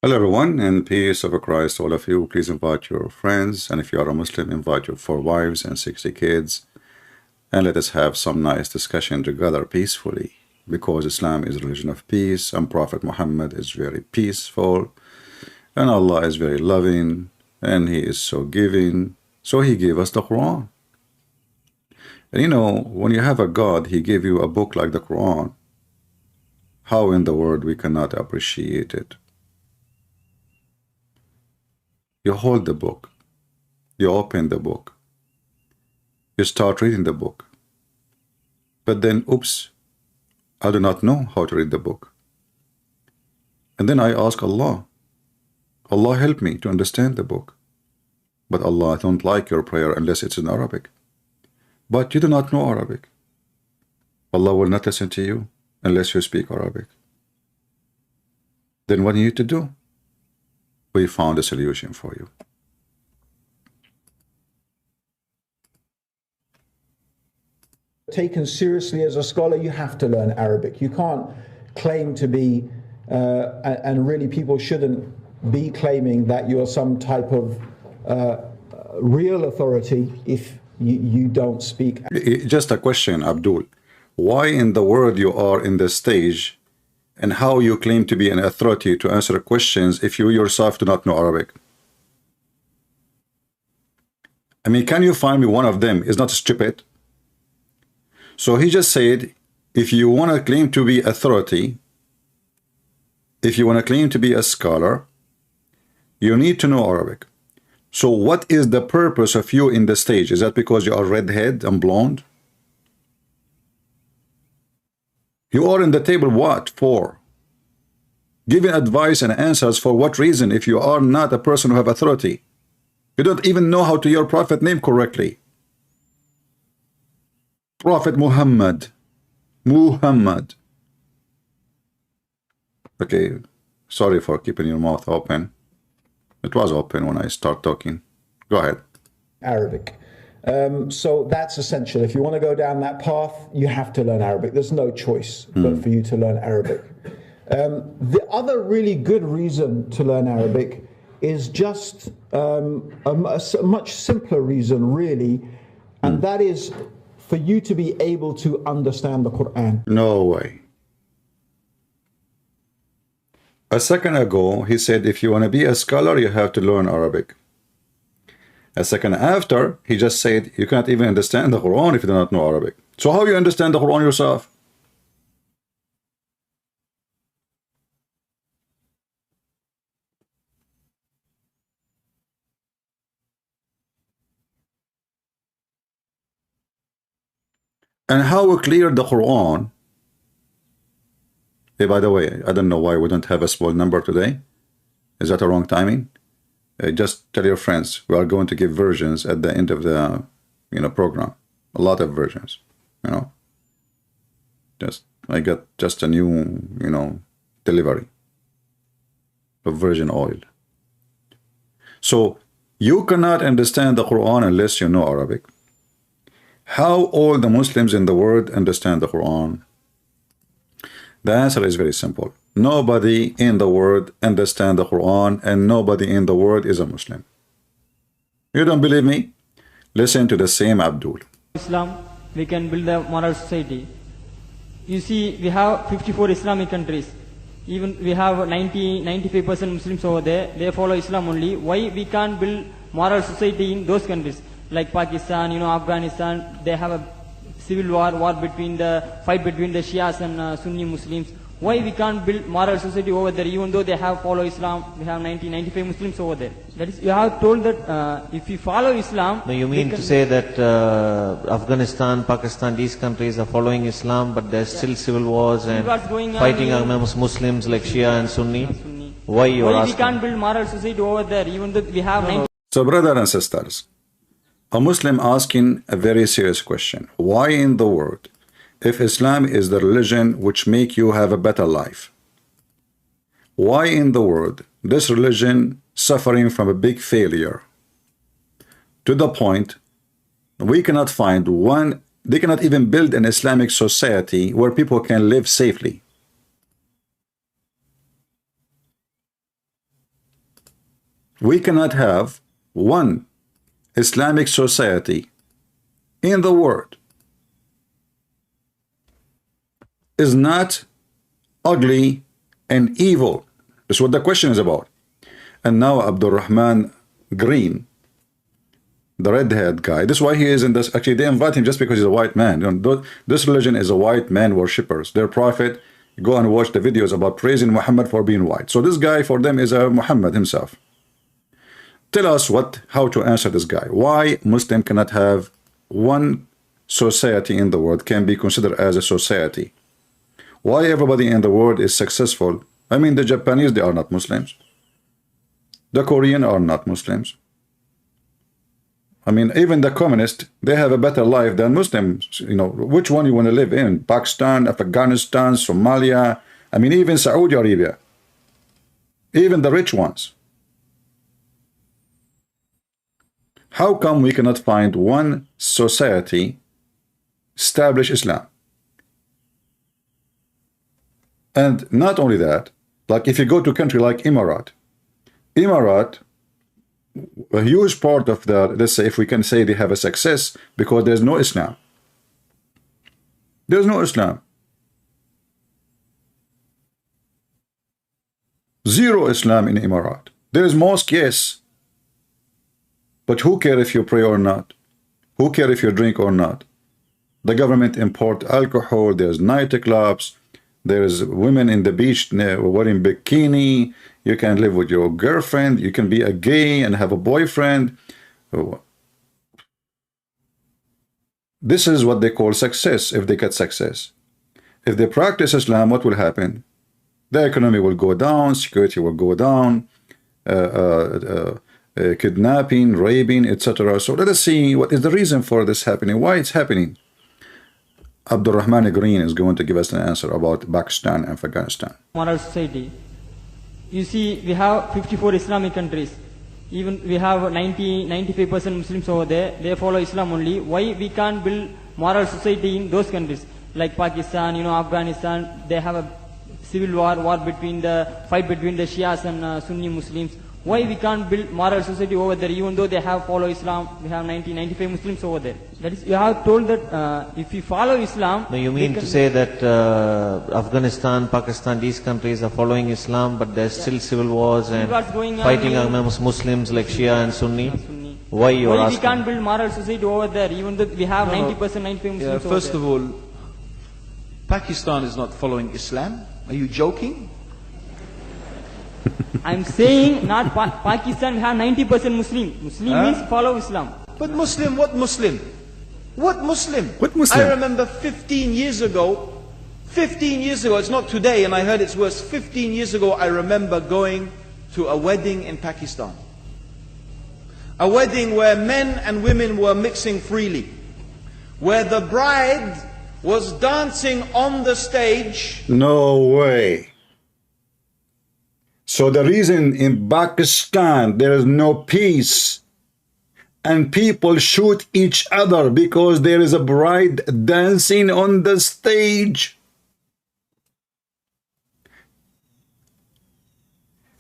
Hello everyone, and peace of Christ to all of you. Please invite your friends, and if you are a Muslim, invite your 4 wives and 60 kids, and let us have some nice discussion together peacefully, because Islam is a religion of peace, and Prophet Muhammad is very peaceful, and Allah is very loving, and He is so giving, so He gave us the Quran. And you know, when you have a God, He gave you a book like the Quran. How in the world we cannot appreciate it? You hold the book, you open the book, you start reading the book, but then, oops, I do not know how to read the book. And then I ask Allah, Allah help me to understand the book. But Allah, I don't like your prayer unless it's in Arabic. But you do not know Arabic. Allah will not listen to you unless you speak Arabic. Then what do you need to do? We found a solution for you. Taken seriously as a scholar, you have to learn Arabic. You can't claim to be, and really people shouldn't be claiming that you're some type of real authority if you don't speak. Just a question, Abdul. Why in the world you are in the stage, and how you claim to be an authority to answer questions if you yourself do not know Arabic? I mean, can you find me one of them is not stupid? So he just said, if you want to claim to be authority, if you want to claim to be a scholar, you need to know Arabic. So what is the purpose of you in the stage? Is that because you are redhead and blonde? You are in the table what for? Giving advice and answers for what reason if you are not a person who have authority? You don't even know how to your prophet name correctly. Prophet Muhammad. Muhammad. Okay, sorry for keeping your mouth open. It was open when I start talking. Go ahead. Arabic. So that's essential. If you want to go down that path, you have to learn Arabic. There's no choice but for you to learn Arabic. The other really good reason to learn Arabic is just a much simpler reason, really, and that is for you to be able to understand the Qur'an. No way. A second ago, he said if you want to be a scholar, you have to learn Arabic. A second after, he just said you can't even understand the Quran if you do not know Arabic. So how you understand the Quran yourself? And how clear the Quran? Hey, by the way, I don't know why we don't have a small number today. Is that a wrong timing? Just tell your friends we are going to give versions at the end of the program. A lot of versions, I got just a new delivery of virgin oil. So you cannot understand the Quran unless you know Arabic. How all the Muslims in the world understand the Quran? The answer is very simple. Nobody in the world understands the Quran, and nobody in the world is a Muslim. You don't believe me? Listen to the same Abdul. Islam, we can build a moral society. You see, we have 54 Islamic countries. Even we have 95% Muslims over there. They follow Islam only. Why we can't build moral society in those countries? Like Pakistan, Afghanistan, they have a civil war between the fight between the Shias and Sunni Muslims. Why we can't build moral society over there, even though they have follow Islam? We have 95 Muslims over there. That is, you have told that if you follow Islam. No, you mean to say that Afghanistan, Pakistan, these countries are following Islam, but there's still civil wars and fighting amongst Muslims like Shia and Sunni? Why you are asking? We can't build moral society over there, even though we have 90. So, brothers and sisters, a Muslim asking a very serious question. Why in the world, if Islam is the religion which make you have a better life, why in the world this religion suffering from a big failure to the point we cannot find one, they cannot even build an Islamic society where people can live safely? We cannot have one Islamic society in the world is not ugly and evil. That's what the question is about. And now Abdurrahman Green, the redhead guy, this is why he is in this. Actually, they invite him just because he's a white man. You know, this religion is a white man worshippers. Their prophet, go and watch the videos about praising Muhammad for being white. So this guy for them is a Muhammad himself. Tell us how to answer this guy. Why Muslim cannot have one society in the world, can be considered as a society. Why everybody in the world is successful. I mean, the Japanese, they are not Muslims. The Korean are not Muslims. I mean, even the communists, they have a better life than Muslims. You know, which one you want to live in? Pakistan, Afghanistan, Somalia, I mean, even Saudi Arabia. Even the rich ones. How come we cannot find one society establish Islam? And not only that, like if you go to a country like Emirat, a huge part of the, let's say, if we can say they have a success because there's no Islam. There's no Islam. Zero Islam in Emirat. There is mosque, yes. But who cares if you pray or not? Who cares if you drink or not? The government import alcohol, there's nightclubs, there's women in the beach wearing bikini. You can live with your girlfriend. You can be a gay and have a boyfriend. This is what they call success, if they get success. If they practice Islam, what will happen? The economy will go down, security will go down, kidnapping, raping, etc. So let us see what is the reason for this happening, why it's happening. Abdurrahman Green is going to give us an answer about Pakistan and Afghanistan. Moral society. You see, we have 54 Islamic countries. Even we have 95% Muslims over there. They follow Islam only. Why we can't build moral society in those countries? Like Pakistan, you know, Afghanistan, they have a civil war between fight between the Shias and Sunni Muslims. Why we can't build moral society over there, even though they have follow Islam? We have 95 Muslims over there. That is, you have told that if we follow Islam... No, you mean to say that Afghanistan, Pakistan, these countries are following Islam, but there's still civil wars and fighting amongst Muslims like Shia and Sunni? Why you are asking? We can't build moral society over there, even though we have 90%, 95 Muslims over First of all, Pakistan is not following Islam. Are you joking? I'm saying not Pakistan, we have 90% Muslim. Muslim means follow Islam. But Muslim, what Muslim? What Muslim? What Muslim? I remember 15 years ago, it's not today, and I heard it's worse. 15 years ago, I remember going to a wedding in Pakistan. A wedding where men and women were mixing freely. Where the bride was dancing on the stage. No way. So the reason in Pakistan there is no peace and people shoot each other because there is a bride dancing on the stage.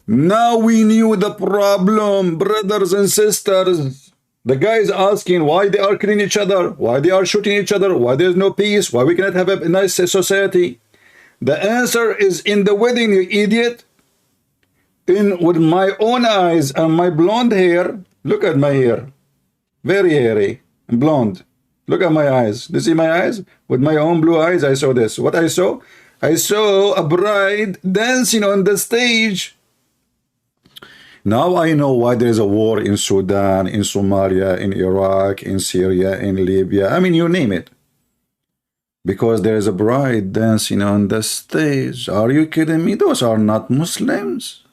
Now we knew the problem, brothers and sisters. The guy is asking why they are killing each other, why they are shooting each other, why there is no peace, why we cannot have a nice society. The answer is in the wedding, you idiot. With my own eyes and my blonde hair, look at my hair, very hairy and blonde. Look at my eyes. Do you see my eyes? With my own blue eyes, I saw this. What I saw? I saw a bride dancing on the stage. Now I know why there is a war in Sudan, in Somalia, in Iraq, in Syria, in Libya. I mean, you name it. Because there is a bride dancing on the stage. Are you kidding me? Those are not Muslims.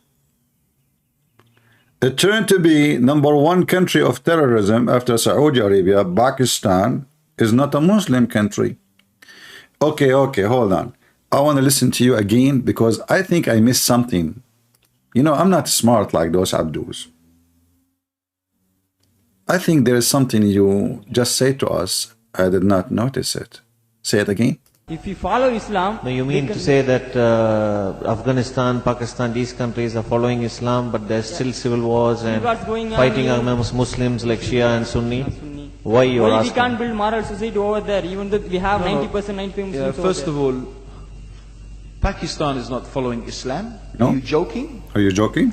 It turned to be #1 country of terrorism after Saudi Arabia. Pakistan is not a Muslim country. Okay, hold on. I want to listen to you again because I think I missed something. You know, I'm not smart like those Abdus. I think there is something you just said to us. I did not notice it. Say it again. If we follow Islam... No, you mean to say that Afghanistan, Pakistan, these countries are following Islam, but there's still civil wars and fighting amongst Muslims like Shia and Sunni? Why you are asking? We can't build moral society over there, even though we have 90%, 95 Muslims first of all, Pakistan is not following Islam. No? Are you joking? Are you joking?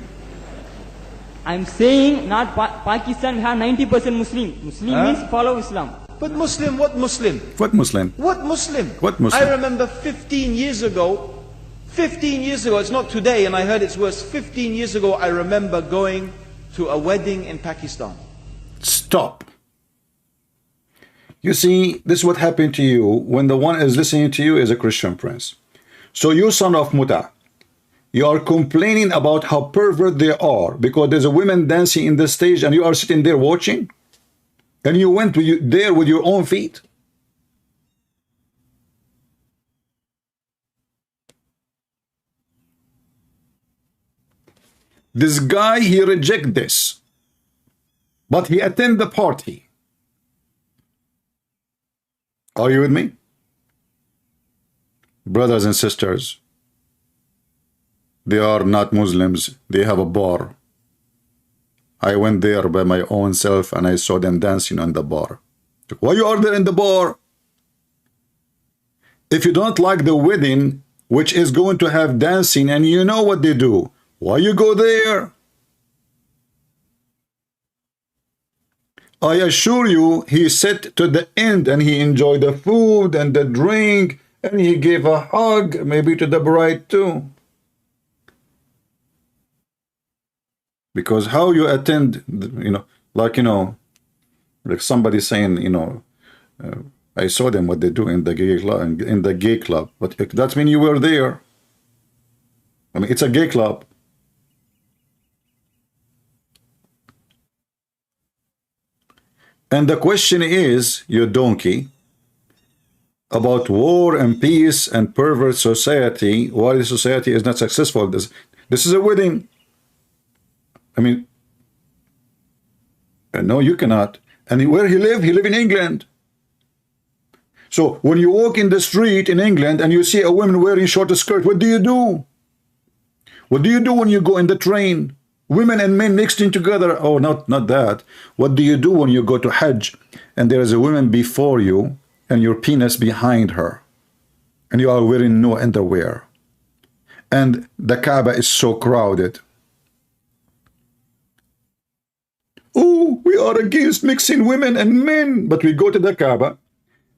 I'm saying not Pakistan, we have 90% Muslim. Muslim means follow Islam. But Muslim, what Muslim? What Muslim? What Muslim? What Muslim? I remember 15 years ago, it's not today, and I heard it's worse. 15 years ago, I remember going to a wedding in Pakistan. Stop. You see, this is what happened to you when the one is listening to you is a Christian prince. So you son of Muta, you are complaining about how pervert they are because there's a woman dancing in the stage and you are sitting there watching? And you went there with your own feet? This guy, he reject this, but he attend the party. Are you with me? Brothers and sisters, they are not Muslims. They have a bar. I went there by my own self and I saw them dancing on the bar. Why you are there in the bar? If you don't like the wedding, which is going to have dancing, and you know what they do, why you go there? I assure you, he sat to the end and he enjoyed the food and the drink and he gave a hug, maybe to the bride too. Because how you attend, like somebody saying, I saw them what they do in the gay club, but that means you were there. I mean, it's a gay club. And the question is, you donkey, about war and peace and pervert society, why the society is not successful. This is a wedding. I mean, no, you cannot. And where he live in England. So when you walk in the street in England and you see a woman wearing short skirt, what do you do? What do you do when you go in the train? Women and men mixing together. Oh, not that. What do you do when you go to Hajj and there is a woman before you and your penis behind her and you are wearing no underwear and the Kaaba is so crowded? Oh, we are against mixing women and men, but we go to the Kaaba.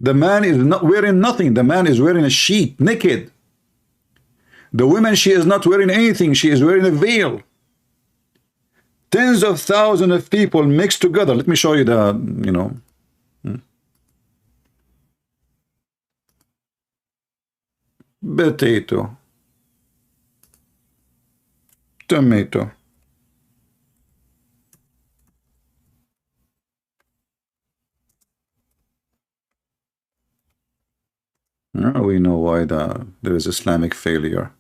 The man is not wearing nothing. The man is wearing a sheet, naked. The woman, she is not wearing anything. She is wearing a veil. Tens of thousands of people mixed together. Let me show you the, Potato. Tomato. Now we know why there is Islamic failure.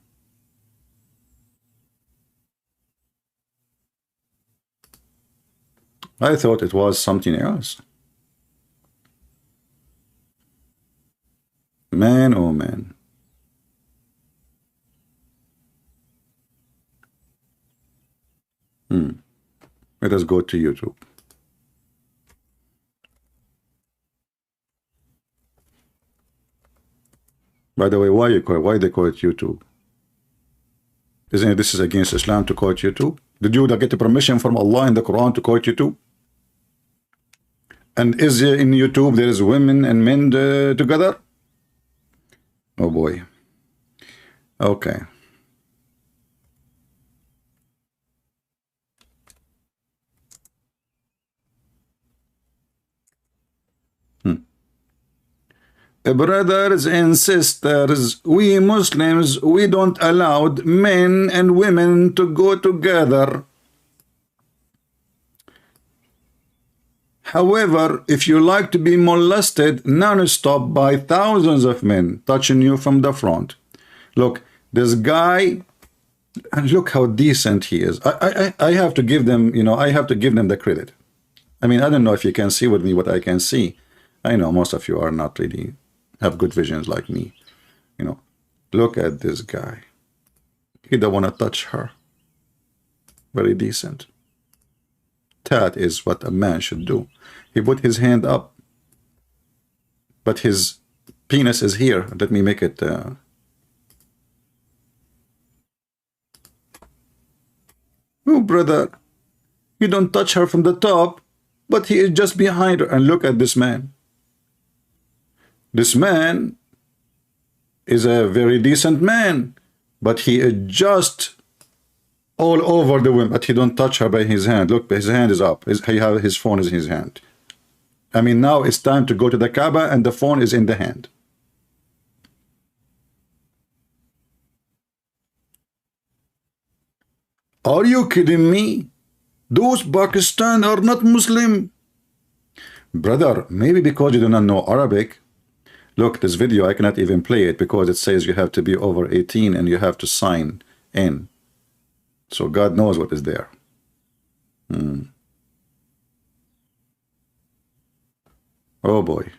I thought it was something else. Man, oh man. Let us go to YouTube. By the way, why they call it YouTube? Isn't it this is against Islam to call it YouTube? Did you get the permission from Allah in the Quran to call it YouTube? And is there in YouTube there is women and men together? Oh boy. Okay. Brothers and sisters, we Muslims, we don't allow men and women to go together. However, if you like to be molested non-stop by thousands of men touching you from the front, look, this guy, and look how decent he is. I have to give them, I have to give them the credit. I mean, I don't know if you can see with me what I can see. I know most of you are not really have good visions like me. you know, look at this guy. He don't want to touch her. Very decent. That is what a man should do. He put his hand up, but his penis is here. Let me make it. Oh, brother, you don't touch her from the top, but he is just behind her. And look at this man. This man is a very decent man, but he is just all over the woman, but he don't touch her by his hand. Look, his hand is up. He have his phone is in his hand. I mean, now it's time to go to the Kaaba and the phone is in the hand. Are you kidding me? Those Pakistan are not Muslim. Brother, maybe because you do not know Arabic. Look, this video, I cannot even play it because it says you have to be over 18 and you have to sign in. So God knows what is there. Oh boy.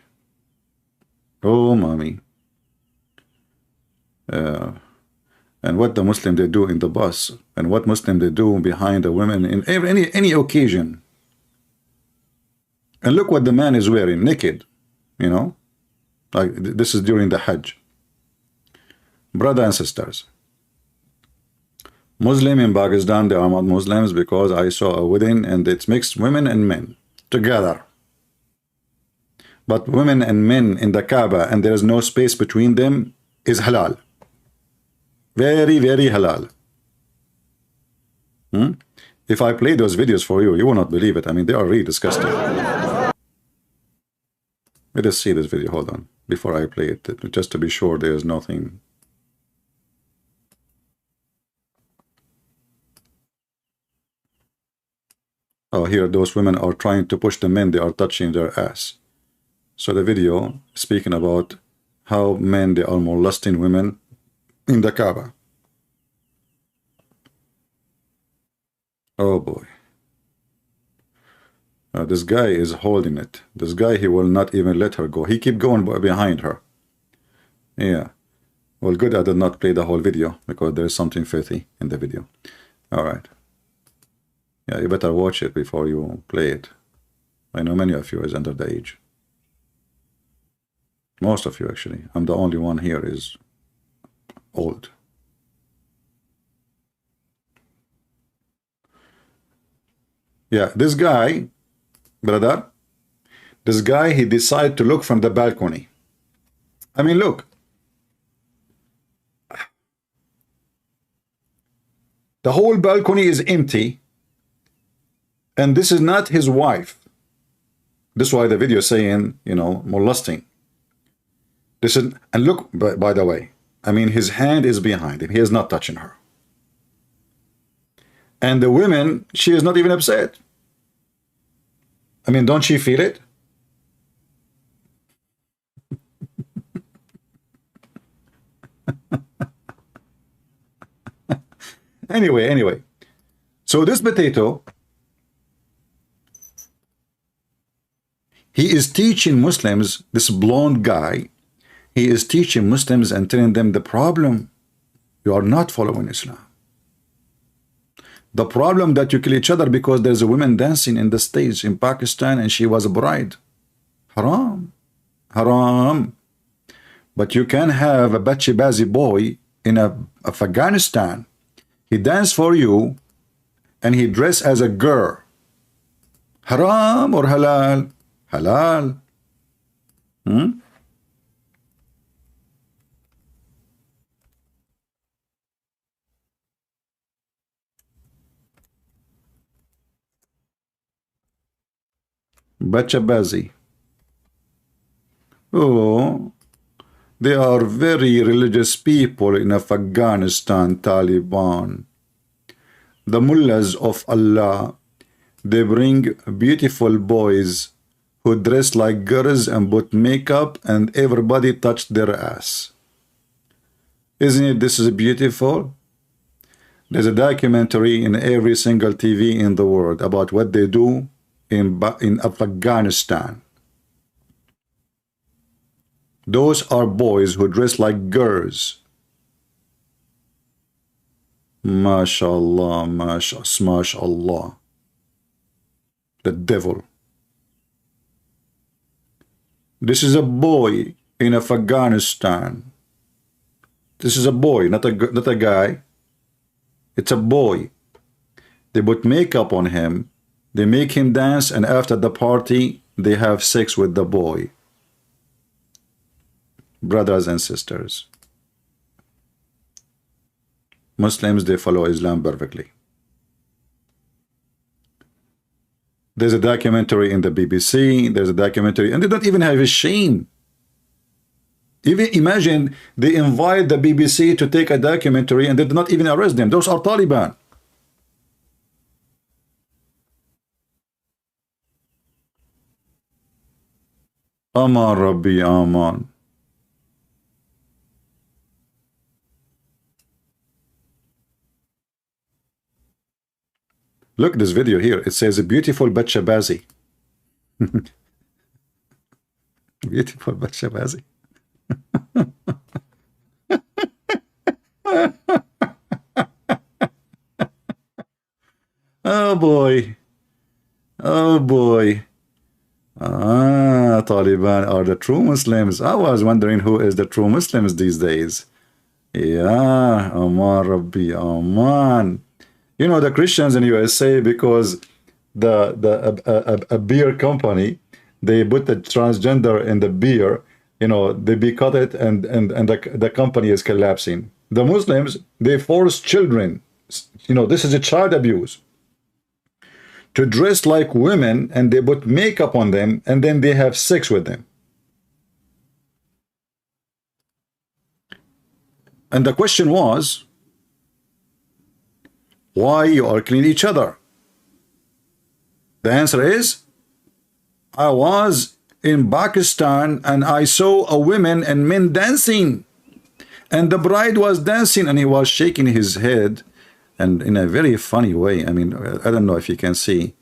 Oh mommy. And what the Muslim they do in the bus, and what Muslim they do behind the women in any occasion. And look what the man is wearing, naked, you know, like this is during the Hajj. Brother and sisters, Muslim in Pakistan, they are not Muslims because I saw a wedding and it's mixed women and men together. But women and men in the Kaaba and there is no space between them is halal. Very, very halal. If I play those videos for you, you will not believe it. I mean, they are really disgusting. Let us see this video. Hold on. Before I play it, just to be sure there is nothing. Oh, here those women are trying to push the men. They are touching their ass. So the video speaking about how men, they are molesting women in the Kaaba. Oh boy. This guy is holding it. This guy, he will not even let her go. He keep going behind her. Yeah. Well, good I did not play the whole video because there is something filthy in the video. All right. Yeah, you better watch it before you play it. I know many of you is under the age. Most of you, actually. I'm the only one here is old. Yeah, this guy, brother, this guy, he decided to look from the balcony. I mean, look. The whole balcony is empty. And this is not his wife. This is why the video is saying, you know, molesting. This is, and look, by the way, I mean, his hand is behind him. He is not touching her. And the woman, she is not even upset. I mean, don't she feel it? Anyway. So this potato, he is teaching Muslims, this blonde guy, he is teaching Muslims and telling them the problem, you are not following Islam. The problem that you kill each other because there's a woman dancing in the stage in Pakistan and she was a bride. Haram. Haram. But you can have a bachi-bazi boy in Afghanistan. He dance for you and he dress as a girl. Haram or halal? Halal. Bacha-bazi. Oh, they are very religious people in Afghanistan, Taliban. The mullahs of Allah, they bring beautiful boys who dress like girls and put makeup and everybody touch their ass. Isn't it this is beautiful? There's a documentary in every single TV in the world about what they do in Afghanistan. Those are boys who dress like girls. MashaAllah, MashaAllah. The devil. This is a boy in Afghanistan. This is a boy, not a guy. It's a boy. They put makeup on him. They make him dance, and after the party, they have sex with the boy. Brothers and sisters. Muslims, they follow Islam perfectly. There's a documentary in the BBC, there's a documentary, and they don't even have a shame. Even imagine they invite the BBC to take a documentary and they do not even arrest them. Those are Taliban. Aman Rabbi, Aman. Look, this video here, it says a beautiful Bachabazi. Beautiful Bachabazi. Oh boy. Oh boy. Taliban are the true Muslims. I was wondering who is the true Muslims these days. Yeah, Aman Rabbi, Aman. You know, the Christians in USA, because a beer company, they put the transgender in the beer, you know, they boycott it, and the company is collapsing. The Muslims, they force children, you know, this is a child abuse, to dress like women, and they put makeup on them, and then they have sex with them. And the question was, why you are killing each other? The answer is, I was in Pakistan and I saw a women and men dancing, and the bride was dancing, and he was shaking his head, and in a very funny way. I mean, I don't know if you can see.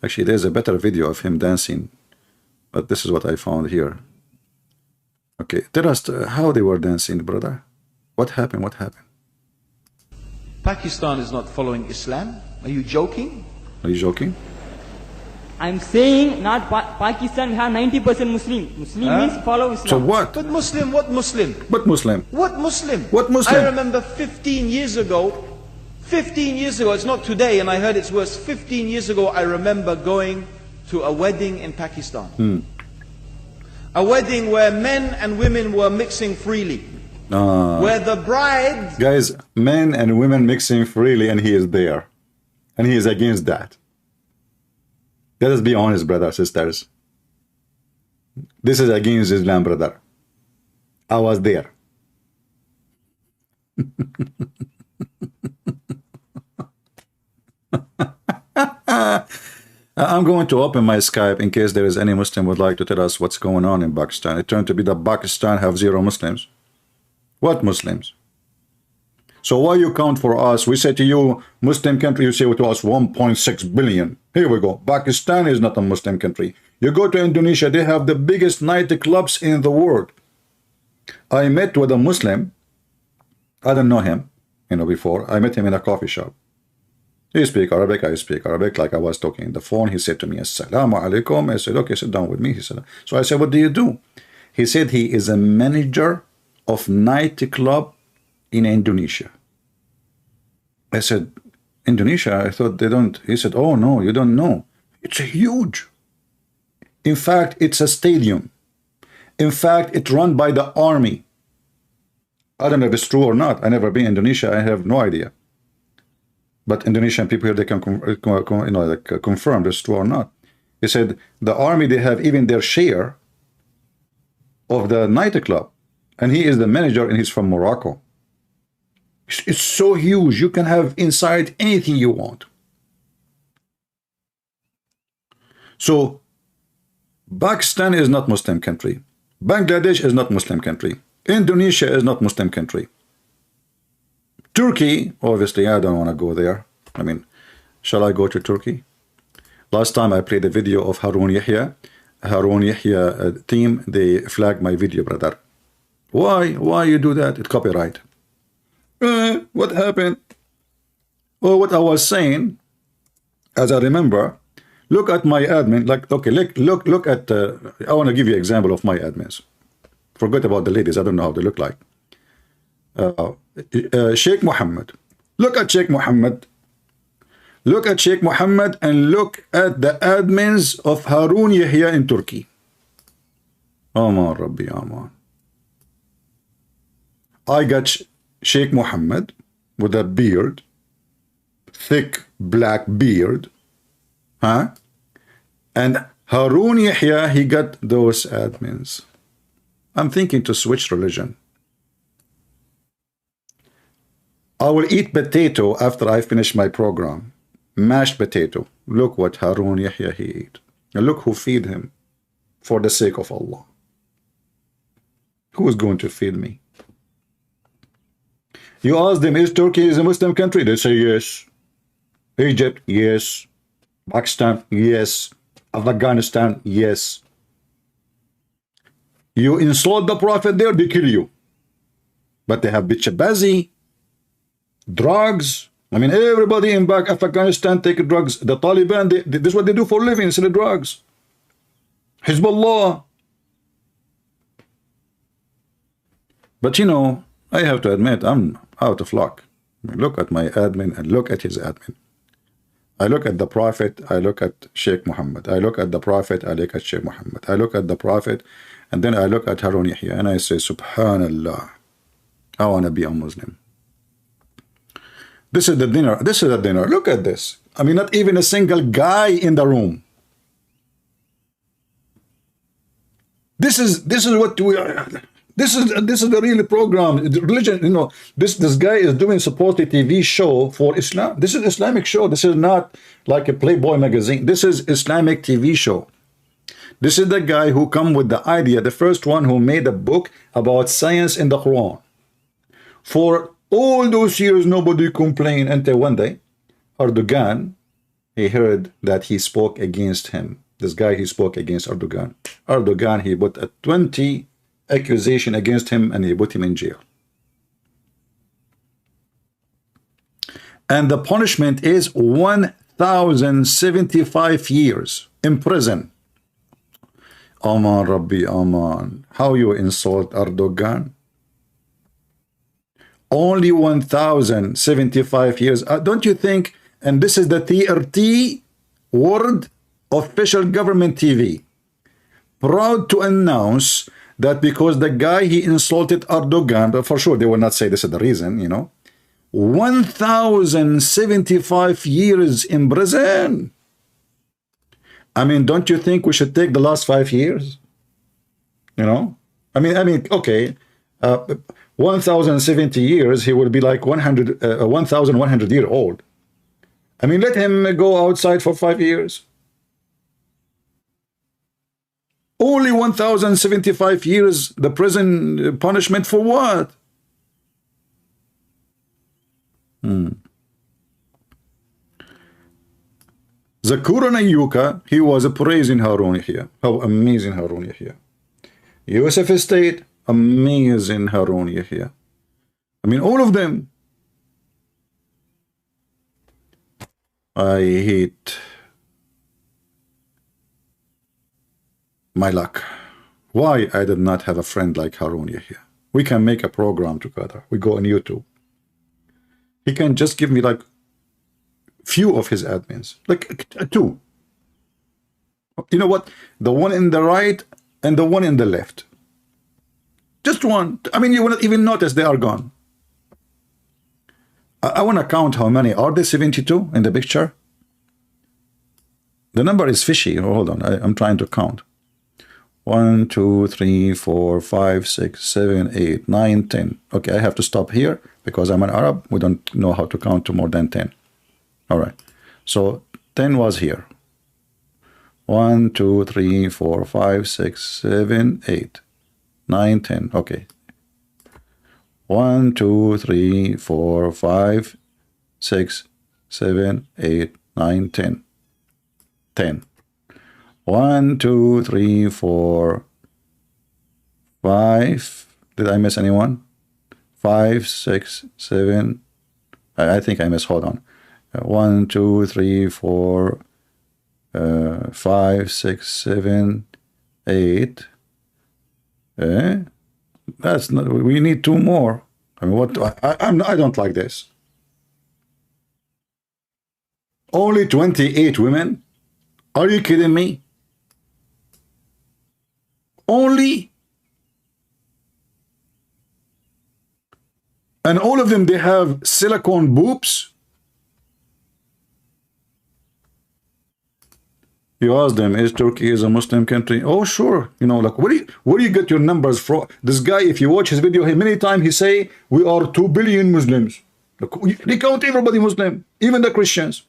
Actually, there's a better video of him dancing, but this is what I found here. Okay, tell us how they were dancing, brother. What happened? What happened? Pakistan is not following Islam. Are you joking? Are you joking? I'm saying not Pakistan, we have 90% Muslim. Muslim means follow Islam. So what? But Muslim, what Muslim? What Muslim? What Muslim? What Muslim? I remember 15 years ago, it's not today, and I heard it's worse. 15 years ago, I remember going to a wedding in Pakistan. A wedding where men and women were mixing freely. Where the bride... Guys, men and women mixing freely, and he is there. And he is against that. Let us be honest, brothers, sisters. This is against Islam, brother. I was there. I'm going to open my Skype in case there is any Muslim would like to tell us what's going on in Pakistan. It turned to be that Pakistan have 0 Muslims. What Muslims? So why you count for us? We say to you, Muslim country, you say to us 1.6 billion. Here we go. Pakistan is not a Muslim country. You go to Indonesia, they have the biggest nightclubs in the world. I met with a Muslim. I don't know him, you know, before. I met him in a coffee shop. He speak Arabic, I speak Arabic, like I was talking on the phone. He said to me, Assalamu alaikum. I said, okay, sit down with me. He said, so I said, what do you do? He said he is a manager of nightclub in Indonesia. I said, Indonesia? I thought they don't. He said, oh no, you don't know. It's huge. In fact, it's a stadium. In fact, it's run by the army. I don't know if it's true or not. I never been in Indonesia. I have no idea. But Indonesian people here, they can confirm it's true or not. He said the army, they have even their share of the nightclub. And he is the manager, and he's from Morocco. It's so huge. You can have inside anything you want. So Pakistan is not Muslim country. Bangladesh is not Muslim country. Indonesia is not Muslim country. Turkey, obviously, I don't want to go there. I mean, shall I go to Turkey? Last time I played a video of Harun Yahya, Harun Yahya team, they flag my video, brother. Why you do that? It's copyright. What happened? Well, what I was saying, as I remember, look at my admin. Like, okay, look at. I want to give you an example of my admins. Forget about the ladies. I don't know how they look like. Sheikh Mohammed. Look at Sheikh Mohammed. Look at Sheikh Mohammed and look at the admins of Harun Yahya in Turkey. Aman Rabbi Aman. I got Sheikh Mohammed with a beard, thick black beard, huh? And Harun Yahya, he got those admins. I'm thinking to switch religion. I will eat potato after I finish my program. Mashed potato. Look what Harun Yahya he ate. And look who feed him for the sake of Allah. Who is going to feed me? You ask them, is Turkey a Muslim country? They say yes. Egypt, yes. Pakistan, yes. Afghanistan, yes. You insult the Prophet there, they kill you. But they have bitchabazi, drugs. I mean, everybody in Afghanistan take drugs. The Taliban, this is what they do for a living, sell drugs. Hezbollah. But you know, I have to admit, I'm out of luck. I mean, look at my admin and look at his admin. I look at the Prophet, I look at Sheikh Mohammed. I look at the Prophet, I look at Sheikh Mohammed. I look at the Prophet, and then I look at Harun Yahya, and I say, Subhanallah, I want to be a Muslim. This is the dinner. This is the dinner. Look at this. I mean, not even a single guy in the room. This is what we are. This is the real program. The religion, you know, this guy is doing supposedly TV show for Islam. This is Islamic show. This is not like a Playboy magazine. This is Islamic TV show. This is the guy who come with the idea, the first one who made a book about science in the Quran. For all those years, nobody complained until one day, Erdogan, he heard that he spoke against him. This guy, he spoke against Erdogan. Erdogan, he put a 20 accusation against him and he put him in jail. And the punishment is 1,075 years in prison. Aman Rabbi Aman. How you insult Erdogan? Only 1,075 years. Don't you think, and this is the TRT World Official Government TV, proud to announce that because the guy, he insulted Erdogan, but for sure they will not say this is the reason, you know, 1,075 years in prison. I mean, don't you think we should take the last 5 years? You know, I mean, okay, 1,070 years, he will be like 1,100 years old. I mean, let him go outside for 5 years. Only 1,075 years, the prison punishment for what? Zakur Nayuka, he was praising Harun Yahya. How amazing Harun Yahya. Yusuf Estate, amazing Harun Yahya. I mean, all of them. I hate my luck. Why I did not have a friend like Harun Yahya. We can make a program together. We go on YouTube. He can just give me like few of his admins, like 2. You know what? The one in the right and the one in the left. Just one. I mean, you will not even notice they are gone. I want to count how many. Are there 72 in the picture? The number is fishy. Hold on. I'm trying to count. 1, 2, 3, 4, 5, 6, 7, 8, 9, 10. Okay, I have to stop here because I'm an Arab. We don't know how to count to more than 10. All right. So 10 was here. 1, 2, 3, 4, 5, 6, 7, 8, 9, 10. Okay. 1, 2, 3, 4, 5, 6, 7, 8, 9, 10. 10. 1, 2, 3, 4, 5. Did I miss anyone? 5, 6, 7. I think I missed. Hold on. 1, 2, 3, 4, 5, 6, 7, 8. That's not. We need 2 more. I mean, what? I don't like this. Only 28 women? Are you kidding me? Only? And all of them, they have silicone boobs? You ask them, is Turkey is a Muslim country? Oh, sure. You know, like, where do you get your numbers from? This guy, if you watch his video, many times he say, we are 2 billion Muslims. Look, they count everybody Muslim, even the Christians.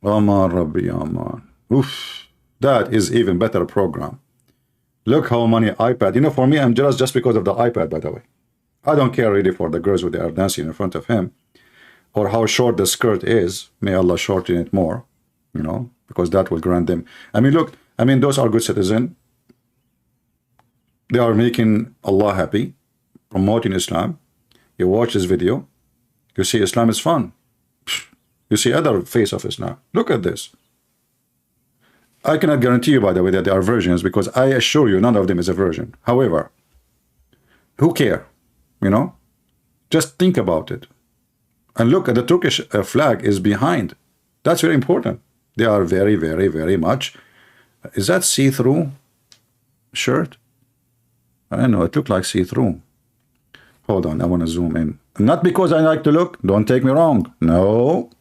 Aman Rabbi Aman. Oof. That is even better program. Look how many iPad. You know, for me, I'm jealous just because of the iPad, by the way. I don't care really for the girls who they are dancing in front of him, or how short the skirt is. May Allah shorten it more, you know, because that will grant them. I mean, look, I mean, those are good citizens. They are making Allah happy, promoting Islam. You watch this video, you see Islam is fun. You see other face of Islam. Look at this. I cannot guarantee you, by the way, that they are virgins, because I assure you none of them is a virgin. However, who care? You know, just think about it. And look at the Turkish flag is behind. That's very important. They are very, very, very much. Is that see-through shirt? I don't know. It looked like see-through. Hold on. I want to zoom in. Not because I like to look. Don't take me wrong. No.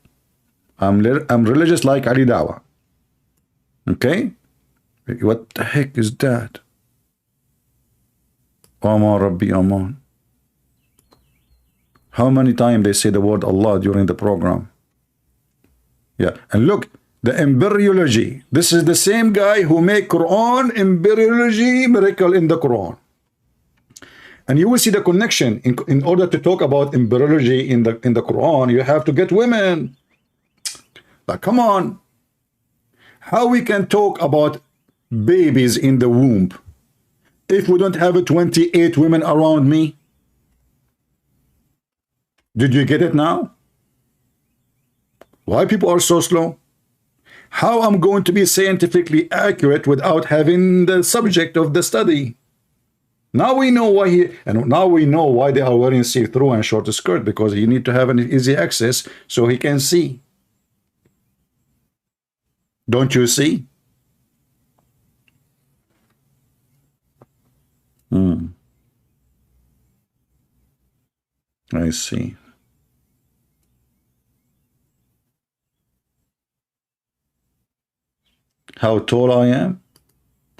I'm religious like Ali Dawa. Okay? What the heck is that? Aman Rabbi Aman. How many times they say the word Allah during the program? Yeah. And look, the embryology. This is the same guy who made Quran embryology miracle in the Quran. And you will see the connection. In order to talk about embryology in the Quran, you have to get women. Like, come on. How we can talk about babies in the womb if we don't have 28 women around me? Did you get it now? Why people are so slow? How I'm going to be scientifically accurate without having the subject of the study? Now we know why now we know why they are wearing see-through and short skirt, because you need to have an easy access so he can see. Don't you see? I see. How tall I am?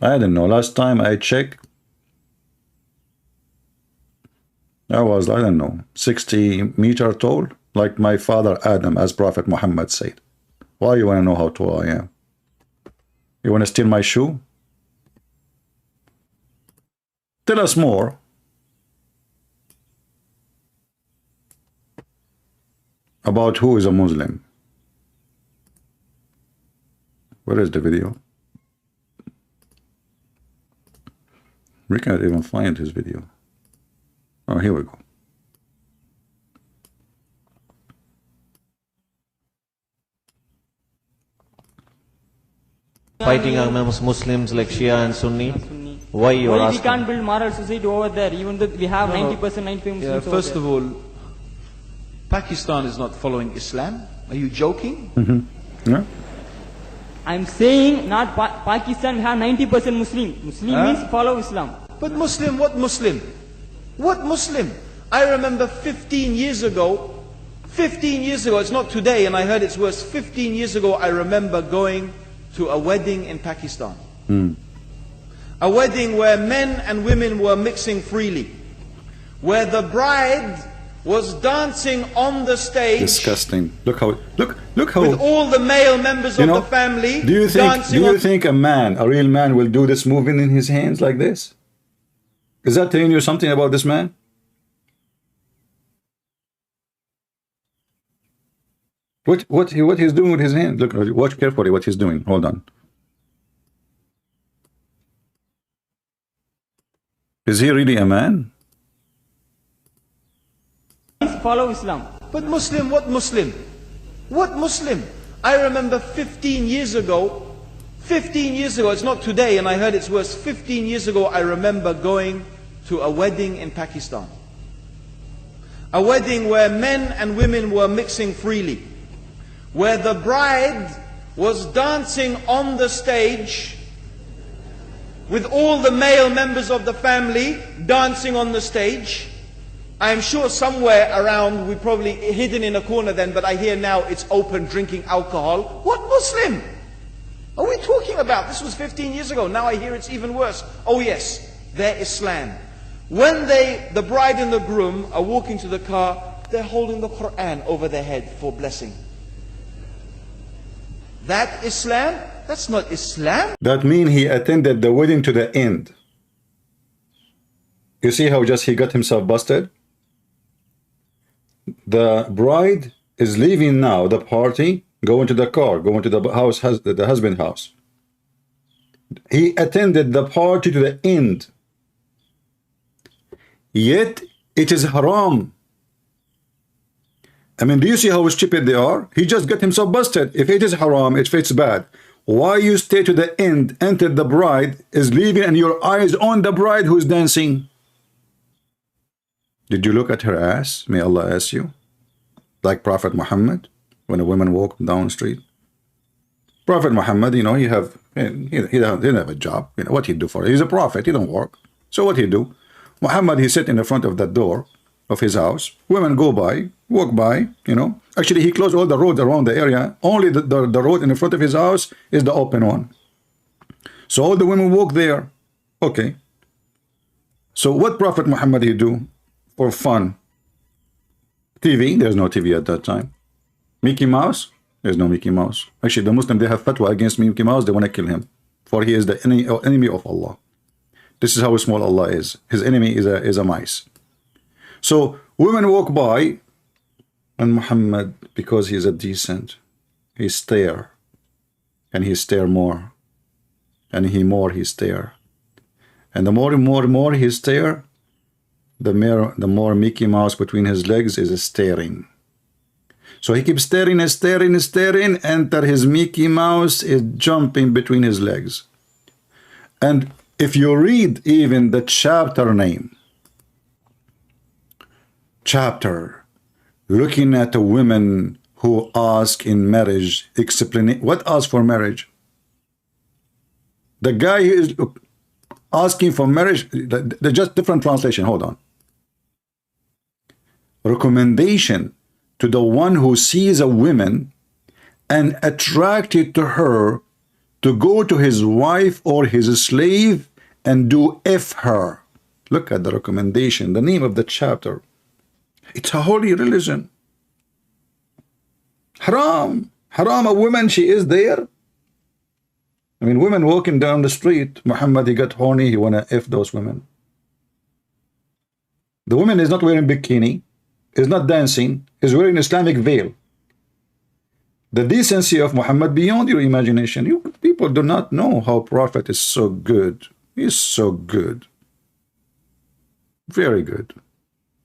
I don't know. Last time I checked, I was, I don't know, 60 meters tall, like my father Adam, as Prophet Muhammad said. Why you want to know how tall I am? You want to steal my shoe? Tell us more. About who is a Muslim. Where is the video? We can't even find his video. Oh, here we go. Fighting amongst Muslims like Shia and Sunni. Why you are asking? We can't build moral society over there, even though we have 90%, 95 Muslims over first there. of all, Pakistan is not following Islam. Are you joking? Yeah. I'm saying not Pakistan, we have 90% Muslim. Muslim means follow Islam. But Muslim, what Muslim? What Muslim? I remember 15 years ago, it's not today, and I heard it's worse. 15 years ago, I remember going to a wedding in Pakistan. A wedding where men and women were mixing freely. Where the bride was dancing on the stage. Disgusting. Look how with all the male members of the family. Do you think a real man will do this moving in his hands like this? Is that telling you something about this man? What he's doing with his hand? Look, watch carefully what he's doing. Hold on. Is he really a man? Follow Islam. But Muslim, what Muslim? What Muslim? I remember 15 years ago, it's not today, and I heard it's worse. 15 years ago, I remember going to a wedding in Pakistan. A wedding where men and women were mixing freely, where the bride was dancing on the stage with all the male members of the family dancing on the stage. I'm sure somewhere around, we probably hidden in a corner then, but I hear now it's open, drinking alcohol. What Muslim are we talking about? This was 15 years ago. Now I hear it's even worse. Oh yes, their Islam. When the bride and the groom are walking to the car, they're holding the Qur'an over their head for blessing. That Islam? That's not Islam. That means he attended the wedding to the end. You see how just he got himself busted? The bride is leaving now the party, going to the car, going to the house, the husband's house. He attended the party to the end. Yet it is haram. I mean, do you see how stupid they are? He just got himself busted. If it is haram, if it's bad, why you stay to the end, enter the bride, is leaving, and your eyes on the bride who's dancing? Did you look at her ass? May Allah ask you. Like Prophet Muhammad, when a woman walked down the street. Prophet Muhammad, you know, he didn't have a job. You know what he do for it? He's a prophet. He don't work. So what he do? Muhammad, he sit in the front of the door of his house. Women go by, walk by, you know. Actually, he closed all the roads around the area. Only the road in the front of his house is the open one. So all the women walk there. Okay. So what Prophet Muhammad he do for fun? TV, there's no TV at that time. Mickey Mouse, there's no Mickey Mouse. Actually, the Muslim, they have fatwa against Mickey Mouse. They want to kill him, for he is the enemy of Allah. This is how small Allah is. His enemy is a mice. So women walk by, and Muhammad, because he is a decent, he stare, and he stare more, and he stare, and the more he stare, the more Mickey Mouse between his legs is staring. So he keeps staring and staring and staring, and his Mickey Mouse is jumping between his legs. And if you read even the chapter name, looking at a women who ask in marriage, explaining what ask for marriage. The guy who is asking for marriage, they're just different translation. Hold on. Recommendation to the one who sees a woman and attracted to her to go to his wife or his slave and do F her. Look at the recommendation, the name of the chapter. It's a holy religion. Haram. Haram, a woman, she is there. I mean, women walking down the street, Muhammad, he got horny, he wanna F those women. The woman is not wearing bikini, is not dancing, is wearing Islamic veil. The decency of Muhammad beyond your imagination. You people do not know how Prophet is so good. He's so good. Very good.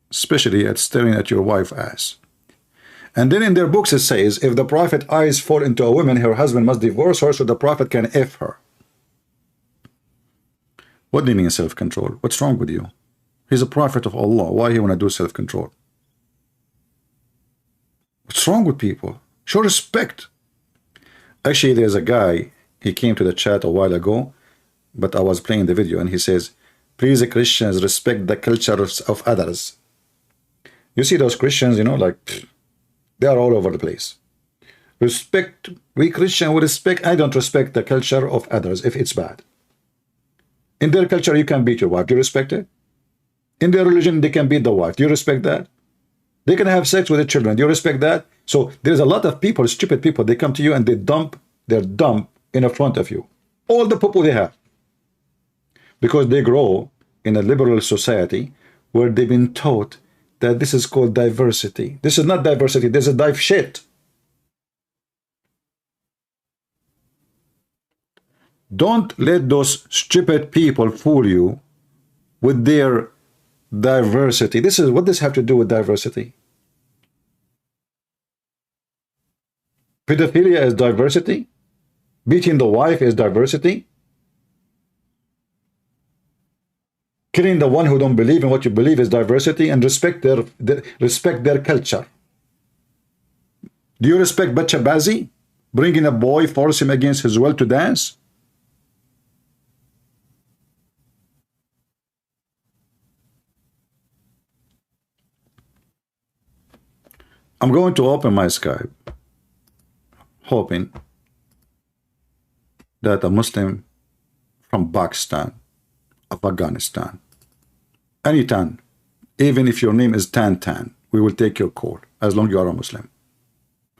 Especially at staring at your wife's ass. And then in their books it says, if the Prophet eyes fall into a woman, her husband must divorce her so the Prophet can F her. What do you mean self-control? What's wrong with you? He's a prophet of Allah. Why he want to do self-control? What's wrong with people? Show respect. Actually, there's a guy, he came to the chat a while ago, but I was playing the video, and he says, please, Christians, respect the culture of others. You see those Christians, you know, like, they are all over the place. Respect, we Christian, we respect, I don't respect the culture of others if it's bad. In their culture, you can beat your wife. Do you respect it? In their religion, they can beat the wife. Do you respect that? They can have sex with their children. Do you respect that? So there's a lot of people, stupid people, they come to you and they dump their dump in front of you. All the people they have. Because they grow in a liberal society where they've been taught that this is called diversity. This is not diversity, this is dive shit. Don't let those stupid people fool you with their diversity. This is what this have to do with diversity. Pedophilia is diversity. Beating the wife is diversity. Killing the one who don't believe in what you believe is diversity. And respect their culture. Do you respect Bachabazi? Bringing a boy, force him against his will to dance? I'm going to open my Skype, hoping that a Muslim from Pakistan, Afghanistan, any Tan, even if your name is Tan, we will take your call as long as you are a Muslim.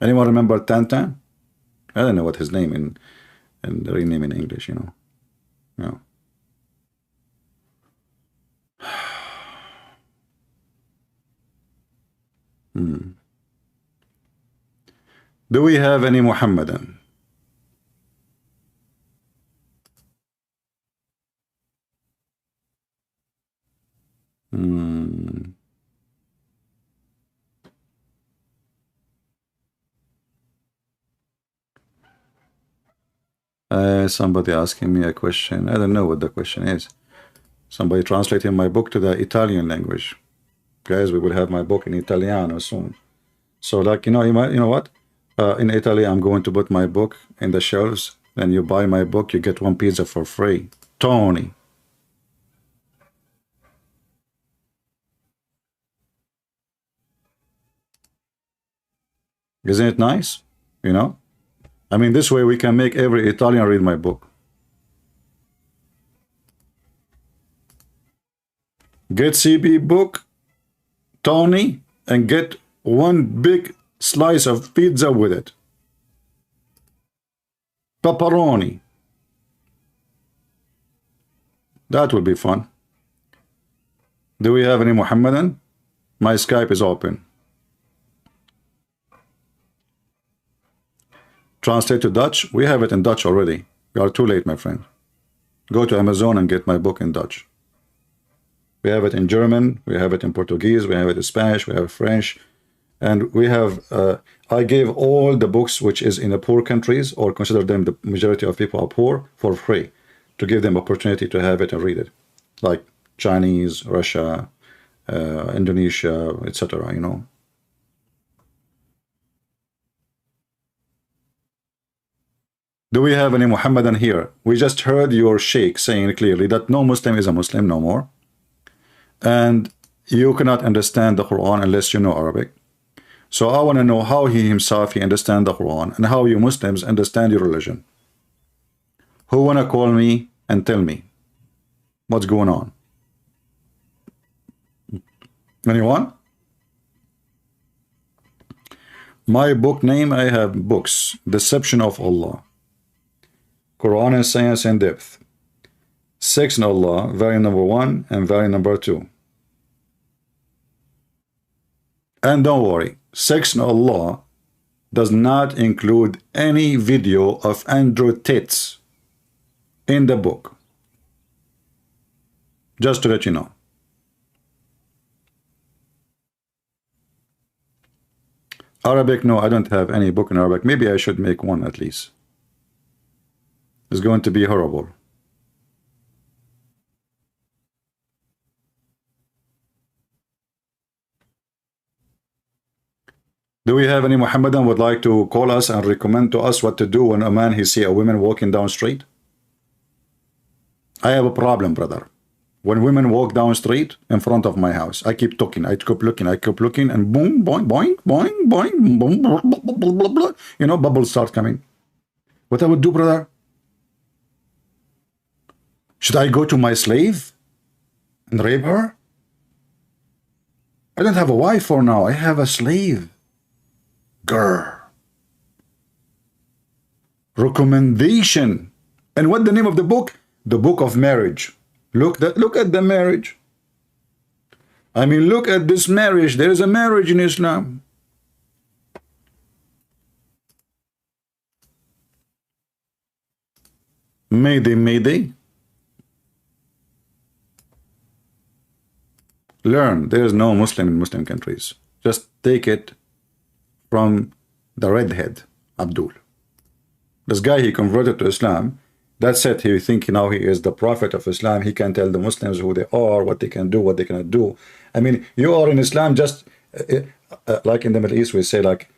Anyone remember Tan? I don't know what his name in the real name in English, you know. No. Do we have any Muhammadan? Somebody asking me a question. I don't know what the question is. Somebody translating my book to the Italian language. Guys, we will have my book in Italiano soon. So, like, you know what? In Italy, I'm going to put my book in the shelves. Then you buy my book, you get one pizza for free. Tony. Isn't it nice? You know? I mean, this way we can make every Italian read my book. Get CB book, Tony, and get one big slice of pizza with it. Pepperoni. That would be fun. Do we have any Muhammadan? My Skype is open. Translate to Dutch. We have it in Dutch already. You are too late, my friend. Go to Amazon and get my book in Dutch. We have it in German. We have it in Portuguese. We have it in Spanish. We have French. And we have, I gave all the books which is in the poor countries, or consider them the majority of people are poor, for free, to give them opportunity to have it and read it. Like Chinese, Russia, Indonesia, etc., you know. Do we have any Muhammadan here? We just heard your sheikh saying clearly that no Muslim is a Muslim no more. And you cannot understand the Quran unless you know Arabic. So I want to know how he himself understands the Quran and how you Muslims understand your religion. Who want to call me and tell me what's going on? Anyone? My book name, I have books. Deception of Allah, Qur'an and Science in Depth, Sex in Allah, variant number 1 and variant number 2. And don't worry, Sex in Allah does not include any video of Andrew tits in the book. Just to let you know. Arabic, no, I don't have any book in Arabic. Maybe I should make one at least. It's going to be horrible. Do we have any Muhammadan would like to call us and recommend to us what to do when a man he see a woman walking down street? I have a problem, brother. When women walk down street in front of my house, I keep talking, I keep looking, and boom, boing, boing, boing, boing, boom, blah, blah, blah, blah, blah. You know, bubbles start coming. What I would do, brother? Should I go to my slave and rape her? I don't have a wife for now. I have a slave. Grr. Recommendation. And what the name of the book? The Book of Marriage. Look at the marriage. I mean, look at this marriage. There is a marriage in Islam. Mayday, mayday. Learn. There is no Muslim in Muslim countries. Just take it from the redhead, Abdul. This guy, he converted to Islam. That's it. He think now he is the prophet of Islam. He can tell the Muslims who they are, what they can do, what they cannot do. I mean, you are in Islam just like in the Middle East, we say like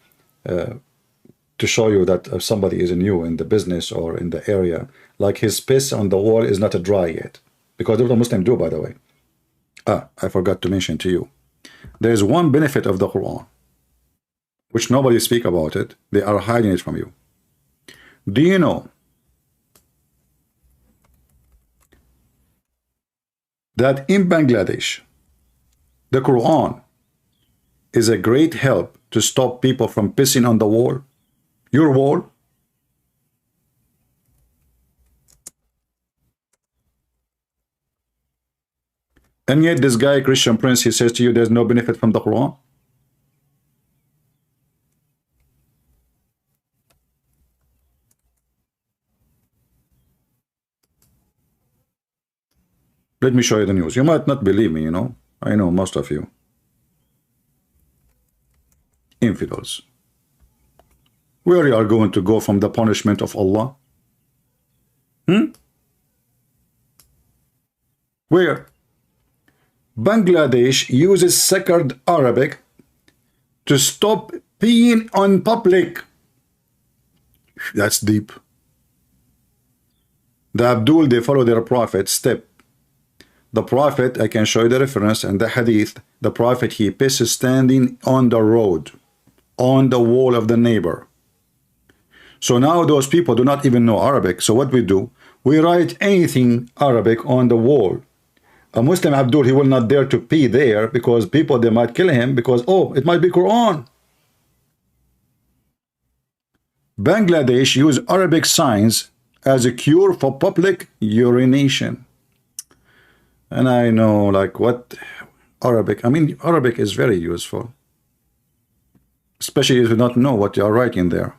to show you that somebody is new in the business or in the area, like his piss on the wall is not dry yet. Because that's what Muslims do, by the way. I forgot to mention to you. There is one benefit of the Quran, which nobody speak about it. They are hiding it from you. Do you know that in Bangladesh, the Quran is a great help to stop people from pissing on the wall? Your wall? And yet this guy, Christian Prince, he says to you there's no benefit from the Quran. Let me show you the news. You might not believe me, you know. I know most of you. Infidels. Where you are going to go from the punishment of Allah? Where? Bangladesh uses sacred Arabic to stop peeing on public. That's deep. The Abdul, they follow their prophet step. The prophet, I can show you the reference and the hadith. The prophet, he pisses standing on the road, on the wall of the neighbor. So now those people do not even know Arabic. So what we do, we write anything Arabic on the wall. A Muslim Abdul, he will not dare to pee there because people, they might kill him because, oh, it might be Quran. Bangladesh use Arabic signs as a cure for public urination. And I know, like, what Arabic, I mean, Arabic is very useful. Especially if you don't know what you are writing there.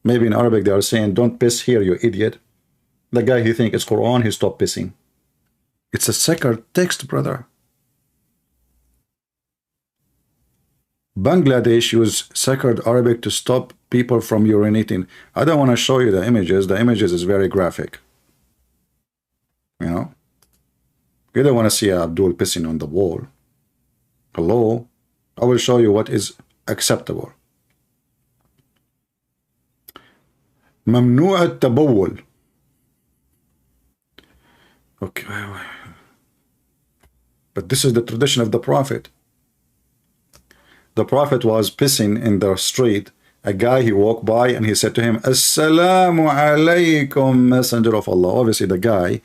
Maybe in Arabic they are saying, don't piss here, you idiot. The guy, he thinks it's Quran, he stopped pissing. It's a sacred text, brother. Bangladesh use sacred Arabic to stop people from urinating. I don't want to show you the images. The images is very graphic. You know? You don't want to see Abdul pissing on the wall. Hello? I will show you what is acceptable. ممنوع التبول. Okay. But this is the tradition of the Prophet. The Prophet was pissing in the street. A guy, he walked by and he said to him, Assalamu alaikum, messenger of Allah. Obviously the guy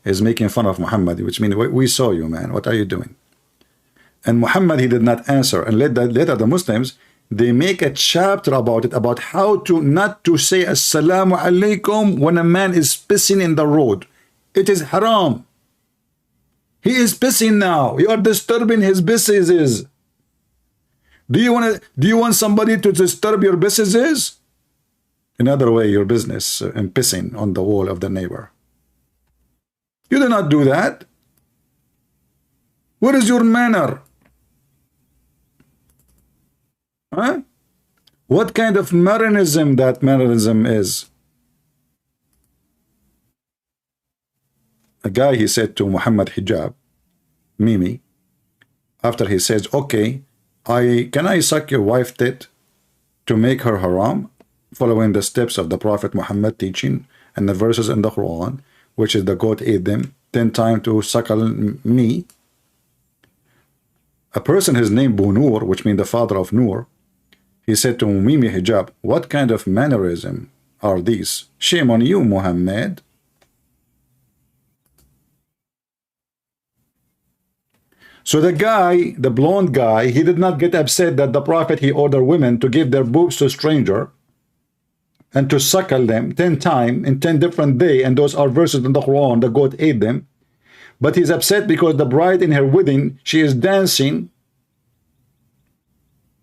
is making fun of Muhammad, which means, we saw you, man. What are you doing? And Muhammad, he did not answer. And later the Muslims, they make a chapter about it, about how to not to say Assalamu alaikum when a man is pissing in the road. It is haram. He is pissing now. You are disturbing his businesses. Do you want somebody to disturb your businesses? Another way, your business and pissing on the wall of the neighbor. You do not do that. What is your manner? Huh? What kind of mannerism that mannerism is? A guy, he said to Muhammad Hijab, Mimi, after he says, okay, can I suck your wife tit to make her haram, following the steps of the Prophet Muhammad teaching and the verses in the Quran, which is the goat ate them 10 times to suckle me. A person, his name Bunur, which means the father of Nur, he said to Mimi Hijab, what kind of mannerism are these? Shame on you, Muhammad. So the guy, the blonde guy, he did not get upset that the Prophet, he ordered women to give their boobs to a stranger and to suckle them 10 times in 10 different days, and those are verses in the Quran, the goat ate them. But he's upset because the bride in her wedding, she is dancing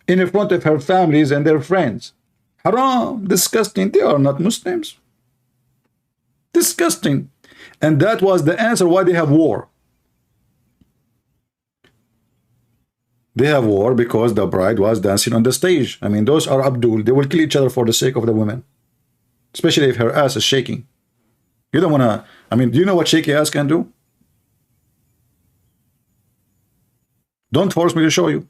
in front of her families and their friends. Haram, disgusting. They are not Muslims. Disgusting. And that was the answer why they have war. They have war because the bride was dancing on the stage. I mean, those are Abdul. They will kill each other for the sake of the women. Especially if her ass is shaking. You don't want to, I mean, do you know what shaky ass can do? Don't force me to show you.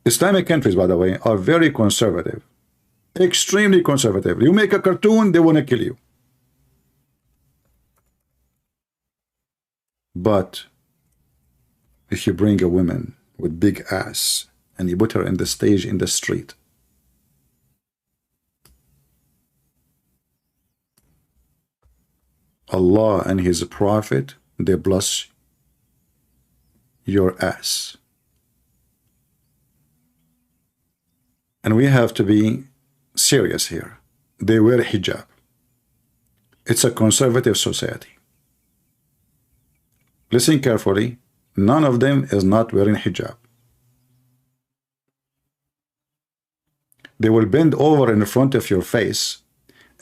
Islamic countries, by the way, are very conservative. Extremely conservative. You make a cartoon, they want to kill you. But if you bring a woman with big ass and you put her in the stage in the street, Allah and His Prophet, they bless your ass. And we have to be serious here. They wear hijab. It's a conservative society. Listen carefully. None of them is not wearing hijab. They will bend over in front of your face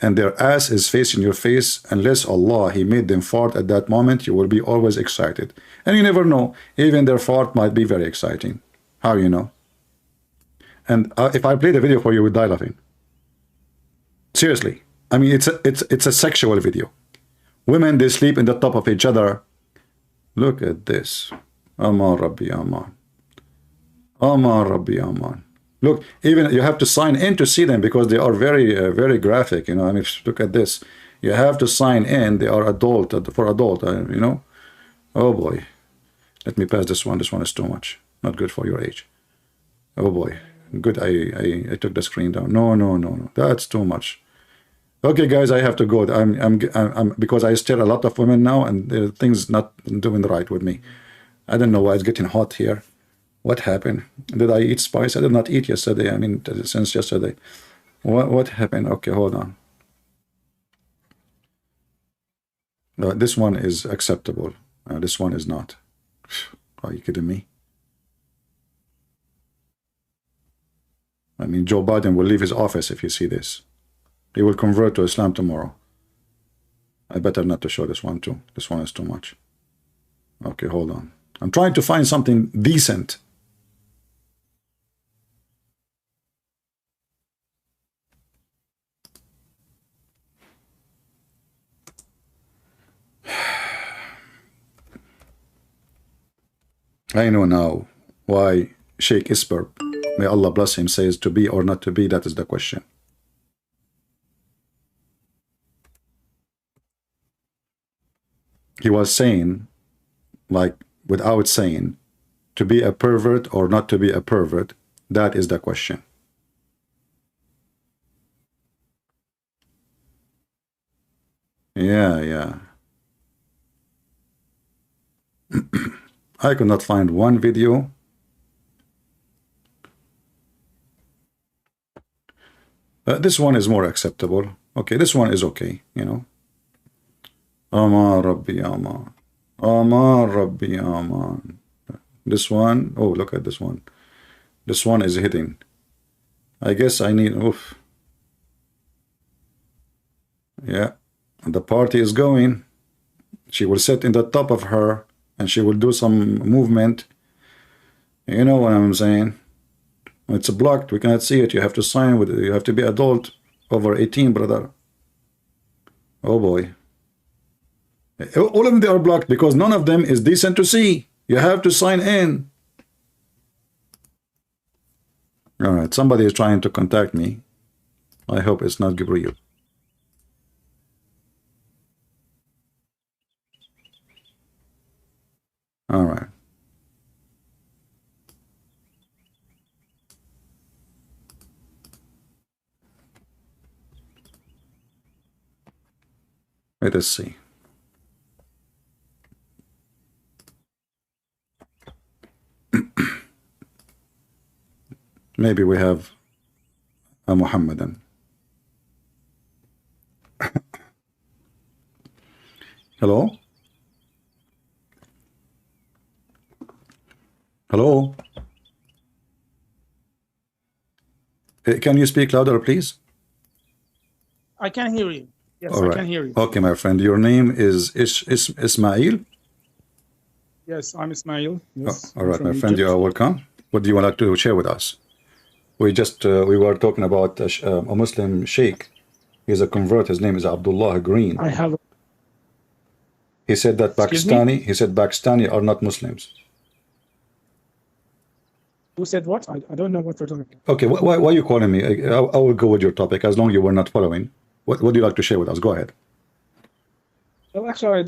and their ass is facing your face. Unless Allah, He made them fart at that moment, you will be always excited. And you never know, even their fart might be very exciting. How you know? And if I play the video for you, you would die laughing. Seriously. I mean, it's a sexual video. Women, they sleep in the top of each other. Look at this. Aman Rabbi Aman. Aman Rabbi Aman. Look, even you have to sign in to see them because they are very, very graphic. You know, I mean, look at this. You have to sign in. They are adult, for adult, you know. Oh boy. Let me pass this one. This one is too much. Not good for your age. Oh boy. Good, I took the screen down. No. That's too much. Okay, guys, I have to go. I'm because I stare a lot of women now, and the things not doing right with me. I don't know why it's getting hot here. What happened? Did I eat spice? I did not eat yesterday. I mean, since yesterday. What happened? Okay, hold on. This one is acceptable. This one is not. Are you kidding me? I mean, Joe Biden will leave his office if you see this. He will convert to Islam tomorrow. I better not to show this one too. This one is too much. Okay, hold on. I'm trying to find something decent. I know now why Sheikh Isper, may Allah bless him, says to be or not to be. That is the question. He was saying, like, without saying, to be a pervert or not to be a pervert, that is the question. Yeah. I could not find one video. This one is more acceptable. Okay, this one is okay, you know. Aman Rabbi Aman. Aman Rabbi Aman. This one, oh, look at this one. This one is hitting. I guess I need, oof. Yeah, the party is going. She will sit in the top of her and she will do some movement. You know what I'm saying? It's blocked. We cannot see it. You have to sign with it. You have to be adult, over 18, brother. Oh boy. All of them, they are blocked because none of them is decent to see. You have to sign in. All right, somebody is trying to contact me. I hope it's not Gabriel. All right. Let us see. Maybe we have a Muhammadan. Hello? Hello? Can you speak louder, please? I can hear you. Yes, All I right. can hear you. Okay, my friend. Your name is Ismail? Yes, I'm Ismail. Yes, All I'm right, from my friend. You Egypt. are welcome. What do you want to share with us? We were talking about a Muslim sheikh. He's a convert. His name is Abdullah Green. I have. He said that Excuse me? Pakistani are not Muslims. Who said what? I don't know what you're talking about. Okay, why are you calling me? I will go with your topic as long as you were not following. What do you like to share with us? Go ahead. Well, actually, I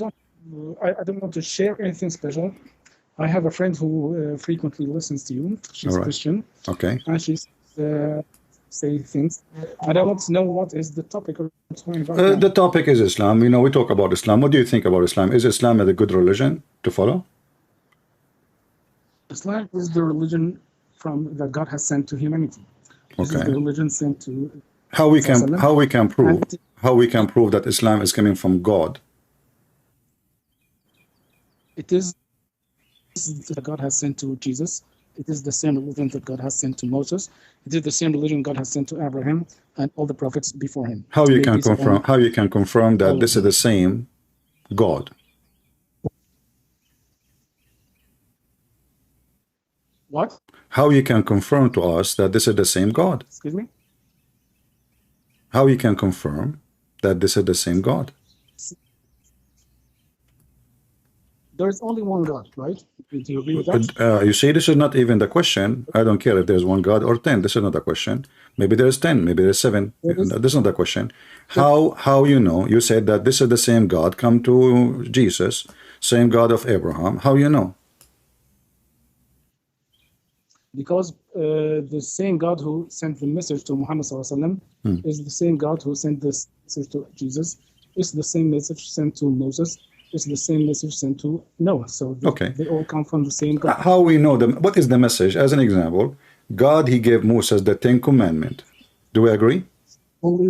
don't want to share anything special. I have a friend who frequently listens to you. She's All right. Christian, Okay. and she's say things. And I want to know what is the topic we're talking about now. The topic is Islam. You know, we talk about Islam. What do you think about Islam? Is Islam a good religion to follow? Islam is the religion that God has sent to humanity. This is Okay. the religion sent to How we can prove And that Islam is coming from God? it is that God has sent to Jesus. It is the same religion that God has sent to Moses. It is the same religion God has sent to Abraham and all the prophets before him. How you May can peace upon confirm? How you can confirm that all this of is the same God? What? How you can confirm to us that this is the same God? Excuse me? How you can confirm that this is the same God? There is only one God, right? Do you agree with that? You see, this is not even the question. I don't care if there's one God or 10. This is not a question. Maybe there's 10. Maybe there's 7. This is not a question. How you know? You said that this is the same God come to Jesus, same God of Abraham. How you know? Because the same God who sent the message to Muhammad is the same God who sent this message to Jesus. It's the same message sent to Moses. It's the same message sent to Noah. So they all come from the same God. How we know them? What is the message? As an example, God, he gave Moses the 10 commandments. Do we agree? Only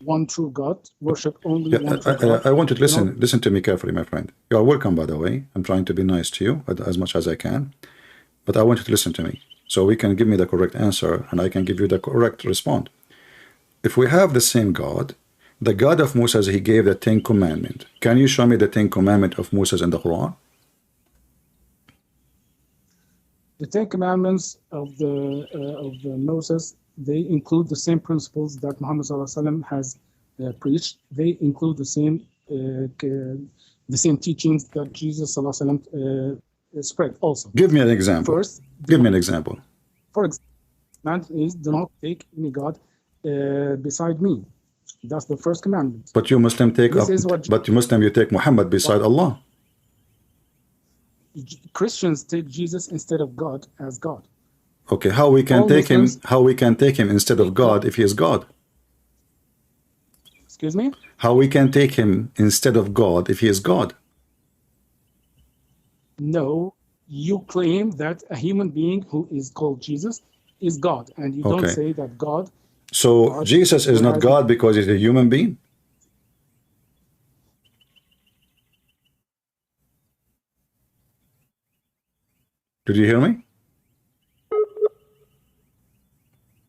one true God. Worship only one true God. I want you to listen to me carefully, my friend. You are welcome, by the way. I'm trying to be nice to you as much as I can. But I want you to listen to me so we can give me the correct answer and I can give you the correct response. If we have the same God, the God of Moses, he gave the 10 commandments. Can you show me the 10 commandments of Moses in the Quran? The 10 commandments of the Moses, they include the same principles that Muhammad has preached. They include the same teachings that Jesus spread also. Give me an example. Give me an example. For example, is do not take any God beside me. That's the first commandment. But you Muslim you take Muhammad beside Allah. Christians take Jesus instead of God as God. Okay, how we can take him instead of God if he is God? Excuse me? How we can take him instead of God if he is God? No, you claim that a human being who is called Jesus is God, and you don't say that God. So Jesus is not God because he's a human being? Did you hear me?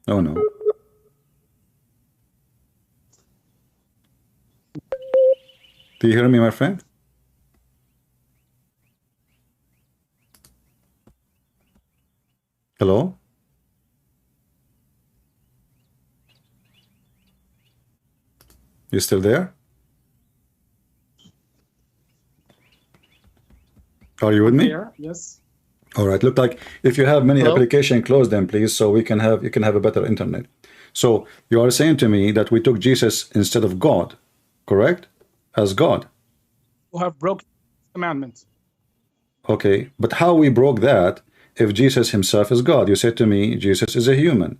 Oh no. Do you hear me, my friend? Hello? You still there? Are you with me? Yes. All right. Look like if you have many applications, close them, please, so you can have a better internet. So you are saying to me that we took Jesus instead of God, correct? As God. Who have broken commandments. Okay, but how we broke that if Jesus himself is God? You said to me Jesus is a human.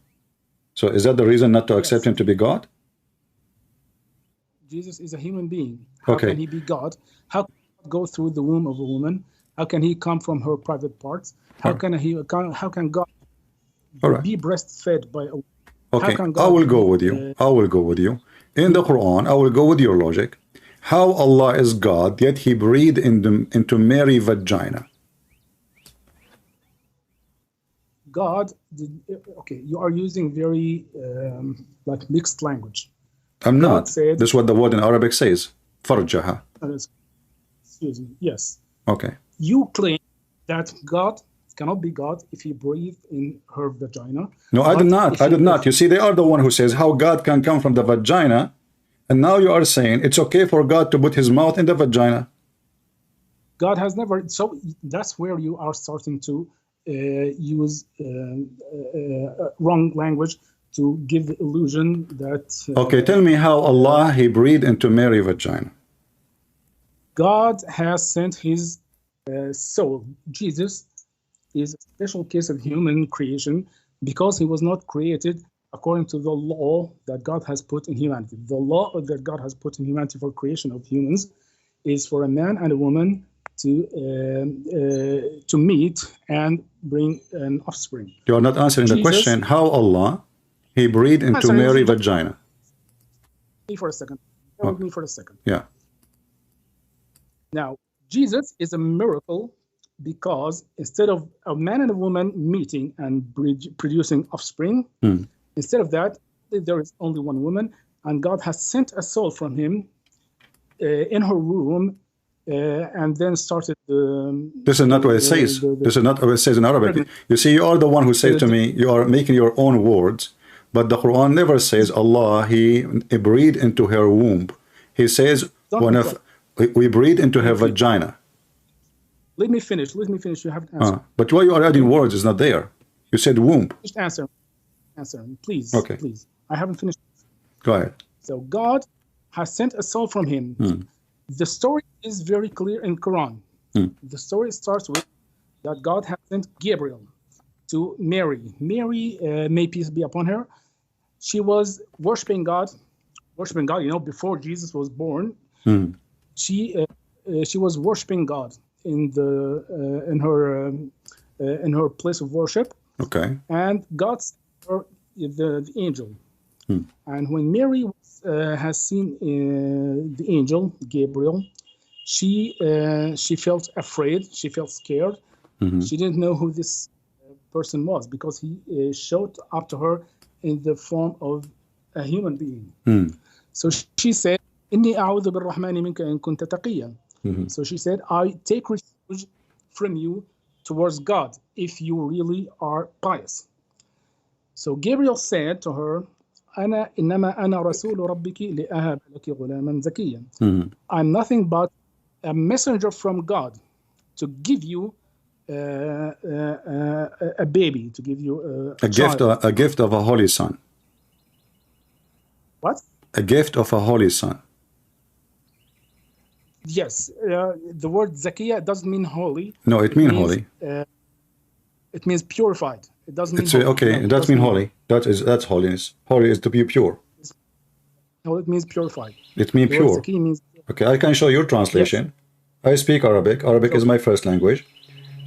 So is that the reason not to accept him to be God? Jesus is a human being. How can he be God? How can he go through the womb of a woman? How can he come from her private parts? How can God be breastfed by a woman? Okay, I will go with you. I will go with you. In the Quran, I will go with your logic. How Allah is God, yet he breathed into Mary's vagina. God, you are using very like mixed language. I'm God not. said, This is what the word in Arabic says. Farjaha. excuse me, yes. Okay. You claim that God cannot be God if he breathed in her vagina. No, I did not. I did not. You see, they are the one who says how God can come from the vagina. And now you are saying it's okay for God to put his mouth in the vagina. God has never, so that's where you are starting to use wrong language to give the illusion that... Okay, tell me how Allah, he breathed into Mary's vagina. God has sent his soul. Jesus is a special case of human creation because he was not created according to the law that God has put in humanity. The law that God has put in humanity for creation of humans is for a man and a woman to meet and bring an offspring. You are not answering the question. How Allah, he breathed into Mary's vagina. Me for a second. Bear with me for a second. Yeah. Now, Jesus is a miracle because instead of a man and a woman meeting and producing offspring, instead of that, there is only one woman, and God has sent a soul from him in her womb, and then started the... This is not what it says. This is not what it says in Arabic. You see, you are the one who says to me, you are making your own words, but the Quran never says Allah, he breathed into her womb. He says, we breathe into her vagina. Let me finish. Let me finish. You have to answer. But why you are adding words is not there. You said womb. Just answer. Answer, please. Okay. Please. I haven't finished. Go ahead. So God has sent a soul from him. The story is very clear in Quran. The story starts with that God has sent Gabriel to Mary. Mary, may peace be upon her. She was worshiping God, you know, before Jesus was born. She was worshiping God in her place of worship. Okay. And God sent her the angel. And when Mary has seen the angel Gabriel, she felt afraid. She felt scared. She didn't know who this person was because he showed up to her in the form of a human being. So she said, "Inni a'udhu bir-Rahmani minka in kunta taqiyyan." So she said, I take refuge from you towards God if you really are pious. So Gabriel said to her, إنما أنا رسول ربك لأهب لك غلاما زكيا. I'm nothing but a messenger from God to give you a baby, to give you a gift, a gift of a holy son. What? A gift of a holy son. Yes, the word zakiya doesn't mean holy. No, it means holy. It means purified. It doesn't mean holy. Okay, no, it does mean holy. That's holiness. Holy is to be pure. No, it means purified. It means pure. Means... Okay, I can show your translation. Yes. I speak Arabic. Arabic is my first language.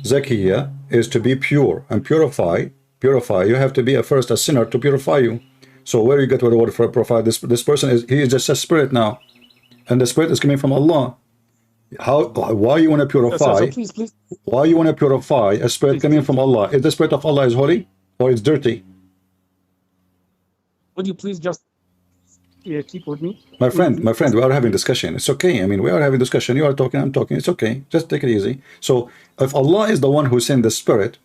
Zakiya is to be pure and purify. Purify. You have to be first a sinner to purify you. So where you get the word for purify? This person he is just a spirit now, and the spirit is coming from Allah. Why you want to purify? Please. Why you want to purify a spirit coming from Allah? Is the spirit of Allah is holy or it's dirty? Would you please just keep with me? My friend, we are having discussion. It's okay. I mean, we are having discussion. You are talking, I'm talking. It's okay. Just take it easy. So, if Allah is the one who sent the spirit,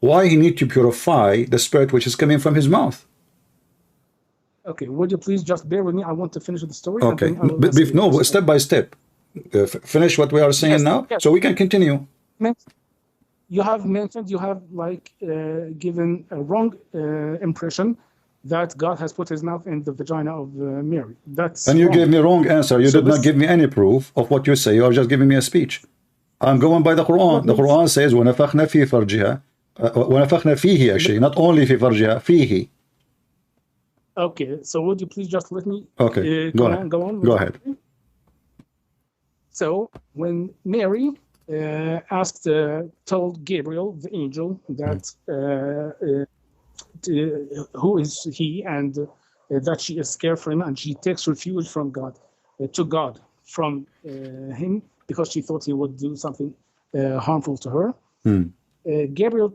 why he need to purify the spirit which is coming from his mouth? Okay. Would you please just bear with me? I want to finish the story. Okay. No, step by step. Finish what we are saying now, so we can continue. You have mentioned, you have given a wrong impression that God has put his mouth in the vagina of Mary. That's and you wrong. gave me wrong answer. You did not give me any proof of what you say. You are just giving me a speech. I'm going by the Quran. The Quran says وَنَفَخْنَا فِي فَرْجِهَا وَنَفَخْنَا فِيهِ actually, not only في فرجها, فيه. Okay, so would you please just let me go ahead. So when Mary told Gabriel, the angel, that who is he, and that she is scared for him, and she takes refuge from God, to God from him, because she thought he would do something harmful to her. Gabriel,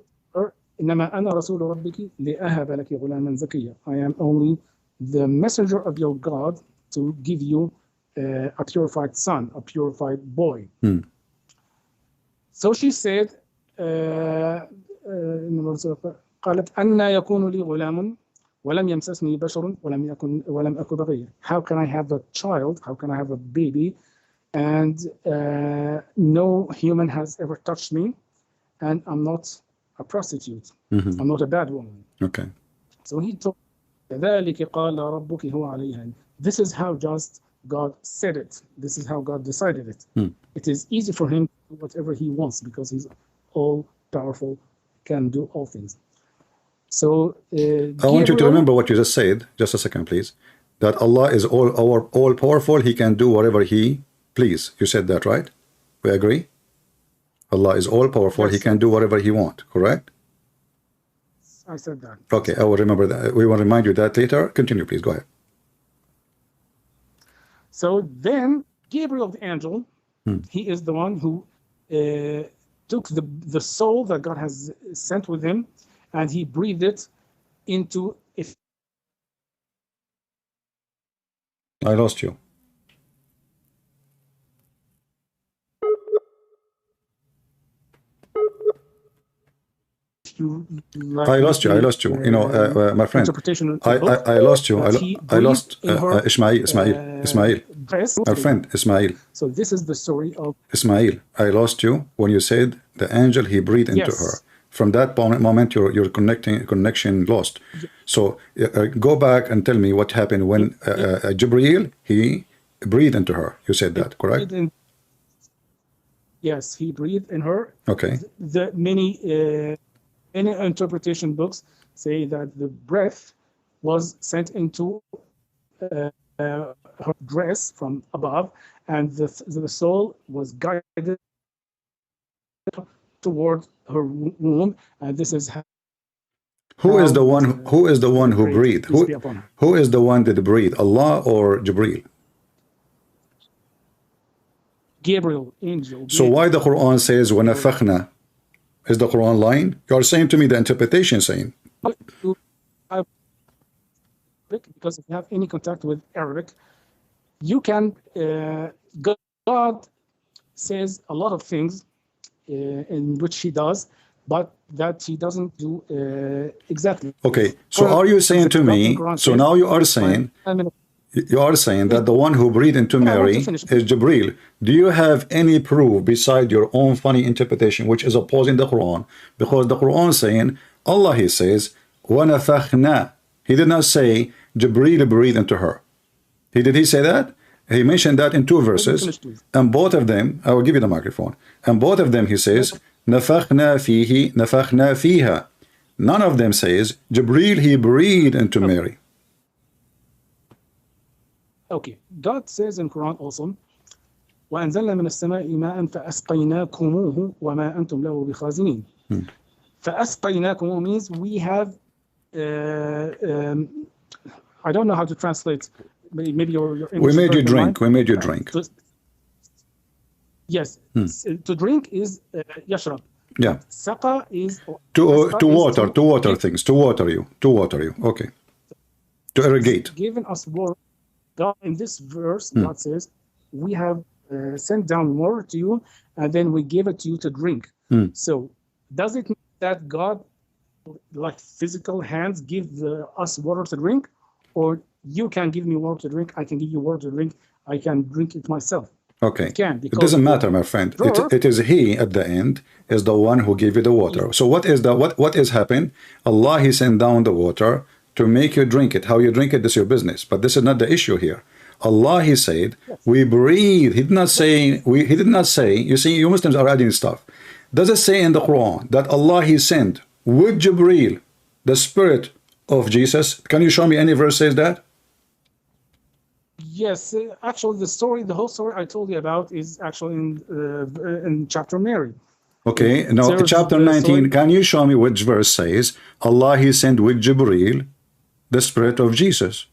إنما أنا رسول ربك لأهب لك غلاما زكيا. I am only the messenger of your God to give you a purified son, a purified boy. So she said, قالت أن يكون لي غلام ولم يمسسني بشر ولم أكن بغيا. How can I have a child? How can I have a baby? And no human has ever touched me, and I'm not a prostitute. I'm not a bad woman. Okay. So he told, كذلك قال ربك هو عليها. This is how just God said it. This is how God decided it. It is easy for him to do whatever he wants because he's all powerful, can do all things. So I want you to remember what you just said. Just a second, please. That Allah is all powerful. He can do whatever He please. You said that, right? We agree. Allah is all powerful. Yes. He can do whatever He wants. Correct? I said that. Okay, I will remember that. We will remind you that later. Continue, please. Go ahead. So then Gabriel, the angel, he is the one who took the soul that God has sent with him, and he breathed it into. I lost you. I lost you. You know, my friend. I lost you. I lost Ismail. My friend, Ismail. So this is the story of Ismail. I lost you when you said the angel he breathed into her. From that moment, your connection lost. So go back and tell me what happened when Jibreel he breathed into her. You said that, correct? Yes, he breathed in her. Okay. The many interpretation books say that the breath was sent into her dress from above, and the soul was guided toward her womb, and this is how. Who is the one who breathed? Who is the one that breathed? Allah or Jibreel? Gabriel, angel. So why the Quran says وَنَفَخْنَا? Is the Quran lying? You are saying to me the interpretation saying. Because if you have any contact with Arabic, you can. God says a lot of things in which He does, but that He doesn't do exactly. Okay, so are you saying to me? So now you are saying. You are saying that the one who breathed into Mary is Jibreel. Do you have any proof beside your own funny interpretation which is opposing the Quran? Because the Quran is saying, Allah, He says, وَنَفَخْنَا. He did not say Jibreel breathed into her. Did He say that? He mentioned that in two verses. And both of them, I will give you the microphone. And both of them He says, نَفَخْنَا فِيهِ نَفَخْنَا فِيهَا. None of them says Jibreel, He breathed into Mary. Okay, God says in Quran also, وَأَنزَلْنَا مِنَ السَّمَاءِ مَاءً فَأَسْقَيْنَاكُمُوهُ وَمَا أَنْتُمْ لَهُ بِخَازِنِينَ. فَأَسْقَيْنَاكُمُوهُ means we have, I don't know how to translate, maybe your English. We made you drink. We made you drink. Yes, to drink is yashrab. Yeah. Saqa is to water things, to water you. Okay. To irrigate. Given us water. God, in this verse, God says, we have sent down water to you, and then we give it to you to drink. So, does it mean that God, like physical hands, give us water to drink? Or you can give me water to drink, I can give you water to drink, I can drink it myself? Okay. It doesn't matter, my friend. It is He at the end is the one who gave you the water. So what is happening? Allah, He sent down the water to make you drink it. How you drink it is your business. But this is not the issue here. Allah, He said, we breathe. He did not say, you see, you Muslims are adding stuff. Does it say in the Quran that Allah, He sent with Jibreel the spirit of Jesus? Can you show me any verse says that? Yes, actually the whole story I told you about is actually in chapter Mary. Okay, now chapter 19, can you show me which verse says Allah, He sent with Jibreel the spirit of Jesus?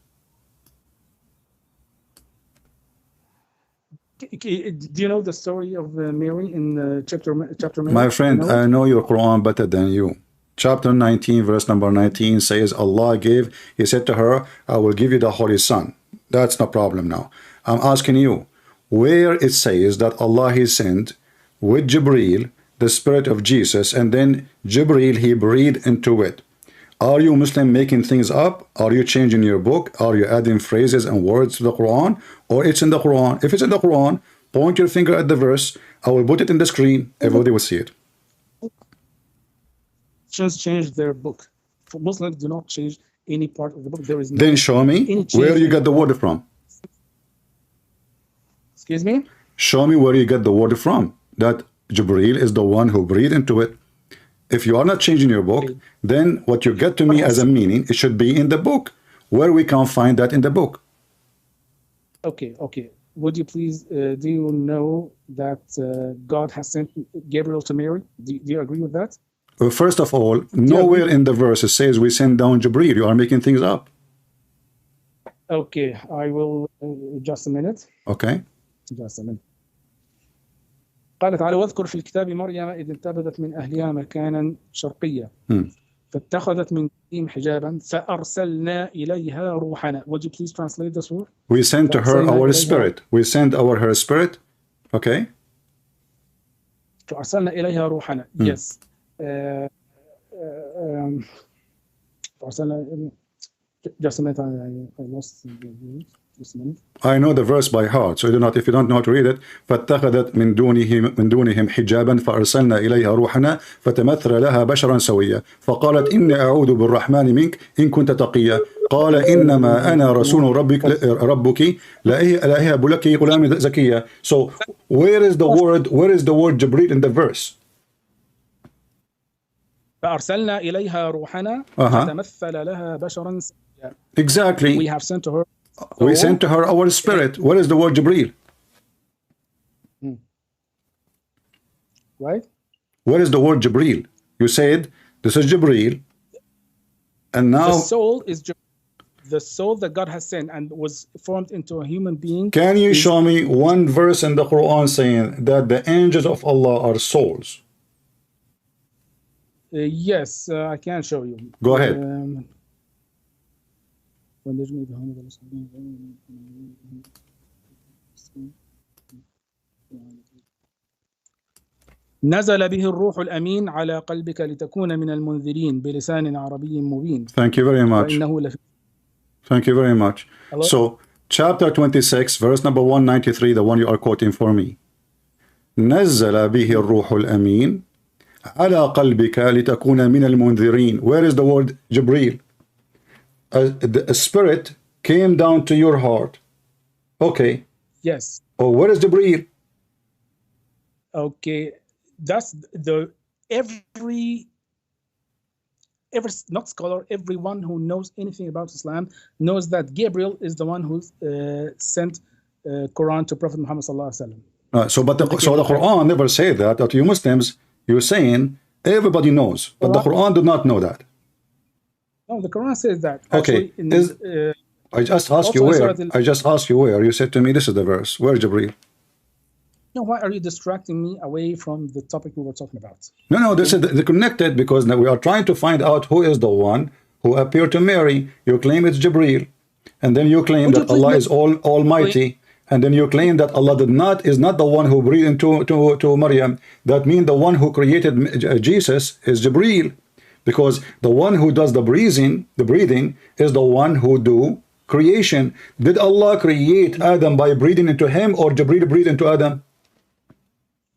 Do you know the story of Mary in chapter Mary? My friend, I know your Quran better than you. Chapter 19, verse number 19 says, Allah gave, He said to her, I will give you the Holy Son. That's no problem now. I'm asking you, where it says that Allah He sent with Jibreel, the spirit of Jesus, and then Jibreel, He breathed into it. Are you Muslim making things up? Are you changing your book? Are you adding phrases and words to the Quran? Or it's in the Quran? If it's in the Quran, point your finger at the verse. I will put it in the screen. Everybody will see it. Christians change their book. For Muslims do not change any part of the book. There is no Then show me where you got the word from. Excuse me? Show me where you get the word from. That Jibreel is the one who breathed into it. If you are not changing your book, then what you get to me as a meaning, it should be in the book. Where we can find that in the book. Okay. Would you please, do you know that God has sent Gabriel to Mary? Do you agree with that? First of all, nowhere in the verse it says we send down Jibreel. You are making things up. Okay, I will, just a minute. Okay. Just a minute. قال تعالى واذكر في الكتاب مريم إذ انتبذت من أهلها مكانا شرقيا فاتخذت من دونهم حجابا فأرسلنا إليها روحنا. Would you please translate this word? We sent to her our spirit. We sent her spirit. Okay. فأرسلنا إليها روحنا. Yes. فأرسلنا. Just a minute. I lost. Just a minute. I know the verse by heart, so if you don't know how to read it, فاتخذت من دونهم حجابا فأرسلنا إليها روحنا فتمثل لها بشرا سويا فقالت إني أعوذ بالرحمن منك إن كنت تقيا قال إنما أنا رسول ربك لا أهب لك غلام زكيا. So where is the word Jibreel in the verse? فأرسلنا إليها روحنا فتمثل لها بشرا سويا. Exactly. We have sent to her. We sent to her our spirit. Where is the word Jibreel? Right? Where is the word Jibreel? You said this is Jibreel, and now the soul is the soul that God has sent and was formed into a human being. Can you show me one verse in the Quran saying that the angels of Allah are souls? Yes, I can show you. Go ahead. نزل به الروح الأمين على قلبك لتكون من المنذرين بلسان عربي مبين. Thank you very much. Thank you very much. Hello? So, chapter 26, verse number 193, the one you are quoting for me. نزل به الروح الأمين على قلبك لتكون من المنذرين. Where is the word Jibreel? A spirit came down to your heart. Okay. Yes. Oh, where is Jibreel? Okay, that's every not scholar, everyone who knows anything about Islam knows that Gabriel is the one who sent Quran to Prophet Muhammad sallallahu alaihi wasallam. So the Quran never said that. That you Muslims, you're saying everybody knows, but the Quran did not know that. No, the Quran says that. Okay. Actually, I just asked you where. I just asked you where. You said to me, this is the verse. Where Jibreel? No, why are you distracting me away from the topic we were talking about? No, this is they're connected because now we are trying to find out who is the one who appeared to Mary. You claim it's Jibreel, and then you claim that Allah is Almighty, and then you claim that Allah is not the one who breathed into Maryam. That means the one who created Jesus is Jibreel. Because the one who does the breathing is the one who do creation. Did Allah create Adam by breathing into him, or Jibreel breathed into Adam?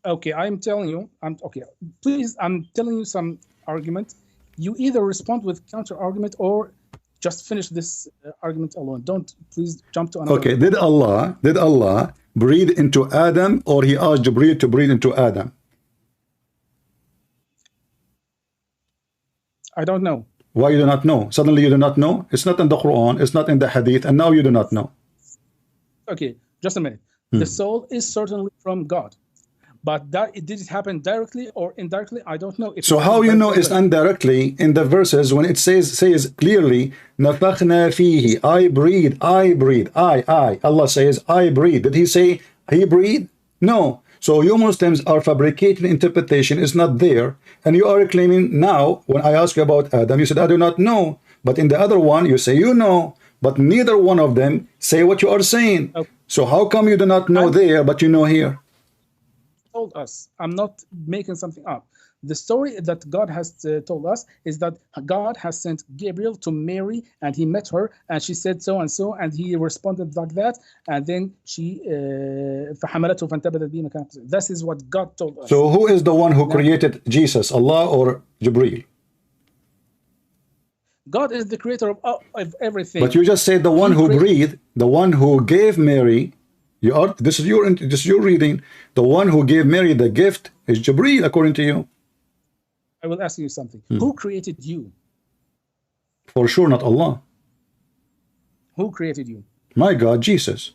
Okay, I'm telling you. Please, I'm telling you some argument. You either respond with counter argument or just finish this argument alone. Don't please jump to another. Okay, did Allah breathe into Adam, or he asked Jibreel to breathe into Adam? I don't know. Why you do not know? Suddenly you do not know? It's not in the Quran, it's not in the Hadith, and now you do not know. Okay, just a minute. The soul is certainly from God. But did it happen directly or indirectly? I don't know. So how you know it's indirectly in the verses when it says clearly, نَفَخْنَا فِيهِ, I breathe. Allah says, I breathe. Did he say he breathed? No. So you Muslims are fabricating interpretation, is not there, and you are claiming now, when I ask you about Adam, you said I do not know, but in the other one you say you know, but neither one of them say what you are saying. Okay. So how come you do not know there, but you know here? Told us. I'm not making something up. The story that God has told us is that God has sent Gabriel to Mary, and he met her, and she said so and so, and he responded like that, and then she فحملته فانتبذت به مكان قصير. This is what God told us. So who is the one who created Jesus, Allah or Jibreel? God is the creator of everything. But you just said the one who breathed, the one who gave Mary. This is your reading. The one who gave Mary the gift is Jibreel, according to you. I will ask you something. Who created you? For sure, not Allah. Who created you? My God, Jesus.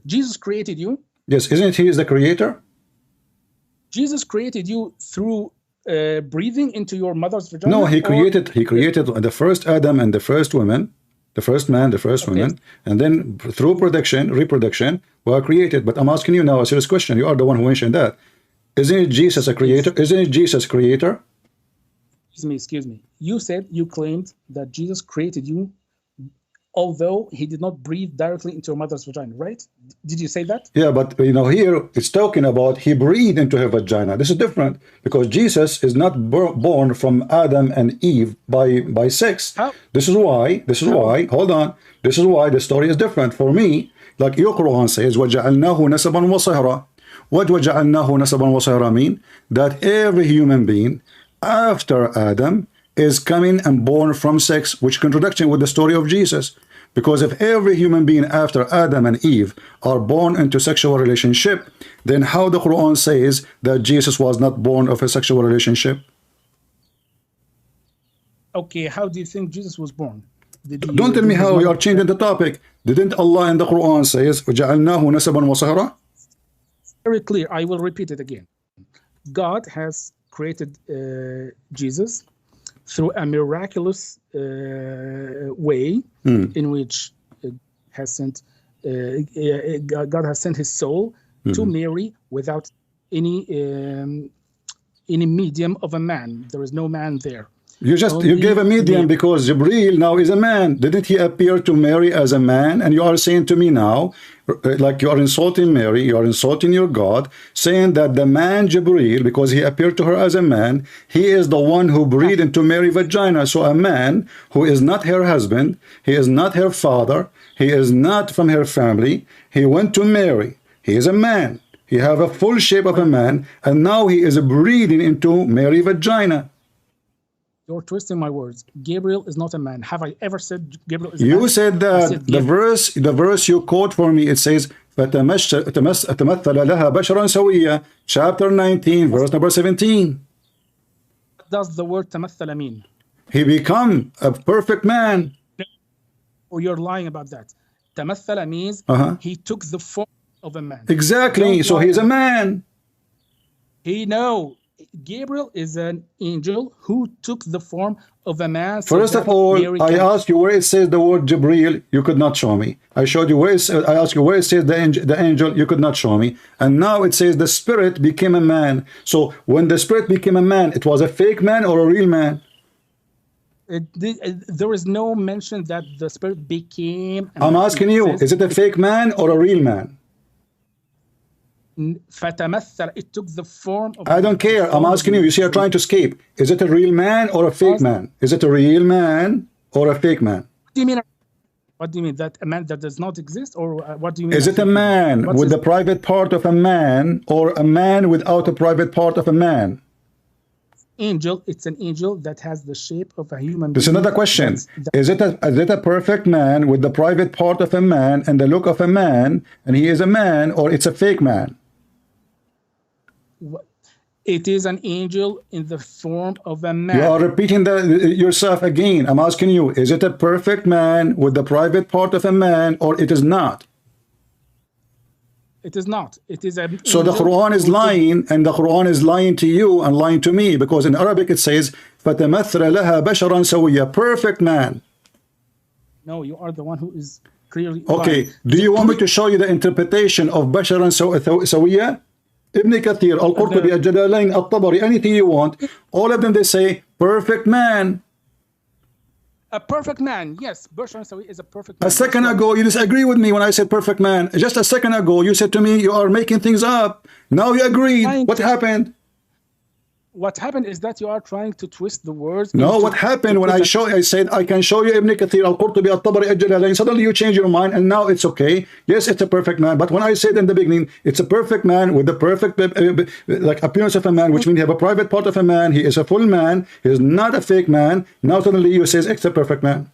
Jesus created you? Yes, isn't he is the creator? Jesus created you through breathing into your mother's vagina? No, he created the first Adam and the first woman, the first man, the first woman, and then through reproduction, were created. But I'm asking you now a serious question. You are the one who mentioned that. Isn't it Jesus a creator? Isn't it Jesus creator? Excuse me. You claimed that Jesus created you, although he did not breathe directly into your mother's vagina, right? Did you say that? Yeah, but here it's talking about he breathed into her vagina. This is different because Jesus is not born from Adam and Eve by sex. How? This is why, hold on. This is why the story is different. For me, like your Quran says, وَجَعَلْنَاهُ نَسَبًا وَصَهْرًا. What وَجَعَلْنَاهُ نَسَبًا وَصَهْرًا mean? That every human being after Adam is coming and born from sex, which contradiction with the story of Jesus. Because if every human being after Adam and Eve are born into sexual relationship, then how the Quran says that Jesus was not born of a sexual relationship? Okay, how do you think Jesus was born? Don't tell me how you are changing the topic. Didn't Allah in the Quran says وَجَعَلْنَاهُ نَسَبًا وَصَهْرًا? Very clear. I will repeat it again. God has created Jesus through a miraculous way in which God has sent his soul to Mary without any medium of a man. There is no man there. You gave a medium because Jibreel now is a man. Didn't he appear to Mary as a man? And you are saying to me now, like you are insulting Mary, you are insulting your God, saying that the man Jibreel, because he appeared to her as a man, he is the one who breathed into Mary's vagina. So a man who is not her husband, he is not her father, he is not from her family, he went to Mary. He is a man. He have a full shape of a man, and now he is breathing into Mary's vagina. You're twisting my words. Gabriel is not a man. Have I ever said Gabriel is a man? You said that the verse you quote for me, it says فَتَمَثَّلَ لَهَا بَشَرًا سَوِيًّا, chapter 19, verse number 17. What does the word تَمَثَّلَ mean? He become a perfect man. Oh, you're lying about that. تَمَثَّلَ means he took the form of a man. Exactly. So he's a man. Gabriel is an angel who took the form of a man. First of all, I asked you where it says the word Jibreel, you could not show me. I showed you where I asked you where it says the angel, you could not show me. And now it says the spirit became a man. So when the spirit became a man, it was a fake man or a real man? There is no mention that the spirit became a I'm man. asking you, is it a fake man or a real man? It took the form of... I don't care. I'm asking you. You see, you're trying to escape. Is it a real man or a fake man? Is it a real man or a fake man? What do you mean? What do you mean? That a man that does not exist? Or what do you mean? Is it a man with the private part of a man or a man without a private part of a man? Angel. It's an angel that has the shape of a human being. This is another question. Is it a perfect man with the private part of a man and the look of a man, and he is a man, or it's a fake man? It is an angel in the form of a man. You are repeating yourself again. I'm asking you, is it a perfect man with the private part of a man, or it is not? It is not. It is a... So the Quran is lying, and the Quran is lying to you and lying to me, because in Arabic it says فَتَمَثَّلَ لَهَا بَشَرًا سَوِيًّا, perfect man. No, you are the one who is clearly. Okay, fine. do you want me to show you the interpretation of Basharan Sawiyya? Ibn Kathir, Al-Qurtubi, Al-Jalalain, Al-Tabari, anything you want. All of them, they say, perfect man. A perfect man, yes. Bashar Sawi is a perfect man. A second ago, you disagree with me when I said perfect man. Just a second ago, you said to me, you are making things up. Now you agreed. What happened? What happened is that you are trying to twist the words. No, what happened when I said I can show you Ibn Kathir, Al-Qurtubi, Al-Tabari, Al-Jalalain. Suddenly you change your mind and now it's okay. Yes, it's a perfect man. But when I said in the beginning, it's a perfect man with the perfect like appearance of a man, which means you have a private part of a man. He is a full man. He is not a fake man. Now suddenly you say it's a perfect man.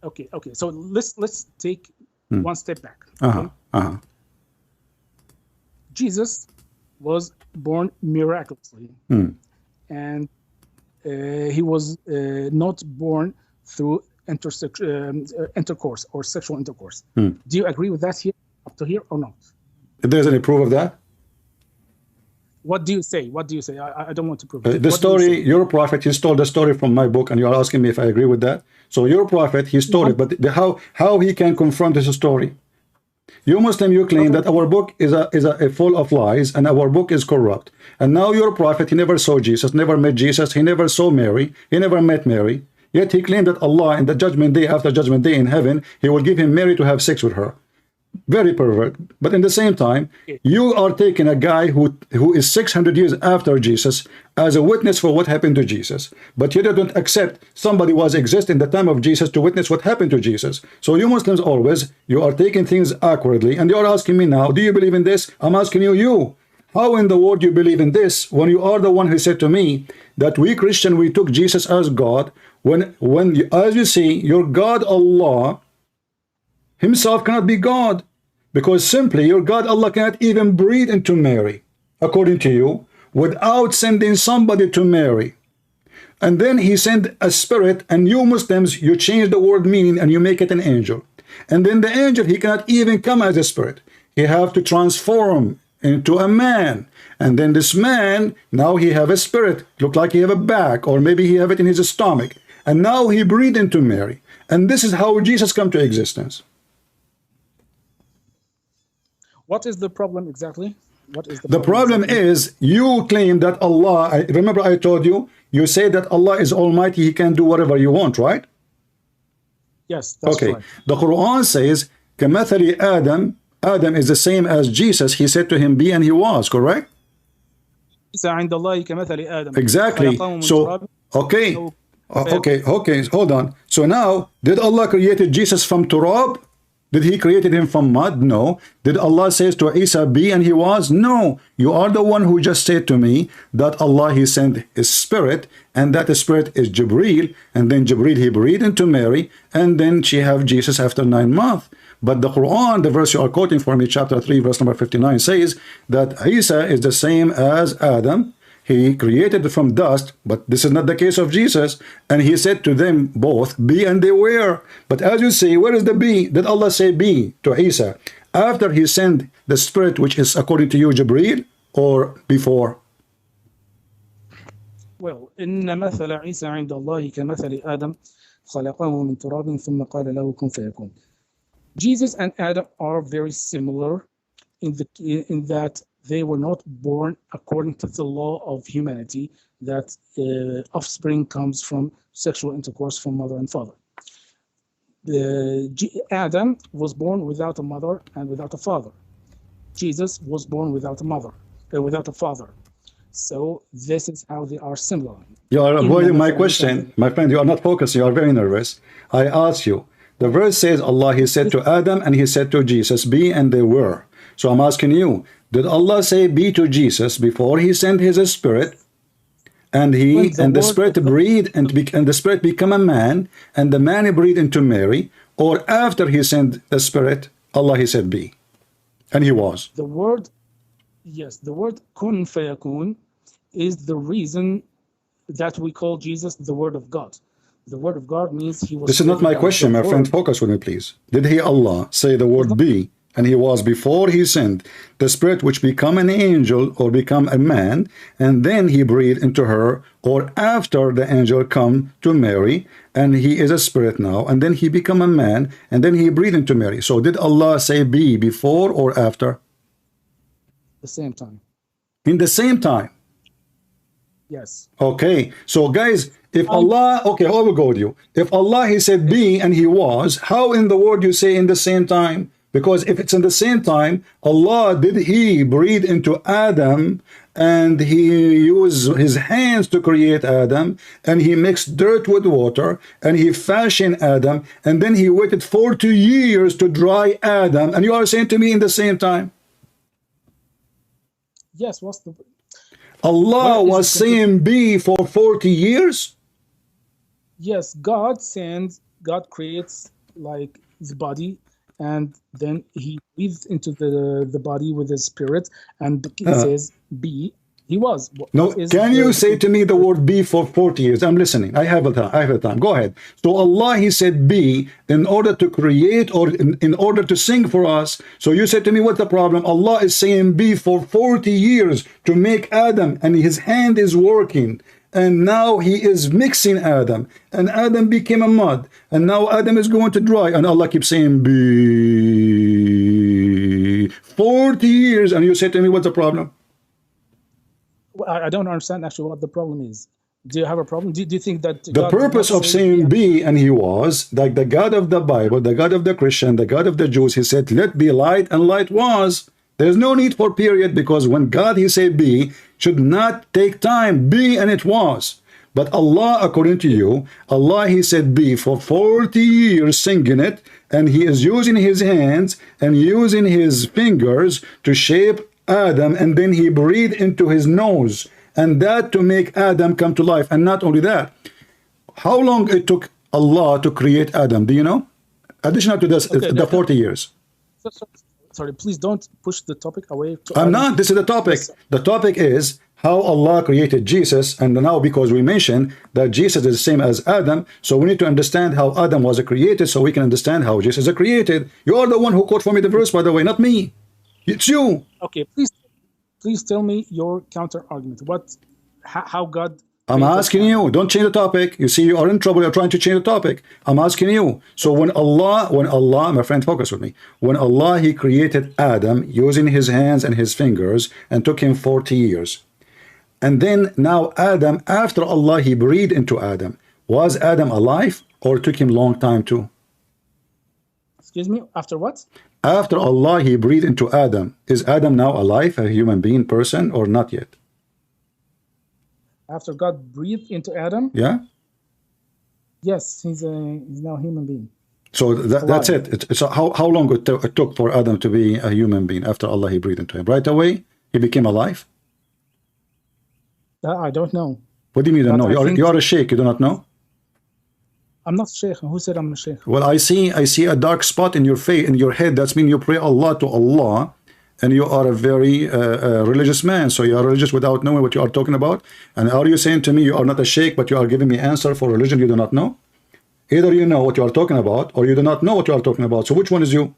Okay. So let's take one step back. Okay? Jesus was born miraculously, and he was not born through intercourse or sexual intercourse. Do you agree with that here, up to here, or not? If there's any proof of that? What do you say? I don't want to prove it. The story, your prophet, he stole the story from my book, and you are asking me if I agree with that. So your prophet, he stole it, but how he can confront this story? You Muslim, you claim that our book is a full of lies and our book is corrupt. And now your prophet, he never saw Jesus, never met Jesus, he never saw Mary, he never met Mary. Yet he claimed that Allah in the judgment day, after judgment day in heaven, he will give him Mary to have sex with her. Very pervert. But in the same time, you are taking a guy who is 600 years after Jesus as a witness for what happened to Jesus. But you don't accept somebody was exist in the time of Jesus to witness what happened to Jesus. So you Muslims always, you are taking things awkwardly, and you are asking me now, do you believe in this? I'm asking you, how in the world you believe in this when you are the one who said to me that we Christian, we took Jesus as God, when as you see, your God Allah himself cannot be God, because simply your God Allah cannot even breathe into Mary, according to you, without sending somebody to Mary. And then he sent a spirit, and you Muslims, you change the word meaning and you make it an angel. And then the angel, he cannot even come as a spirit. He have to transform into a man. And then this man, now he have a spirit, look like he have a back, or maybe he have it in his stomach. And now he breathed into Mary. And this is how Jesus come to existence. What is the problem exactly? What is the problem is you claim that Allah, remember I told you, you say that Allah is almighty, he can do whatever you want, right? Yes, that's okay. Right. The Quran says, كَمَثَلِ Adam, Adam is the same as Jesus. He said to him, be, and he was, correct? Exactly. So, okay, hold on. So now, did Allah created Jesus from turab? Did he created him from mud? No. Did Allah says to Isa, be, and he was? No. You are the one who just said to me that Allah, he sent his spirit, and that spirit is Jibreel, and then Jibreel, he breathed into Mary, and then she have Jesus after 9 months. But the Quran, the verse you are quoting for me, chapter 3, verse number 59, says that Isa is the same as Adam. He created from dust, but this is not the case of Jesus. And he said to them both, be, and they were. But as you say, where is the be? Did Allah say be to Isa after he sent the spirit, which is according to you, Jibreel, or before? Well, إن مثل عيسى عند الله كمثل آدم خلقه من تراب ثم قال له كن فيكون. Jesus and Adam are very similar in that they were not born according to the law of humanity, that offspring comes from sexual intercourse from mother and father. Adam was born without a mother and without a father. Jesus was born without a mother, without a father. So this is how they are similar. You are avoiding my question. My friend, you are not focused. You are very nervous. I asked you. The verse says Allah, he said to Adam and he said to Jesus, be, and they were. So I'm asking you, did Allah say be to Jesus before he sent his spirit, and the spirit breathed, and the spirit become a man, and the man breathed into Mary, or after he sent the spirit, Allah, he said be, and he was? The word, yes, the word kun fayakun is the reason that we call Jesus the word of God. The word of God means he was. This is not my question, my friend. Focus with me, please. Did he, Allah, say the word be, and he was before he sinned, the spirit which become an angel or become a man, and then he breathed into her, or after the angel come to Mary, and he is a spirit now, and then he become a man, and then he breathed into Mary. So did Allah say be before or after? The same time. In the same time. Yes. Okay, so guys, if Allah, okay, I will go with you. If Allah, he said be and he was, how in the world you say in the same time? Because if it's in the same time, Allah, did he breathe into Adam and he used his hands to create Adam, and he mixed dirt with water and he fashioned Adam, and then he waited 40 years to dry Adam, and you are saying to me in the same time? Yes, what's the... Allah was saying be for 40 years? Yes, God creates like the body, and then he breathes into the body with his spirit, and he says be. He was. No, can you say to me the word be for 40 years? I'm listening. I have a time. Go ahead. So Allah, he said be in order to create, or in order to sing for us. So you said to me, what's the problem? Allah is saying be for 40 years to make Adam, and his hand is working. And now he is mixing Adam, and Adam became a mud, and now Adam is going to dry, and Allah keeps saying be 40 years, and you say to me, what's the problem? I don't understand actually what the problem is. Do you have a problem? Do you think that the purpose of saying be and he was, like the God of the Bible, the God of the Christian, the God of the Jews, he said let be light, and light was. There's no need for period, because when God, he said be, should not take time. Be, and it was. But Allah, according to you, Allah, he said be for 40 years singing it, and he is using his hands and using his fingers to shape Adam, and then he breathed into his nose, and that to make Adam come to life. And not only that, how long it took Allah to create Adam, do you know? Additional to this, okay, the 40 years. Sorry, please don't push the topic away. I'm not. This is the topic. The topic is how Allah created Jesus, and now because we mentioned that Jesus is the same as Adam, so we need to understand how Adam was created, so we can understand how Jesus is created. You are the one who quote for me the verse, by the way, not me. It's you. Okay, please tell me your counter argument. How God... I'm asking you, don't change the topic. You see, you are in trouble, you're trying to change the topic. I'm asking you. So when Allah, my friend, focus with me. When Allah, he created Adam using his hands and his fingers, and took him 40 years. And then now Adam, after Allah, he breathed into Adam. Was Adam alive, or took him long time too? Excuse me, after what? After Allah, he breathed into Adam. Is Adam now alive, a human being, person, or not yet? After God breathed into Adam? Yeah. Yes, he's now a human being. So that's it. So how long it took for Adam to be a human being after Allah, he breathed into him? Right away, he became alive? I don't know. What do you mean you don't know? You are a sheikh, you do not know? I'm not sheikh. Who said I'm a sheikh? Well, I see a dark spot in your face, in your head. That's mean you pray Allah to Allah, and you are a very religious man. So you are religious without knowing what you are talking about. And are you saying to me you are not a sheikh, but you are giving me answer for religion you do not know? Either you know what you are talking about, or you do not know what you are talking about. So which one is you?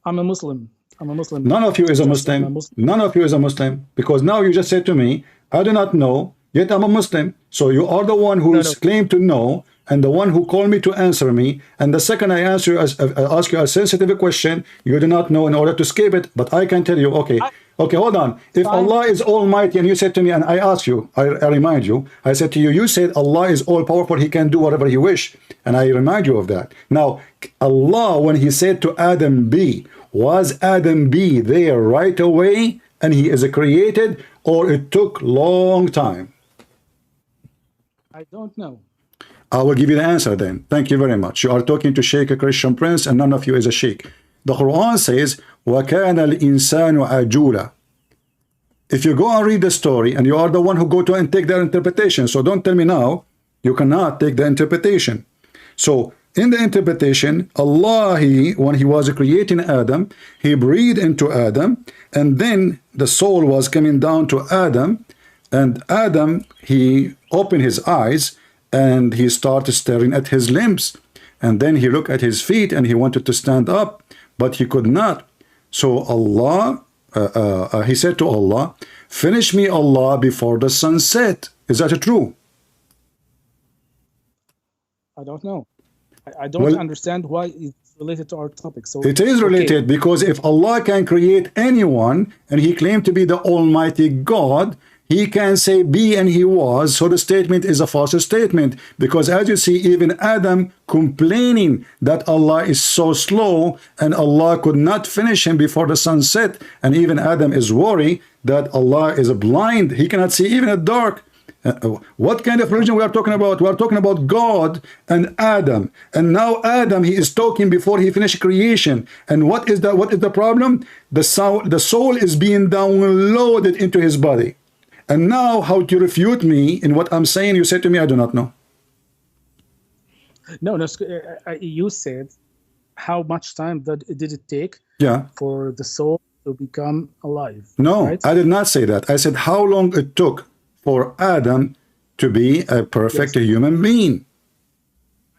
I'm a Muslim. I'm a Muslim. None of you is a Muslim. None of you is a Muslim. Because now you just said to me, I do not know, yet I'm a Muslim. So you are the one who claimed to know, and the one who called me to answer me. And the second I ask you a sensitive question, you do not know in order to escape it. But I can tell you, okay, hold on. If Allah is almighty, and you said to me, and I asked you, I remind you, I said to you, you said Allah is all powerful, he can do whatever he wish. And I remind you of that. Now, Allah, when he said to Adam be, was Adam be there right away and he is created, or it took long time? I don't know. I will give you the answer then. Thank you very much. You are talking to Sheikh, a Christian prince, and none of you is a Sheikh. The Quran says, وَكَانَ الْإِنسَانُ عَجُولًا. If you go and read the story, and you are the one who go to and take their interpretation, so don't tell me now, you cannot take the interpretation. So, in the interpretation, Allah, when he was creating Adam, he breathed into Adam, and then the soul was coming down to Adam, and Adam, he opened his eyes, and he started staring at his limbs. and then he looked at his feet and he wanted to stand up, but he could not. So Allah, he said to Allah, finish me, Allah, before the sun set. Is that true? I don't know. I don't understand why it's related to our topic. So it is related, because if Allah can create anyone and he claimed to be the Almighty God, he can say be and he was. So the statement is a false statement, because as you see, even Adam complaining that Allah is so slow and Allah could not finish him before the sun set, and even Adam is worried that Allah is blind, he cannot see even at dark. What kind of religion we are talking about? We are talking about God and Adam, and now Adam, he is talking before he finished creation. And what is the problem? The soul is being downloaded into his body. And now, how to refute me in what I'm saying? You said to me, I do not know. No, you said how much time did it take for the soul to become alive? No, right? I did not say that. I said how long it took for Adam to be a perfect human being.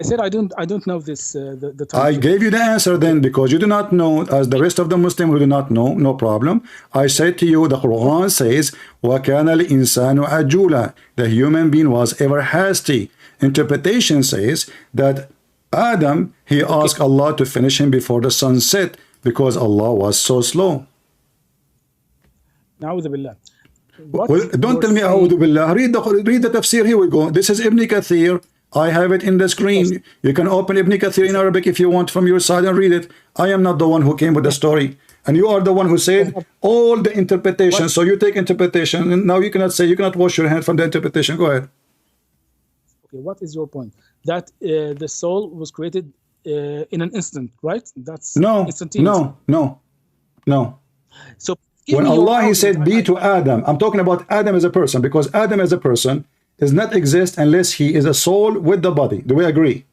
I said I don't know this. The time. I gave you the answer then, because you do not know, as the rest of the Muslims who do not know, no problem. I said to you, the Quran says, وَكَانَ الْإِنسَانُ عَجُولًا. The human being was ever hasty. Interpretation says that Adam, he asked Allah to finish him before the sun set, because Allah was so slow. Na'udhu billah. Well, don't tell me A'udhu Billah. Read the tafsir. Here we go. This is Ibn Kathir. I have it in the screen. You can open Ibn Kathir in Arabic if you want from your side and read it. I am not the one who came with the story. And you are the one who said all the interpretation. So you take interpretation, and now you cannot wash your hand from the interpretation. Go ahead. Okay, what is your point? That the soul was created in an instant, right? That's instantaneous. No. So when Allah, he said be to Adam, I'm talking about Adam as a person, because Adam as a person does not exist unless he is a soul with the body. Do we agree?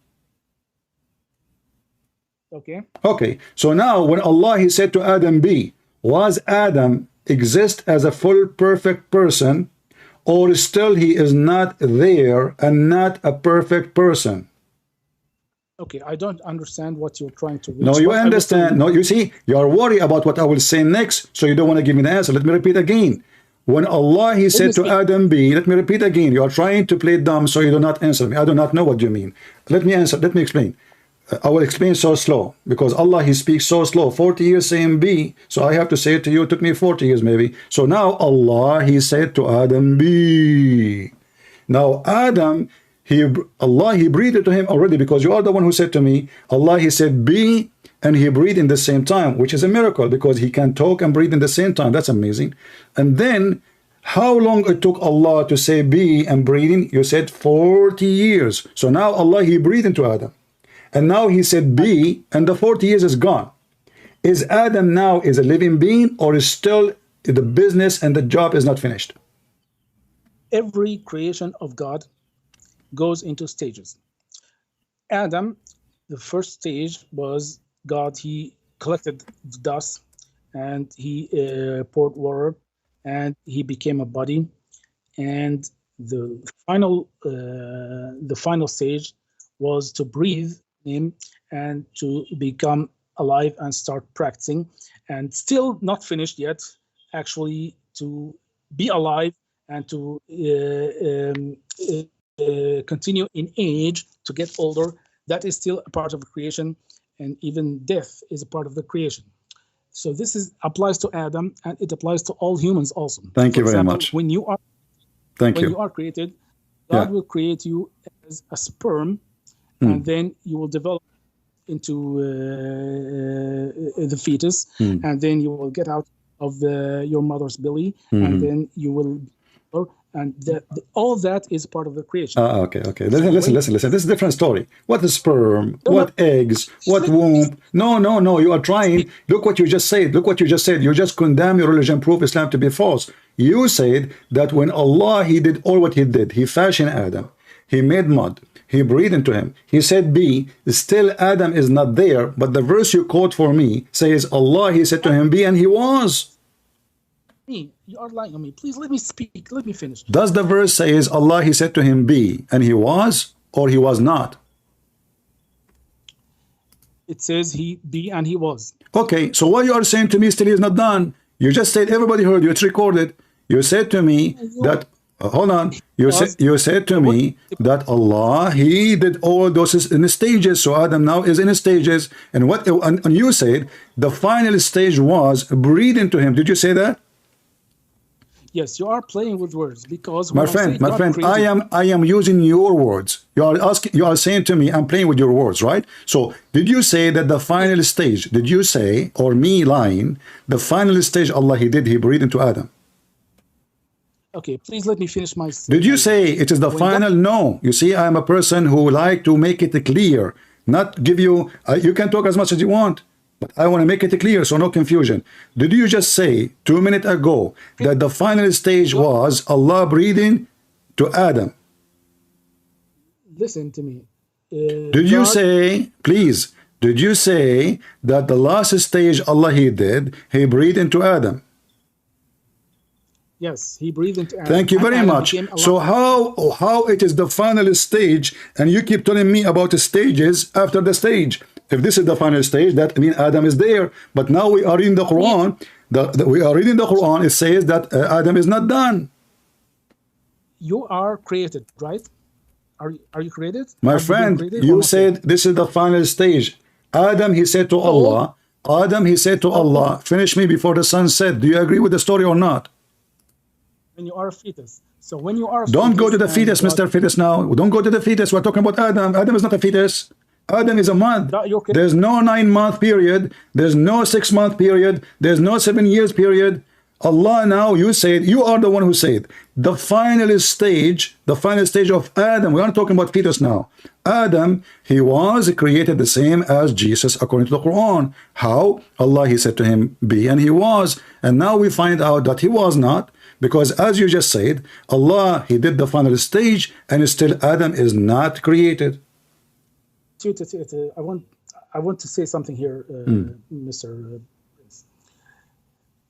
Okay. So now when Allah, he said to Adam be, was Adam exist as a full perfect person, or still he is not there and not a perfect person? Okay, I don't understand what you're trying to reach. No, you understand. No, you see, you are worried about what I will say next, so you don't want to give me the answer. Let me repeat again. When Allah, he said to Adam be, let me repeat again. You are trying to play dumb, so you do not answer me. I do not know what you mean. Let me answer. Let me explain. I will explain so slow, because Allah, he speaks so slow. 40 years saying be, so I have to say it to you. It took me 40 years maybe. So now Allah, he said to Adam be. Now Adam, Allah, he breathed to him already, because you are the one who said to me, Allah, he said be, and he breathed in the same time, which is a miracle, because he can talk and breathe in the same time. That's amazing. And then how long it took Allah to say be and breathing? You said 40 years. So now Allah, he breathed into Adam, and now he said be, and the 40 years is gone. Is Adam now is a living being, or is still the business and the job is not finished? Every creation of God goes into stages. Adam, the first stage was God, he collected the dust and he poured water and he became a body. And the final stage was to breathe him and to become alive and start practicing, and still not finished yet, actually to be alive and to continue in age, to get older. That is still a part of the creation, and even death is a part of the creation. So this applies to Adam, and it applies to all humans also. Thank you very much. When you are created, God will create you as a sperm, and then you will develop into the fetus, and then you will get out of your mother's belly, and then you will, and all that is part of the creation. Okay. Listen. This is a different story. What is sperm? What eggs? What womb? No. You are trying. Look what you just said. You just condemn your religion, prove Islam to be false. You said that when Allah, he did all what he did, he fashioned Adam, he made mud, he breathed into him, he said be, still Adam is not there, but the verse you quote for me says Allah, he said to him be, and he was. You are lying on me. Please let me speak. Let me finish. Does the verse say Allah, he said to him be, and he was, or he was not? It says he be and he was. Okay, so what you are saying to me still is not done. You just said, everybody heard you, it's recorded. You said to me that, hold on, you said to me that Allah, He did all those in the stages, so Adam now is in the stages. And what and you said the final stage was breathe into him. Did you say that? Yes, you are playing with words because my friend, I am using your words. You are saying to me, I'm playing with your words, right? So did you say that the final stage, did you say, or me lying, the final stage Allah He breathed into Adam? Okay, please let me finish my Did you say it is the final? No. You see, I am a person who like to make it clear, not give you, you can talk as much as you want. But I want to make it clear, so no confusion. Did you just say 2 minutes ago that the final stage was Allah breathing to Adam? Listen to me. Did you say, please, did you say that the last stage Allah He breathed into Adam? Yes, He breathed into Adam. Thank you very much. So how it is the final stage, and you keep telling me about the stages after the stage? If this is the final stage, that means Adam is there. But now we are reading the Quran. We are reading the Quran. It says that Adam is not done. You are created, right? Are you created? My friend, you said this is the final stage. Adam, he said to Allah. Adam, he said to Allah, finish me before the sun set. Do you agree with the story or not? When you are a fetus. So when you are a don't go to the fetus, Mr. Fetus now. Don't go to the fetus. We're talking about Adam. Adam is not a fetus. Adam is a month. There's no 9-month period. There's no 6-month period. There's no 7 years period. Allah, now you said, you are the one who said the final stage of Adam. We aren't talking about fetus now. Adam, he was created the same as Jesus according to the Quran. How? Allah, He said to him, be, and he was. And now we find out that he was not, because as you just said, Allah, He did the final stage, and still Adam is not created. I want to say something here, Mr. Prince.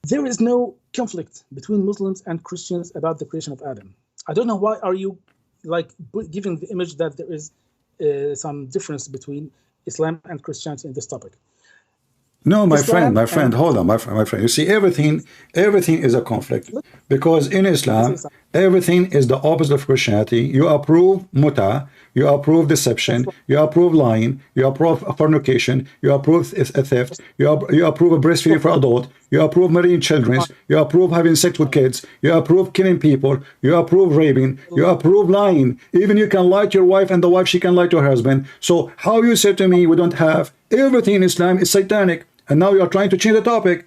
There is no conflict between Muslims and Christians about the creation of Adam. I don't know why are you like giving the image that there is some difference between Islam and Christianity in this topic. No, my friend, hold on, my friend. You see, everything is a conflict, because in Islam, everything is the opposite of Christianity. You approve muta, you approve deception, you approve lying, you approve fornication, you approve theft, you approve a breastfeeding for adult, you approve marrying children, you approve having sex with kids, you approve killing people, you approve raping, you approve lying. Even you can lie to your wife, and the wife, she can lie to her husband. So how you say to me we don't have everything in Islam is satanic? And now you are trying to change the topic.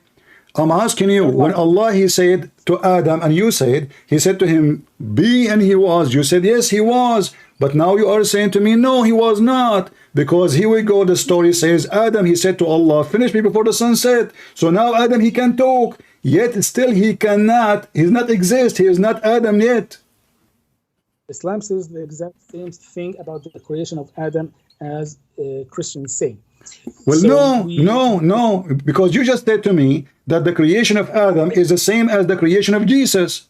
I'm asking you, when Allah, He said to Adam, and you said, He said to him, be, and he was. You said, yes, he was. But now you are saying to me, no, he was not. Because here we go, the story says, Adam, he said to Allah, finish me before the sun set. So now Adam, he can talk. Yet still he cannot. He does not exist. He is not Adam yet. Islam says the exact same thing about the creation of Adam as Christians say. Well, so no, because you just said to me that the creation of Adam is the same as the creation of Jesus.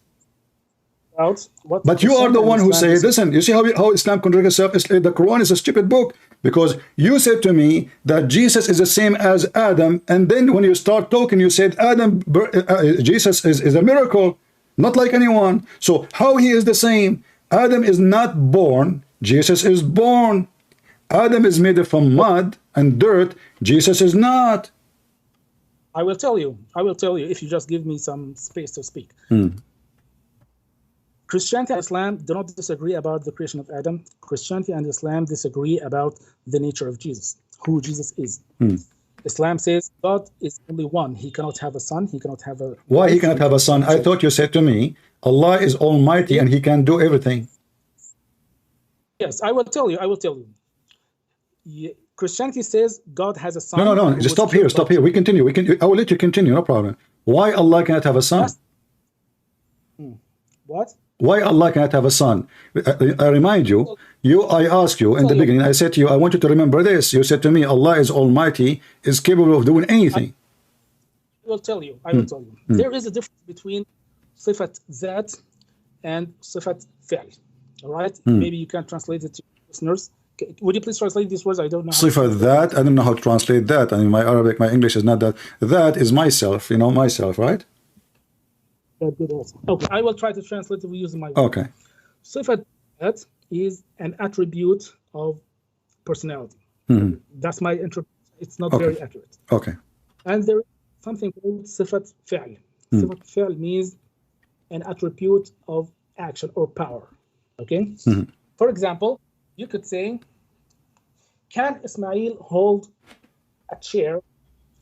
But you are the one who said, listen, you see how Islam contradicts itself? The Quran is a stupid book, because you said to me that Jesus is the same as Adam, and then when you start talking, you said Jesus is a miracle, not like anyone. So how he is the same? Adam is not born, Jesus is born. Adam is made from mud and dirt, Jesus is not. I will tell you if you just give me some space to speak. Christianity and Islam do not disagree about the creation of Adam. Christianity and Islam disagree about the nature of Jesus, who Jesus is. Islam says God is only one. He cannot have a son. He cannot have a... Why he cannot have a son? I thought you said to me, Allah is almighty and he can do everything. Yes, I will tell you. Christianity says God has a son. No. Just stop here. We continue. I will let you continue. No problem. Why Allah cannot have a son? What? Why Allah cannot have a son? I remind you. I asked you in the beginning. I said to you, I want you to remember this. You said to me, Allah is almighty, is capable of doing anything. I will tell you. There is a difference between sifat that and sifat fi'l. All right. Maybe you can translate it to listeners. Would you please translate these words? I don't know. Sifat that, I don't know how to translate that. I mean, my Arabic, my English is not that. That is myself, you know, myself, right? Good also. Okay, I will try to translate it using my words. Okay. Sifat that is an attribute of personality. That's my interpretation. It's not very accurate. Okay. And there is something called sifat fi'l. Sifat fi'l means an attribute of action or power. Okay? For example, you could say, can Ismail hold a chair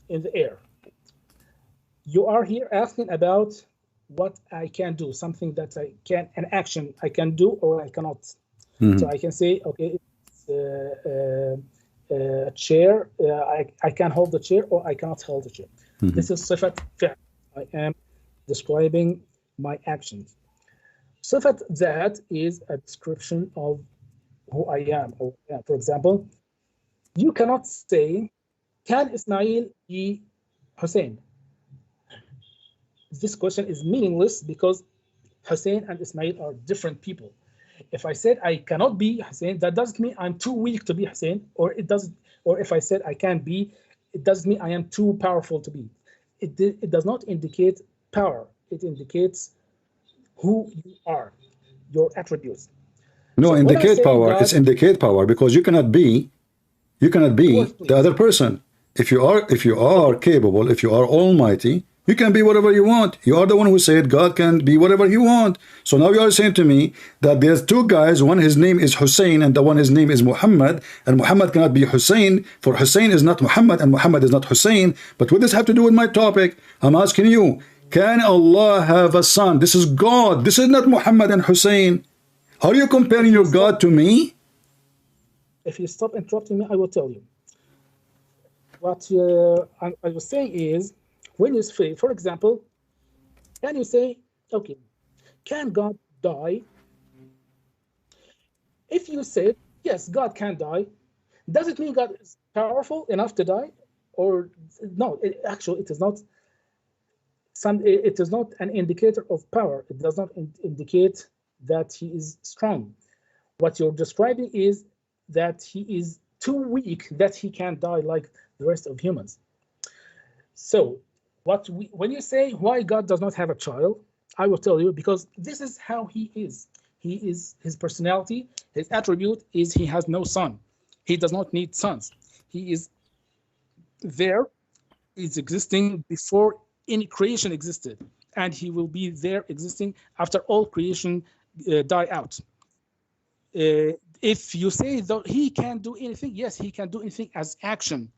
in the air? You are here asking about what I can do, something that I can, an action I can do or I cannot. So I can say, okay, it's a chair, I can hold the chair or I cannot hold the chair. This is sifat fi'l. I am describing my actions. Sifat that is a description of who I am. Or, for example, you cannot say, can Ismail be Hussein? This question is meaningless because Hussein and Ismail are different people. If I said I cannot be Hussein, that doesn't mean I'm too weak to be Hussein, or it doesn't. Or if I said I can't be, it doesn't mean I am too powerful to be. It does not indicate power. It indicates who you are, your attributes. No, So indicate power. God, It's indicate power because you cannot be the other person. If you are capable, if you are almighty, you can be whatever you want. You are the one who said God can be whatever he want. So now you are saying to me that there's two guys, one his name is Hussein and the one his name is Muhammad, and Muhammad cannot be Hussein, for Hussein is not Muhammad and Muhammad is not Hussein. But what does this have to do with my topic? I'm asking you, can Allah have a son? This is God. This is not Muhammad and Hussein. Are you comparing your God to me? if you stop interrupting me, I will tell you. What I was saying is, when you say, for example, can you say, okay, can God die? If you said, yes, God can die, does it mean God is powerful enough to die? Or no, actually, it is not. It is not an indicator of power. It does not indicate that he is strong. What you're describing is that he is too weak that he can die like the rest of humans. So when you say why God does not have a child, I will tell you, because this is how he is. He is, his personality, his attribute is he has no son. He does not need sons. He is there, is existing before any creation existed, and he will be there existing after all creation die out. If you say that he can do anything, yes, he can do anything as action,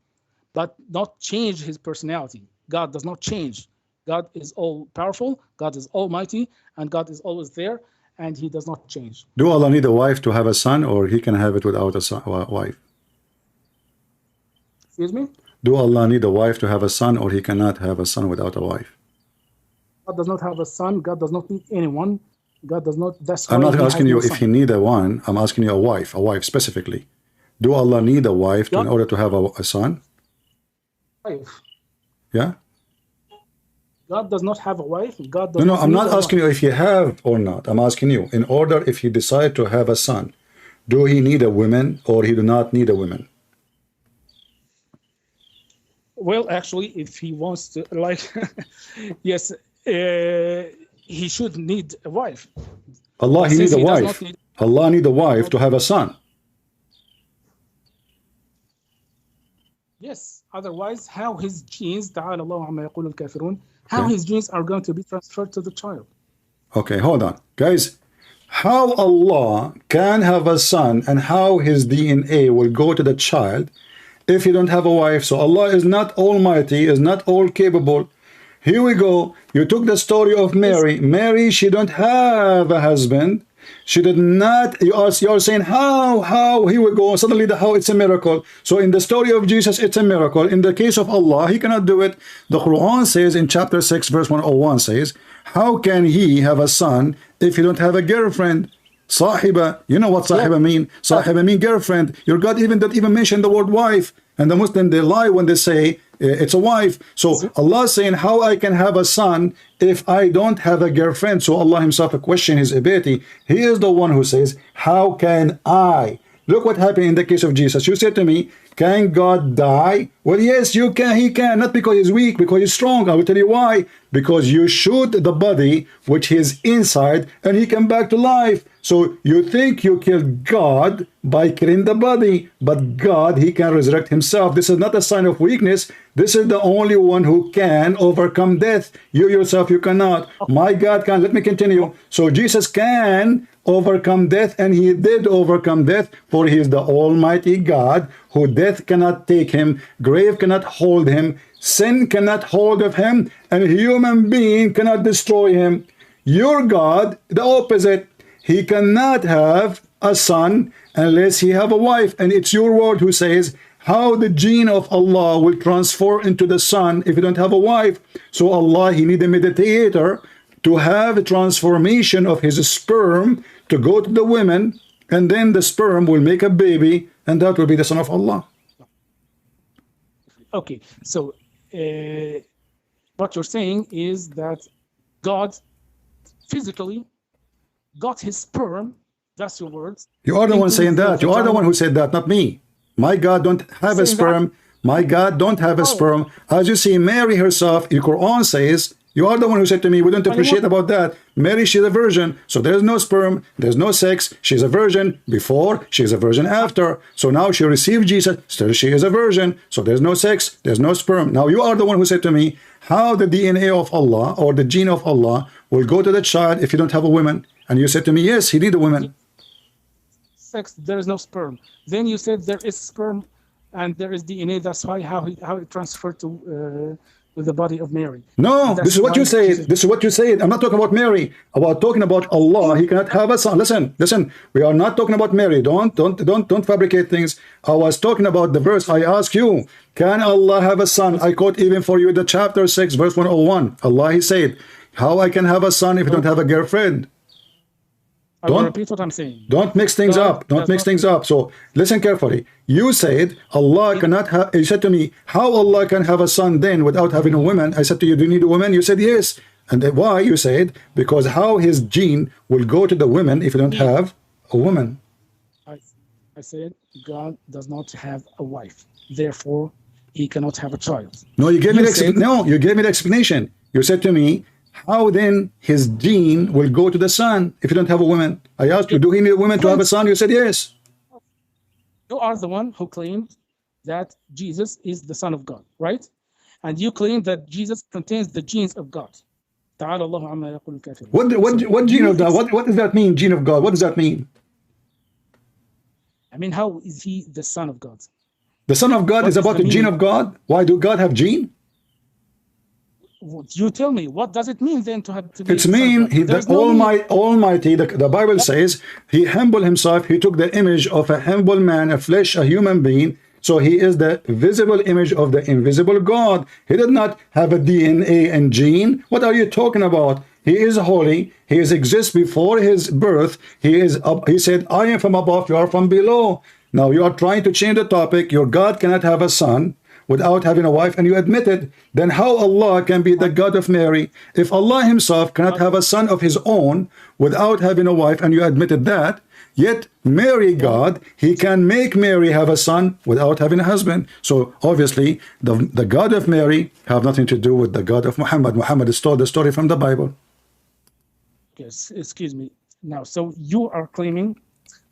but not change his personality. God does not change. God is all powerful, God is almighty, and God is always there, and he does not change. Do Allah need a wife to have a son, or he can have it without a wife? Excuse me? Do Allah need a wife to have a son, or he cannot have a son without a wife? God does not have a son. God does not need anyone. God does not. That's I'm why not he asking has you no if son. he need a one. I'm asking you a wife specifically. Do Allah need a wife in order to have a son? Wife. Yeah? God does not have a wife. God does No, not I'm need not a asking you if he have or not. I'm asking you, in order if he decide to have a son, do he need a woman or he do not need a woman? Well, actually, if he wants to, like, yes, he should need a wife. Allah, he Since need a he does wife. not need- Allah need a wife to have a son. Yes, otherwise, how his genes, تعالى الله عما يقول الكافرون, how Okay. his genes are going to be transferred to the child? Okay, hold on. Guys, how Allah can have a son and how his DNA will go to the child if he don't have a wife? So Allah is not almighty, is not all capable. Here we go. You took the story of Mary. Mary, she don't have a husband. She did not. You are saying how? Here we go. Suddenly how it's a miracle. So in the story of Jesus, it's a miracle. In the case of Allah, he cannot do it. The Quran says in chapter 6, verse 101 says, how can he have a son if he don't have a girlfriend? Sahiba, you know what sahiba mean? Sahiba mean girlfriend. Your God even don't even mention the word wife. And the Muslim, they lie when they say it's a wife. So Allah saying, how I can have a son if I don't have a girlfriend? So Allah himself question his ability. He is the one who says, how can I Look what happened in the case of Jesus. You said to me, can God die? Well, yes, you can. He can. Not because he's weak, because he's strong. I will tell you why. Because you shoot the body, which is inside, and he come back to life. So you think you killed God by killing the body, but God, he can resurrect himself. This is not a sign of weakness. This is the only one who can overcome death. You yourself, you cannot. My God can. Let me continue. So Jesus can overcome death, and he did overcome death, for he is the Almighty God, who death cannot take him, grave cannot hold him, sin cannot hold of him, and a human being cannot destroy him. Your God, the opposite. He cannot have a son unless he have a wife. And it's your word who says how the gene of Allah will transfer into the son if you don't have a wife. So Allah, he need a mediator to have a transformation of his sperm to go to the women, and then the sperm will make a baby, and that will be the son of Allah. Okay, so what you're saying is that God physically got his sperm, that's your words. You are the one saying that. You are the one who said that, not me. My God don't have a sperm. My God don't have a sperm. As you see, Mary herself, the Quran says, you are the one who said to me, we don't appreciate about that. Mary, she's a virgin. So there's no sperm, there's no sex. She's a virgin before, she's a virgin after. So now she received Jesus, still she is a virgin. So there's no sex, there's no sperm. Now you are the one who said to me, how the DNA of Allah or the gene of Allah will go to the child if you don't have a woman. And you said to me, yes, he need a woman. Sex, there is no sperm. Then you said there is sperm and there is DNA. That's why how it transferred to the body of Mary. No, this is what you said. This is what you said. I'm not talking about Mary. About talking about Allah. He cannot have a son. Listen. We are not talking about Mary. Don't fabricate things. I was talking about the verse. I ask you, can Allah have a son? I quote even for you the chapter 6, verse 101. Allah, he said, how I can have a son if I don't have a girlfriend? Don't repeat what I'm saying. Don't mix things up. Don't mix things up. So listen carefully. You said Allah cannot have. You said to me, how Allah can have a son then without having a woman? I said to you, do you need a woman? You said yes. And then why? You said because how his gene will go to the women if you don't have a woman. I said God does not have a wife, therefore he cannot have a child. No, you gave me you gave me the explanation. You said to me, how then his gene will go to the son if you don't have a woman? I asked you, do he need a woman to have a son? You said yes. You are the one who claimed that Jesus is the Son of God, right? And you claim that Jesus contains the genes of God. What gene of God? What does that mean, gene of God? What does that mean? I mean, how is he the Son of God? The Son of God is about the gene of God? Why do God have gene? You tell me, what does it mean then to have to be? It's mean the Almighty, the Bible says, he humbled himself, he took the image of a humble man, a flesh, a human being. So he is the visible image of the invisible God. He did not have a DNA and gene. What are you talking about? He is holy. He exists before his birth. He said, I am from above, you are from below. Now you are trying to change the topic. Your God cannot have a son without having a wife, and you admit it. Then how Allah can be the God of Mary? If Allah himself cannot have a son of his own without having a wife, and you admitted that, yet Mary God, he can make Mary have a son without having a husband. So obviously the God of Mary have nothing to do with the God of Muhammad. Muhammad is told the story from the Bible. Yes, excuse me. Now, so you are claiming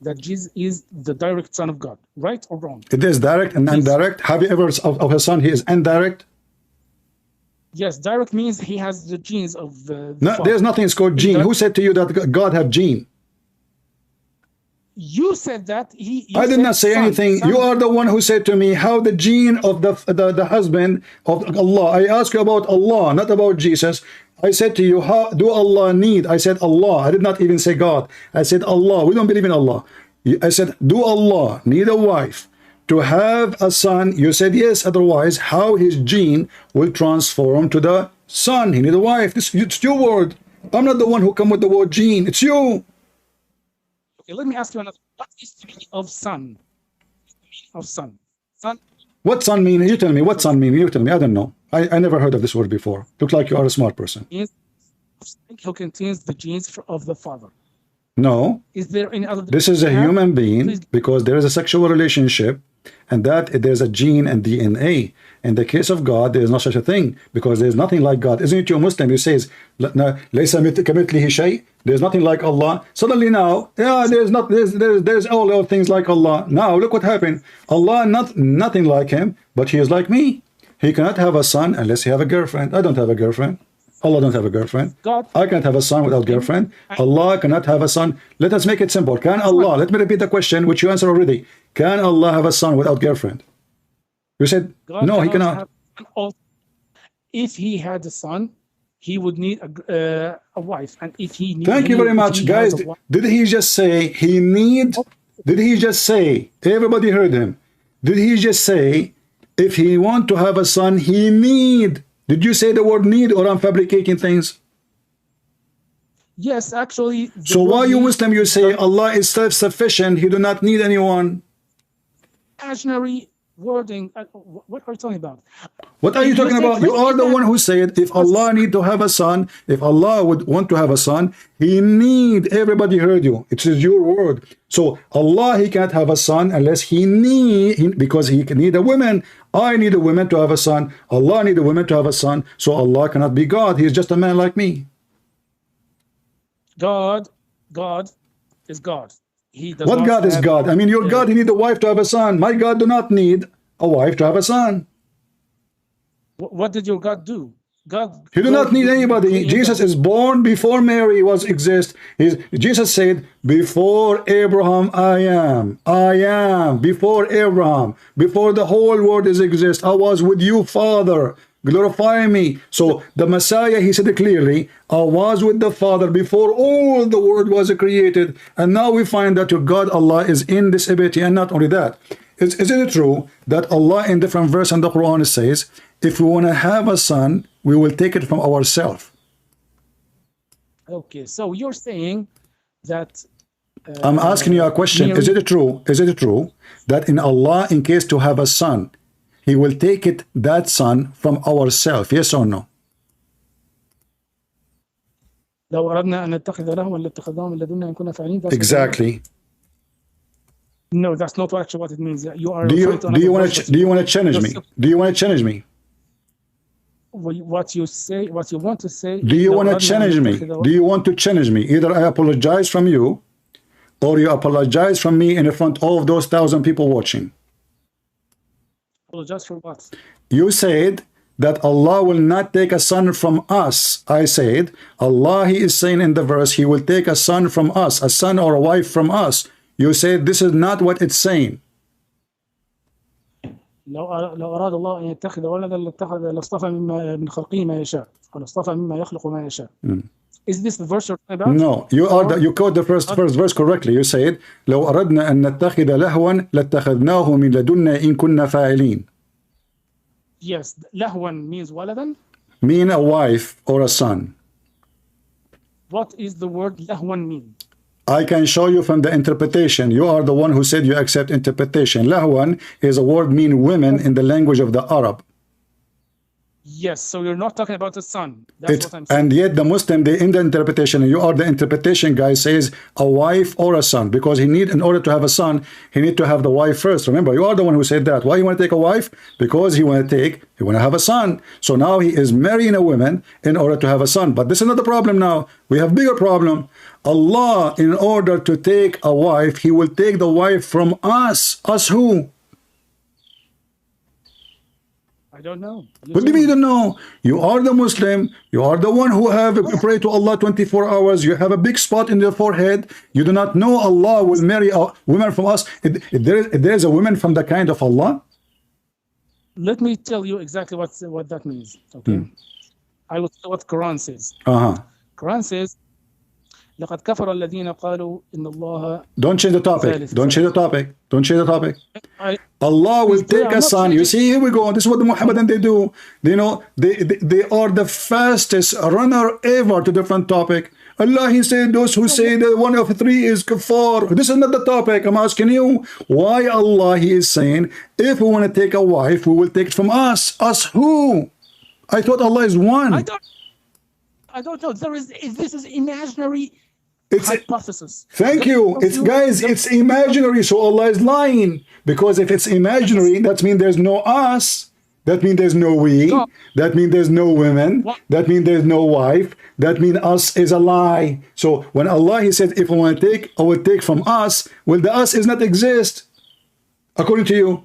that Jesus is the direct Son of God, right or wrong? It is direct and indirect. Have you ever of a son he is indirect? Yes, direct means he has the genes of the no, father. There's nothing is called gene. Who said to you that God have gene? You said that I did not say anything. You are the one who said to me how the gene of the husband of Allah. I asked you about Allah, not about Jesus. I said to you, how do Allah need? I said Allah. I did not even say God. I said Allah. We don't believe in Allah. I said, do Allah need a wife to have a son? You said yes. Otherwise, how his gene will transform to the son? He need a wife. It's your word. I'm not the one who come with the word gene. It's you. Okay, let me ask you another. What is the meaning of son? Of son. Son. What son mean? You tell me. What son mean? You tell me. I don't know. I never heard of this word before. Look like you are a smart person. Who contains the genes of the father. No. Is there any other? This is a human being because there is a sexual relationship, and that there's a gene and DNA. In the case of God, there is no such a thing because there is nothing like God. Isn't it you Muslim who says, there's nothing like Allah? Suddenly now, yeah, there's all things like Allah. Now look what happened. Allah nothing like him, but he is like me. He cannot have a son unless he have a girlfriend. I don't have a girlfriend. Allah don't have a girlfriend. God. I cannot have a son without girlfriend. Allah cannot have a son. Let us make it simple. Can Allah, let me repeat the question which you answered already. Can Allah have a son without girlfriend? You said, God no, he cannot. If he had a son, he would need a wife. And if he needs, thank you very much, guys. Did he just say he need? Did he just say, everybody heard him. Did he just say, if he want to have a son, he need? Did you say the word need, or I'm fabricating things? Yes, actually. So why you Muslim, you say Allah is self-sufficient, he do not need anyone? Imaginary wording. What are you talking about? What are you talking about? You are the one who said if Allah need to have a son, if Allah would want to have a son, he need. Everybody heard you. It is your word. So Allah, he can't have a son unless he need, because he can need a woman. I need a woman to have a son. Allah need a woman to have a son. So Allah cannot be God. He is just a man like me. God is God. He does what not God is God? I mean, your God, he need a wife to have a son. My God do not need a wife to have a son. What did your God do? He do not need anybody. Jesus is born before Mary was exist. Jesus said, before Abraham I am. I am before Abraham. Before the whole world is exist, I was with you, Father. Glorify me. So the Messiah, he said it clearly, I was with the Father before all the world was created. And now we find that your God Allah is in this ability. And not only that, is it true that Allah in different verse in the Quran says, if we want to have a son, we will take it from ourselves? Okay, so you're saying that I'm asking you a question. Is it true? Is it true that in Allah, in case to have a son, he will take it, that son, from ourselves? Yes or no? Exactly. No, that's not actually what it means. You are. Do you want to challenge me? Do you want to challenge me? What you say, what you want to say. Do you want to challenge me? Do you want to challenge me? Either I apologize from you, or you apologize from me in front of those 1,000 people watching. Apologize for what? You said that Allah will not take a son from us. I said, Allah, he is saying in the verse, he will take a son from us, a son or a wife from us. You said this is not what it's saying. لو أراد الله أن يتخذ ولدا لاصطفى من خلقه ما يشاء ولاصطفى مما يخلق ما يشاء. Is this the verse you're talking about? No, you quote the first verse correctly. You said لو أردنا أن نتخذ لهوا لاتخذناه من لدنا إن كنا فاعلين. Yes, لهوا means ولدا. Mean a wife or a son. What is the word لهوا mean? I can show you from the interpretation. You are the one who said you accept interpretation. Lahwan is a word mean women in the language of the Arab. Yes, so you're not talking about the son. That's what I'm saying. And yet the Muslim, they in the interpretation, and you are the interpretation guy, says a wife or a son, because he need, in order to have a son, he need to have the wife first. Remember, you are the one who said that. Why you want to take a wife? Because he want to have a son. So now he is marrying a woman in order to have a son. But this is not the problem now. We have bigger problem. Allah, in order to take a wife, he will take the wife from us. Us who? I don't know. What do you mean you don't know? You are the Muslim. You are the one who have pray to Allah 24 hours. You have a big spot in your forehead. You do not know Allah will marry a woman from us. There is a woman from the kind of Allah. Let me tell you exactly what that means. Okay, I will tell what Quran says. Quran says, لقد كفر الذين قالوا إن الله. Don't change the topic. Don't change the topic. Don't change the topic. Allah will take a son. You see, here we go. This is what the Muhammadan they do. You know, they are the fastest runner ever to different topic. Allah, he said, those who say that one of three is kafar. This is not the topic. I'm asking you, why Allah, he is saying, if we want to take a wife, we will take it from us. Us who? I thought Allah is one. I don't know. This is imaginary. It's hypothesis. Thank you. It's guys, it's imaginary, so Allah is lying. Because if it's imaginary, that means there's no us. That means there's no we. No. That means there's no women. What? That means there's no wife. That means us is a lie. So when Allah, He said, if I want to take, I will take from us. Well, the us is not exist, according to you.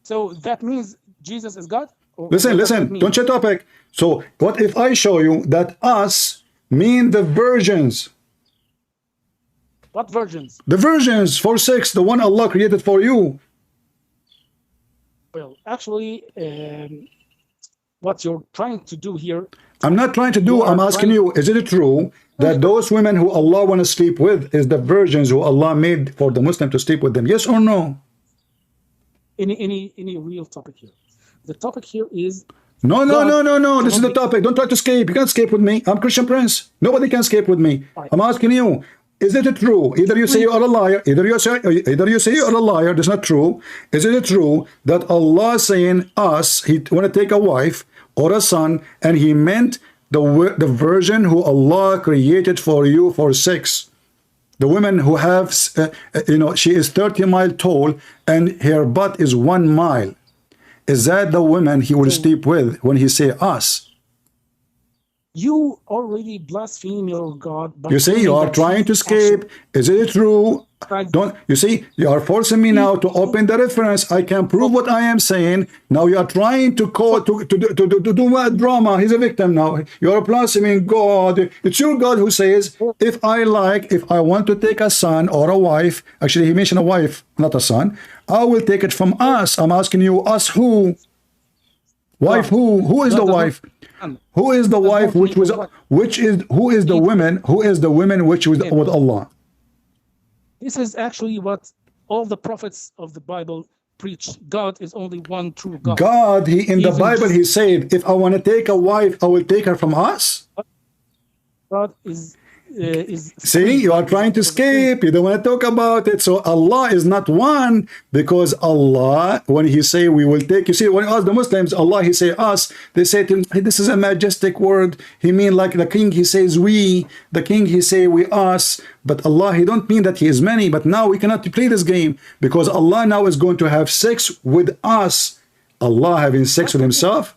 So that means Jesus is God? Listen, don't change topic. So what if I show you that us mean the virgins? What virgins? The virgins for sex, the one Allah created for you. Well, actually, what you're trying to do here... I'm not trying to do, I'm asking you, is it true that those women who Allah want to sleep with is the virgins who Allah made for the Muslim to sleep with them? Yes or no? Any real topic here. The topic here is... No. This is the topic. Don't try to escape. You can't escape with me. I'm Christian Prince. Nobody can escape with me. Right. I'm asking you, is it true? Either you say you are a liar, either you say you are a liar, that's not true. Is it true that Allah saying us, He want to take a wife or a son, and He meant the virgin who Allah created for you for sex? The women who have, she is 30 miles tall and her butt is 1 mile. Is that the women He will sleep with when He say us? You already blaspheme your God. You see, you are trying to escape. Is it true? Don't you see? You are forcing me now to open the reference. I can prove what I am saying. Now you are trying to call to do what drama. He's a victim now. You are blaspheming God. It's your God who says, if I want to take a son or a wife. Actually, He mentioned a wife, not a son. I will take it from us. I'm asking you, us who? Wife who? Who is the wife? Who is the wife who is the women which was with Allah? This is actually what all the prophets of the Bible preach. God is only one true God. God, in the Bible, He said, if I want to take a wife, I will take her from us. God is see, you are trying to escape. You don't want to talk about it. So Allah is not one, because Allah, when He say we will take, you see, when you ask the Muslims, Allah, He say us, they say to him, hey, this is a majestic word. He mean like the king, He says we, the king, He say we us. But Allah, He don't mean that He is many. But now we cannot play this game, because Allah now is going to have sex with us. Allah having sex with Himself.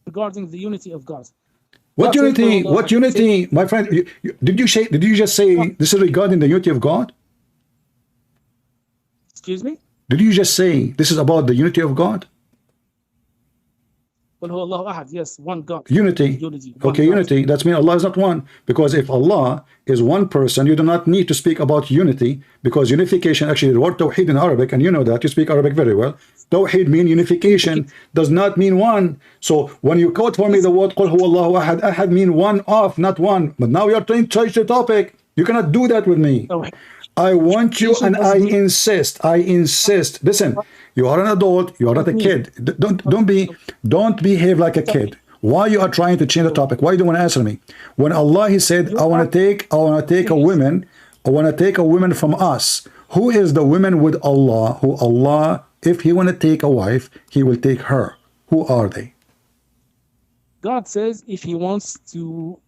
Regarding the unity of God. What unity? What unity, my friend? Did you just say this is regarding the unity of God? Excuse me? Did you just say this is about the unity of God? Yes, one God. Unity. Okay, unity. That means Allah is not one. Because if Allah is one person, you do not need to speak about unity, because unification, actually the word tawheed in Arabic, and you know that, you speak Arabic very well. Tawheed means unification, does not mean one. So when you quote for me the word Qul huwallahu ahad, ahad mean one of, not one. But now you are trying to change the topic. You cannot do that with me. I want you, and I insist. Listen, you are an adult, you are not a kid. Don't behave like a kid. Why you are trying to change the topic? Why you don't want to answer me? When Allah, He said, I want to take a woman from us. Who is the women with Allah? Who Allah, if He want to take a wife, He will take her. Who are they? God says if He wants to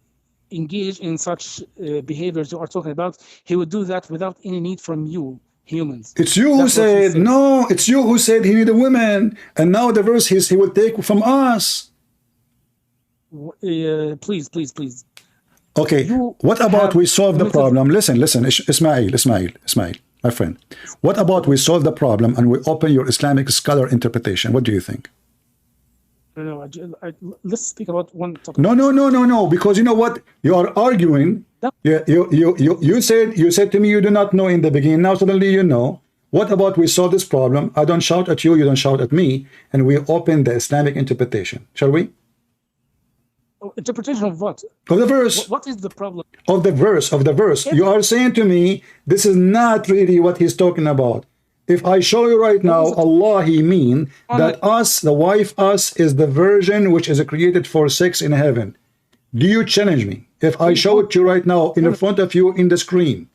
engage in such behaviors you are talking about, He would do that without any need from you, humans. It's you who said, no, it's you who said He need a woman. And now the verse is He will take from us. Please. Okay, what about we solve the problem? Listen, Ismail, my friend. What about we solve the problem and we open your Islamic scholar interpretation? What do you think? No, let's speak about one topic. No, because you know what? You are arguing. You said to me you do not know in the beginning. Now suddenly you know. What about we solve this problem? I don't shout at you, you don't shout at me, and we open the Islamic interpretation. Shall we? Interpretation of what? Of the verse. What is the problem? Of the verse. Yes. You are saying to me, this is not really what he's talking about. If I show you right now, Allah, He mean that us, the wife, us, is the virgin which is created for sex in heaven. Do you challenge me? If I show it to you right now in front of you in the screen.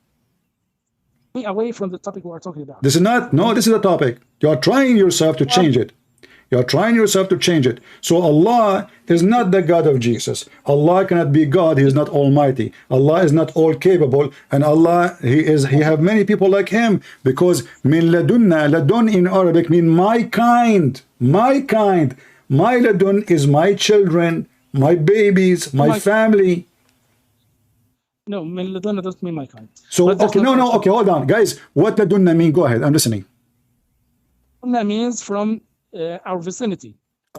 Away from the topic we are talking about. This is not, no, this is the topic. You are trying yourself to change it. You're trying yourself to change it. So Allah is not the God of Jesus. Allah cannot be God. He is not almighty. Allah is not all capable. And Allah, he have many people like him, because min ladunna, ladun in Arabic mean my kind. My kind. My ladun is my children, my babies, my family. No, min ladunna doesn't mean my kind. So okay, no, okay, hold on, guys. What ladunna mean? Go ahead, I'm listening. That means from our vicinity.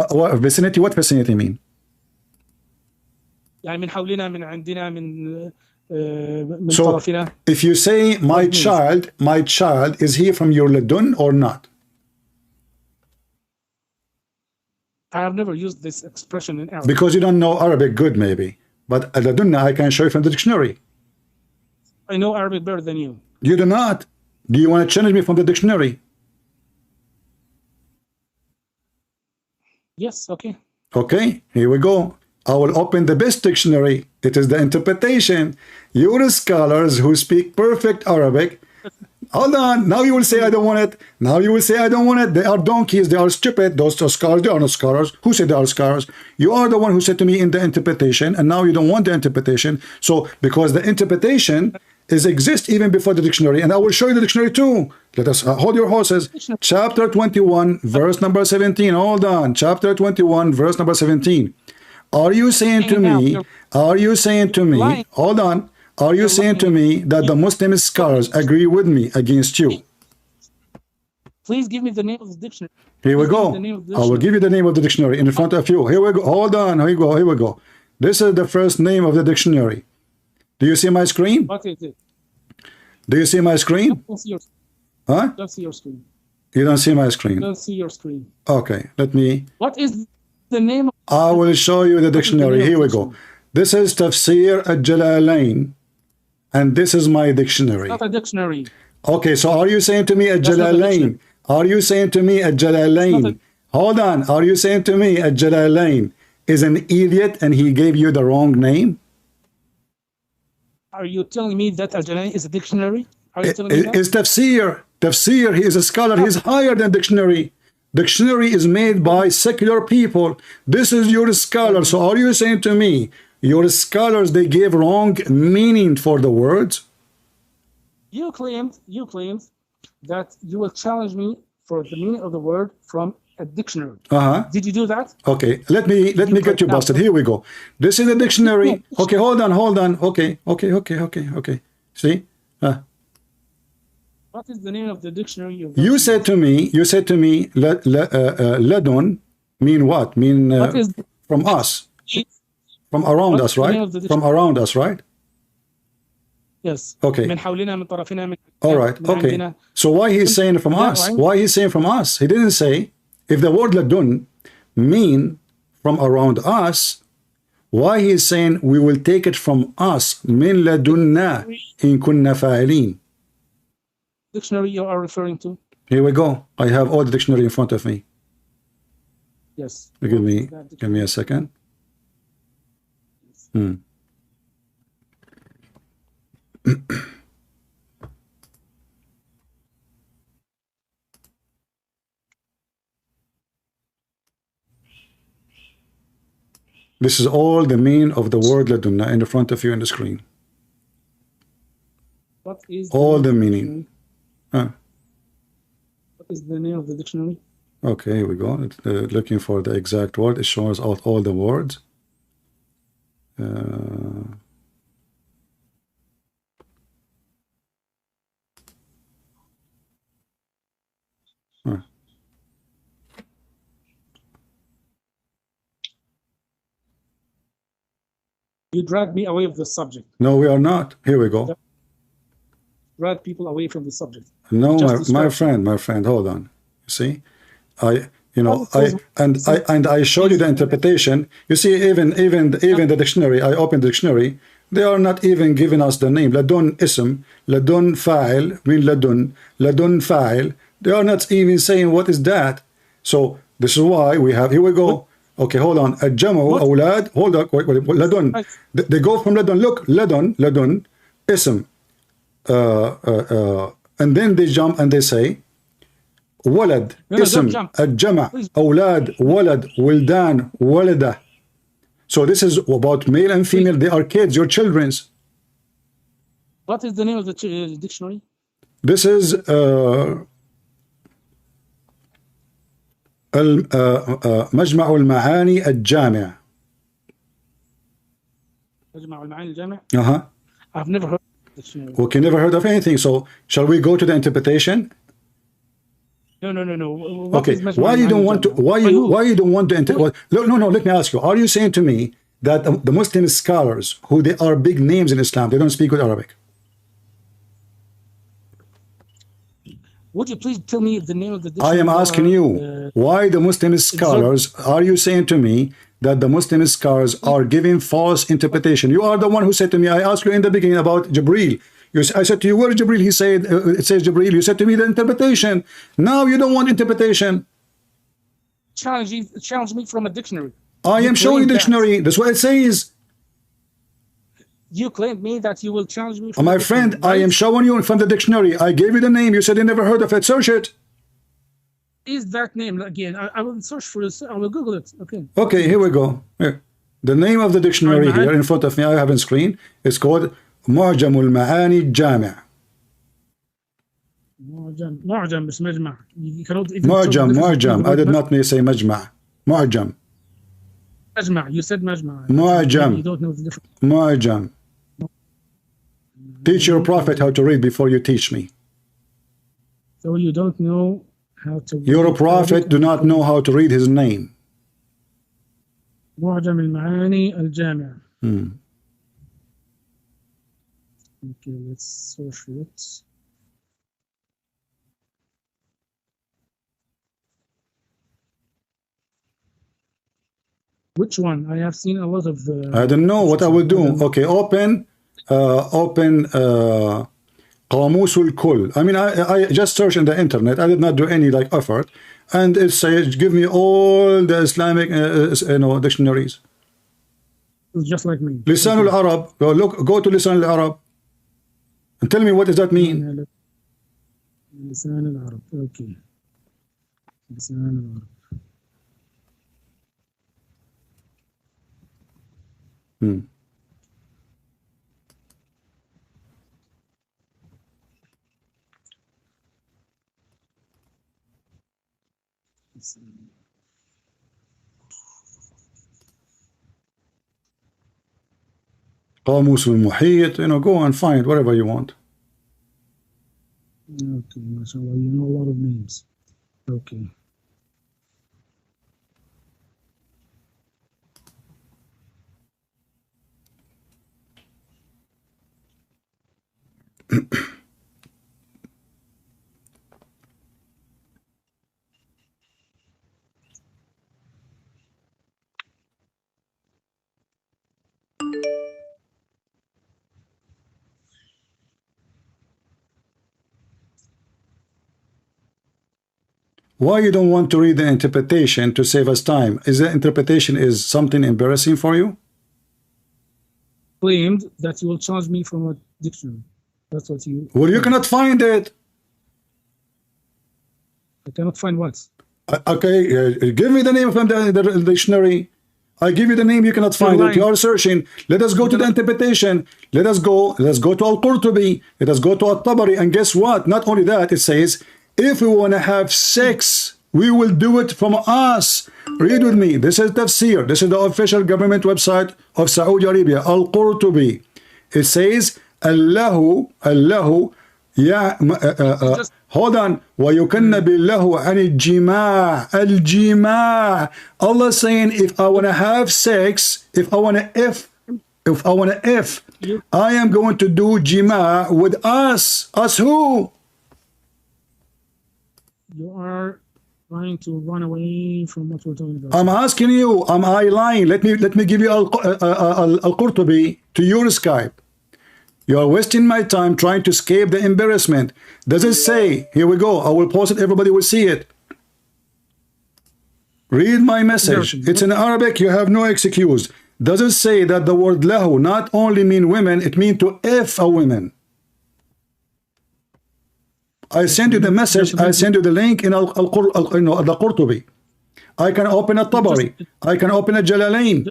What vicinity? What vicinity mean? يعني من حولنا من عندنا من So طرفنا. if you say my child, is he from your ladun or not? I have never used this expression in Arabic. Because you don't know Arabic good, maybe. But ladunna I can show you from the dictionary. I know Arabic better than you. You do not. Do you want to challenge me from the dictionary? Yes, okay. Okay, here we go. I will open the best dictionary. It is the interpretation. You're scholars who speak perfect Arabic. Hold on. Now you will say I don't want it. Now you will say I don't want it. They are donkeys. They are stupid. Those are scholars. They are not scholars. Who said they are scholars? You are the one who said to me in the interpretation, and now you don't want the interpretation. So because the interpretation exists even before the dictionary, and I will show you the dictionary too. Let us hold your horses. Chapter 21, verse number 17. Hold on. Chapter 21, verse number 17. Are you saying to me? Are you saying to me? Hold on. Are you saying to me that the Muslim scholars agree with me against you? Please give me the name of the dictionary. Here we go. I will give you the name of the dictionary in front of you. Here we go. Hold on. Here we go. Here we go. This is the first name of the dictionary. Do you see my screen? What is it? Do you see my screen? Huh? Don't see your screen. You don't see my screen. Don't see your screen. Okay. Let me. What is the name? I will show you the dictionary. Here we go. This is Tafsir al-Jalalain. And this is my dictionary. Not a dictionary. Okay, so are you saying to me Al-Jalalain? Are you saying to me Al-Jalalain? Hold on. Are you saying to me Al-Jalalain is an idiot and he gave you the wrong name? Are you telling me that Al-Jalalain is a dictionary? Are you telling me that? It's Tafsir. Tafsir, he is a scholar. He's higher than dictionary. Dictionary is made by secular people. This is your scholar. So are you saying to me your scholars, they gave wrong meaning for the words? You claimed that you will challenge me for the meaning of the word from a dictionary. Did you do that? Okay, let me get you busted. Here we go. This is the dictionary. Okay, hold on. Okay. See? What is the name of the dictionary? You said to me, ladun mean what? Mean from us. From around us, right? From around us, right? Yes. Okay. All right. Okay. So why he's saying from us? Right? Why he's saying from us? He didn't say if the word ladun mean from around us. Why he's saying we will take it from us? Min ladunna in kunna fa'ilin. Dictionary you are referring to? Here we go. I have all the dictionary in front of me. Yes. Give me a second. This is all the meaning of the word ladunna in front of you on the screen. What is all the meaning? What is the name of the dictionary? Okay, here we go. Looking for the exact word. It shows all the words. You drag me away from the subject. No, we are not. Here we go. Drag people away from the subject. No, my friend, hold on. You see, I showed you the interpretation. You see, even the dictionary. I opened the dictionary. They are not even giving us the name. Ladun ism, ladun fa'il, min ladun fa'il. They are not even saying what is that. So this is why we have. Here we go. Okay, hold on. Jamu awlad. Hold on. Wait. Ladun. They go from ladun. Look, ladun, ism. And then they jump and they say, ولد No, no, اسم jump. الجمع Please. أولاد ولد ولدان ولدة. So this is about male and female. They are kids, your children's. What is the name of the dictionary? This is مجمع المعاني الجامع. مجمع المعاني الجامع. I've never heard of the dictionary. Okay, never heard of anything. So shall we go to the interpretation? No. What Okay, is مجمع why you المعاني don't want to? الجامع? Why you don't want to? No. Let me ask you. Are you saying to me that the Muslim scholars, who they are big names in Islam, they don't speak good Arabic? Would you please tell me the name of the dictionary? I am asking you, why the Muslim scholars, are you saying to me that the Muslim scholars are giving false interpretation? You are the one who said to me, I asked you in the beginning about Jibreel. I said to you, where is Jibreel? He said, it says Jibreel. You said to me the interpretation. Now you don't want interpretation. Challenge me from a dictionary. I am showing you dictionary. That's what it says. You claimed me that you will challenge me from My the friend, dictionary, I am showing you from the dictionary. I gave you the name. You said you never heard of it. Search it. Is that name again? I will search for it. I will Google it. Okay. Okay, here we go. Here. The name of the dictionary here in front of me, I have on screen. It's called معجم المعاني الجامع. معجم مش مجمع. معجم. I did not say مجمع. معجم. مجمع. You said مجمع. معجم. You don't know the difference. معجم. Teach your prophet how to read before you teach me. So you don't know how to read. Your prophet do not know how to read his name. معجم المعاني الجامع. Okay, let's search it. Which one? I have seen a lot of. I don't know what I will do. Okay, open قاموس الكل. I mean, I just searched in the internet. I did not do any like effort, and it says give me all the Islamic dictionaries. Just like me. لسان العرب. Go to لسان العرب and tell me what does that mean. لسان العرب. Okay. لسان العرب. قاموس المحيط. Go and find whatever you want. Okay, mashallah, you know a lot of names. Okay. Why you don't want to read the interpretation to save us time? Is the interpretation is something embarrassing for you? Claimed that you will charge me from a dictionary. That's what you. Well, you cannot find it. I cannot find what? Okay, give me the name from the dictionary. I give you the name, you cannot find it. You are searching. Let us go to the interpretation. Let us go to Al-Qurtubi. Let us go to At-Tabari. And guess what? Not only that, it says, if we want to have sex, we will do it from us. Read with me. This is tafsir. This is the official government website of Saudi Arabia. Al-Qurtubi. It says, Allahu, hold on. وَيُكَنَّ بِاللَّهُ عَنِ الْجِمَاعِ الْجِمَاعِ. Allah saying, if I want to have sex, if I want to F, I am going to do jima' with us. Us who? You are trying to run away from what we're talking about. I'm asking you, am I lying? Let me give you Al-Qurtubi to your Skype. You are wasting my time trying to escape the embarrassment. Does it say, here we go, I will post it, everybody will see it. Read my message. It's in Arabic, you have no excuse. Does it say that the word lahu not only mean women, it means to F a woman? I send you the message. I send you the link in Al-Qurtubi. I can open a Tabari. I can open a Jalalain.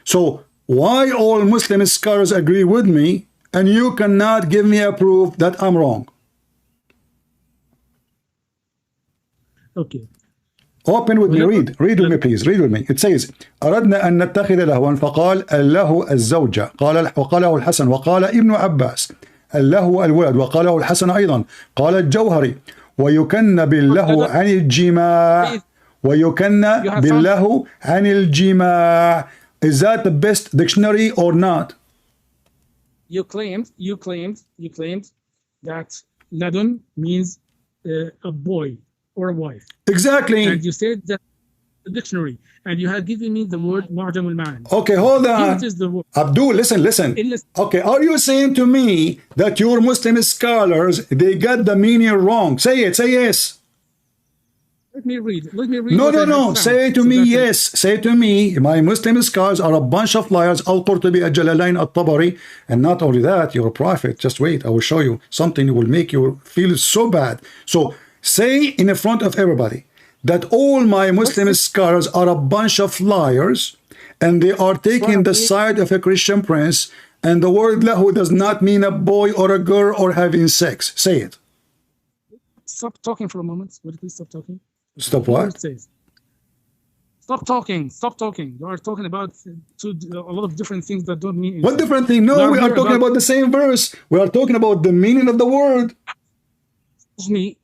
So why all Muslim scholars agree with me and you cannot give me a proof that I'm wrong? Okay. Open with me, read with me please, read with me. It says أردنا أن نتخذ لهوا فقال الله الزوجة وقاله الحسن وقال ابن عباس اللهو الولد وقاله الحسن أيضا قال الجوهري ويكن باللهو عن الجماع ويكن باللهو عن الجماع. Is that the best dictionary or not? You claimed that ladun means a boy or a wife. Exactly. And you said that the dictionary, and you had given me the word Mu'jam al-Ma'ani. Okay, hold on. What is the word? Abdul, listen. Okay, are you saying to me that your Muslim scholars, they got the meaning wrong? Say it, say yes. Let me read. No. Say to me yes. Say to me, my Muslim scholars are a bunch of liars. Al-Qurtubi, Al-Jalalain, Al-Tabari. And not only that, you're a prophet. Just wait, I will show you something that will make you feel so bad. So say in front of everybody that all my Muslim scholars are a bunch of liars and they are taking the side of a Christian prince, and the word lahu does not mean a boy or a girl or having sex. Say it. Stop talking for a moment. Will you please stop talking? Stop what? Stop talking. You are talking about a lot of different things that don't mean anything. What different thing? No, we are talking about the same verse. We are talking about the meaning of the word.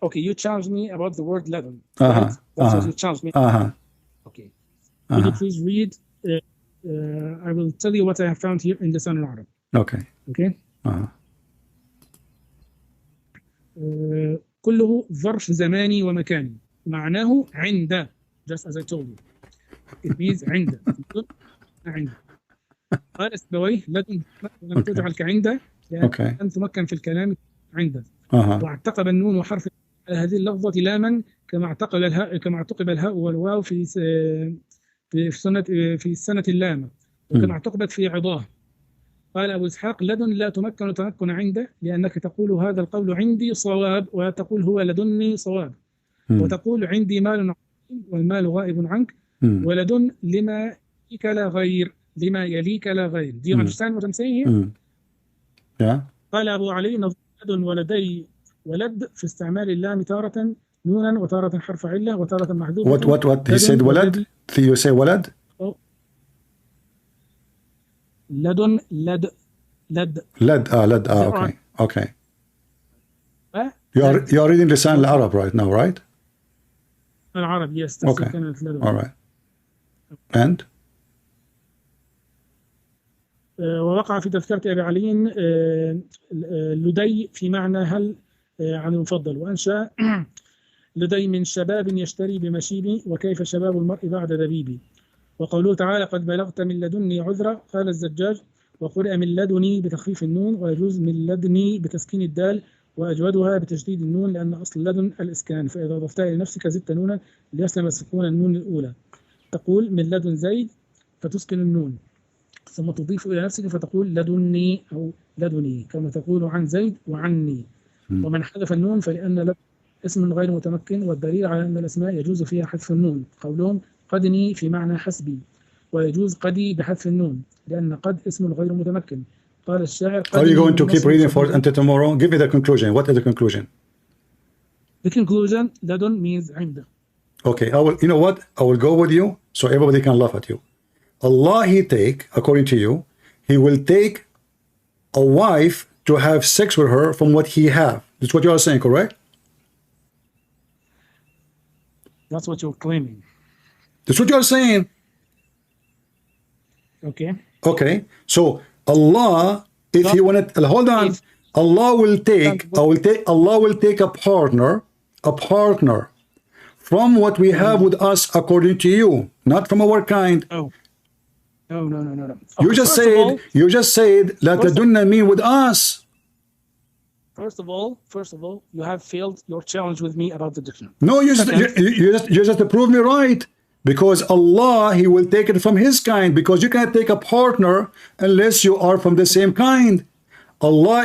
Okay, you challenged me about the word ladun. Right? That's what you challenged me. Okay. Will you please read? I will tell you what I have found here in the Lisan al-Arab. Okay. كله ظرف زماني ومكاني معناه عند, just as I told you. It means عند. قال السبويه لم تجعل كعند لأن تمكن في الكلام عند. واعتقب النون وحرف على هذه اللفظة لاما كما اعتقب الهاء والواو في السنة اللامة وكما اعتقبت في عضاه. قال أبو إسحاق لدن لا تمكن عنده لأنك تقول هذا القول عندي صواب وتقول هو لدني صواب وتقول عندي مال عظيم والمال غائب عنك ولدن لما يليك لا غير. Do you understand what I'm saying here? Yeah. قال أبو علي لدن ولدي ولد في استعمال اللام تارة نونا وتارة حرف علة وتارة محذوفة. What he said ولد? You say ولد? لدن لد okay. You are reading Lisan al-Arab right now, right? العرب, yes. Okay. All right. And? ووقع في تذكرة أبي علي لدي في معنى هل عن المفضل وأنشأ لدي من شباب يشتري بمشيبي وكيف شباب المرء بعد دبيبي. وقوله تعالى قد بلغت من لدني عذرا قال الزجاج وقرئ من لدني بتخفيف النون ويجوز من لدني بتسكين الدال وأجودها بتشديد النون لأن أصل لدن الإسكان فإذا ضفتها لنفسك زدت نونا ليسلم سكون النون الأولى. تقول من لدن زيد فتسكن النون ثم تضيف إلى نفسك فتقول لدني أو لدني كما تقول عن زيد وعني. ومن حذف النون فلأن لدن اسم غير متمكن والدليل على أن الأسماء يجوز فيها حذف النون قولهم قدني في معنى حسبي ويجوز قدي بحذف النون لأن قد اسم غير متمكن. قال الشاعر Are you going to keep reading for until tomorrow? Give me the conclusion. What is the conclusion? The conclusion, ladun means عند. Okay, you know what? I will go with you so everybody can laugh at you. Allah, according to you, He will take a wife to have sex with her from what He have. That's what you are saying, correct? That's what you're claiming. That's what you are saying. Okay. So Allah, if He wanted, hold on. Allah will take a partner from what we have with us according to you, not from our kind. No. You just said that ladunna mean with us. First of all, you have failed your challenge with me about the dictionary. No, you just prove me right. Because Allah, He will take it from His kind. Because you can't take a partner unless you are from the same kind. Allah,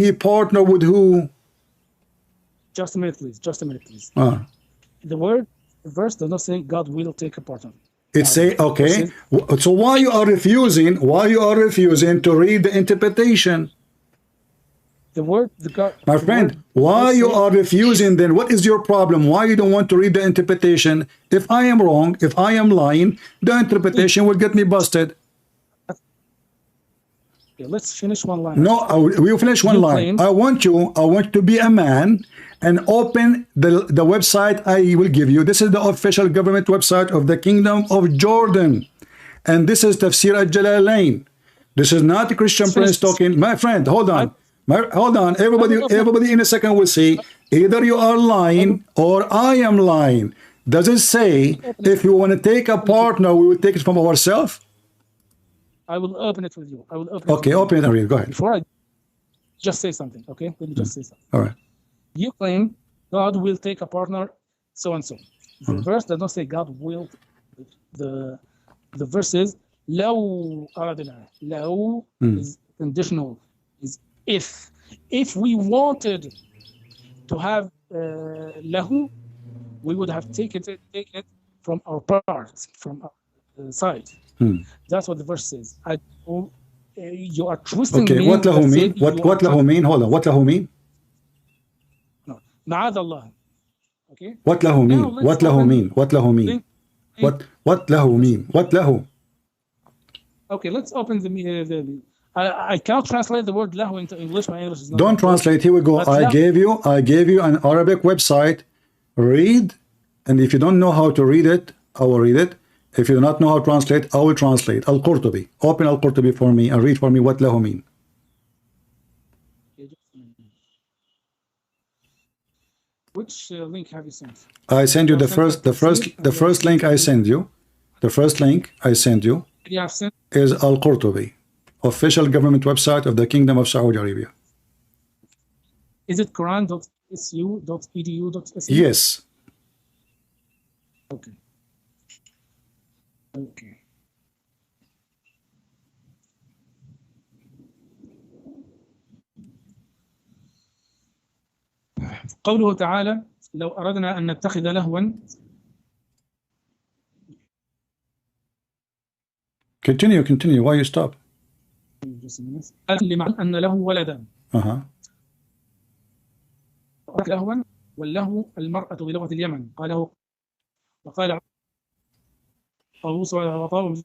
He partner with who? Just a minute, please. Just a minute, please. Ah. The verse does not say God will take a partner. It say, okay, so why you are refusing to read the interpretation? My friend, why you are refusing then? What is your problem? Why you don't want to read the interpretation? If I am wrong, if I am lying, the interpretation will get me busted. Okay, let's finish one line. No, we'll finish one line. I want you to be a man and open the website I will give you. This is the official government website of the Kingdom of Jordan. And this is Tafsir al-Jalalain. This is not a Christian prince talking. My friend, hold on. Hold on. Everybody in a second will see either you are lying or I am lying. Does it say if you want to take a partner, we will take it from ourselves? I will open it with you. Okay, open it and read. Go ahead. Before I just say something, okay? Let me just say something. All right. You claim God will take a partner, so and so. The verse does not say God will. The verse is لو أردنا. لو is conditional. Is if we wanted to have lahu, we would have taken it from our parts, from our side. That's what the verse says. You are twisting. Okay, what lahu mean? What lahu mean? Hold on. What lahu mean? No, ma'ad Allah. Okay. What lahu mean? What lahu mean? What lahu mean? What lahu mean? What lahu? Okay, let's open the I cannot translate the word lahu into English. My English is not. Don't translate. Here we go. I gave you an Arabic website. Read, and if you don't know how to read it, I will read it. If you do not know how to translate, I will translate. Al-Qurtubi. Open Al-Qurtubi for me and read for me what lahu mean. Which link have you sent? I send you the first link I send you. The first link I send you is Al-Qurtubi, official government website of the Kingdom of Saudi Arabia. Is it Quran.su.edu.sa? Yes. Okay. Okay. قوله تعالى لو أردنا أن نتخذ لهوا. Continue. Why you stop? لمعنى أن له ولدا. لهوا واللهو المرأة بلغة اليمن قاله وقال طاووس وطاووس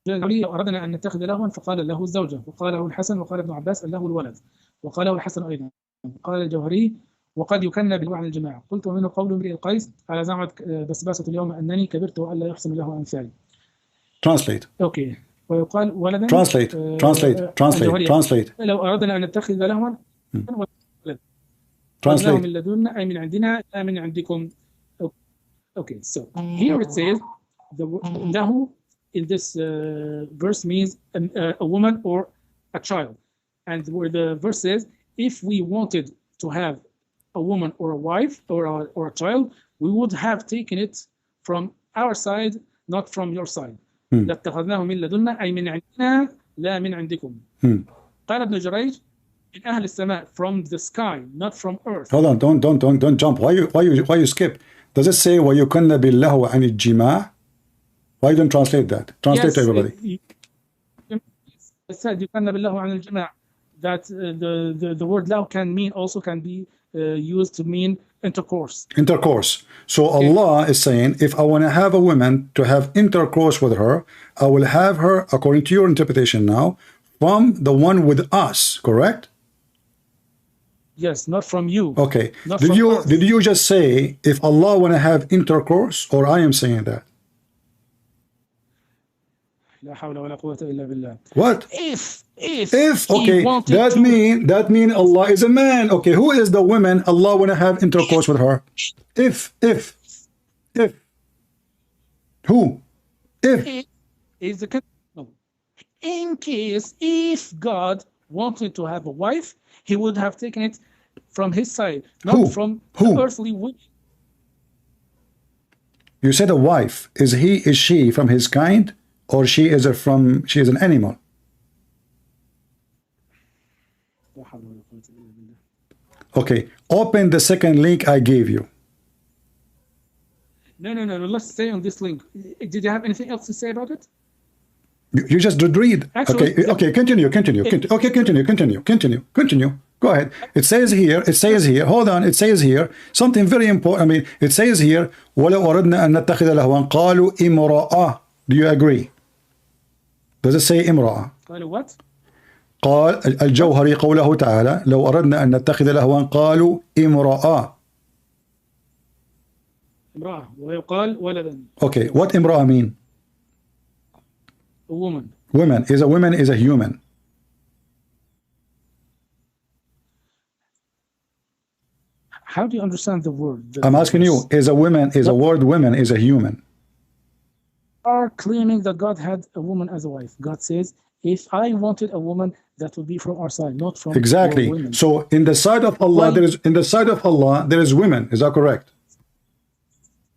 أردنا أن نتخذ لهوا فقال له الزوجة وقاله الحسن وقال ابن عباس له الولد وقاله الحسن أيضا قال الجوهري وقد يكنى بالوعي عن الجماعة قلت ومنه قول امرئ القيس على زعمت بسباسة اليوم أنني كبرت وألا يحسن له أمثالي. Translate. أوكي. ويقال ولدا. Translate. لو أردنا أن نتخذ لهوا Translate. من لدنا أي من عندنا لا من عندكم. Okay, so here it says the lahu in this verse means a woman or a child, and where the verse says if we wanted to have a woman or a wife or a child, we would have taken it from our side, not from your side. لاتخذناه من لدنا أي من عندنا لا من عندكم. قال ابن جريج من أهل السماء, from the sky, not from earth. Hold on, don't jump. Why you skip? Does it say وَيُكَنَّ بِاللَّهُ عَنِ الجِّمَاعِ? Why don't translate that? Translate to everybody. It said يُكَنَّ بِاللَّهُ عَنِ الجِّمَاعِ. That the word lahu can be used to mean intercourse. So okay. Allah is saying, if I want to have a woman to have intercourse with her, I will have her, according to your interpretation now, from the one with us, correct? Yes, not from you. Okay. Did you just say if Allah want to have intercourse, or I am saying that? What? If okay, that mean Allah is a man. Okay, who is the woman Allah want to have intercourse with her? If who? If is the no. In case if God wanted to have a wife, he would have taken it from his side, not from the earthly woman. You said a wife. Is she from his kind, or she is an animal? Okay, open the second link I gave you. No. Let's stay on this link. Did you have anything else to say about it? You just did read. Actually, okay, continue. Okay, continue. Go ahead. It says here, hold on, it says here, something very important. I mean, it says here, وَلَوْ أَرَدْنَا أَن نَتَّخِذَ لَهْوًا قَالُوا إِمْرَأَةٌ. Do you agree? Does it say إمرأة? قالوا what? قال الجوهري قوله تعالى لو أردنا أن نتخذ لهوا قالوا امرأة. امرأة ويقال ولدا. Okay, what امرأة mean? A woman. Woman is a human. How do you understand the word? I'm asking you, is a word woman is a human? Are claiming that God had a woman as a wife. God says, if I wanted a woman, that would be from our side, not from exactly. women. So in the side of Allah, there is women. Is that correct?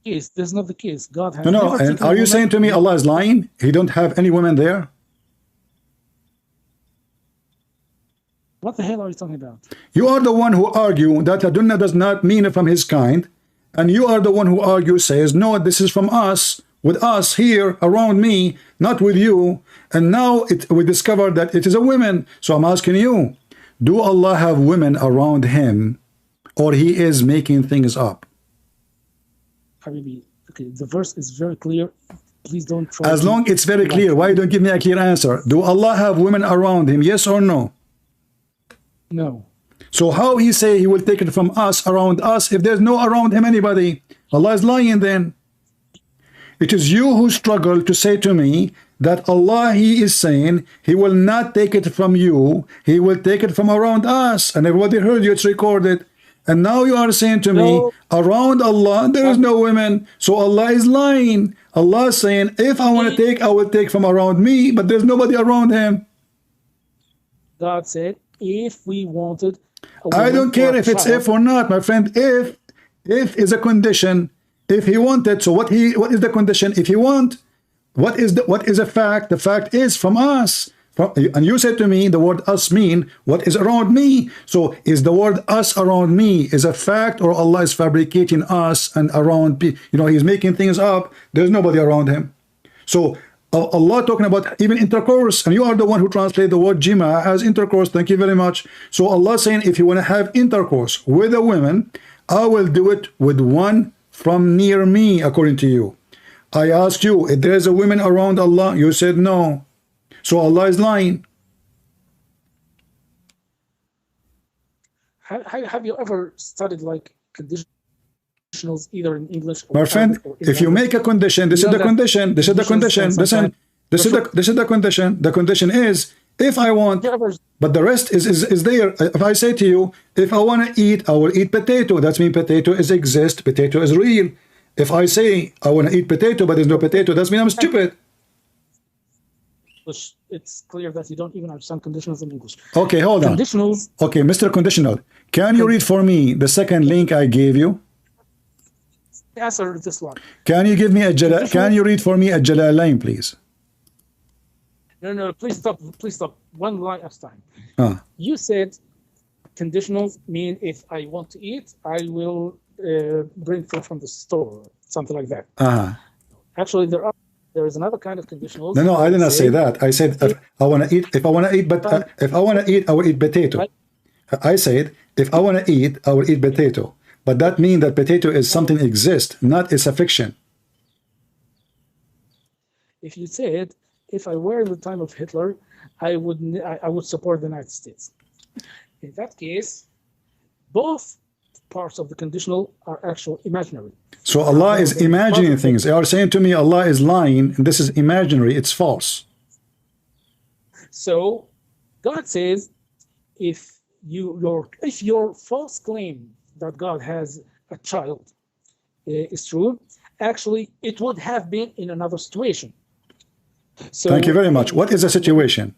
Yes, that's not the case. God has No. And are you saying to me Allah is lying? He don't have any women there? What the hell are you talking about? You are the one who argue that Adunna does not mean from his kind, and you are the one who argues, says, no, this is from us, with us here around me, not with you. And now we discover that it is a woman. So I'm asking you, do Allah have women around him, or he is making things up? Habibi, okay, the verse is very clear. Please don't try. As long it's very clear, why don't give me a clear answer? Do Allah have women around him, yes or no? No. So how he say he will take it from us, around us, if there's no around him anybody? Allah is lying then. It is you who struggle to say to me that Allah, he is saying he will not take it from you, he will take it from around us. And everybody heard you, it's recorded. And now you are saying to me, around Allah, there is no women. So Allah is lying. Allah is saying, if I want to take, I will take from around me, but there's nobody around him. God said, if we wanted I don't care if it's if or not, my friend. If is a condition. If he wanted, so what is the condition? If he want, what is a fact? The fact is from us. And you said to me the word us mean what is around me. So is the word us around me is a fact, or Allah is fabricating us and around? He's making things up. There's nobody around him. So Allah talking about even intercourse, and you are the one who translate the word jima as intercourse. Thank you very much. So Allah saying, if you want to have intercourse with a woman, I will do it with one from near me, according to you. I asked you if there is a woman around Allah. You said no. So Allah is lying. Have you ever studied like conditionals either in English or my friend? If you make a condition, this is the condition. This is the condition. Listen, this is the condition. The condition is if I want, but the rest is there. If I say to you, if I want to eat, I will eat potato. That means potato is exist. Potato is real. If I say I want to eat potato, but there's no potato, that means I'm stupid. It's clear that you don't even understand conditionals in English. Okay, hold on. Conditionals. Okay, Mr. Conditional, can you read for me the second link I gave you? Answer this one. Can you give me a Can you read for me a Jalalain, please? No, please stop. One line at a time. You said conditionals mean if I want to eat, I will bring food from the store, something like that. Actually, there is another kind of conditionals. No, I did not say that. I said if I want to eat, if I want to eat, but if I want to eat, I will eat potato. I said if I want to eat, I will eat potato. But that means that potato is something exists, not it's a fiction. If you said, if I were in the time of Hitler, I would support the United States. In that case, both parts of the conditional are actual imaginary. So Allah is imagining things. You are saying to me Allah is lying, and this is imaginary, it's false. So God says, if your false claim that God has a child is true, actually it would have been in another situation. So thank you very much. What is the situation?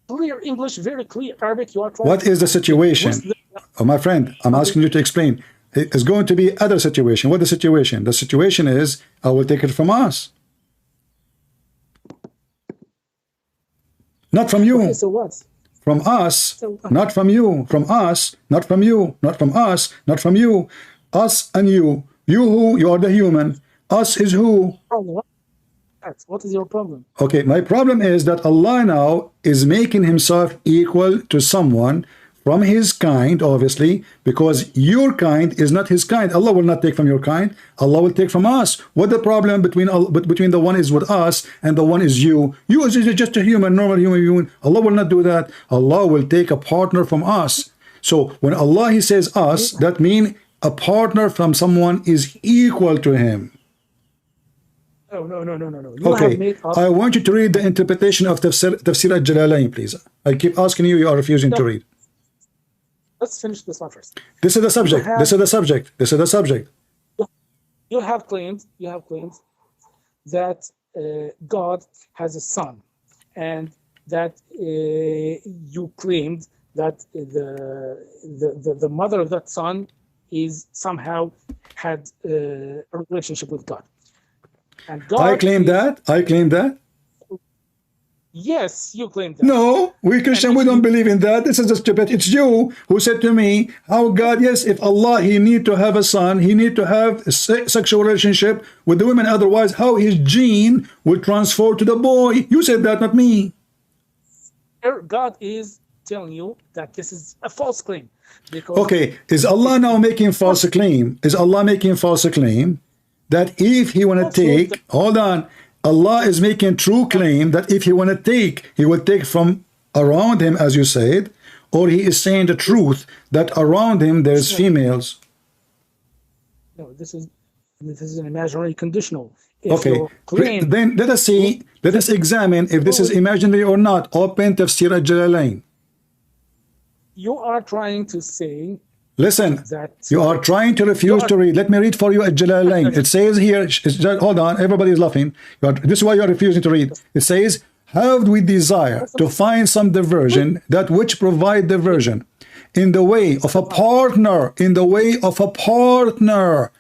Clear English, very clear Arabic. You are trying. What is the situation? Oh, my friend, I'm asking you to explain. It's going to be other situation. What is the situation? The situation is I will take it from us, not from you. Okay, so what? From us, So, not from you. From us, not from you. Not from us, not from you. Us and you. You who? You are the human. Us is who? what is your problem? Okay, my problem is that Allah now is making himself equal to someone from his kind, obviously, because your kind is not his kind. Allah will not take from your kind. Allah will take from us. What the problem between the one is with us and the one is you? You is just a human, normal human. Allah will not do that. Allah will take a partner from us. So when Allah he says us, that means a partner from someone is equal to him. No. Okay, I want you to read the interpretation of Tafsir al-Jalalain, please. I keep asking you, you are refusing to read. Let's finish this one first. This is the subject. This is the subject. This is the subject. You have claimed that God has a son, and that you claimed that the mother of that son is somehow had a relationship with God. And God I claim that. I claim that. Yes, you claim that. No, we Christian, we don't believe in that. This is a stupid. It's you who said to me, how God, yes, if Allah, he need to have a son, he need to have a sexual relationship with the women. Otherwise, how his gene will transfer to the boy. You said that, not me. God is telling you that this is a false claim. Because okay, is Allah now making false claim? Is Allah making false claim that if he want to take, hold on, Allah is making true claim that if he want to take, he will take from around him, as you said, or he is saying the truth that around him there's females? No, this is an imaginary conditional. If okay, then let us see, let us examine if this is imaginary or not. Open Tafsir al-Jalalain. You are trying to say, listen, you are trying to refuse to read. Let me read for you al-Jalalain. It says here, hold on, everybody is laughing. This is why you are refusing to read. It says, have we desire to find some diversion, that which provide diversion, in the way of a partner, in the way of a partner,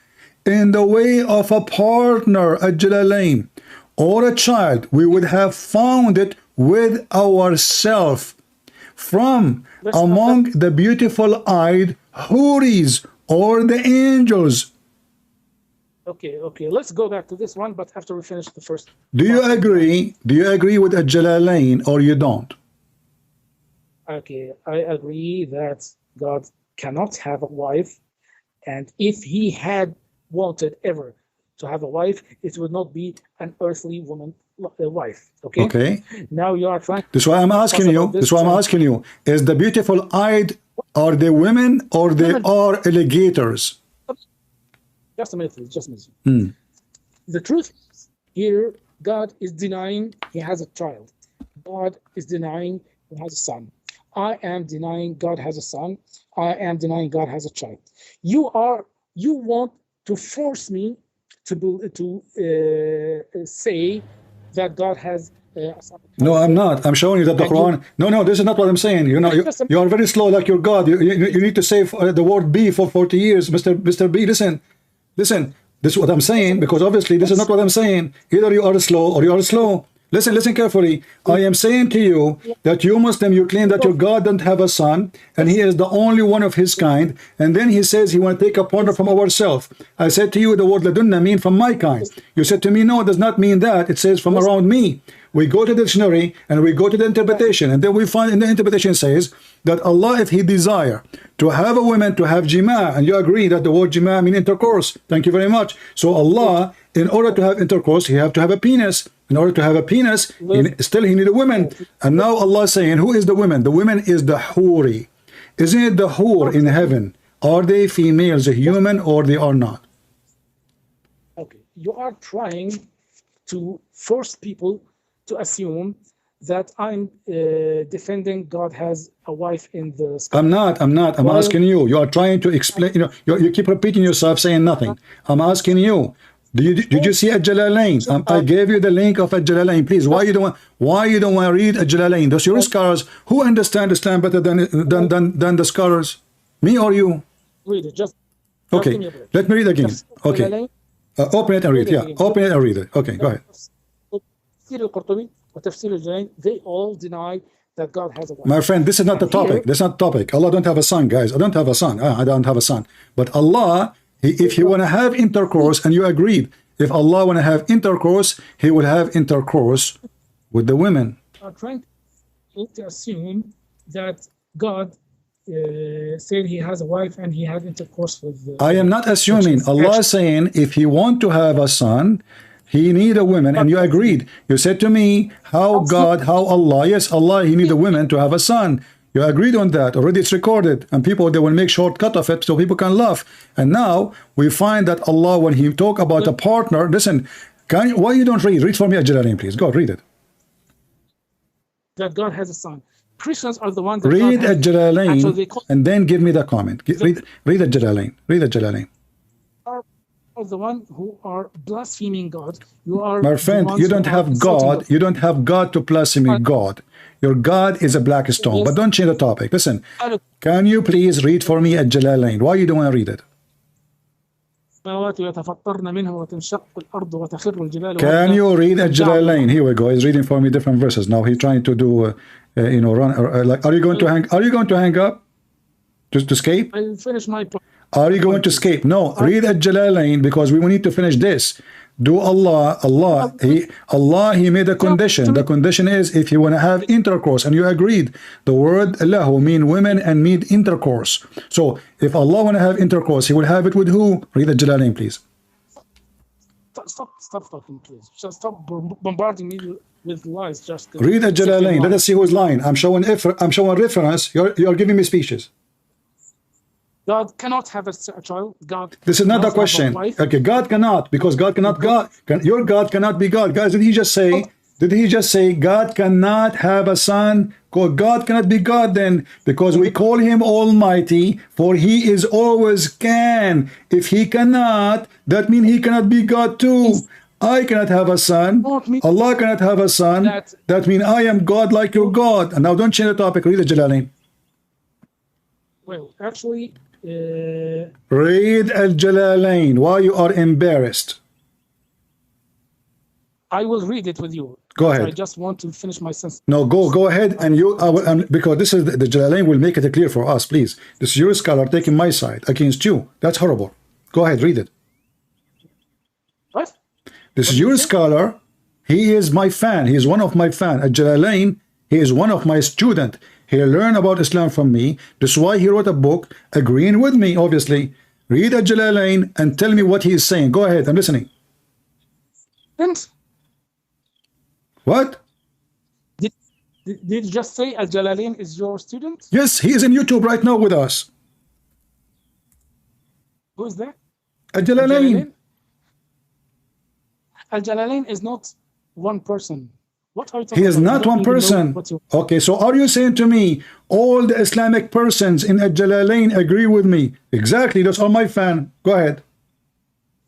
in the way of a partner, al-Jalalain, or a child, we would have found it with ourself from among the beautiful-eyed houris or the angels. Okay, let's go back to this one, but after we finish the first. Do you agree? Do you agree with al-Jalalain or you don't? Okay, I agree that God cannot have a wife, and if he had wanted ever to have a wife, it would not be an earthly woman wife. Okay. Now you are trying. That's why I'm asking you. That's why I'm asking you. Is the beautiful-eyed are they women or they are alligators? Just a minute, please. Just a minute. The truth is, here, God is denying he has a child. God is denying he has a son. I am denying God has a son. I am denying God has a child. You want to force me to say that God has a son. No, I'm not. I'm showing you that the Quran. No, this is not what I'm saying. You know, you are very slow, like your God. You need to say the word "be" for 40 years, Mr. B. Listen. This is what I'm saying, because obviously this is not what I'm saying. Either you are slow or you are slow. Listen carefully. I am saying to you that you Muslim, you claim that your God doesn't have a son, and he is the only one of his kind, and then he says he want to take a partner from ourselves. I said to you the word ladunna mean from my kind. You said to me, no, it does not mean that. It says from around me. We go to the dictionary and we go to the interpretation, and then we find in the interpretation says that Allah, if he desire to have a woman to have jima, and you agree that the word jima mean intercourse. Thank you very much. So Allah, in order to have intercourse, he have to have a penis. In order to have a penis, he need a woman. And now Allah is saying, who is the woman? The woman is the huri. Isn't it the hur in heaven? Are they females, a human, or they are not? Okay, you are trying to force people to assume that I'm defending God has a wife in the sky. I'm not. I'm asking you. You are trying to explain. You keep repeating yourself, saying nothing. I'm asking you. Did you see al-Jalalain? I gave you the link of al-Jalalain. Please, why you don't want to read al-Jalalain? Those your scholars who understand Islam better than the scholars, me or you? Read it. Just okay. Let me read again. Okay. Open it and read. Yeah. Open it and read it. Okay. Go ahead. They all deny that God has a wife. My friend, this is not the topic. This is not the topic. Allah don't have a son, guys. I don't have a son. I don't have a son. But Allah, if He want to have intercourse, and you agreed, if Allah want to have intercourse, He will have intercourse with the women. Are trying to assume that God said He has a wife and He has intercourse with. I am not assuming. Allah is saying if He want to have a son, He need a woman, and you agreed. You said to me, how God, how Allah? Yes, Allah, He need a woman to have a son. You agreed on that. Already it's recorded, and people, they will make shortcut of it so people can laugh. And now we find that Allah, when He talk about a partner, listen, why you don't read? Read for me Al-Jalalain, please. Go read it. That God has a son. Christians are the ones that read Al-Jalalain and then give me the comment. Read Al-Jalalain. Read Al-Jalalain. Are the one who are blaspheming God. You are, my friend, you don't have God. You don't have God to blaspheme God. Your God is a black stone. But don't change the topic. Listen, can you please read for me Al-Jalalain? Why you don't want to read it? Can you read Al-Jalalain? Here we go. He's reading for me different verses. Now he's trying to do run like, are you going to hang up? Just to escape? I'll finish my point. Are you going to escape? No, read Al-Jalalain, because we need to finish this. Do Allah, He made a condition. The condition is if you want to have intercourse, and you agreed. The word lahu mean women and mean intercourse. So if Allah want to have intercourse, He will have it with who? Read Al-Jalalain, please. Stop talking, please. Just stop bombarding me with lies. Just read Al-Jalalain. Let us see who's lying. I'm showing reference. You're giving me speeches. God cannot have a child. God. This is not the question. Okay, God cannot, because God cannot. Your God cannot be God. Guys, did He just say? Did He just say God cannot have a son? God cannot be God then, because we call Him Almighty, for He is always can. If He cannot, that means He cannot be God too. I cannot have a son. Allah cannot have a son. That means I am God like your God. And now don't change the topic. Read the Jalalain. Well, actually. Read Al-Jalalain. Why you are embarrassed? I will read it with you. Go ahead. I just want to finish my sentence. No, go ahead, and you. Because this is the Jalalain will make it clear for us, please. This is your scholar taking my side against you. That's horrible. Go ahead, read it. What? This is your scholar. He is my fan. He is one of my fan. Al-Jalalain. He is one of my student. He learned about Islam from me. That's why he wrote a book agreeing with me, obviously. Read Al-Jalalain and tell me what he is saying. Go ahead, I'm listening. What? Did you just say Al-Jalalain is your student? Yes, he is in YouTube right now with us. Who is that? Al-Jalalain. Al-Jalalain is not one person. What are you talking He is about? not one person. Okay, so are you saying to me all the Islamic persons in Al-Jalalain agree with me? Exactly, that's all my fan. Go ahead.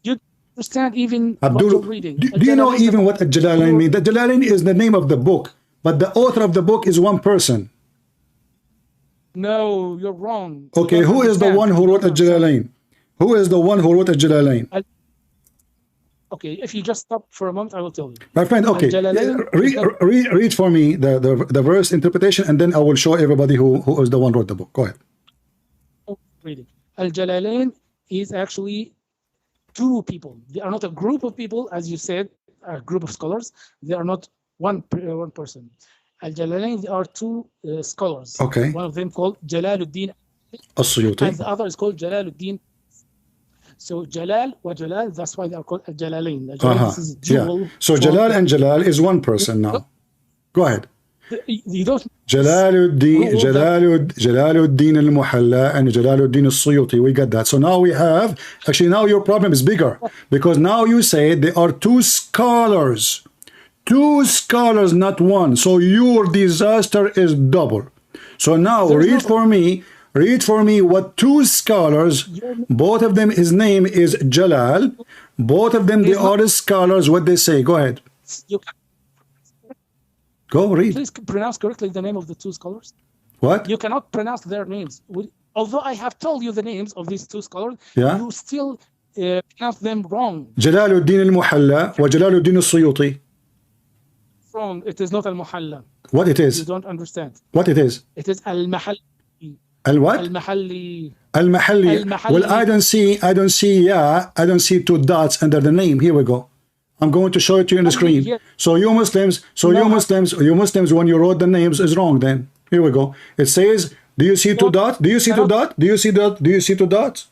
You understand even what you're reading? Do you know even what Al-Jalalain means? The Jalalain is the name of the book, but the author of the book is one person. No, you're wrong. Okay, who is the one who wrote Al-Jalalain? Who is the one who wrote Al-Jalalain? Okay, if you just stop for a moment, I will tell you. My friend, okay, read for me the verse interpretation, and then I will show everybody who is the one who wrote the book. Go ahead. Reading. Al-Jalalain is actually two people. They are not a group of people, as you said, a group of scholars. They are not one person. Al-Jalalain, they are two scholars. Okay. One of them called Jalaluddin As-Suyuti, and the other is called Jalaluddin. So Jalal wa Jalal, that's why they are called Al-Jalalain. This is dual. Yeah. So Jalal and Jalal is one person now. Go ahead. You don't. Jalaluddin al-Muhalla and Jalaluddin al-Suyuti. We got that. So now we have, actually now your problem is bigger, because now you say there are two scholars. Two scholars, not one. So your disaster is double. So now read for me what two scholars, both of them, his name is Jalal, both of them, they are scholars, what they say. Go ahead. Go read. Please pronounce correctly the name of the two scholars. What? You cannot pronounce their names. Although I have told you the names of these two scholars, you still pronounce them wrong. Jalaluddin al-Muhalla wa Jalaluddin al-Suyuti. wrong. It is not al-muhalla. What it You is? don't understand. What it is? It is al-mahalli. Al-what? Al-mahalli. Al-Mahalli. Al-Mahalli. Well, I don't see two dots under the name. Here we go. I'm going to show it to you on the screen. Yes. So you Muslims, when you wrote the names is wrong then. Here we go. It says, do you see two dots? Do you see two dots? Do you see that? Do you see two dots?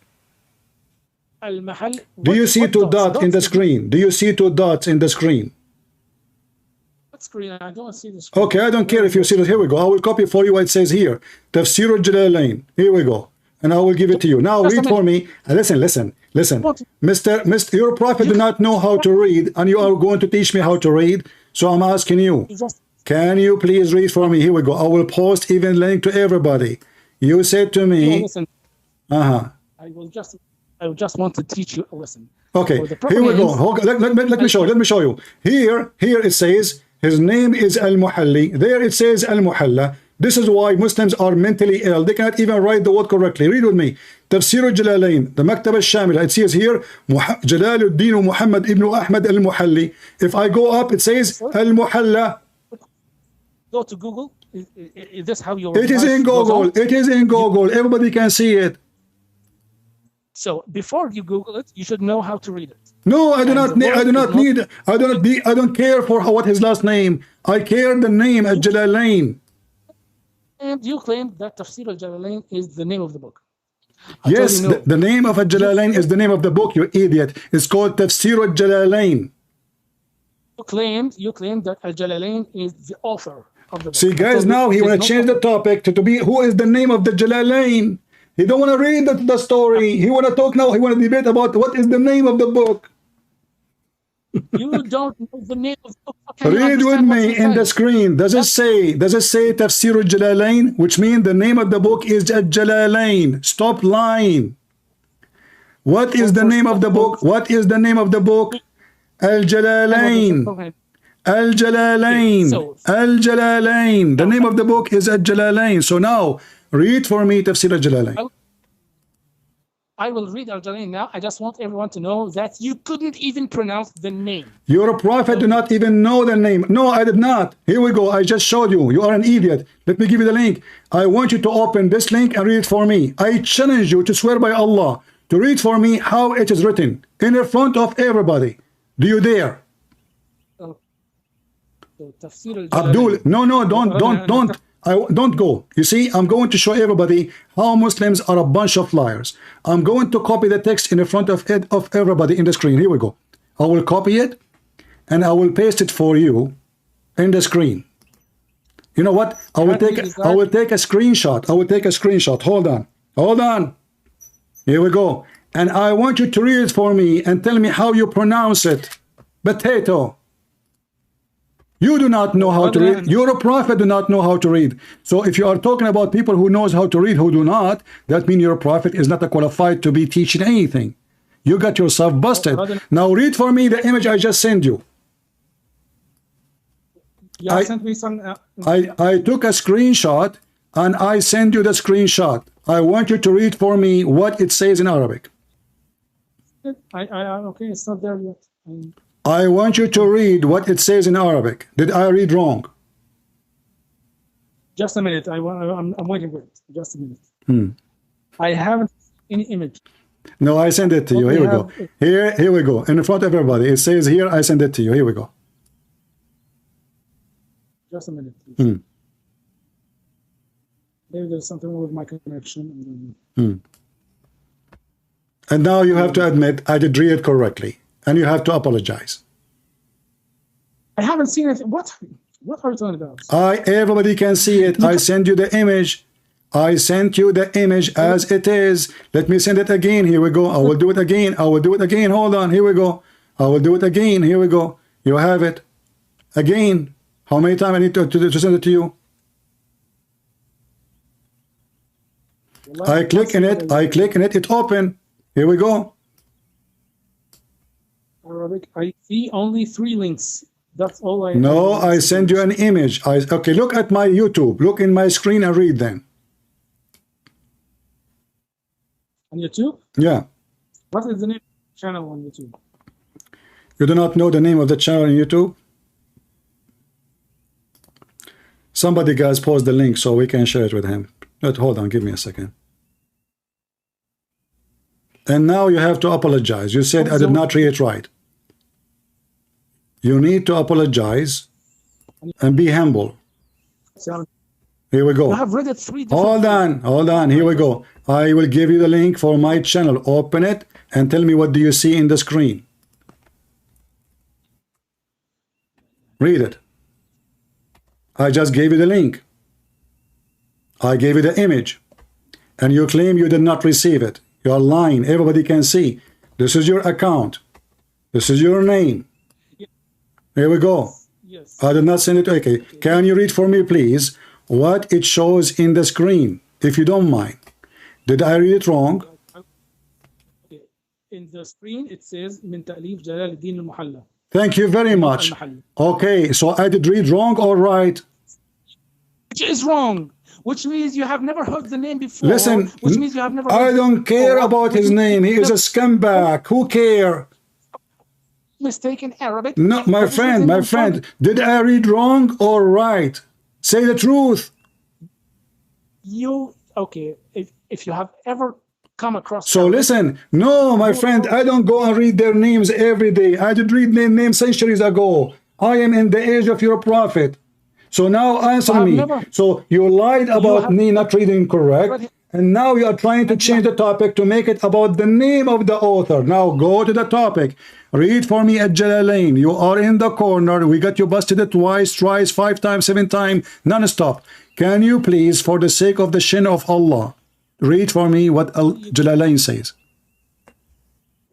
Al-mahall. Do you see two dots in the Dots? screen? Do you see two dots in the screen? What screen? I don't see the screen. Okay, I don't care if you see it. Here we go. I will copy for you what it says here. Tafsir al-Jalalain. Here we go. And I will give it to you. Now read for me. Listen. Mr. Your prophet do not know how to read, and you are going to teach me how to read. So I'm asking you, can you please read for me? Here we go. I will post even link to everybody. You said to me, Listen. uh-huh. I will just want to teach you a lesson. Okay, So the here we problem go. is- Hold- Let me show. Let me show you. Here it says his name is Al-Muhalli. There it says Al-Muhalla. This is why Muslims are mentally ill. They cannot even write the word correctly. Read with me. Tafsir al-Jalalain, the Maktab al-Shamila. It says here Jalaluddin Muhammad ibn Ahmad al-Muhalli. If I go up, it says Al-Muhalla. Go to Google. Is this how your It is life in goes Google. on? It is in Google. Everybody can see it. So before you Google it, you should know how to read it. No, I do And not the need. I word do not is need. I don't care for what his last name. I care the name Al-Jalalain. And you claim that Tafsir al-Jalalain is the name of the book. Yes, no. the name of Al-Jalalain is the name of the book, you idiot. It's called Tafsir al-Jalalain. You claimed that al-Jalalain is the author of the book. See, guys, So now he there's want no to change the topic to be who is the name of the Jalalain. He don't want to read the story. He want to talk now. He want to debate about what is the name of the book. You don't know the name of the book. How can you Read with understand what me he in the said? screen. Does it say Tafsir al-Jalalain, which means the name of the book is Al-Jalalain. Stop lying. What is the name of the book? What is the name of the book? Al-Jalalain. Al-Jalalain. Al-Jalalain. The name of the book is Al-Jalalain. So now read for me Tafsir al-Jalalain. I will read al-Jalalain now. I just want everyone to know that you couldn't even pronounce the name. Your prophet do not even know the name. No, I did not. Here we go. I just showed you. You are an idiot. Let me give you the link. I want you to open this link and read it for me. I challenge you to swear by Allah to read for me how it is written in the front of everybody. Do you dare? So Tafsir al-Jalalain. Abdul, no, don't go. You see, I'm going to show everybody how Muslims are a bunch of liars. I'm going to copy the text in the front of everybody in the screen. Here we go. I will copy it and I will paste it for you in the screen. You know what? I will take a screenshot. I will take a screenshot. Hold on. Here we go. And I want you to read it for me and tell me how you pronounce it. Potato. You do not know how to read. Your prophet do not know how to read. So if you are talking about people who knows how to read, who do not, that means your prophet is not qualified to be teaching anything. You got yourself busted. Now read for me the image I just sent you. Yeah, sent me some. I took a screenshot and I send you the screenshot. I want you to read for me what it says in Arabic. Okay, it's not there yet. I want you to read what it says in Arabic. Did I read wrong? Just a minute. I'm waiting for it. Just a minute. I haven't any image. No, I send it to you. Here we go. Here we go. In front of everybody. It says here, I send it to you. Here we go. Just a minute, please. Maybe there's something wrong with my connection. And now you have to admit I did read it correctly. And you have to apologize. I haven't seen it. What are you talking about? Everybody can see it. I send you the image. I sent you the image as it is. Let me send it again. Here we go. I will do it again. I will do it again. Hold on. Here we go. I will do it again. Here we go. You have it. Again. How many times I need to send it to you? I click in it. I click in it. It open. Here we go. Arabic. I see only 3 links. That's all I. No, I send you an image. Okay, look at my YouTube. Look in my screen and read them. On YouTube? Yeah. What is the name of the channel on YouTube? You do not know the name of the channel on YouTube? Somebody guys post the link so we can share it with him. But hold on, give me a second. And now you have to apologize. You said I did not read it right. You need to apologize and be humble. Here we go. I have read it 3 Hold on. Here we go. I will give you the link for my channel. Open it and tell me what do you see in the screen. Read it. I just gave you the link. I gave you the image. And you claim you did not receive it. You are lying. Everybody can see. This is your account. This is your name. Here we go. Yes. I did not send it. Okay. Can you read for me, please, what it shows in the screen, if you don't mind? Did I read it wrong? In the screen, it says من تأليف جلال الدين المحلى. Thank you very much. Okay, so I did read wrong or right? Which is wrong. Which means you have never heard the name before. Listen, which means you have never I don't care about his name. He is a scumbag. Who care? Mistaken Arabic. No, my friend, did I read wrong or right? Say the truth. Okay, if you have ever come across... So listen, no, my friend, I don't go and read their names every day. I did read their names centuries ago. I am in the age of your prophet. So now answer me. So you lied about me not reading correct, and now you are trying to change the topic to make it about the name of the author. Now go to the topic. Read for me at Jalalain. You are in the corner. We got you busted twice, 5 times, 7 times, non-stop. Can you please, for the sake of the shin of Allah, read for me what Jalalain says?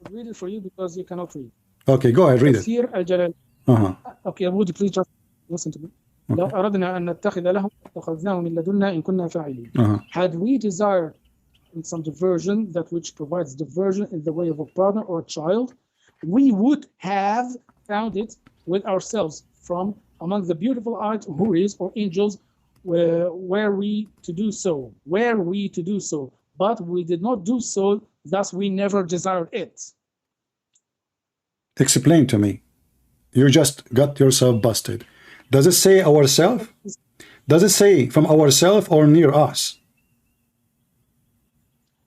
I'll read it for you because you cannot read. Okay, go ahead, read it. Okay, would you please just listen to me? لو أردنا أن نتخذ لهم اتخذناه من لدنا إن كنا فاعلين. Had we desired in some diversion, that which provides diversion in the way of a partner or a child, we would have found it with ourselves from among the beautiful eyed houris or angels, were we to do so. But we did not do so, thus we never desired it. Explain to me. You just got yourself busted. Does it say ourself? Does it say from ourself or near us?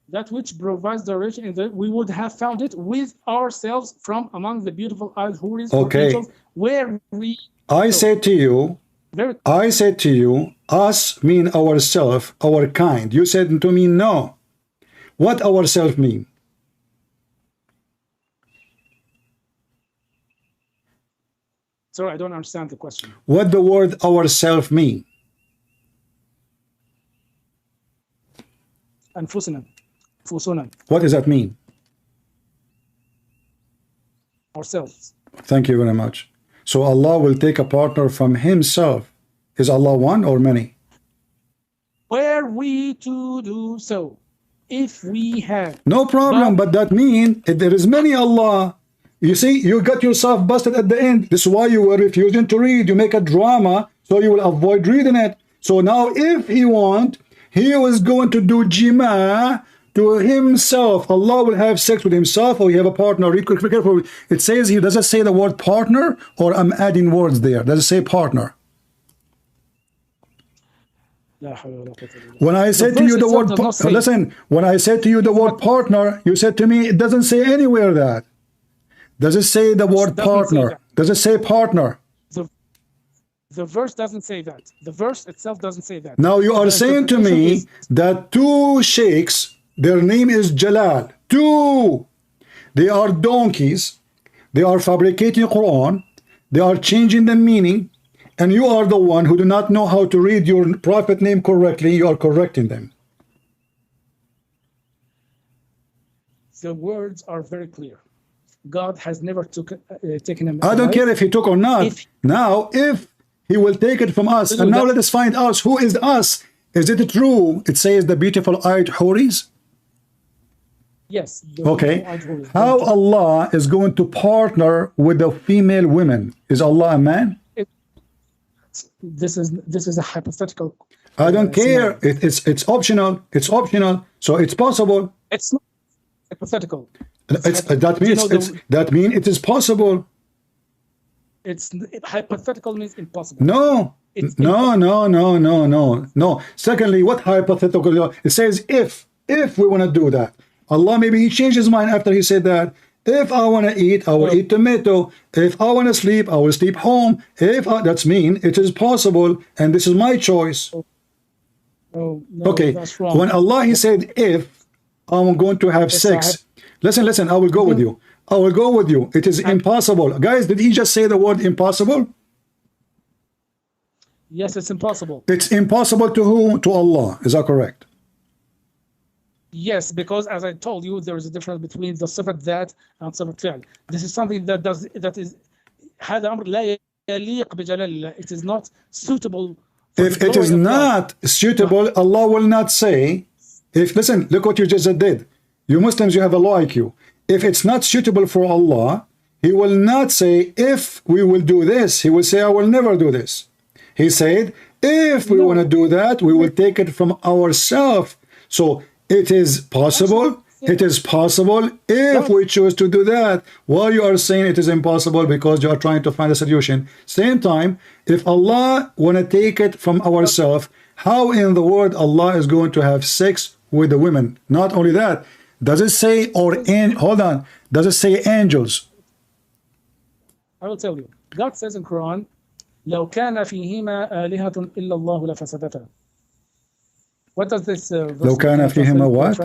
That which provides direction, we would have found it with ourselves from among the beautiful eyed houris or angels, where we... I said to you, us mean ourself, our kind. You said to me, no. What ourself mean? Sorry, I don't understand the question. What the word ourself mean? أنفسنا. What does that mean? Ourselves. Thank you very much. So Allah will take a partner from himself. Is Allah one or many? Were we to do so, if we had. No problem, but that means there is many Allah. You see, you got yourself busted at the end. This is why you were refusing to read. You make a drama, so you will avoid reading it. So now if he want, he was going to do jima to himself. Allah will have sex with himself, or you have a partner. Read carefully. It says here, does it say the word partner, or I'm adding words there? Does it say partner? When I said to you the word, listen, when I said to you the word partner, you said to me, it doesn't say anywhere that. Does it say the word partner? Does it say partner? The verse doesn't say that. The verse itself doesn't say that. Now you are saying to me that 2 sheikhs, their name is Jalal. 2. They are donkeys. They are fabricating Quran. They are changing the meaning. And you are the one who do not know how to read your prophet name correctly. You are correcting them. The words are very clear. God has never taken him. I don't care if he took or not. Now, if he will take it from us, and now let us find out who is us. Is it true? It says the beautiful eyed houris. Yes. Okay. How Allah is going to partner with the female women? Is Allah a man? This is a hypothetical. I don't care. It's optional. It's optional. So it's possible. It's not hypothetical. That means it is possible. Hypothetical means impossible. No, It's No, no, no, no, no, no. Secondly, what hypothetical? It says if we want to do that. Allah, maybe he changed his mind after he said that. If I want to eat, I will eat tomato. If I want to sleep, I will sleep home. That's mean it is possible, and this is my choice. no, Okay, that's wrong. when Allah he said if I'm going to have sex, listen, I will go with you. I will go with you. It is impossible. Guys, did he just say the word impossible? Yes, it's impossible. It's impossible to who? To Allah. Is that correct? Yes, because as I told you, there is a difference between the صفة ذات and صفة فعل. This is something that is هذا أمر لا يليق بجلال الله. It is not suitable. If it is not suitable, Allah will not say, listen, look what you just did. You Muslims, you have a low IQ. If it's not suitable for Allah, he will not say, if we will do this, he will say, I will never do this. He said, if we want to do that, we will take it from ourselves. So it is possible. It is possible if we choose to do that. While you are saying it is impossible because you are trying to find a solution. Same time, if Allah want to take it from ourselves, how in the world Allah is going to have sex with the women? Not only that, does it say hold on? Does it say angels? I will tell you. God says in Quran, لو كان فيهما آلهة إلا الله لفسدتا. What does this verse لو كان فيهما what?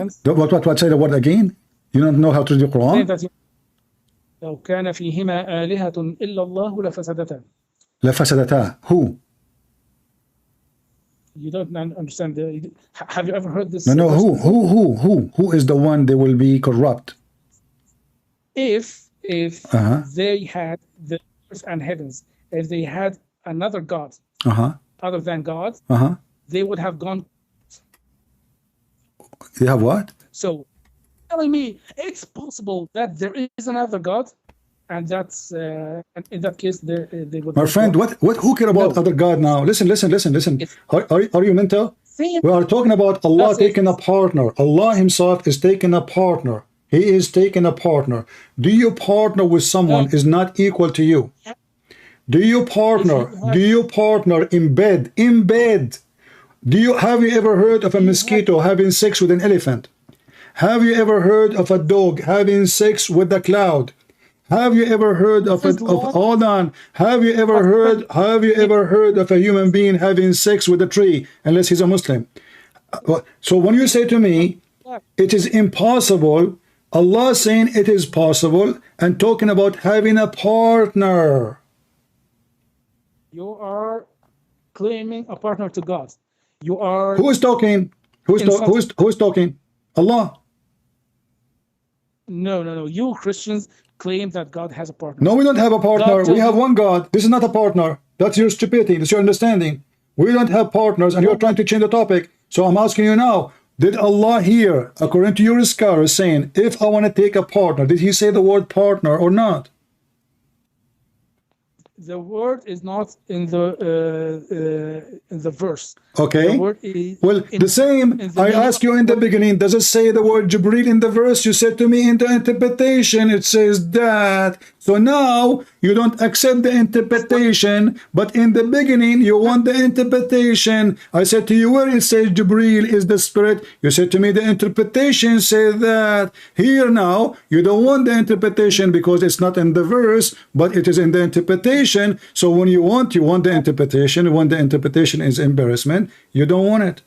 What? Say the word again. You don't know how to do the Quran? لو كان فيهما آلهة إلا الله لفسدتا. لفسدتا. Who? You don't understand. Have you ever heard this? No. Who is the one they will be corrupt? If they had the earth and heavens, if they had another God other than God, they would have gone. They have what? So, telling me it's possible that there is another God, and that's in that case they would. My friend, who care about other God now? Listen. Are you mental? We are talking about Allah taking a partner. Allah himself is taking a partner. He is taking a partner. Do you partner with someone is not equal to you? Do you partner in bed? In bed. Have you ever heard of a mosquito having sex with an elephant? Have you ever heard of a dog having sex with the cloud? Have you ever heard of hold on? Have you ever heard of a human being having sex with a tree, unless he's a Muslim? So when you say to me, it is impossible, Allah saying it is possible and talking about having a partner. You are claiming a partner to God. You are. Who is talking? Who's talking? Allah. No. You Christians claim that God has a partner. No, we don't have a partner. We have one God. This is not a partner. That's your stupidity. That's your understanding. We don't have partners, and you're trying to change the topic. So I'm asking you now, did Allah here, according to your scholars, saying, if I want to take a partner, did he say the word partner or not? The word is not in the verse. Okay. The same. I asked you in the beginning, does it say the word Jibreel in the verse? You said to me in the interpretation, it says that. So now you don't accept the interpretation, but in the beginning you want the interpretation. I said to you, where it says Jibreel is the spirit, you said to me the interpretation says that. Here now, you don't want the interpretation because it's not in the verse, but it is in the interpretation. So when you want the interpretation. When the interpretation is embarrassment, you don't want it.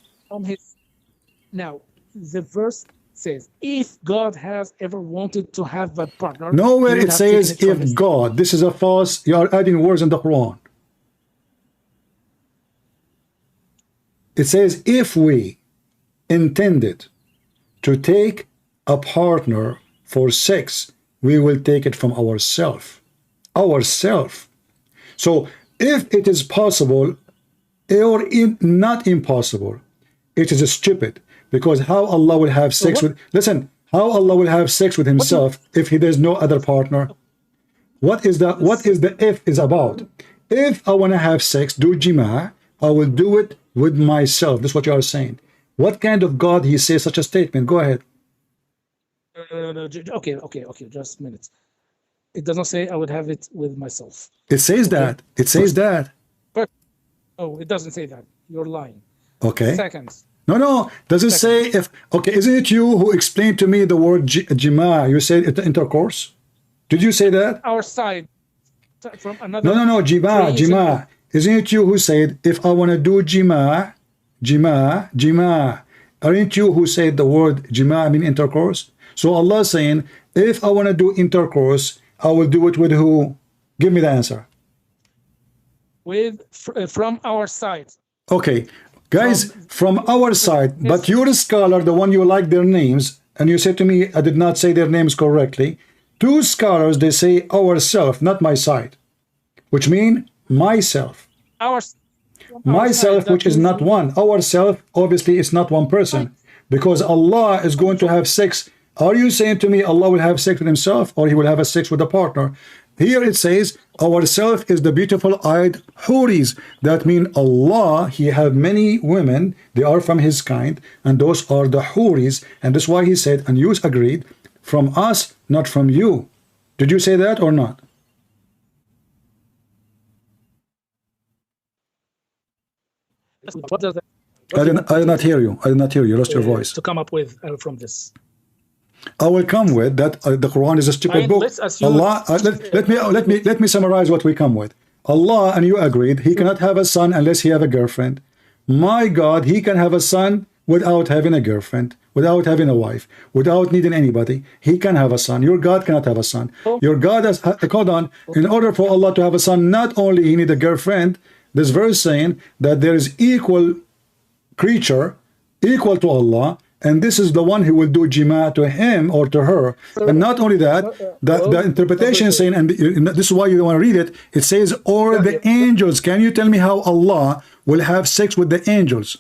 Now, the verse says, if God has ever wanted to have a partner. Nowhere it says if God. This is a false. You are adding words in the Quran. It says if we intended to take a partner for sex, we will take it from ourselves. So if it is possible or not impossible, it is stupid, because how Allah will have sex how Allah will have sex with himself if there's no other partner? What is the if is about? If I want to have sex, do jima, I will do it with myself. This is what you are saying. What kind of God he says such a statement? Go ahead. Okay, just a minute. It does not say I would have it with myself. It says that. It says that. Oh, it doesn't say that. You're lying. Okay. Seconds. No. Does it say if? Okay, isn't it you who explained to me the word jima? You said it intercourse. Did you say that? Our side from another. No. Jima. Isn't it you who said if I want to do jima? Aren't you who said the word jima mean intercourse? So Allah is saying, if I want to do intercourse, I will do it with who? Give me the answer. From our side. Okay, guys, from our side. But you're a scholar, the one you like their names, and you said to me, I did not say their names correctly. Two scholars, they say ourself, not my side, which mean myself. Myself, which is not one. Ourself, obviously, is not one person, because Allah is going to have sex. Are you saying to me Allah will have sex with himself, or he will have a sex with a partner? Here it says, ourself is the beautiful-eyed huris. That means Allah, he have many women, they are from his kind, and those are the huris. And that's why he said, and you agreed, from us, not from you. Did you say that or not? What does that? I did not hear you. I did not hear you. Lost your voice. To come up with from this. I will come with that. The Quran is a stupid book. Allah, let me summarize what we come with. Allah, and you agreed, he cannot have a son unless he have a girlfriend. My God, he can have a son without having a girlfriend, without having a wife, without needing anybody. He can have a son. Your God cannot have a son. Your God has, hold on, in order for Allah to have a son, not only he need a girlfriend, this verse saying that there is equal creature, equal to Allah, and this is the one who will do jima to him or to her. And not only that, the interpretation is saying, and this is why you don't want to read it, it says, or the angels. Can you tell me how Allah will have sex with the angels?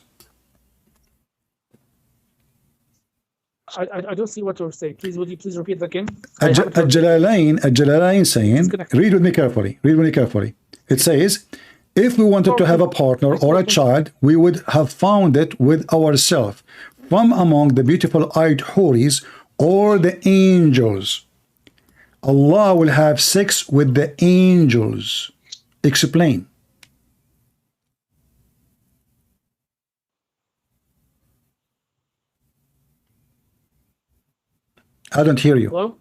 I don't see what you're saying. Please, would you please repeat that again? Al-Jalalain saying, read with me carefully. Read with me carefully. It says, if we wanted to have a partner or a child, we would have found it with ourselves from among the beautiful-eyed huris or the angels. Allah will have sex with the angels. Explain. I don't hear you. Hello?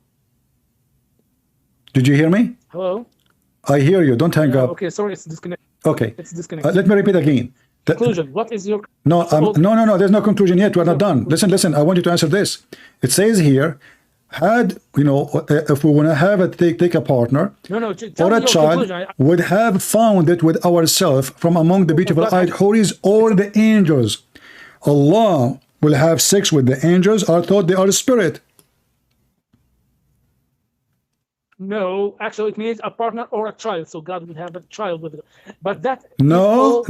Did you hear me? Hello? I hear you. Don't hang up. Okay, sorry, it's disconnected. Okay. It's disconnected. Let me repeat again. Conclusion. What is your... No, no. There's no conclusion yet. We're not done. Listen. I want you to answer this. It says here, if we want to have take a partner or a child, would have found it with ourselves from among the beautiful-eyed huris or the angels. Allah will have sex with the angels. I thought they are a spirit. No, actually, it means a partner or a child. So God will have a child with it. But that... No.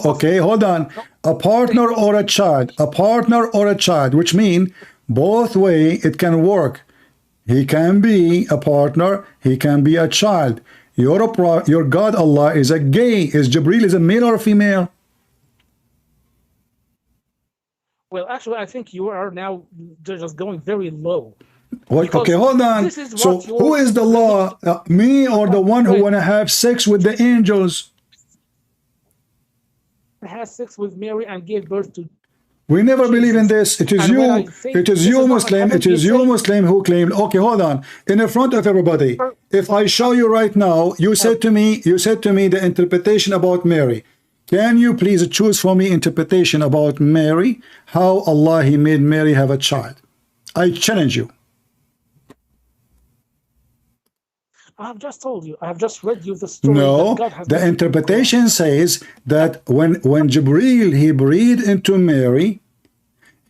Okay, hold on. A partner or a child. A partner or a child, which means both way it can work. He can be a partner. He can be a child. Your God, Allah, is a gay. Is Jibreel is a male or a female? Well, actually, I think you are now just going very low. Okay, hold on. So who is the law? Me or the one who want to have sex with the angels? Has sex with Mary and gave birth to... We never believe in this. It is you. It is you, Muslim. It is you, Muslim, who claimed. Okay, hold on. In the front of everybody, if I show you right now, you said to me the interpretation about Mary. Can you please choose for me interpretation about Mary? How Allah He made Mary have a child? I challenge you. I have just told you. I have just read you the story. No, the interpretation says that when Jibreel he breathed into Mary,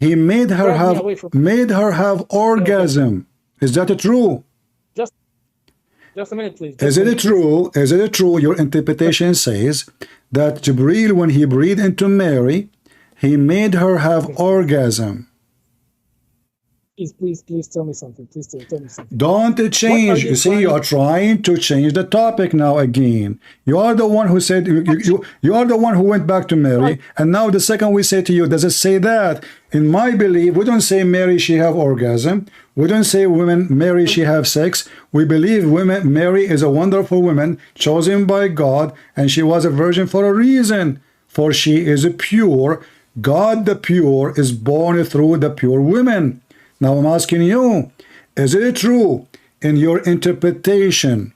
he made her have orgasm. Is that true? Just a minute, please. Is it true? Is it true? Your interpretation says that Jibreel, when he breathed into Mary, he made her have orgasm. Please tell me something. Please tell me something. Don't change. You see, you are trying to change the topic now again. You are the one who said, you are the one who went back to Mary. And now the second we say to you, does it say that? In my belief, we don't say Mary, she have orgasm. We don't say women Mary she have sex. We believe women Mary is a wonderful woman chosen by God, and she was a virgin for a reason. For she is pure. God the pure is born through the pure women. Now I'm asking you, is it true in your interpretation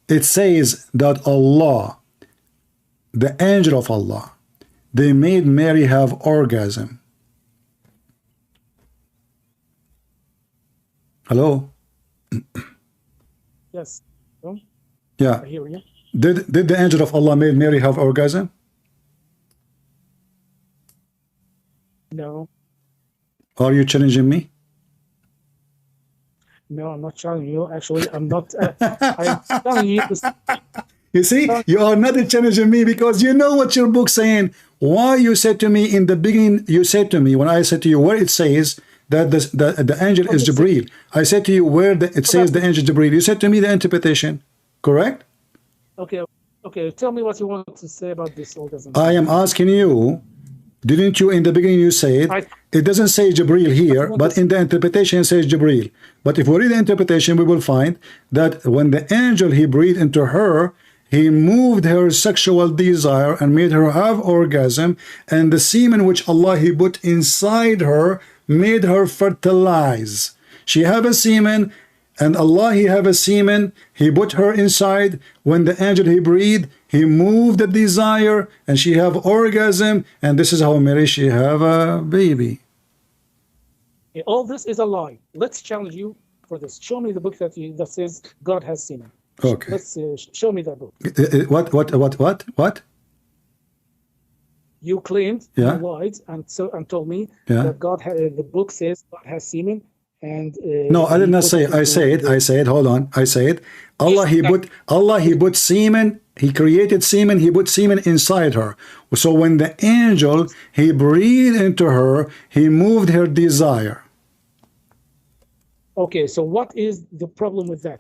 it says that Allah, the angel of Allah, they made Mary have orgasm? Hello? Yes. Oh, Yeah. I hear you. Did the angel of Allah made Mary have orgasm? No. Are you challenging me? No, I'm not challenging you. Actually, I'm not. I'm telling you this. You see, you are not challenging me because you know what your book's saying. Why you said to me in the beginning, you said to me, when I said to you where it says that the angel is Jibreel, I said to you where it says the angel Jibreel. You said to me the interpretation, correct? Okay, okay. Tell me what you want to say about this orgasm. I am asking you, didn't you in the beginning you said, it doesn't say Jibreel here, but in the interpretation it says Jibreel. But if we read the interpretation, we will find that when the angel, he breathed into her, he moved her sexual desire and made her have orgasm, and the semen which Allah he put inside her made her fertilize. She have a semen, and Allah he have a semen, he put her inside. When the angel he breathed, he moved the desire, and she have orgasm, and this is how Mary she have a baby. All this is a lie. Let's challenge you for this. Show me the book that says God has semen. Okay. Let's show me that book. What? You claimed, Yeah. you lied, and told me Yeah. that the book says God has semen, and No, I did not say. I said. Hold on. I said, Allah he put semen. He created semen. He put semen inside her. So when the angel he breathed into her, he moved her desire. Okay, so what is the problem with that?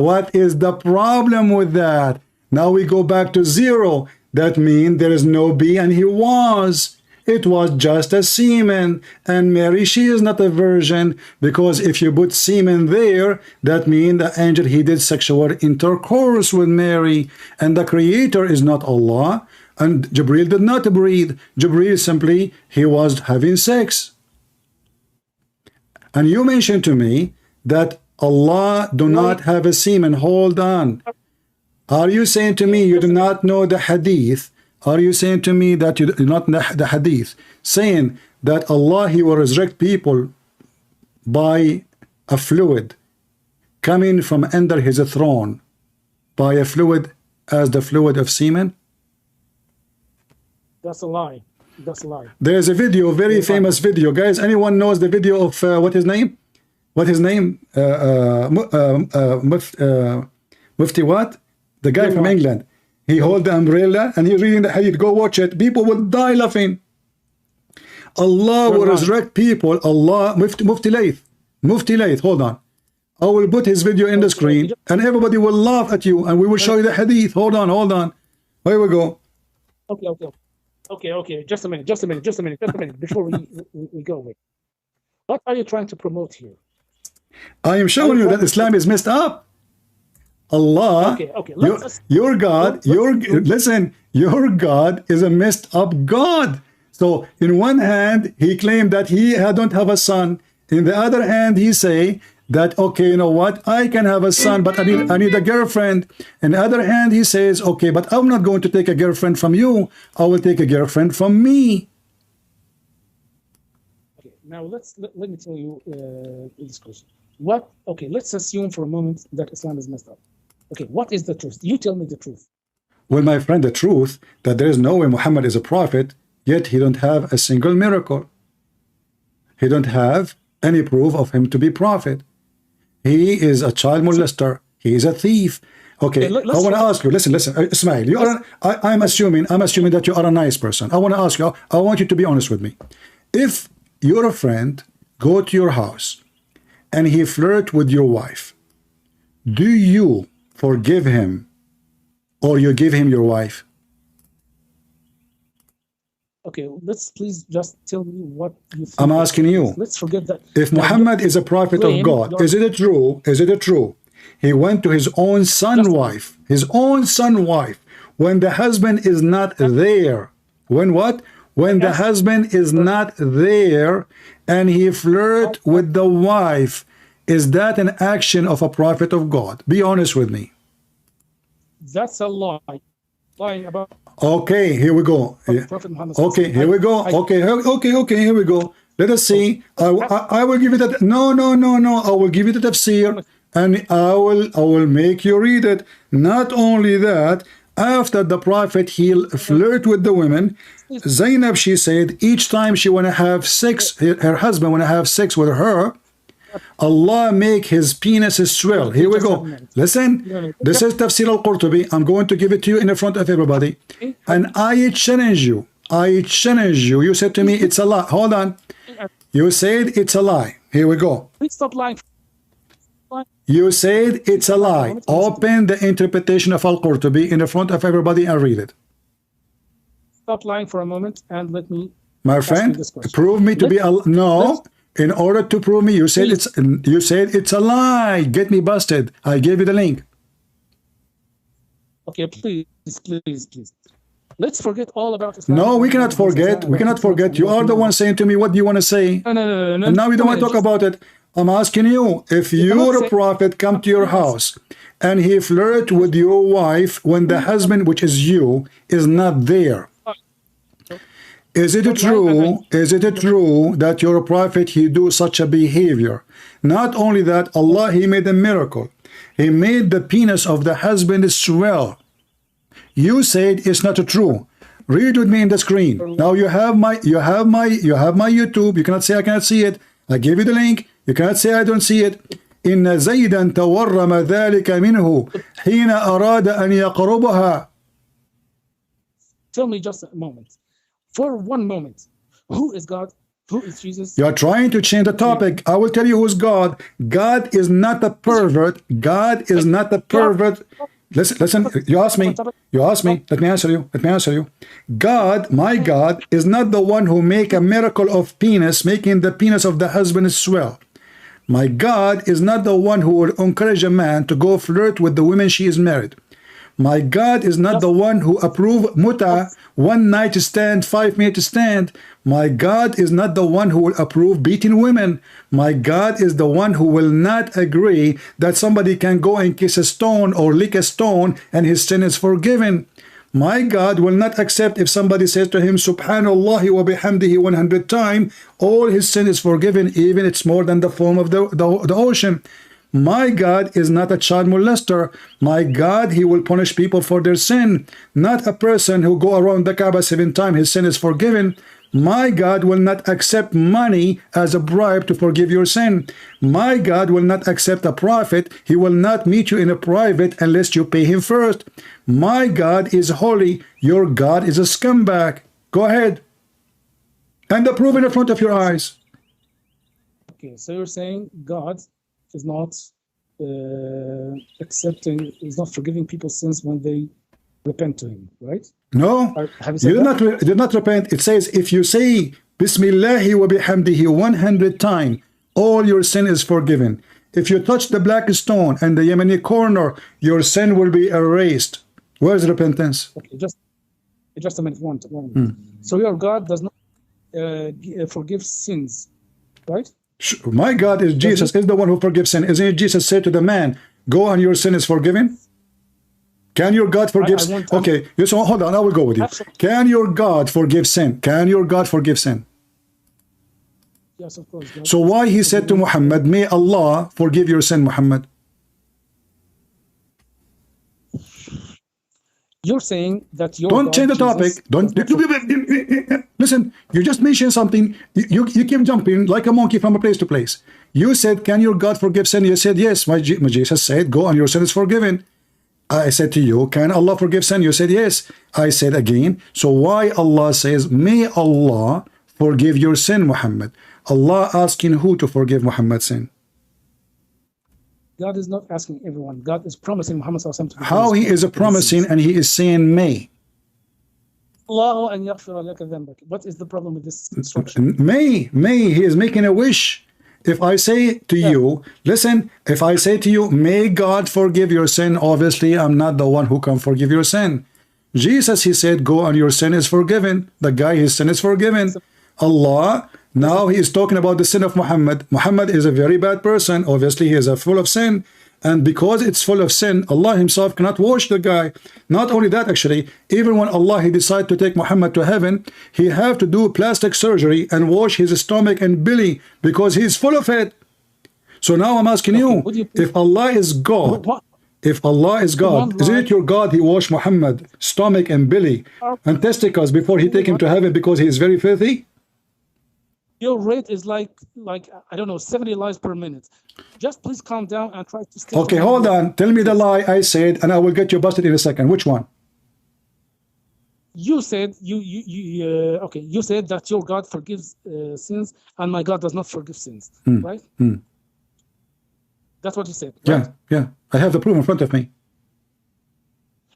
What is the problem with that? Now we go back to zero. That means there is no be, and he was. It was just a semen. And Mary, she is not a virgin, because if you put semen there, that means the angel, he did sexual intercourse with Mary. And the creator is not Allah. And Jibreel did not breathe. Jibreel simply, he was having sex. And you mentioned to me that Allah do not have a semen. Hold on. Are you saying to me you do not know the hadith? Are you saying to me that you do not know the hadith, saying that Allah he will resurrect people by a fluid coming from under his throne, by a fluid as the fluid of semen? That's a lie. That's a lie. There's a video, very famous video. Guys, anyone knows the video of what his name? What his name? Mufti what? The guy from England. He hold the umbrella and he's reading the hadith. Go watch it. People will die laughing. Allah will resurrect people. Allah, Mufti Layth, hold on. I will put his video in the screen and everybody will laugh at you and we will show you the hadith. Hold on. Here we go. Okay. Just a minute. Before we go away. What are you trying to promote here? I am showing you that Islam is messed up. Allah, your God, your God is a messed up God. So in one hand, he claimed that he don't have a son. In the other hand, he say that, okay, you know what? I can have a son, but I need a girlfriend. In the other hand, he says, okay, but I'm not going to take a girlfriend from you. I will take a girlfriend from me. Okay, now let me tell you this question. Let's assume for a moment that Islam is messed up. Okay, what is the truth? You tell me the truth. Well, my friend, the truth that there is no way Muhammad is a prophet, yet he don't have a single miracle. He don't have any proof of him to be prophet. He is a child molester. He is a thief. Okay, I want to ask you. Listen, Ismail. You are. I'm assuming that you are a nice person. I want to ask you. I want you to be honest with me. If your friend go to your house and he flirt with your wife, do you forgive him or you give him your wife? Okay, let's please just tell me what you think. I'm asking you. Let's forget that. If Muhammad is a prophet of God, is it true? Is it true? He went to his own son wife, when the husband is not there. When what? When the husband is not there and he flirt with the wife. Is that an action of a prophet of God? Be honest with me. That's a lie. Lying about. Okay, here we go. Okay, here we go. Okay, here we go. Let us see. I will give you that. No. I will give you the tafsir, and I will make you read it. Not only that, after the prophet he flirt with the women, Zainab, she said each time she want to have sex, her husband want to have sex with her, Allah make his penis swell. Here we go. Listen, this is Tafsir al-Qurtubi. I'm going to give it to you in the front of everybody. And I challenge you. You said to me, it's a lie. Hold on. You said it's a lie. Here we go. Please stop lying. You said it's a lie. Open the interpretation of al-Qurtubi in the front of everybody and read it. Stop lying for a moment and let me. My friend, prove me to be a no. In order to prove me, you said it's a lie. Get me busted. I gave you the link. Okay, please. Let's forget all about Islam. No, we cannot forget. We cannot forget. You are the one saying to me what do you want to say. No. And now you don't want to talk about it. I'm asking you, if your prophet come to your house and he flirt with your wife when the husband, which is you, is not there. Is it true that your prophet, he do such a behavior? Not only that, Allah, he made a miracle. He made the penis of the husband swell. You said it's not true. Read with me in the screen. Now you have my YouTube. You cannot say I cannot see it. I gave you the link. You cannot say I don't see it. إن زيدا تورم ذلك منه حين أراد أن يقربها. Tell me just a moment. For one moment, who is God? Who is Jesus? You are trying to change the topic. I will tell you who's God. God is not a pervert. God is not a pervert. Listen. You ask me. Let me answer you. God, my God, is not the one who make a miracle of penis, making the penis of the husband swell. My God is not the one who would encourage a man to go flirt with the women she is married. My God is not the one who approve muta, 1 night stand, 5 minute stand. My God is not the one who will approve beating women. My God is the one who will not agree that somebody can go and kiss a stone or lick a stone and his sin is forgiven. My God will not accept if somebody says to him, Subhanallah wa bihamdihi 100 times, all his sin is forgiven, even it's more than the foam of the ocean. My God is not a child molester. My God, he will punish people for their sin. Not a person who go around the Kaaba 7 times, his sin is forgiven. My God will not accept money as a bribe to forgive your sin. My God will not accept a prophet. He will not meet you in a private unless you pay him first. My God is holy. Your God is a scumbag. Go ahead. And the proof in the front of your eyes. Okay, so you're saying God is not is not forgiving people's sins when they repent to him, right? No, you did not repent. It says if you say Bismillahi wa bihamdihi 100 times, all your sin is forgiven. If you touch the black stone and the Yemeni corner, your sin will be erased. Where's repentance? Okay, just a minute. One. So your God does not forgive sins, right? My God is Jesus, is the one who forgives sin. Isn't it Jesus said to the man, go and your sin is forgiven? Can your God forgive sin? Okay, so hold on, I will go with you. Absolutely. Can your God forgive sin? Can your God forgive sin? Yes, of course. God. So why he said to Muhammad, may Allah forgive your sin, Muhammad? You're saying that your Don't God, change the topic. Listen, you just mentioned something. You keep jumping like a monkey from a place to place. You said, can your God forgive sin? You said, yes. My Jesus said, go and your sin is forgiven. I said to you, can Allah forgive sin? You said, yes. I said again, so why Allah says, may Allah forgive your sin, Muhammad? Allah asking who to forgive Muhammad's sin? God is not asking everyone. God is promising Muhammad to how he is a promising and he is saying may? What is the problem with this instruction? May, he is making a wish. If I say to you, listen, if I say to you, may God forgive your sin, obviously I'm not the one who can forgive your sin. Jesus, he said, go and your sin is forgiven. The guy, his sin is forgiven. Allah, now he is talking about the sin of Muhammad. Muhammad is a very bad person. Obviously, he is full of sin. And because it's full of sin, Allah himself cannot wash the guy. Not only that, actually, even when Allah, he decided to take Muhammad to heaven, he have to do plastic surgery and wash his stomach and belly because he's full of it. So now I'm asking you, if Allah is God, if Allah is God, isn't it your God he washed Muhammad stomach and belly and testicles before he take him to heaven because he is very filthy? Your rate is like I don't know, 70 lies per minute. Just please calm down and try to stay. Okay, hold on. Tell me the lie I said, and I will get you busted in a second. Which one? You said you said that your God forgives sins, and my God does not forgive sins, right? That's what you said. Right? Yeah. I have the proof in front of me.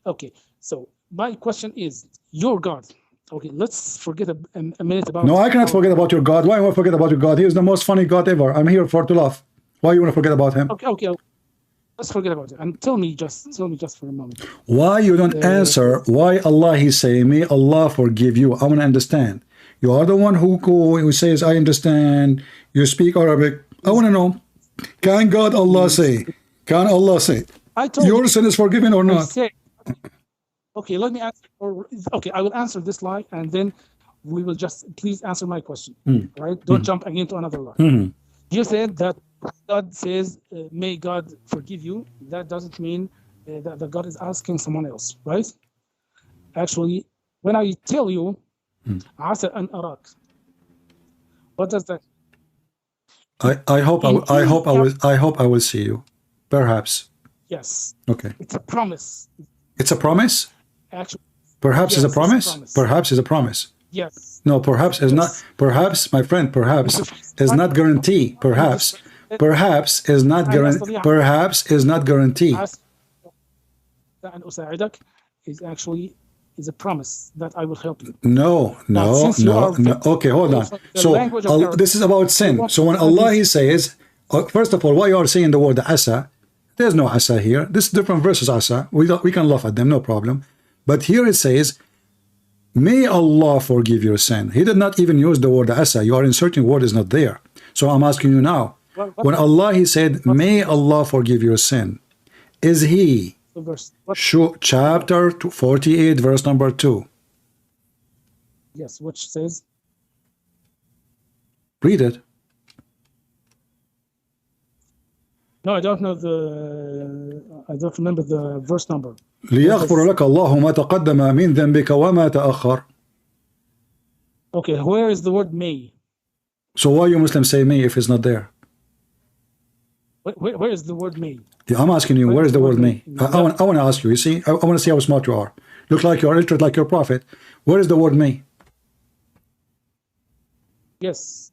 Okay, so my question is, your God. Okay, let's forget a minute about. No, I cannot forget about your God. Why would I forget about your God? He is the most funny God ever. I'm here to laugh. Why you want to forget about him? Okay. Let's forget about it and tell me just for a moment. Why you don't answer? Why Allah he say, may Allah forgive you? I want to understand. You are the one who says, I understand. You speak Arabic. I want to know. Can God Allah say? Can Allah say your sin is forgiven or not? Okay, let me answer. Okay, I will answer this lie, and then we will just please answer my question. Right? Don't jump again to another lie. You said that God says, "May God forgive you." That doesn't mean that God is asking someone else, right? Actually, when I tell you, "Asa an arak," what does that? I hope I will see you, perhaps. Yes. Okay. It's a promise. It's a promise. Actually, perhaps yes, is a promise? Perhaps is a promise. Yes. No, perhaps is not. Perhaps, my friend, perhaps is not guarantee. Perhaps is not guarantee. Perhaps is not guarantee. Is a promise that I will help you. No. Okay, hold on. So this is about sin. So when Allah he says, first of all, why you are saying the word asa? There's no asa here. This is different verses asa. We can laugh at them, no problem. But here it says, may Allah forgive your sin. He did not even use the word asa. You are inserting word is not there. So I'm asking you now, when Allah he said, may Allah forgive your sin, is he chapter 48 verse number 2? Yes, which says, read it. No, I don't know I don't remember the verse number. ليغفر لك الله ما تقدم من ذنبك وما تأخر. Okay, where is the word may? So why you Muslims say may if it's not there? Where is the word may? Yeah, I'm asking you, where is the word may? I want to ask you, you see, I want to see how smart you are. Look like you are illiterate like your prophet. Where is the word may? Yes,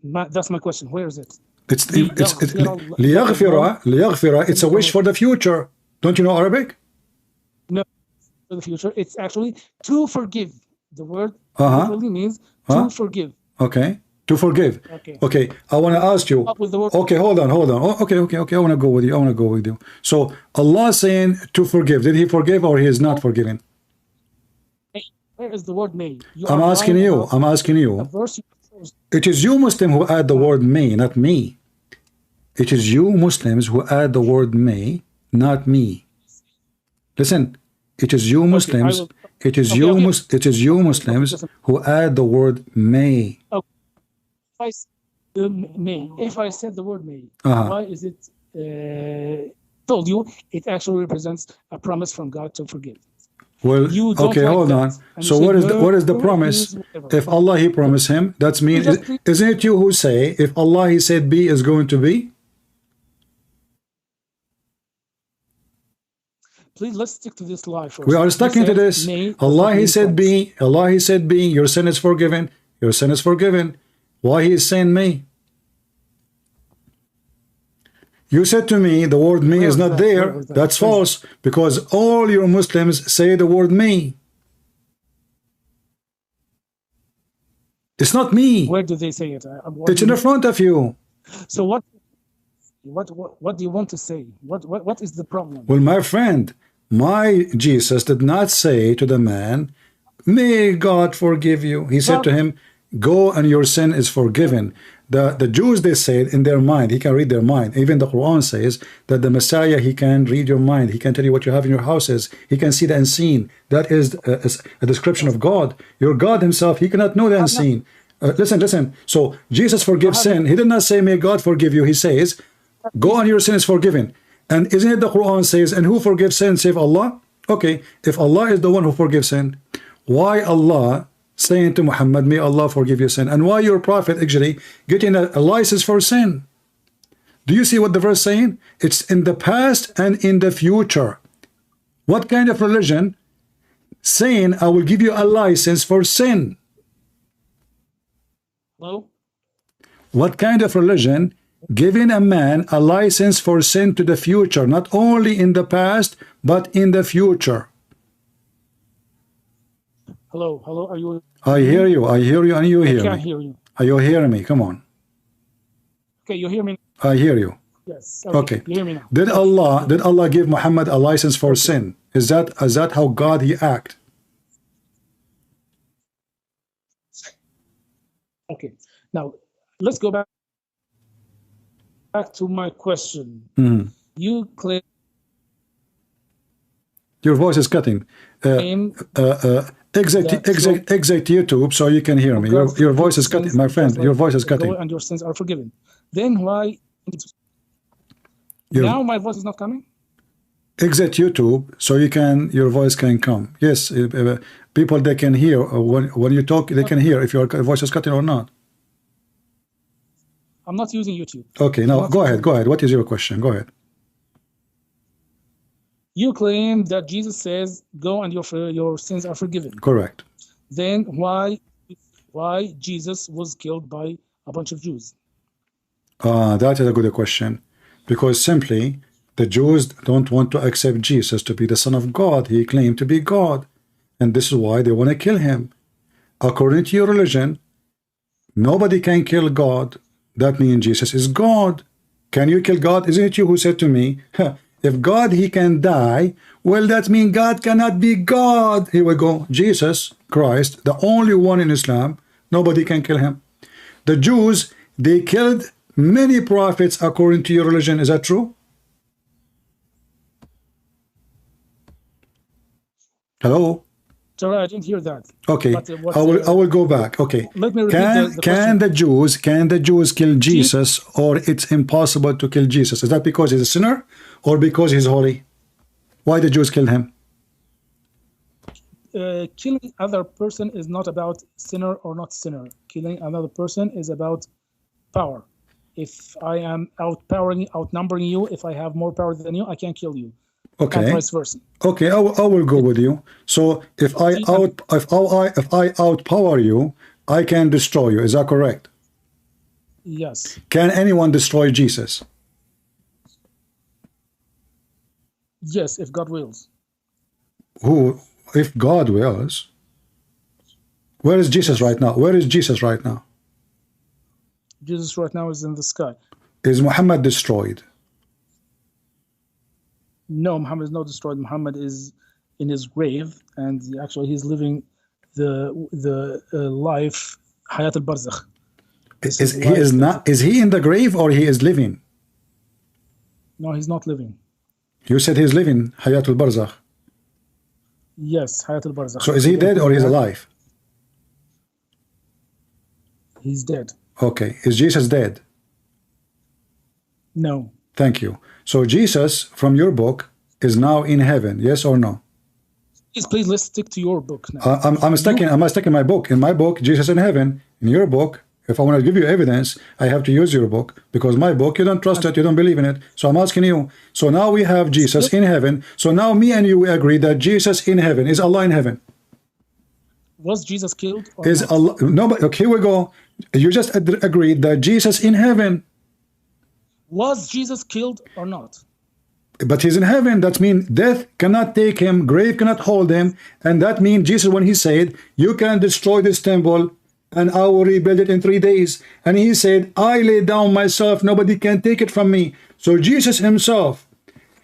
that's my question. Where is it? It's ليغفر, it's a wish for the future. Don't you know Arabic? No, for the future. It's actually to forgive. The word literally means to forgive. Okay, to forgive. Okay, I want to ask you. Okay, hold on. Okay, I want to go with you. So Allah saying to forgive. Did he forgive or he is not forgiving? Where is the word may? I'm asking you. It is you Muslim who add the word may, not me. It is you Muslims who add the word may, not me. Listen, it is you Muslims. It is you Muslims who add the word may. If I said the word may, why is it told you it actually represents a promise from God to forgive? Well, okay, hold on. So what is the promise? If Allah he promised him, that's mean. Isn't it you who say if Allah he said be is going to be? Please let's stick to this lie first. We are sticking to this. Allah he said be. Allah he said be. Your sin is forgiven. Your sin is forgiven. Why he is saying me? You said to me the word me is not there. That's false because all your Muslims say the word me. It's not me. Where do they say it? It's in the front of you. So what do you want to say? What is the problem? Well, my friend, my Jesus did not say to the man, may God forgive you. He said to him, go and your sin is forgiven. The Jews, they said in their mind, he can read their mind. Even the Quran says that the Messiah, he can read your mind. He can tell you what you have in your houses. He can see the unseen. That is a description of God. Your God himself, he cannot know the unseen. Listen. So Jesus forgives sin. He did not say, may God forgive you. He says, go and your sin is forgiven. And isn't it the Quran says, and who forgives sin save Allah? Okay, if Allah is the one who forgives sin, why Allah saying to Muhammad, may Allah forgive your sin? And why your prophet actually getting a license for sin? Do you see what the verse saying? It's in the past and in the future. What kind of religion saying, I will give you a license for sin? Hello? What kind of religion giving a man a license for sin to the future, not only in the past, but in the future? Hello, are you? I hear you, and you hear me. I can't hear you. Are you hearing me? Come on. Okay, you hear me? I hear you. Yes. Okay. You hear me now? Did Allah give Muhammad a license for sin? Is that how God he act? Okay. Now let's go back to my question. You claim your voice is cutting. Exit YouTube so you can hear me. Your voice is cutting, my friend. Your voice is cutting. And your sins are forgiven. Then why? Now my voice is not coming. Exit YouTube so your voice can come. Yes, people they can hear when you talk. They can hear if your voice is cutting or not. I'm not using YouTube. Okay, now go ahead. What is your question? Go ahead. You claim that Jesus says, "Go and your sins are forgiven." Correct. Then why Jesus was killed by a bunch of Jews? That is a good question, because simply the Jews don't want to accept Jesus to be the Son of God. He claimed to be God, and this is why they want to kill him. According to your religion, nobody can kill God. That means Jesus is God. Can you kill God? Isn't it you who said to me, if God he can die, well, that means God cannot be God. Here we go. Jesus Christ, the only one in Islam, nobody can kill him. The Jews, they killed many prophets according to your religion. Is that true? Hello? Sorry, I didn't hear that. Okay, I will go back. Okay, let me repeat can the Jews kill Jesus, or it's impossible to kill Jesus? Is that because he's a sinner, or because he's holy? Why the Jews kill him? Killing other person is not about sinner or not sinner. Killing another person is about power. If I am outnumbering you, if I have more power than you, I can kill you. Okay. And vice versa. Okay, I will go with you. So if I outpower you, I can destroy you. Is that correct? Yes. Can anyone destroy Jesus? Yes, if God wills. Who? If God wills? Where is Jesus right now? Where is Jesus right now? Jesus right now is in the sky. Is Muhammad destroyed? No, Muhammad is not destroyed. Muhammad is in his grave, and actually he's living the life Hayat al-Barzakh. Is he in the grave or he is living? No, he's not living. You said he's living Hayat al-Barzakh. Yes, Hayat al-Barzakh. So is he dead or he's alive? He's dead. Okay. Is Jesus dead? No. Thank you. So Jesus, from your book, is now in heaven. Yes or no? Please let's stick to your book now. I'm stuck in my book. In my book, Jesus in heaven. In your book, if I want to give you evidence, I have to use your book, because my book, you don't trust it, you don't believe in it. So I'm asking you. So now we have Jesus in heaven. So now me and you agree that Jesus in heaven. Is Allah in heaven? Was Jesus killed? Or is not? Allah? No, but okay, here we go. You just agreed that Jesus in heaven. Was Jesus killed or not? But he's in heaven. That means death cannot take him, grave cannot hold him, and that means Jesus, when he said, you can destroy this temple, and I will rebuild it in 3 days. And he said, I lay down myself, nobody can take it from me. So Jesus himself,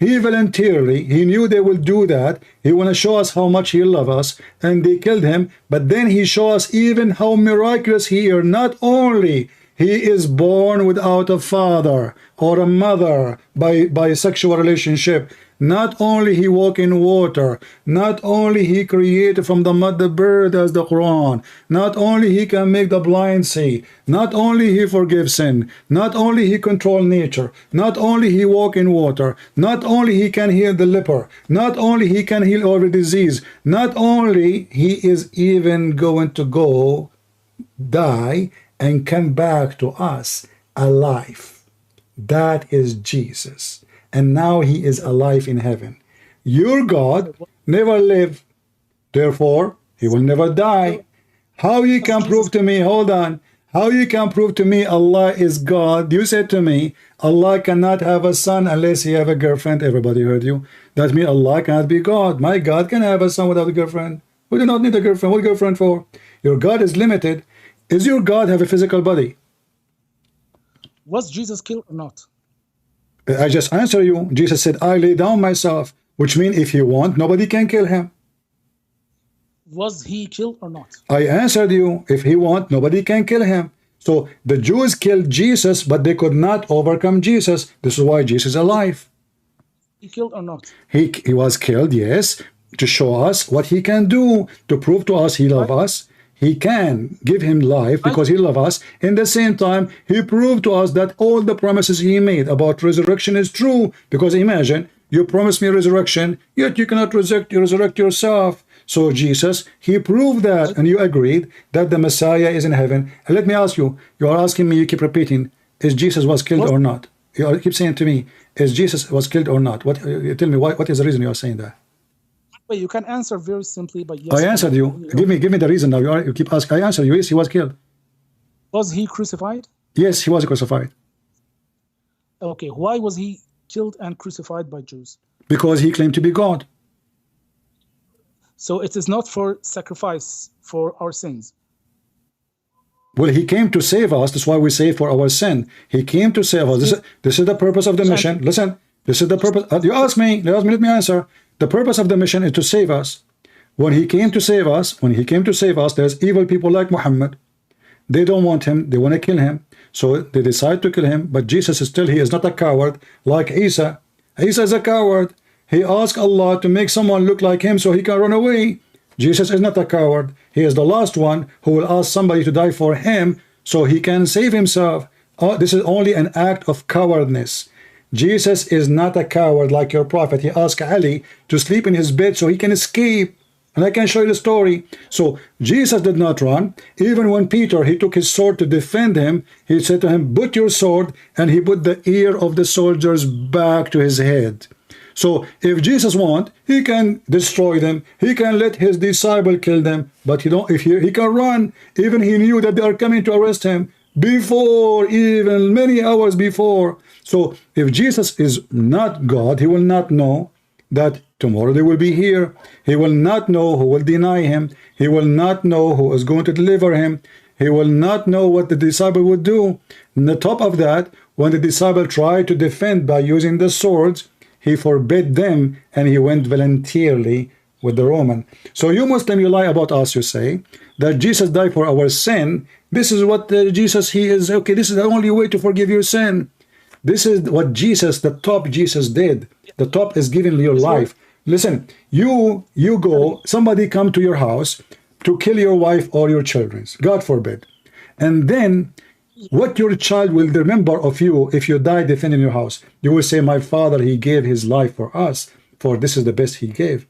he voluntarily, he knew they will do that. He want to show us how much he loves us, and they killed him. But then he show us even how miraculous he is. Not only he is born without a father or a mother by a sexual relationship. Not only he walk in water. Not only he created from the mud the bird as the Quran. Not only he can make the blind see. Not only he forgives sin. Not only he control nature. Not only he walk in water. Not only he can heal the leper. Not only he can heal every disease. Not only he is even going to go die and come back to us alive. That is Jesus. And now he is alive in heaven. Your God never lived, therefore he will never die. How you can prove to me, hold on, how you can prove to me Allah is God? You said to me, Allah cannot have a son unless he have a girlfriend. Everybody heard you. That means Allah cannot be God. My God can have a son without a girlfriend. We do not need a girlfriend. What girlfriend for? Your God is limited. Is your God have a physical body? Was Jesus killed or not? I just answer you. Jesus said, I lay down myself, which means if you want, nobody can kill him. Was he killed or not? I answered you. If he want, nobody can kill him. So the Jews killed Jesus, but they could not overcome Jesus. This is why Jesus is alive. He killed or not? He was killed, yes, to show us what he can do, to prove to us he loves us. He can give him life because he loves us. In the same time, he proved to us that all the promises he made about resurrection is true. Because imagine, you promised me resurrection, yet you cannot resurrect yourself. So Jesus, he proved that, and you agreed that the Messiah is in heaven. And let me ask you, you are asking me, you keep repeating, is Jesus was killed or not? You keep saying to me, is Jesus was killed or not? What? Tell me, what is the reason you are saying that? But you can answer very simply by yes. I answered you. Give me the reason now. You keep asking. I answered you. Yes, he was killed. Was he crucified? Yes, he was crucified. Okay, why was he killed and crucified by Jews? Because he claimed to be God. So it is not for sacrifice for our sins. Well, he came to save us. That's why we say for our sin. He came to save us. This is the purpose of the mission. Listen, this is the purpose. You ask me, let me answer. The purpose of the mission is to save us. When he came to save us, there's evil people like Muhammad. They don't want him. They want to kill him. So they decide to kill him. But Jesus is still, he is not a coward like Isa. Isa is a coward. He asked Allah to make someone look like him so he can run away. Jesus is not a coward. He is the last one who will ask somebody to die for him so he can save himself. Oh, this is only an act of cowardness. Jesus is not a coward like your prophet. He asked Ali to sleep in his bed so he can escape. And I can show you the story. So Jesus did not run. Even when Peter, he took his sword to defend him, he said to him, put your sword, and he put the ear of the soldiers back to his head. So if Jesus want, he can destroy them. He can let his disciple kill them. But he can run. Even he knew that they are coming to arrest him before, even many hours before. So if Jesus is not God, he will not know that tomorrow they will be here. He will not know who will deny him. He will not know who is going to deliver him. He will not know what the disciple would do. On the top of that, when the disciple tried to defend by using the swords, he forbid them and he went voluntarily with the Roman. So you Muslim, you lie about us, you say that Jesus died for our sin. This is what Jesus, he is, okay, this is the only way to forgive your sin. This is what Jesus, the top Jesus did. The top is giving your life. Listen, you go, somebody come to your house to kill your wife or your children, God forbid. And then what your child will remember of you if you die defending your house? You will say, my father, he gave his life for us, for this is the best he gave.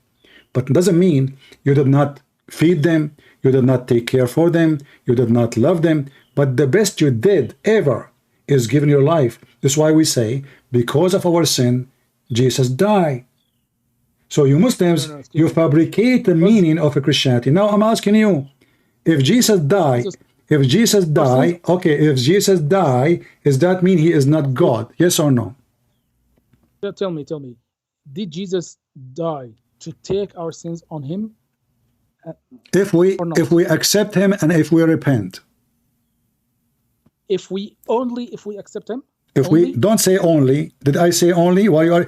But it doesn't mean you did not feed them, you did not take care for them, you did not love them. But the best you did ever is giving your life. That's why we say, because of our sin, Jesus died. So you Muslims, you fabricate the meaning of a Christianity. Now I'm asking you, if Jesus died, okay, if Jesus died, does that mean he is not God? Yes or no? Tell me, did Jesus die to take our sins on him? If we accept him and if we repent, If we accept him. If we don't say only, did I say only? Why you are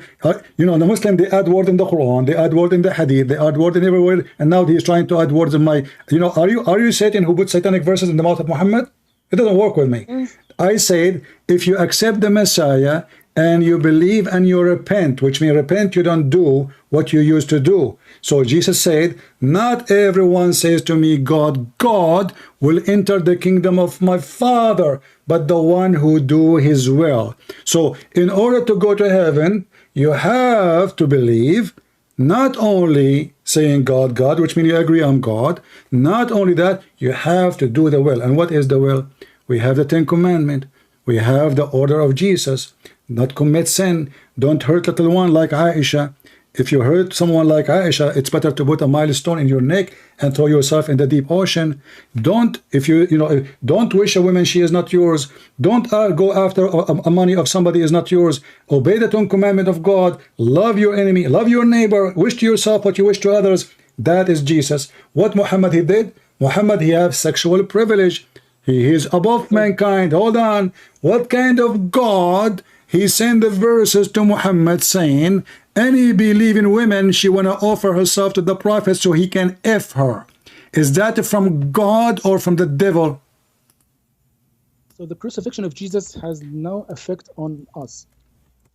you know, the Muslim, they add word in the Quran, they add word in the Hadith, they add word in everywhere, and now he's trying to add words in my, you know, are you Satan who put satanic verses in the mouth of Muhammad? It doesn't work with me. I said, if you accept the Messiah and you believe and you repent, which means repent, you don't do what you used to do. So Jesus said, not everyone says to me, God, God will enter the kingdom of my Father, but the one who do his will. So in order to go to heaven, you have to believe, not only saying God, God, which means you agree I'm God. Not only that, you have to do the will. And what is the will? We have the 10 Commandments. We have the order of Jesus. Not commit sin. Don't hurt little one like Aisha. If you hurt someone like Aisha, it's better to put a milestone in your neck and throw yourself in the deep ocean. Don't, don't wish a woman she is not yours. Don't go after a money of somebody is not yours. Obey the 10 Commandments of God. Love your enemy. Love your neighbor. Wish to yourself what you wish to others. That is Jesus. What Muhammad he did? Muhammad, he has sexual privilege. He is above mankind. Hold on. What kind of God? He sent the verses to Muhammad saying, any believing woman, she want to offer herself to the prophet so he can F her. Is that from God or from the devil? So the crucifixion of Jesus has no effect on us.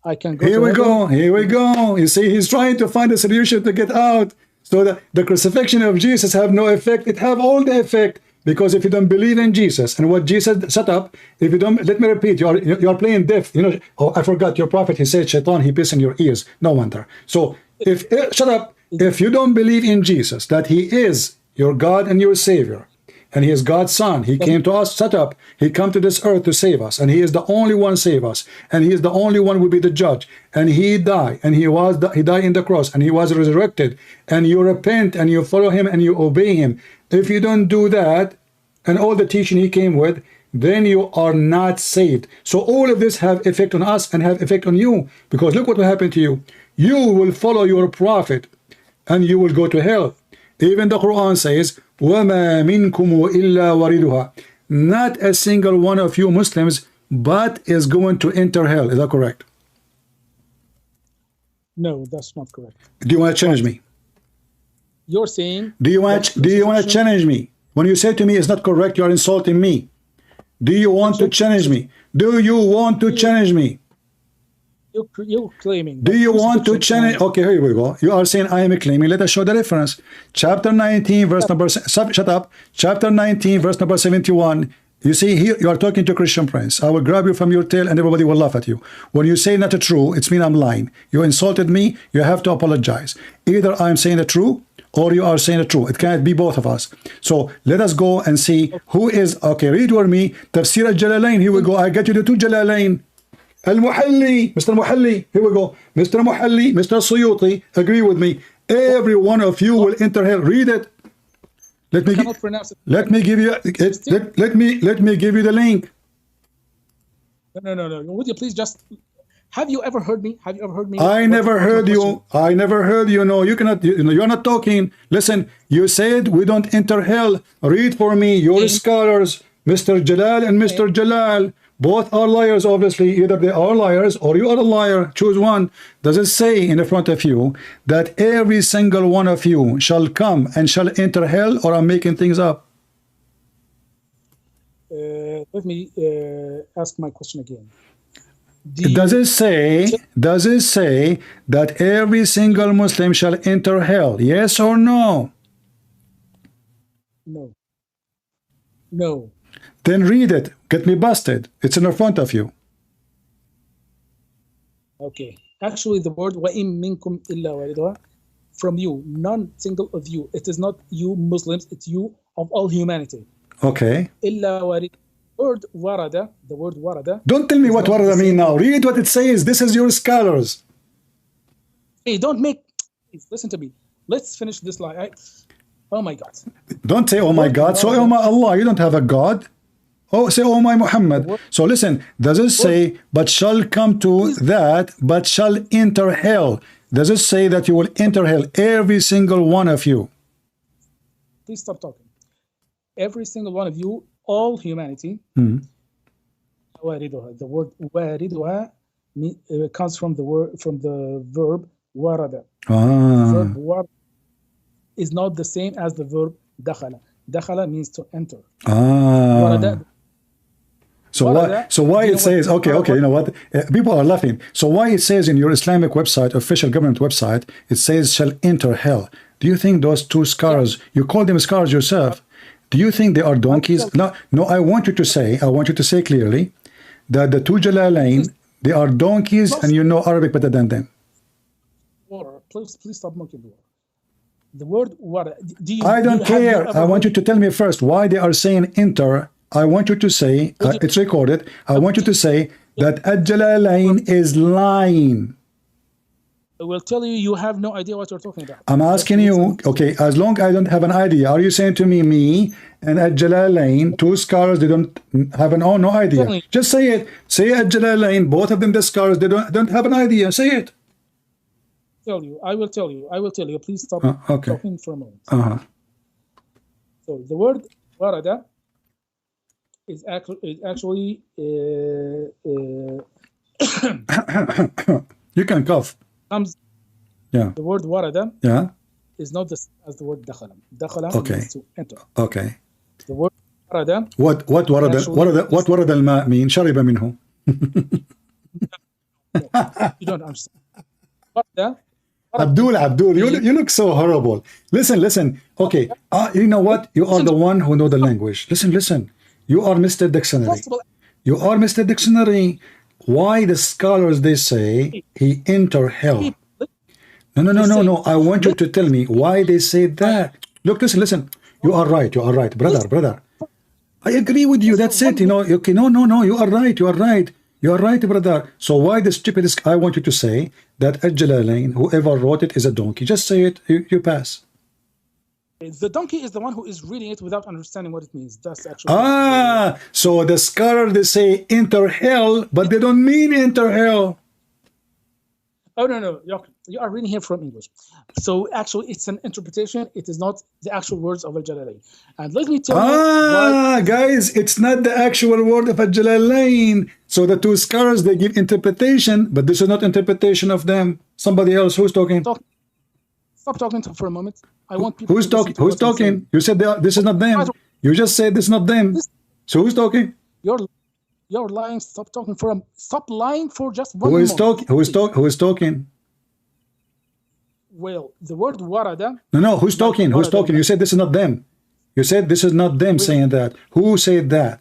I can go. Here we go. Here we go. You see, he's trying to find a solution to get out. So the crucifixion of Jesus have no effect. It have all the effect. Because if you don't believe in Jesus and what Jesus set up, if you don't, let me repeat, you are playing deaf. You know, oh, I forgot your prophet. He said, Shaitan, he pissed in your ears. No wonder. So shut up. If you don't believe in Jesus, that he is your God and your Savior, and he is God's Son, he came to us, set up, he come to this earth to save us, and he is the only one save us, and he is the only one will be the judge, and he died, and he died in the cross, and he was resurrected, and you repent, and you follow him, and you obey him. If you don't do that, and all the teaching he came with, then you are not saved. So all of this have effect on us and have effect on you, because look what will happen to you. You will follow your prophet, and you will go to hell. Even the Quran says, وَمَا مِنْكُمُ إِلَّا وَرِدُهَا. Not a single one of you Muslims, but is going to enter hell. Is that correct? No, that's not correct. Do you want to challenge me? You're saying. Do you want to challenge me? When you say to me it's not correct, you are insulting me. Do you want to challenge me? Do you want to challenge me? You're claiming. Do you want to challenge? Okay, here we go. You are saying I am claiming. Let us show the difference. Chapter 19, verse number. Shut up. Chapter 19, verse number 71. You see, here you are talking to Christian Prince. I will grab you from your tail and everybody will laugh at you. When you say not true, it's mean I'm lying. You insulted me, you have to apologize. Either I'm saying the truth or you are saying the truth. It can't be both of us. So let us go and see who is, okay, read with me, Tafsir al-Jalalain. Here we go. I get you the two Jalalain. Al-Muhalli, Mr. Muhalli. Here we go. Mr. Muhalli, Mr. Suyuti, agree with me. Every one of you will enter hell. Read it. Let me give you the link. No. Would you please just, have you ever heard me? Have you ever heard me? I never heard you. I never heard you. No, you cannot. You're not talking. Listen, you said we don't enter hell. Read for me. Your scholars, Mr. Jalal and Mr. Jalal, both are liars, obviously. Either they are liars or you are a liar. Choose one. Does it say in the front of you that every single one of you shall come and shall enter hell, or I'm making things up? Let me ask my question again. Does it say that every single Muslim shall enter hell? Yes or no? No. Then read it. Get me busted. It's in the front of you. Okay. Actually, the word وَإِن مِّنكُمْ إِلَّا وَارِدُهَا, from you, none single of you. It is not you Muslims, it's you of all humanity. Okay. إِلَّا وَارِدُهَا. The word warada. Don't tell me what warada mean now. Read what it says. This is your scholars. Hey, please listen to me. Let's finish this lie. Oh my God. Don't say oh my God. So oh my Allah, you don't have a God. Oh, say oh my Muhammad. So listen, does it say but shall come to that, but shall enter hell? Does it say that you will enter hell, every single one of you? Please stop talking. Every single one of you, all humanity, واردها. The word واردها comes from the verb warada. Verb warada is not the same as the verb dakhala. Dakhala means to enter. Warada. So why it says, okay, you know what? People are laughing. So why it says in your Islamic website, official government website, it says shall enter hell. Do you think those two scars, you call them scars yourself, do you think they are donkeys? No, I want you to say clearly that the two Jalalain, they are donkeys and you know Arabic better than them. Please stop mocking the word. The word water. I don't care. I want you to tell me first why they are saying enter. I want you to say, it's recorded, I want you to say that Al-Jalalain is lying. I will tell you, you have no idea what you're talking about. I'm asking you, okay, as long as I don't have an idea, are you saying to me and Al-Jalalain, two scholars, they don't have no idea. Just say it. Say Al-Jalalain, both of them the scholars, they don't have an idea. Say it. I will tell you. Please stop talking for a moment. So the word warada is actually you can cough. The word warada is not the same as the word dakhala. Dakhala means to enter. Okay. The word warada. What warada al-ma mean? Shariba minhu. You don't understand. Warada. Abdul, you look so horrible. Listen. Okay, you know what? You are the one who know the language. Listen. You are Mr. Dictionary. Why the scholars they say he enter hell? No. I want you to tell me why they say that. Look, listen. You are right, brother. I agree with you. That's it. You know. Okay, no. You are right. You are right, brother. So why the stupidest? I want you to say that Al-Jalalain, whoever wrote it, is a donkey. Just say it. You pass. The donkey is the one who is reading it without understanding what it means. That's actually. So the scholar they say enter hell, but they don't mean enter hell. Oh no, you are reading here from English. So actually, it's an interpretation. It is not the actual words of Al-Jalalain. And let me tell you. Guys, it's not the actual word of Al-Jalalain. So the two scholars they give interpretation, but this is not interpretation of them. Somebody else who's talking. Stop talking for a moment. I want people. Who's talking? Who's talking? You said this is not them. You just said this is not them. So who's talking? You're lying. Stop lying for just one moment. Who is talking? Well, the word warada. No. Who's talking? Who's talking? You said this is not them. You said this is not them saying that. Who said that?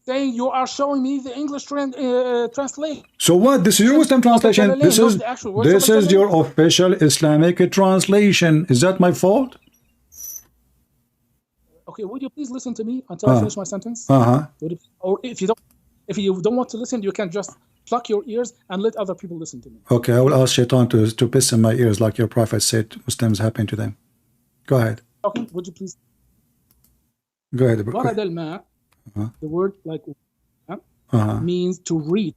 Saying you are showing me the English translation. So what? This is your Muslim translation. This is your official Islamic translation. Is that my fault? Okay, would you please listen to me until I finish my sentence? Or if you don't want to listen, you can just plug your ears and let other people listen to me. Okay, I will ask Shaitan to piss in my ears like your prophet said Muslims happen to them. Go ahead. Okay, would you please? Go ahead. The word like means to read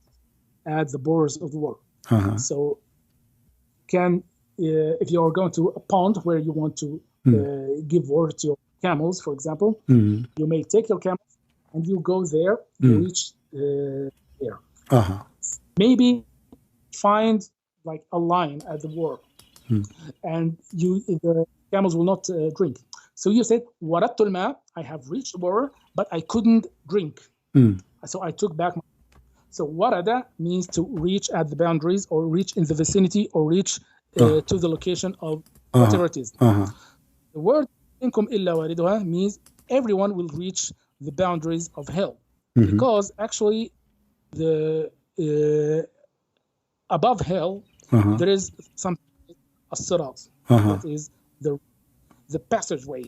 at the borders of the water. So if you are going to a pond where you want to give water to your camels, for example, you may take your camels and you go there to reach there. Maybe find like a line at the water, and the camels will not drink. So you said, "Waradtu al-ma," I have reached the water, but I couldn't drink. So I took back. So warada means to reach at the boundaries, or reach in the vicinity, or reach to the location of whatever it is. The word "minkum illa wariduha" means everyone will reach the boundaries of hell, because actually the above hell there is something as-sirat, that is the passageway.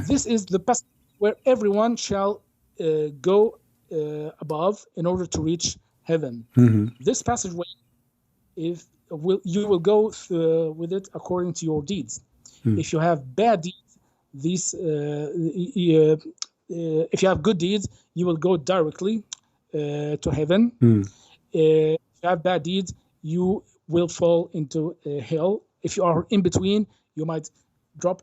This is the passage where everyone shall go above in order to reach heaven. This passageway, you will go with it according to your deeds. If you have bad deeds, if you have good deeds, you will go directly to heaven. If you have bad deeds, you will fall into hell. If you are in between, you might drop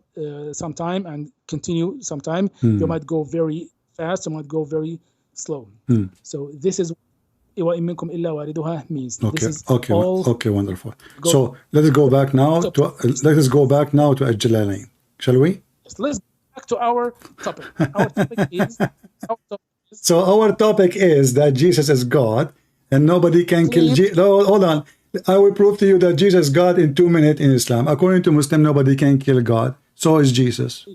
some time and continue some time. You might go very fast, you might go very slow. So this is وَإِن مِّنكُمْ إِلَّا وَارِدُهَا means. Okay, This is okay, all okay, wonderful. So let us go back now to Al-Jalalain, shall we? Let's go back to our topic. Our topic is So our topic is that Jesus is God and nobody can kill Jesus. No, hold on. I will prove to you that Jesus is God in 2 minutes in Islam. According to Muslim, nobody can kill God. So is Jesus.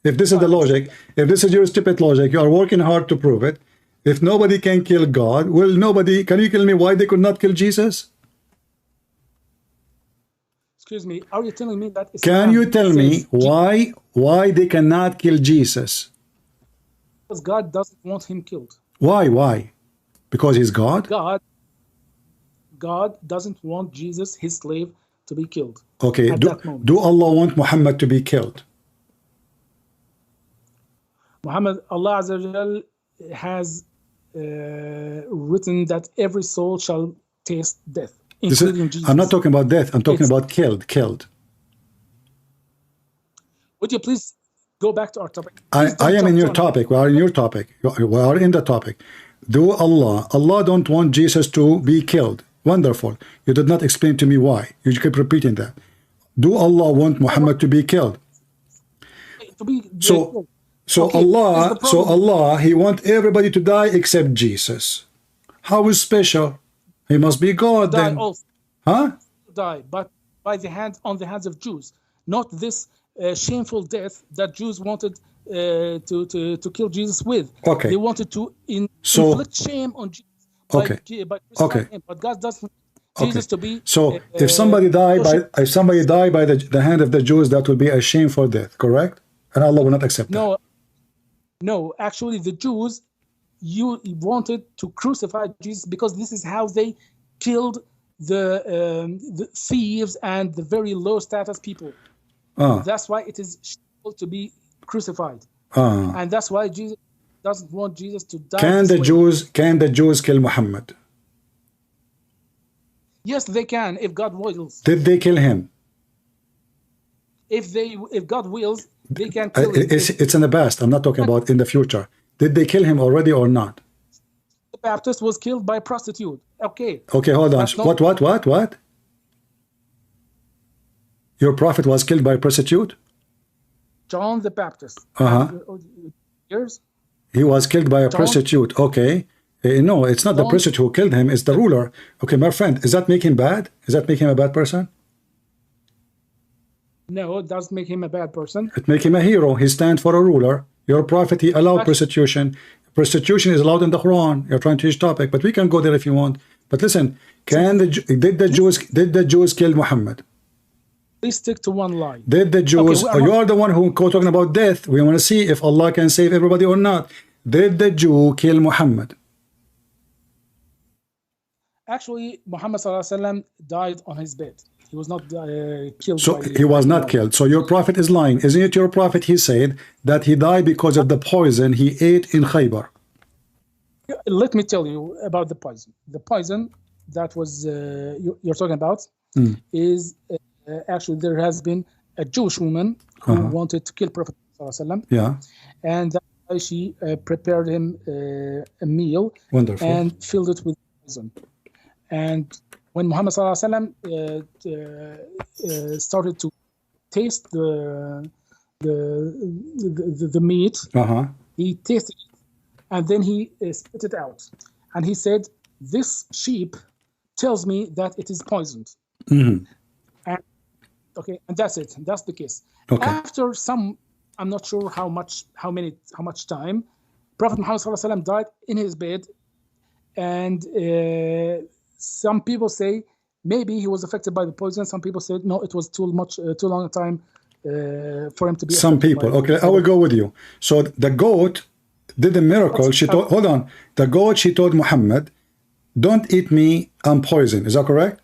If this is the logic, if this is your stupid logic, you are working hard to prove it. If nobody can kill God, well, nobody, can you tell me why they could not kill Jesus? Excuse me, are you telling me that Can you tell me why they cannot kill Jesus? Because God doesn't want him killed. Why? Because he's God? God doesn't want Jesus, his slave, to be killed. Okay, do Allah want Muhammad to be killed? Allah Azza wa Jal has written that every soul shall taste death, including Jesus. I'm not talking about death, I'm talking about killed. Would you please go back to our topic? I am in your topic. We are in your topic. We are in the topic. Do Allah don't want Jesus to be killed. Wonderful. You did not explain to me why. You keep repeating that. Do Allah want Muhammad to be killed? So Allah, he wants everybody to die except Jesus. How is special? He must be God then. Also. Huh? Die, but on the hands of Jews. Not this shameful death that Jews wanted to kill Jesus with. Okay. They wanted to inflict shame on Jesus. By but God doesn't want Jesus to be. So if somebody died by the hand of the Jews, that would be a shameful death, correct? And Allah will not accept that. No, actually the Jews wanted to crucify Jesus because this is how they killed the thieves and the very low status people. That's why it is shameful to be crucified. And that's why Jesus doesn't want Jesus to die. Can the Jews kill Muhammad? Yes, they can if God wills. Did they kill him? If God wills, they can kill him. It's in the past. I'm not talking about in the future. Did they kill him already or not? The Baptist was killed by a prostitute. Okay. Okay, hold on. What? Your prophet was killed by a prostitute? John the Baptist. Years? He was killed by a prostitute. Okay. No, it's not the prostitute who killed him. It's the ruler. Okay, my friend, does that make him bad? Does that make him a bad person? No, it does make him a bad person. It make him a hero. He stands for a ruler. Your prophet, he allowed prostitution. Prostitution is allowed in the Quran. You're trying to change topic, but we can go there if you want. But listen, did the Jews kill Muhammad? Please stick to one line. Did the Jews? You are the one who talking about death. We want to see if Allah can save everybody or not. Did the Jew kill Muhammad? Actually, Muhammad ﷺ died on his bed. He was not killed. So he was not killed. So your prophet is lying. Isn't it your prophet? He said that he died because of the poison he ate in Khaybar. Let me tell you about the poison. The poison that was you're talking about is actually there has been a Jewish woman who wanted to kill Prophet ﷺ. Yeah. And that's why she prepared him a meal. Wonderful. And filled it with poison. And when Muhammad ﷺ started to taste the meat, he tasted it, and then he spit it out. And he said, "This sheep tells me that it is poisoned." And that's it. That's the case. Okay. After I'm not sure how much time, Prophet Muhammad ﷺ died in his bed, and some people say maybe he was affected by the poison. Some people said no, it was too long a time for him to be. Some people, okay, I will go with you. So the goat did a miracle. The goat, she told Muhammad, "Don't eat me, I'm poison." Is that correct?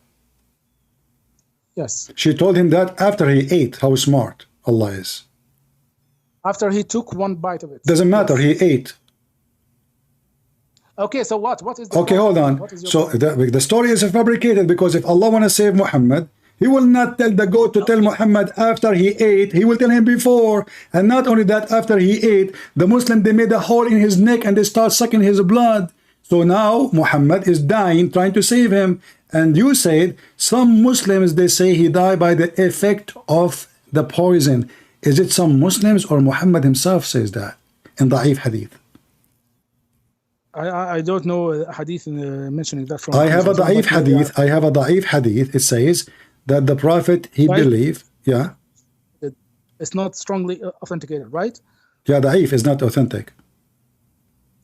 Yes. She told him that after he ate. How smart Allah is. After he took one bite of it. Doesn't matter. Yes. He ate. Okay, so what is the okay, hold on. So the story is fabricated because if Allah want to save Muhammad, He will not tell the goat to tell Muhammad after he ate. He will tell him before. And not only that, after he ate, the Muslim, they made a hole in his neck and they start sucking his blood. So now Muhammad is dying, trying to save him. And you said some Muslims, they say he died by the effect of the poison. Is it some Muslims or Muhammad himself says that in Da'if Hadith? I don't know a hadith mentioning that from. I have a Da'if Hadith. I have a Da'if Hadith. It says that the Prophet, he believed, yeah. It's not strongly authenticated, right? Yeah, Da'if is not authentic.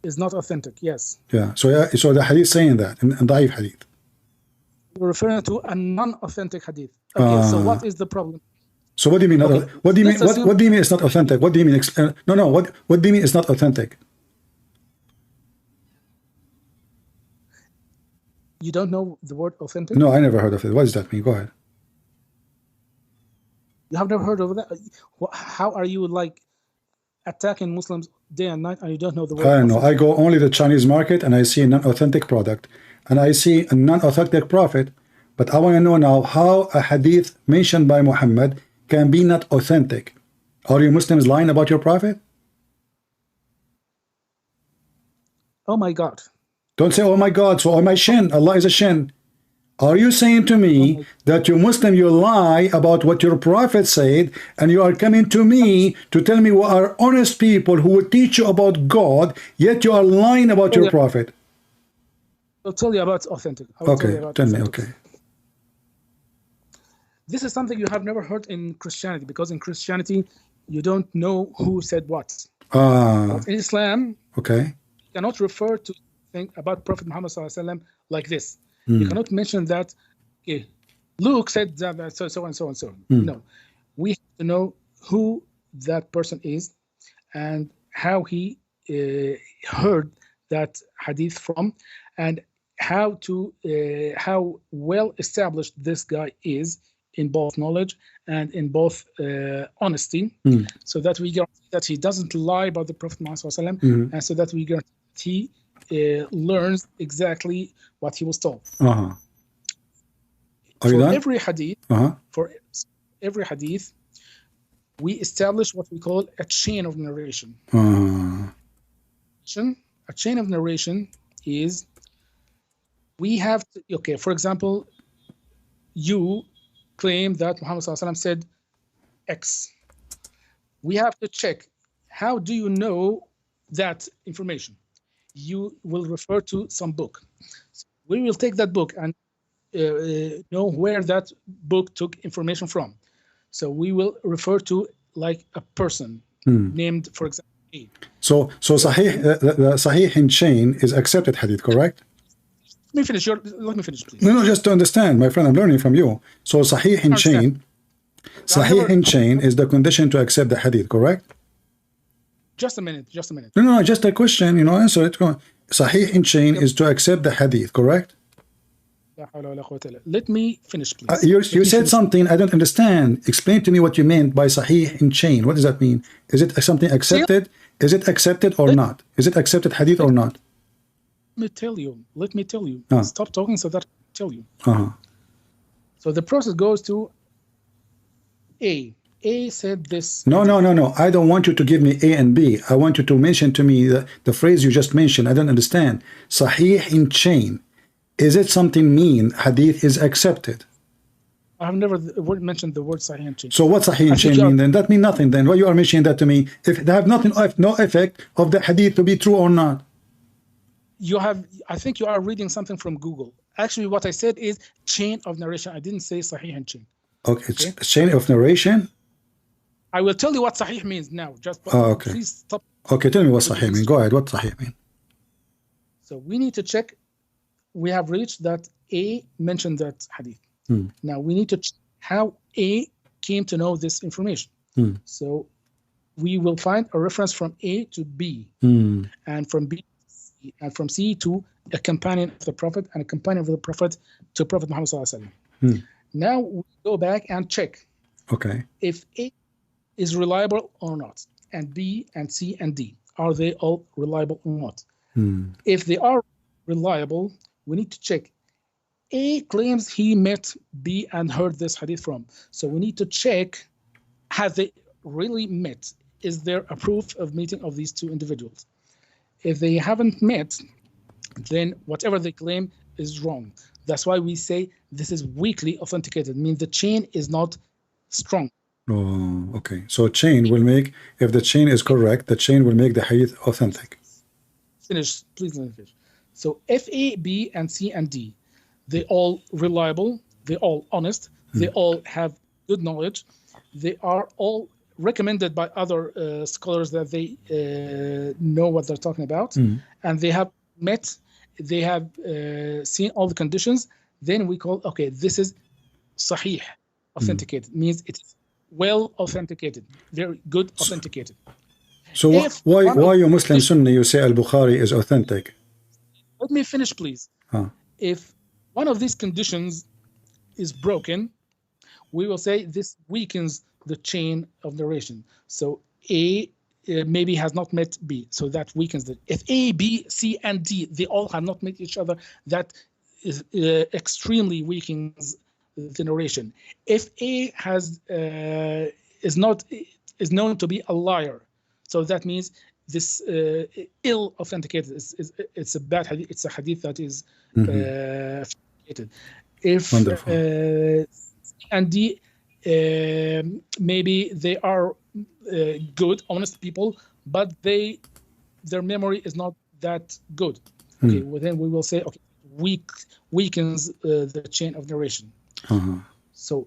It's not authentic, yes. Yeah, so the Hadith saying that in Da'if Hadith. We're referring to a non-authentic hadith. Okay, so what is the problem? So what do you mean? Okay, what do you mean? What do you mean it's not authentic? What do you mean? No. What do you mean it's not authentic? You don't know the word authentic? No, I never heard of it. What does that mean? Go ahead. You have never heard of that? How are you like attacking Muslims day and night and you don't know the word? I don't know. I go only the Chinese market and I see a non-authentic product and I see a non-authentic prophet. But I want to know now how a hadith mentioned by Muhammad can be not authentic. Are you Muslims lying about your prophet? Oh my God. Don't say, oh my God, so oh my shin, Allah is a shin. Are you saying to me that you Muslim, you lie about what your prophet said, and you are coming to me to tell me we are honest people who will teach you about God, yet you are lying about your prophet? I'll tell you about authentic. Okay, tell me, okay. This is something you have never heard in Christianity, because in Christianity, you don't know who said what. But in Islam, okay, you cannot refer to think about Prophet Muhammad ﷺ like this. You cannot mention that okay, Luke said that so and so and so. No, we have to know who that person is and how he heard that hadith from, and how well established this guy is in both knowledge and in both honesty, so that we guarantee that he doesn't lie about the Prophet Muhammad ﷺ, and so that we guarantee that he learns exactly what he was told. Are for you done? every hadith, for every hadith, we establish what we call a chain of narration. A chain of narration is we have to, okay, for example, you claim that Muhammad ﷺ said X. We have to check, how do you know that information? You will refer to some book. So we will take that book and know where that book took information from. So we will refer to like a person named, for example, A. So Sahih, the Sahih in chain is accepted hadith, correct? Let me finish, please. No, just to understand, my friend, I'm learning from you. So Sahih in chain is the condition to accept the hadith, correct? Just a minute. No, just a question, answer it. Sahih in chain is to accept the hadith, correct? Let me finish, please. You said something I don't understand. Explain to me what you meant by Sahih in chain. What does that mean? Is it something accepted? Is it accepted or not? Is it accepted hadith or not? Let me tell you. Stop talking so that I can tell you. So the process goes to A. A said this. No. I don't want you to give me A and B. I want you to mention to me the phrase you just mentioned. I don't understand. Sahih in chain. Is it something mean hadith is accepted? I have never mentioned the word Sahih in chain. So what Sahih in chain mean then? That means nothing then. Why you are mentioning that to me? If they have nothing, no effect of the hadith to be true or not. I think you are reading something from Google. Actually, what I said is chain of narration. I didn't say Sahih in chain. Okay, it's chain of narration? I will tell you what Sahih means now. Okay. Please stop. Okay, tell me what Sahih means. Go ahead. What Sahih mean? So we need to check. We have reached that A mentioned that hadith. Now we need to check how A came to know this information. So we will find a reference from A to B, and from B to C, and from C to a companion of the Prophet, and a companion of the Prophet to Prophet Muhammad ﷺ. Now we go back and check. Okay. If A is reliable or not, and B and C and D, are they all reliable or not? If they are reliable, we need to check A claims he met B and heard this hadith from. So we need to check, have they really met? Is there a proof of meeting of these two individuals? If they haven't met, then whatever they claim is wrong. That's why we say this is weakly authenticated, means the chain is not strong. Oh, okay. So chain will make, if the chain is correct, the chain will make the hadith authentic. Finish, please let me finish. So if A, B, and C, and D, they all reliable, they all honest, they all have good knowledge, they are all recommended by other scholars that they know what they're talking about, and they have met, they have seen all the conditions, then we call, okay, this is sahih, authenticated, means it's well authenticated, very good authenticated. So why you Muslim Sunni, you say Al-Bukhari is authentic? Let me finish, please. If one of these conditions is broken, we will say this weakens the chain of narration. So A maybe has not met B, so that weakens it. If A, B, C, and D, they all have not met each other, that is extremely weakens the narration. If A has is known to be a liar, so that means this ill authenticated. It's a bad hadith. It's a hadith that is authenticated. If and D, maybe they are good, honest people, but their memory is not that good. Okay, well, then we will say, okay, weakens the chain of narration. So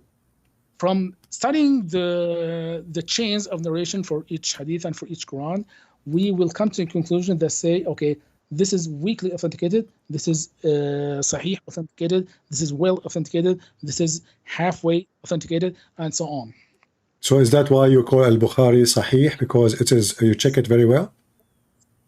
from studying the chains of narration for each hadith and for each Quran, we will come to a conclusion that say, okay, this is weakly authenticated, this is sahih authenticated, this is well authenticated, this is halfway authenticated, and so on. So is that why you call Al-Bukhari sahih, because it is, you check it very well?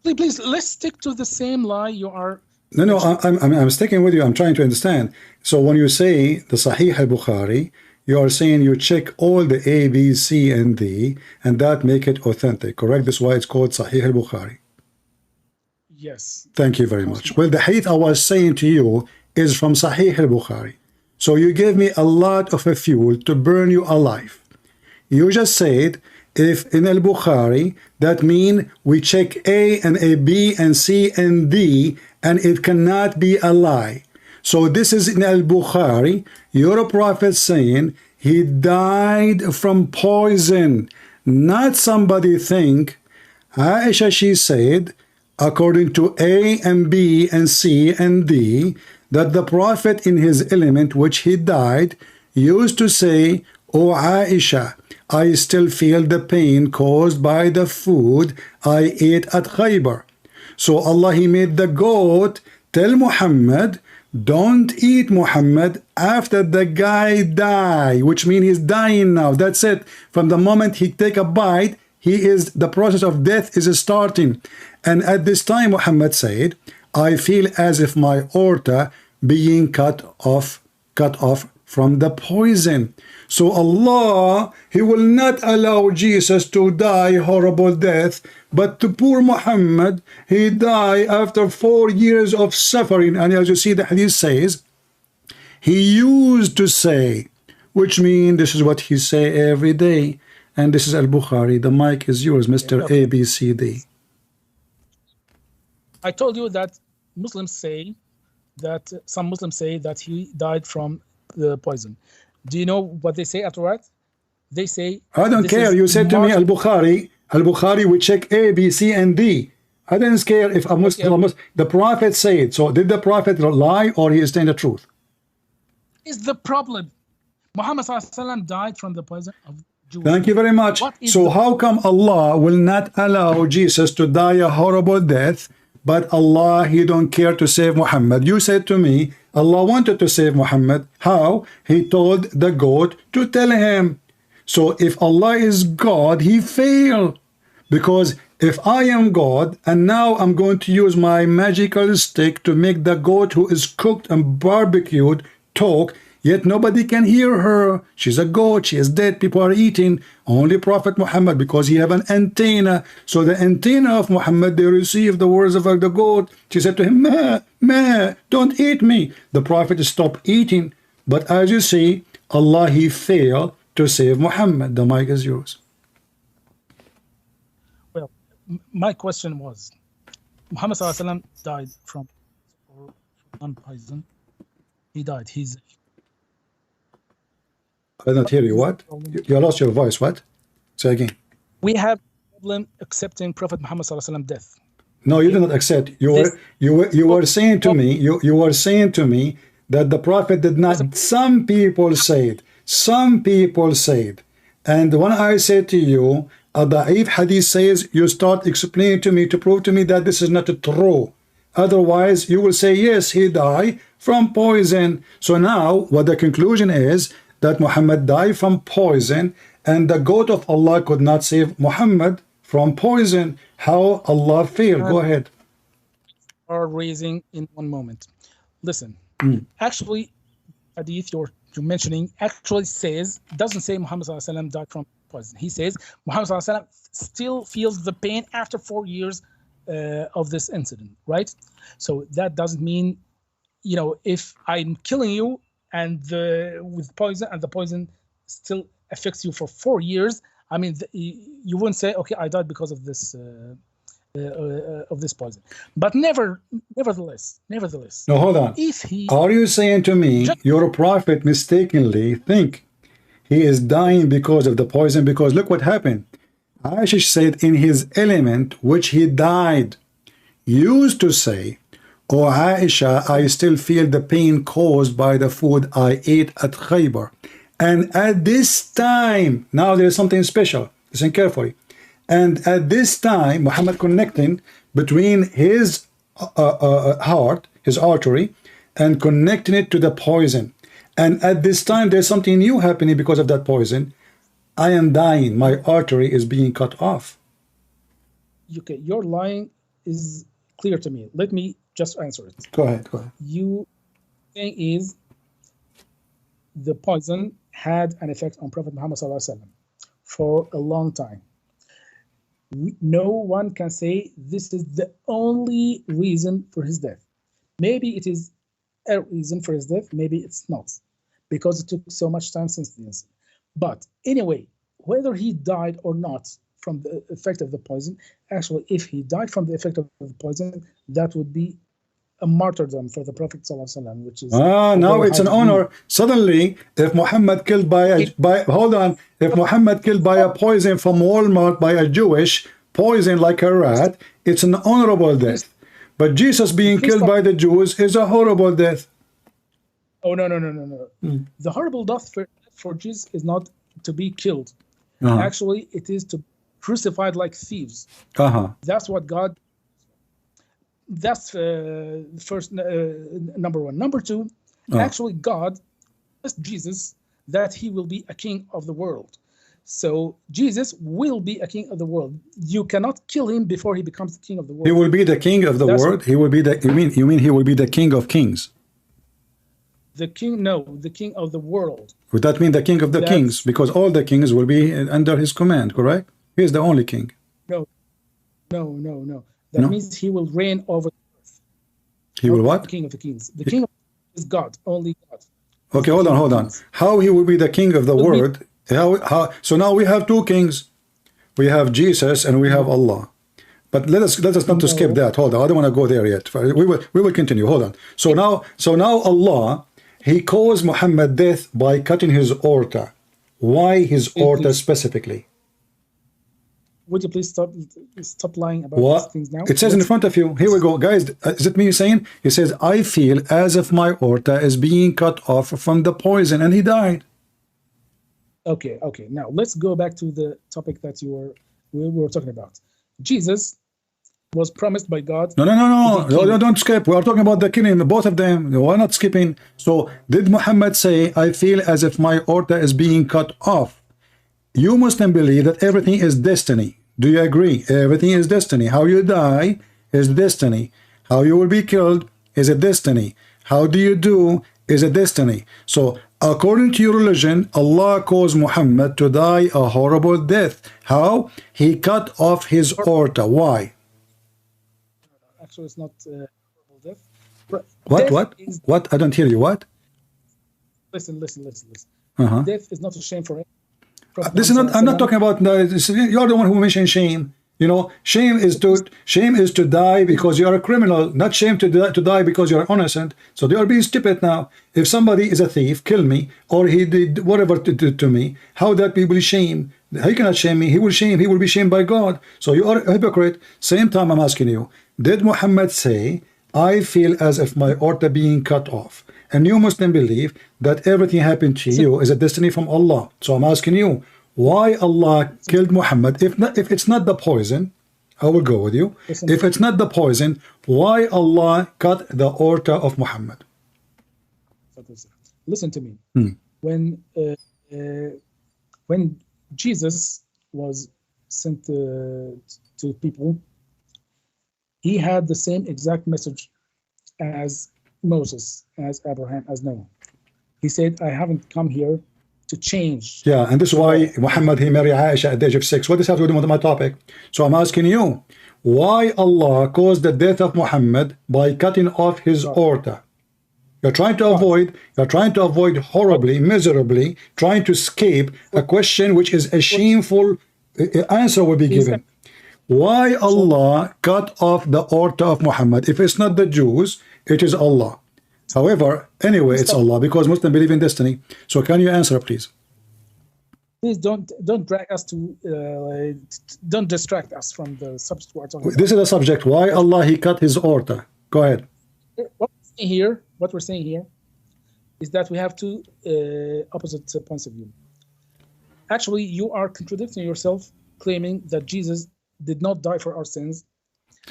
Please, let's stick to the same lie you are. No, I'm sticking with you. I'm trying to understand. So when you say the Sahih al-Bukhari, you are saying you check all the A, B, C, and D, and that make it authentic, correct? That's why it's called Sahih al-Bukhari. Yes. Thank you very much. Well, the hadith I was saying to you is from Sahih al-Bukhari. So you gave me a lot of a fuel to burn you alive. You just said, if in al-Bukhari, that mean we check A and A, B, and C, and D, and it cannot be a lie. So this is in al-Bukhari, your prophet saying he died from poison, not somebody think. Aisha, she said, according to A and B and C and D, that the prophet in his element, which he died, used to say, "O Aisha, I still feel the pain caused by the food I ate at Khaybar." So Allah, he made the goat tell Muhammad, don't eat Muhammad after the guy die, which means he's dying now. That's it. From the moment he take a bite, the process of death is starting. And at this time, Muhammad said, I feel as if my aorta being cut off from the poison. So Allah, he will not allow Jesus to die horrible death, but to poor Muhammad, he died after 4 years of suffering. And as you see, the hadith says, he used to say, which means this is what he say every day. And this is Al-Bukhari. The mic is yours, Mr. ABCD. I told you that Muslims say that some Muslims say that he died from the poison. Do you know what they say afterwards? They say, I don't care. You said to me, Al-Bukhari, we check A, B, C, and D. I didn't care if a Muslim, the Prophet said. So did the Prophet lie or he is saying the truth? Is the problem. Muhammad ﷺ died from the poison of Jews. Thank you very much. So how come Allah will not allow Jesus to die a horrible death, but Allah, he don't care to save Muhammad? You said to me, Allah wanted to save Muhammad. How? He told the goat to tell him. So if Allah is God, he failed. Because if I am God, and now I'm going to use my magical stick to make the goat who is cooked and barbecued talk, Yet nobody can hear her. She's a goat. She is dead. People are eating. Only Prophet Muhammad, because he have an antenna. So the antenna of Muhammad, they receive the words of the goat. She said to him, "Ma, ma, don't eat me." The Prophet stopped eating. But as you see, Allah, he failed to save Muhammad. The mic is yours. Well, my question was, Muhammad ﷺ died from poison. He died. He's. I did not hear you. What? You lost your voice. What? Say again. We have a problem accepting Prophet Muhammad ﷺ death. No, you did not accept. You were saying to me. You were saying to me that the Prophet did not. Some people said. Some people said. And when I said to you, a da'if hadith says, you start explaining to me to prove to me that this is not true. Otherwise, you will say, yes, he died from poison. So now, what the conclusion is, that Muhammad died from poison, and the goat of Allah could not save Muhammad from poison. How Allah failed? Go ahead. Are raising in one moment. Listen, actually, hadith you're mentioning actually doesn't say Muhammad ﷺ died from poison. He says Muhammad ﷺ still feels the pain after 4 years of this incident, right? So that doesn't mean, if I'm killing you and with poison, and the poison still affects you for 4 years, I mean, you wouldn't say, okay, I died because of this poison. But nevertheless. No, hold on. Are you saying to me your prophet mistakenly think he is dying because of the poison? Because look what happened. Aisha said in his element, which he died, used to say, "Oh Aisha, I still feel the pain caused by the food I ate at Khaybar." And at this time, now there is something special. Listen carefully. And at this time, Muhammad connecting between his heart, his artery, and connecting it to the poison. And at this time, there's something new happening because of that poison. I am dying. My artery is being cut off. Okay, your line is clear to me. Let me just answer it. Go ahead. You thing is, the poison had an effect on Prophet Muhammad ﷺ for a long time. No one can say this is the only reason for his death. Maybe it is a reason for his death, maybe it's not, because it took so much time since the incident. But anyway, whether he died or not from the effect of the poison, actually, if he died from the effect of the poison, that would be a martyrdom for the Prophet ﷺ, which is now it's an honor. Suddenly, if Muhammad killed if Muhammad killed by a poison from Walmart by a Jewish, poison like a rat, it's an honorable death. But Jesus being killed by the Jews is a horrible death. Oh, no. The horrible death for Jesus is not to be killed. Actually, it is to be crucified like thieves. That's what God. That's first number one. Number two, actually, God asked Jesus that he will be a king of the world. So Jesus will be a king of the world. You cannot kill him before he becomes the king of the world. He will be the king of the world. He will be the. You mean he will be the king of kings? The king, no, the king of the world. Would that mean the king of the kings? Because all the kings will be under his command, correct? He is the only king. No. That means he will reign over the earth. He will what? The king of the kings. The king of the kings is God, only God. Okay, hold on. How he will be the king of the world? How? So now we have two kings. We have Jesus and we have Allah. But let us not to skip that. Hold on, I don't want to go there yet. We will continue. Hold on. So now Allah, he caused Muhammad death by cutting his aorta. Why his aorta specifically? Would you please stop lying about these things now? It says in front of you. Here we go, guys. Is it me saying? He says, I feel as if my aorta is being cut off from the poison, and he died. Okay. Now let's go back to the topic that we were talking about. Jesus was promised by God. No, don't skip. We are talking about the killing, both of them. We're not skipping. So did Muhammad say, I feel as if my aorta is being cut off? You Muslims believe that everything is destiny. Do you agree? Everything is destiny. How you die is destiny. How you will be killed is a destiny. How do you do is a destiny. So According to your religion, Allah caused Muhammad to die a horrible death. How? He cut off his aorta. Why? Actually, it's not death. What? Death What? is- What? I don't hear you. What? Listen. Uh-huh. Death is not a shame for him. This is not. I'm not talking about. You're the one who mentioned shame. You know, shame is to die because you are a criminal, not shame to die because you are innocent. So they are being stupid now. If somebody is a thief, kill me, or he did whatever to me, how that be will shame? He cannot shame me. He will be shamed by God. So you are a hypocrite. Same time, I'm asking you: did Muhammad say, "I feel as if my aorta being cut off"? And you Muslim believe that everything happened to you is a destiny from Allah. So I'm asking you, why Allah killed Muhammad? If it's not the poison, I will go with you. If it's not the poison, why Allah cut the aorta of Muhammad? Listen to me. When Jesus was sent to people, he had the same exact message as Moses, as Abraham, as Noah. He said, I haven't come here to change. Yeah, and this is why Muhammad, he married Aisha at the age of 6. What does that have to do with my topic? So I'm asking you, why Allah caused the death of Muhammad by cutting off his aorta? You're trying to avoid horribly, miserably, trying to escape a question which is a shameful answer will be given. Why Allah cut off the aorta of Muhammad? If it's not the Jews, it is Allah. However, anyway, it's Allah because Muslims believe in destiny. So can you answer, please? Please don't drag us to don't distract us from the subject we're talking about. This is a subject. Why Allah he cut his aorta? Go ahead. What we're saying here is that we have two opposite points of view. Actually, you are contradicting yourself, claiming that Jesus did not die for our sins,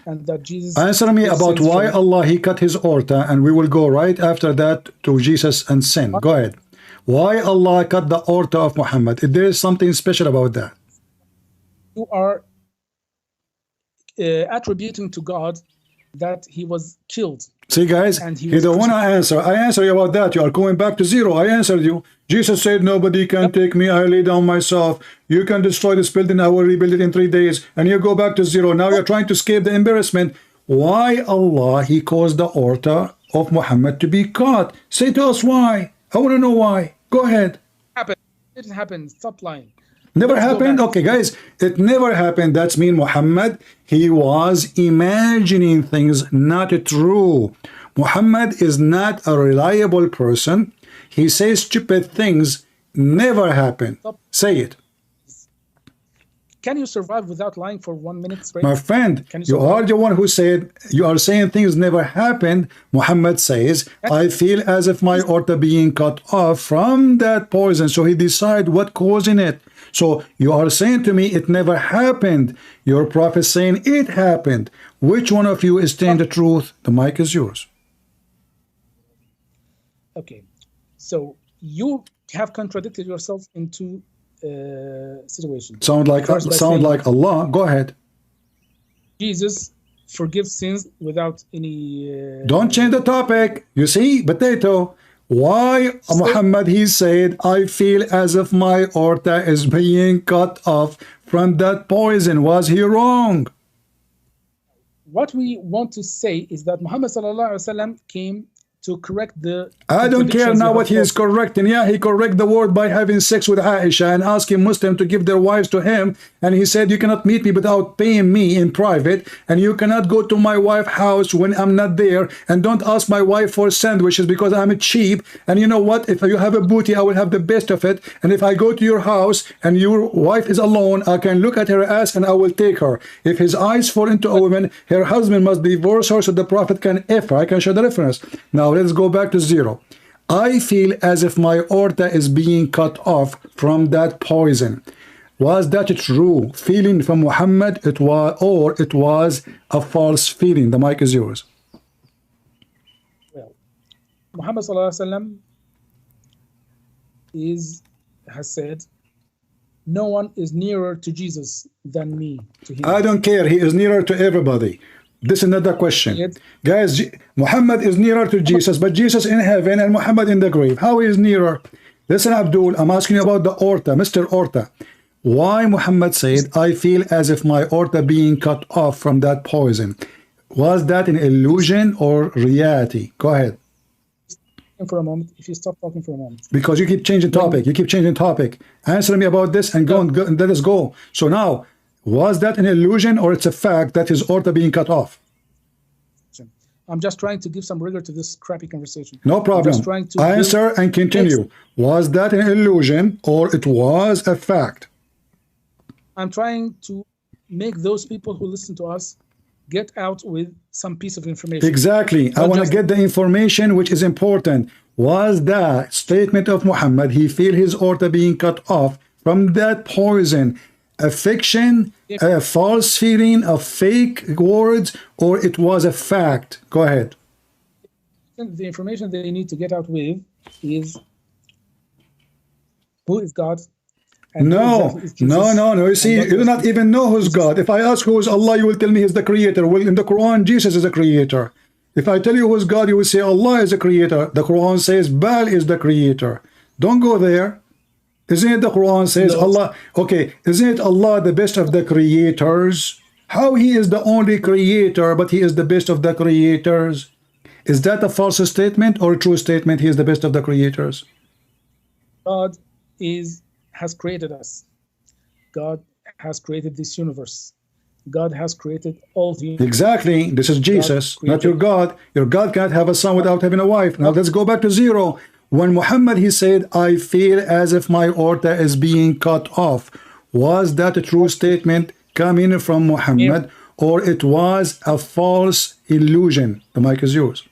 and that Jesus... Answer me about why Allah he cut his aorta, and we will go right after that to Jesus and sin. Go ahead. Why Allah cut the aorta of Muhammad? If there is something special about that. You are attributing to God that he was killed. See, guys, you don't want to answer. I answer you about that. You are going back to zero. I answered you. Jesus said, nobody can take me. I lay down myself. You can destroy this building. I will rebuild it in 3 days. And you go back to zero. Now you're trying to escape the embarrassment. Why Allah, he caused the aorta of Muhammad to be cut? Say to us why. I want to know why. Go ahead. It didn't happen. Stop lying. Never happened? Okay, guys, it never happened. That's mean Muhammad, he was imagining things not true. Muhammad is not a reliable person. He says stupid things. Never happened. Say it. Can you survive without lying for 1 minute straight? My friend, you are the one who said, you are saying things never happened. Muhammad says, I feel as if my aorta being cut off from that poison. So he decide what causing it. So you are saying to me it never happened. Your prophet saying it happened. Which one of you is saying the truth? The mic is yours. Okay, so you have contradicted yourself in two situations. Sound like Allah. Go ahead. Jesus forgives sins without any... Don't change the topic. You see, potato. Why Muhammad, he said, I feel as if my aorta is being cut off from that poison. Was he wrong? What we want to say is that Muhammad sallallahu alaihi wasallam came to correct the... I don't care now what he is correcting. Yeah, he correct the word by having sex with Aisha and asking Muslims to give their wives to him. And he said, you cannot meet me without paying me in private. And you cannot go to my wife's house when I'm not there. And don't ask my wife for sandwiches because I'm cheap. And you know what? If you have a booty, I will have the best of it. And if I go to your house and your wife is alone, I can look at her ass and I will take her. If his eyes fall into a woman, her husband must divorce her so the prophet can F her. I can show the reference. Now let's go back to zero. I feel as if my aorta is being cut off from that poison. Was that true feeling from Muhammad? It was a false feeling. The mic is yours. Well, Muhammad sallallahu alaihi wasallam has said, no one is nearer to Jesus than me to him. I don't care. He is nearer to everybody. This is not the question. Yes. Guys, Muhammad is nearer to Jesus, but Jesus in heaven and Muhammad in the grave. How is nearer? Listen, Abdul, I'm asking you about the aorta, Mr. Aorta. Why Muhammad said, I feel as if my aorta being cut off from that poison. Was that an illusion or reality? Go ahead. For a moment, if you stop talking for a moment. Because you keep changing topic. You keep changing topic. Answer me about this and go and let us go. So now, was that an illusion or it's a fact that his aorta being cut off? I'm just trying to give some rigor to this crappy conversation. No problem. Answer and continue. Was that an illusion or it was a fact? I'm trying to make those people who listen to us get out with some piece of information. Exactly. I want to get the information which is important. Was that statement of Muhammad, he feel his aorta being cut off from that poison, a fiction, a false feeling, a fake words, or it was a fact? Go ahead. The information they need to get out with is who is God. No. You see, you do not even know who's God. If I ask who is Allah, you will tell me He's the creator. Well, in the Quran, Jesus is a creator. If I tell you who's God, you will say Allah is a creator. The Quran says Baal is the creator. Don't go there. Isn't it the Quran says Allah? Okay, isn't it Allah the best of the creators? How He is the only creator, but He is the best of the creators? Is that a false statement or a true statement? He is the best of the creators. God has created us. God has created this universe. God has created all the universe. Exactly. This is Jesus, not your God. Your God can't have a son without having a wife. Now let's go back to zero. When Muhammad, he said, I feel as if my aorta is being cut off. Was that a true statement coming from Muhammad, or it was a false illusion? The mic is yours.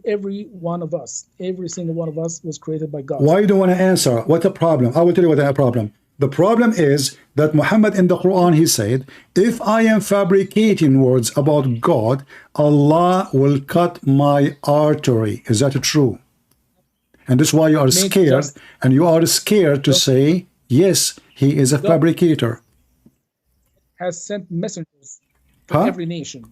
Every one of us, every single one of us was created by God. Why you don't want to answer? What's the problem? I will tell you what the problem. The problem is that Muhammad in the Quran, he said, if I am fabricating words about God, Allah will cut my artery. Is that true? And this is why you are scared, and you are scared to say, yes, he is a fabricator. Has sent messengers to every nation.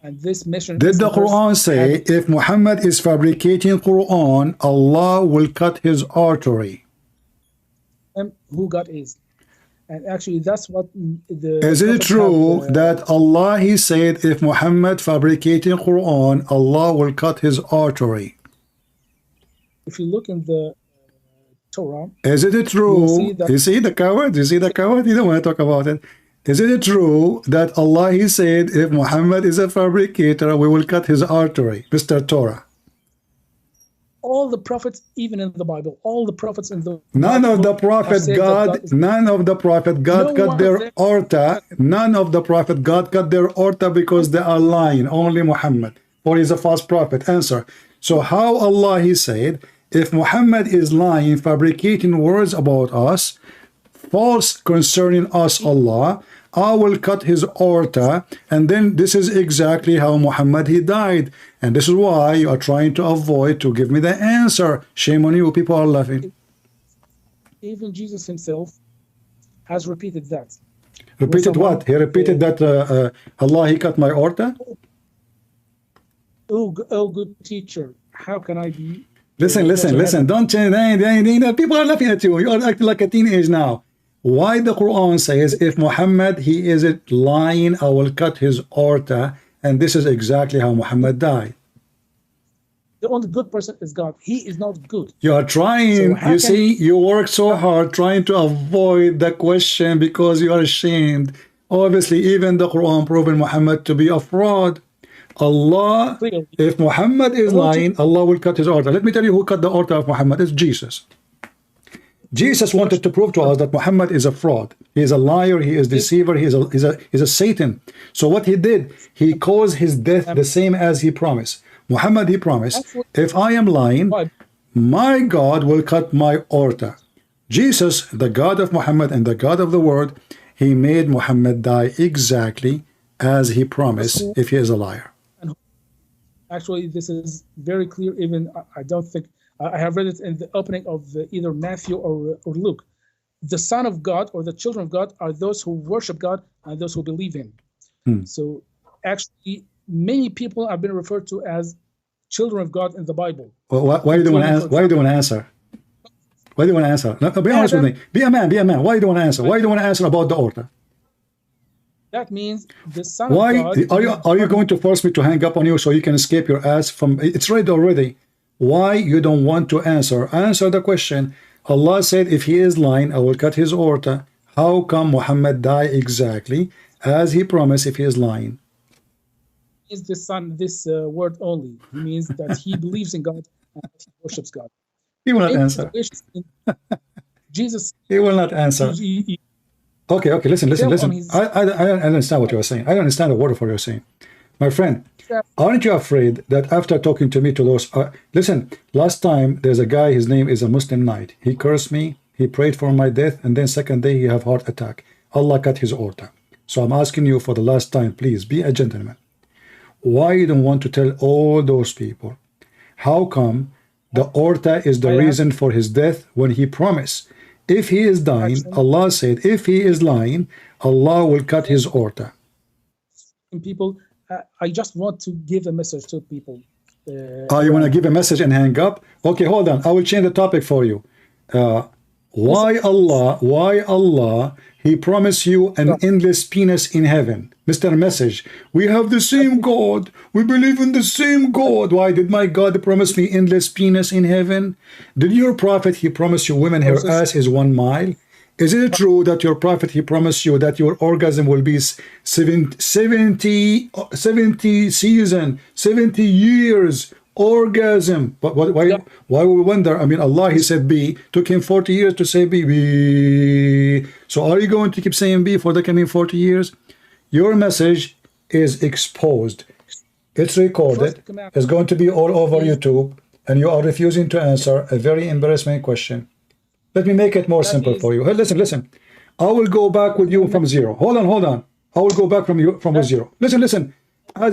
And this mission did the Quran say if Muhammad is fabricating Quran, Allah will cut his artery? Who God is. And actually that's what the... Is it true that Allah, he said, if Muhammad fabricating Quran, Allah will cut his artery? If you look in the Torah... Is it true? You see the coward? You see the coward? You don't want to talk about it. Is it true that Allah, he said, if Muhammad is a fabricator, we will cut his artery? Mr. Torah. All the prophets, even in the Bible, all the prophets in the none of the prophet God cut their aorta. None of the prophet God cut their aorta because they are lying. Only Muhammad, or he's a false prophet. Answer. So how Allah, he said, if Muhammad is lying, fabricating words about us, false concerning us, Allah, I will cut his aorta, and then this is exactly how Muhammad, he died. And this is why you are trying to avoid to give me the answer. Shame on you, people are laughing. Even Jesus himself has repeated that. Repeated what? He repeated that Allah, he cut my aorta? Oh, good teacher, how can I be... Listen, don't change. People are laughing at you. You are acting like a teenage now. Why the Quran says, if Muhammad, he isn't lying, I will cut his aorta, and this is exactly how Muhammad died. The only good person is God. He is not good. You are trying, so you see, you work so hard trying to avoid the question because you are ashamed. Obviously, even the Quran proven Muhammad to be a fraud. Allah, if Muhammad is lying, Allah will cut his aorta. Let me tell you who cut the aorta of Muhammad. It's Jesus. Jesus wanted to prove to us that Muhammad is a fraud. He is a liar. He is a deceiver. He is a Satan. So what he did, he caused his death the same as he promised. Muhammad, he promised, if I am lying, my God will cut my aorta. Jesus, the God of Muhammad and the God of the Word, he made Muhammad die exactly as he promised if he is a liar. Actually, this is very clear. Even I don't think I have read it in the opening of either Matthew or Luke. The Son of God or the children of God are those who worship God and those who believe Him. So actually, many people have been referred to as children of God in the Bible. Well, why do you want to answer? Why do you want to answer? No, be honest with me. Be a man. Be a man. Why do you want to answer? Why do you want to answer about the order? That means the Son Why of God. are you going to force me to hang up on you so you can escape your ass from? It's read already. Why you don't want to answer? Answer the question. Allah said, if he is lying, I will cut his aorta. How come Muhammad died exactly as he promised if he is lying? Is the Son this word only? It means that he believes in God and he worships God. He will not answer. Jesus. He will not answer. Okay, listen. I don't understand what you are saying. I don't understand a word of what you're saying. My friend, aren't you afraid that after talking to me to those... listen, last time there's a guy, his name is a Muslim knight. He cursed me, he prayed for my death, and then second day he have heart attack. Allah cut his aorta. So I'm asking you for the last time, please, be a gentleman. Why you don't want to tell all those people? How come the aorta is the reason for his death when he promised? If he is dying, Allah said, if he is lying, Allah will cut his aorta. People, I just want to give a message to people. You want to give a message and hang up? Okay, hold on. I will change the topic for you. Why Allah, he promised you an endless penis in heaven? Mr. Message, we have the same God. We believe in the same God. Why did my God promise me endless penis in heaven? Did your prophet, he promised you women, her ass is 1 mile? Is it true that your prophet, he promised you that your orgasm will be 70 season, 70 years orgasm? But why we wonder? I mean, Allah, he said B, took him 40 years to say B. So are you going to keep saying B for the coming 40 years? Your message is exposed. It's recorded. It's going to be all over YouTube, and you are refusing to answer a very embarrassing question. Let me make it more simple for you. Hey, listen. I will go back with you from zero. Hold on. I will go back from zero. Listen. I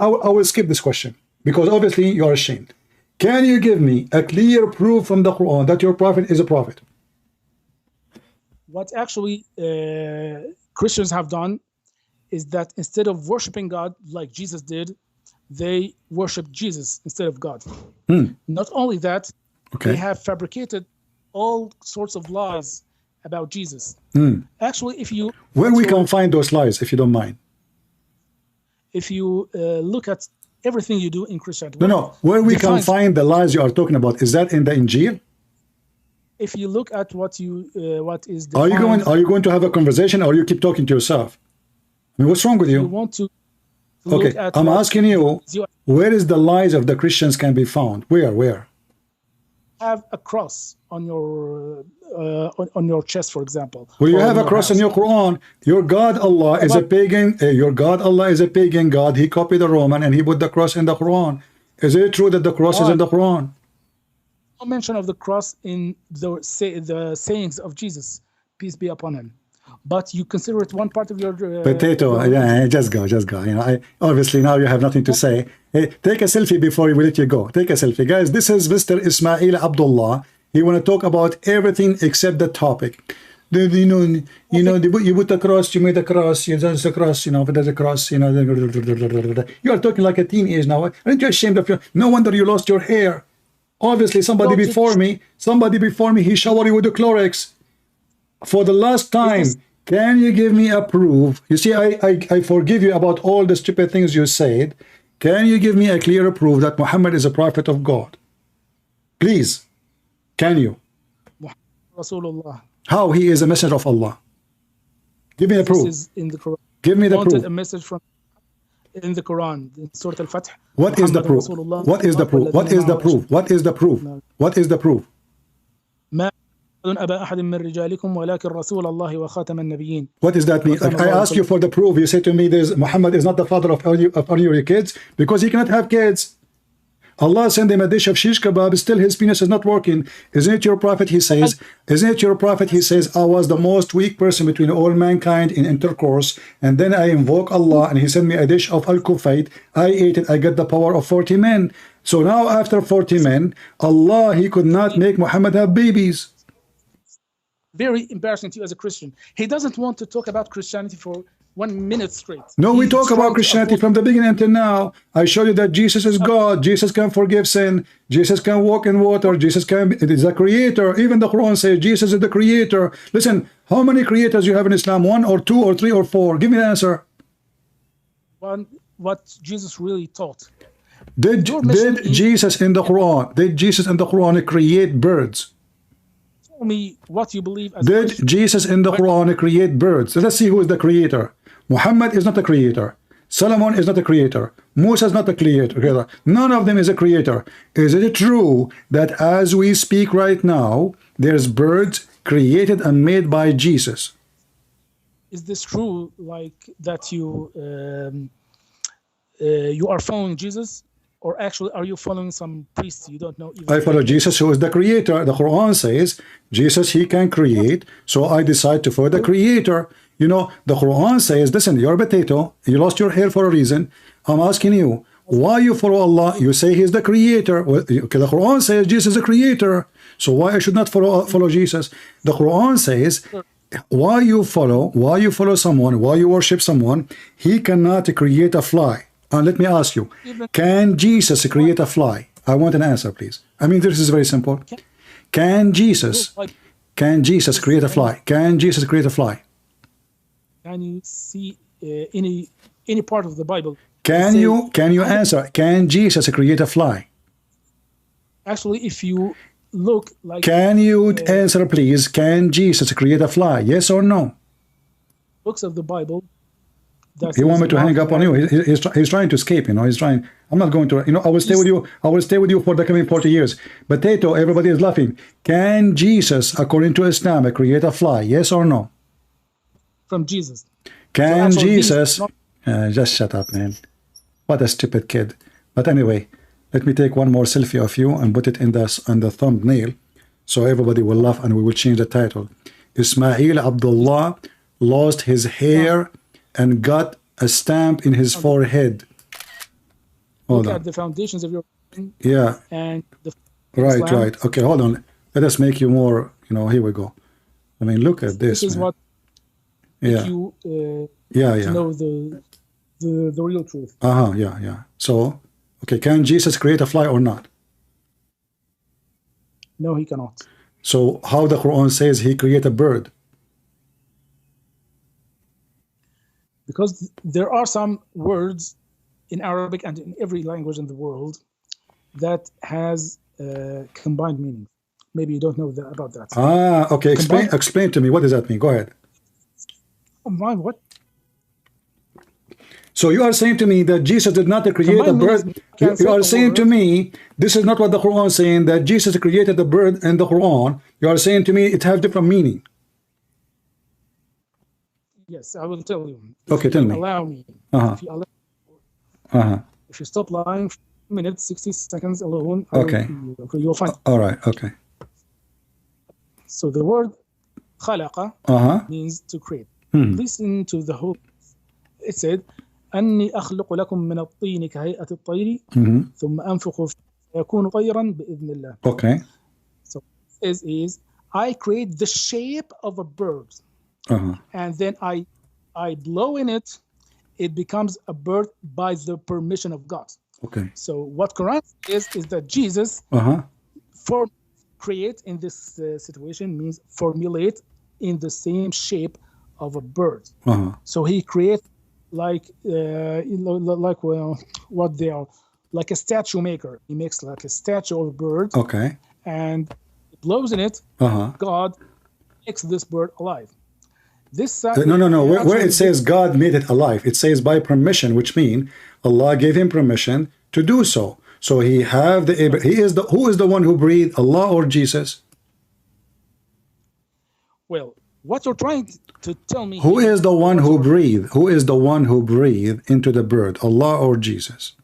will skip this question because obviously you are ashamed. Can you give me a clear proof from the Quran that your prophet is a prophet? What actually Christians have done is that instead of worshiping God like Jesus did, they worship Jesus instead of God. Not only that, they have fabricated all sorts of lies about Jesus. Actually, if you... Where we can find those lies, if you don't mind? If you look at everything you do in Christianity... No. Where we can find the lies you are talking about, is that in the Injil? If you look at what is the... Are you going to have a conversation, or you keep talking to yourself? I mean, what's wrong with you? You want to... Okay, I'm asking you, where is the lies of the Christians can be found? Where? Have a cross on your chest, for example. Well, you have a cross in your Quran. Your God Allah is a pagan. Your God Allah is a pagan God. He copied the Roman and he put the cross in the Quran. Is it true that the cross is in the Quran? No mention of the cross in the sayings of Jesus, peace be upon him. But you consider it one part of your potato. Yeah, just go. You know, obviously now you have nothing to say. Hey, take a selfie before we let you go. Take a selfie, guys. This is Mr. Ismail Abdullah. He want to talk about everything except the topic. You put the cross, you made the cross, there's a cross, there's a cross, you are talking like a teenage now. Aren't you ashamed of you? No wonder you lost your hair. Obviously, somebody before me, he showered you with the Clorox. For the last time, can you give me a proof? You see, I forgive you about all the stupid things you said. Can you give me a clear proof that Muhammad is a prophet of God? Please, can you? Rasulullah. How he is a messenger of Allah? Give me a proof. This is in the Quran. Give me the proof. A message from in the Quran, in Surah Al-Fath. What is the proof? What is the proof? What is the proof? What is the proof? What is the proof? What does that mean? Like, I ask you for the proof. You say to me, Muhammad is not the father of all your kids because he cannot have kids. Allah sent him a dish of shish kebab, still his penis is not working. Isn't it your prophet, he says? Isn't it your prophet, he says, I was the most weak person between all mankind in intercourse, and then I invoke Allah, and he sent me a dish of al-kufayt. I ate it, I get the power of 40 men. So now after 40 men, Allah, he could not make Muhammad have babies. Very embarrassing to you as a Christian. He doesn't want to talk about Christianity for 1 minute straight. No, we He's talk trying about to Christianity avoid- from the beginning until now. I show you that Jesus is God. Jesus can forgive sin. Jesus can walk in water. Jesus is the creator. Even the Quran says Jesus is the creator. Listen, how many creators you have in Islam? 1 or 2 or 3 or 4? Give me the answer. what Jesus really taught. Did Jesus in the Quran create birds? Tell me what you believe as Did Christian. Jesus in the Quran create birds? So let's see who is the creator. Muhammad is not a creator. Solomon is not a creator. Musa is not a creator. None of them is a creator. Is it true that as we speak right now, there's birds created and made by Jesus? Is this true, like that you are following Jesus, or actually are you following some priest you don't know even? I follow Jesus, who is the creator. The Quran says Jesus, he can create, so I decide to follow the creator. You know, the Quran says, listen, you're a potato, you lost your hair for a reason. I'm asking you, why you follow Allah? You say he's the creator. Well, okay, the Quran says Jesus is the creator, so why I should not follow Jesus? The Quran says, why you follow someone, why you worship someone, he cannot create a fly. Let me ask you, can Jesus create a fly? I want an answer, please. I mean, this is very simple. Can Jesus create a fly? Can Jesus create a fly? Can you see any part of the Bible? Can you answer? Can Jesus create a fly? Actually, if you look like... Can you answer, please? Can Jesus create a fly? Yes or no? Books of the Bible... He want me to hang up on you. He's trying to escape, you know. He's trying. I'm not going to, you know, I will stay with you. I will stay with you for the coming 40 years. Potato, everybody is laughing. Can Jesus, according to Islam, create a fly? Yes or no? From Jesus. Can Jesus... just shut up, man. What a stupid kid. But anyway, let me take one more selfie of you and put it in the thumbnail, so everybody will laugh and we will change the title. Ismail Abdullah lost his hair and got a stamp in his forehead. Look at the foundations of your... Yeah. And the... Right. Okay, hold on. Let us make you more, you know, here we go. I mean, look at this. This is what... you to know the real truth. Yeah. So, okay, can Jesus create a fly or not? No, he cannot. So, how the Quran says he created a bird? Because there are some words in Arabic and in every language in the world that has combined meaning. Maybe you don't know about that. Okay. Explain to me. What does that mean? Go ahead. Combined what? So you are saying to me that Jesus did not create a bird. You are saying to me, this is not what the Quran is saying, that Jesus created the bird in the Quran. You are saying to me it has different meaning. Yes, I will tell you. Okay, tell me. Allow me. If you stop lying for a minute, 60 seconds alone, okay, you'll find. All right, okay. So the word khalaqa means to create. Listen to the whole. It said, أني أخلق لكم من الطين كهيئة الطير ثم أنفخ فيكون طيرا بإذن الله. Okay. So is I create the shape of a bird. And then I blow in it, it becomes a bird by the permission of God. Okay. So what Quran is that Jesus create in this situation means formulate in the same shape of a bird. So he creates like what they are, like a statue maker. He makes like a statue of a bird. Okay. And blows in it. God makes this bird alive. No. Where it says God made it alive, it says by permission, which means Allah gave him permission to do so. So he is who is the one who breathed, Allah or Jesus? Well, what you're trying to tell me, who is the one who breathed? Who is the one who breathed into the bird, Allah or Jesus?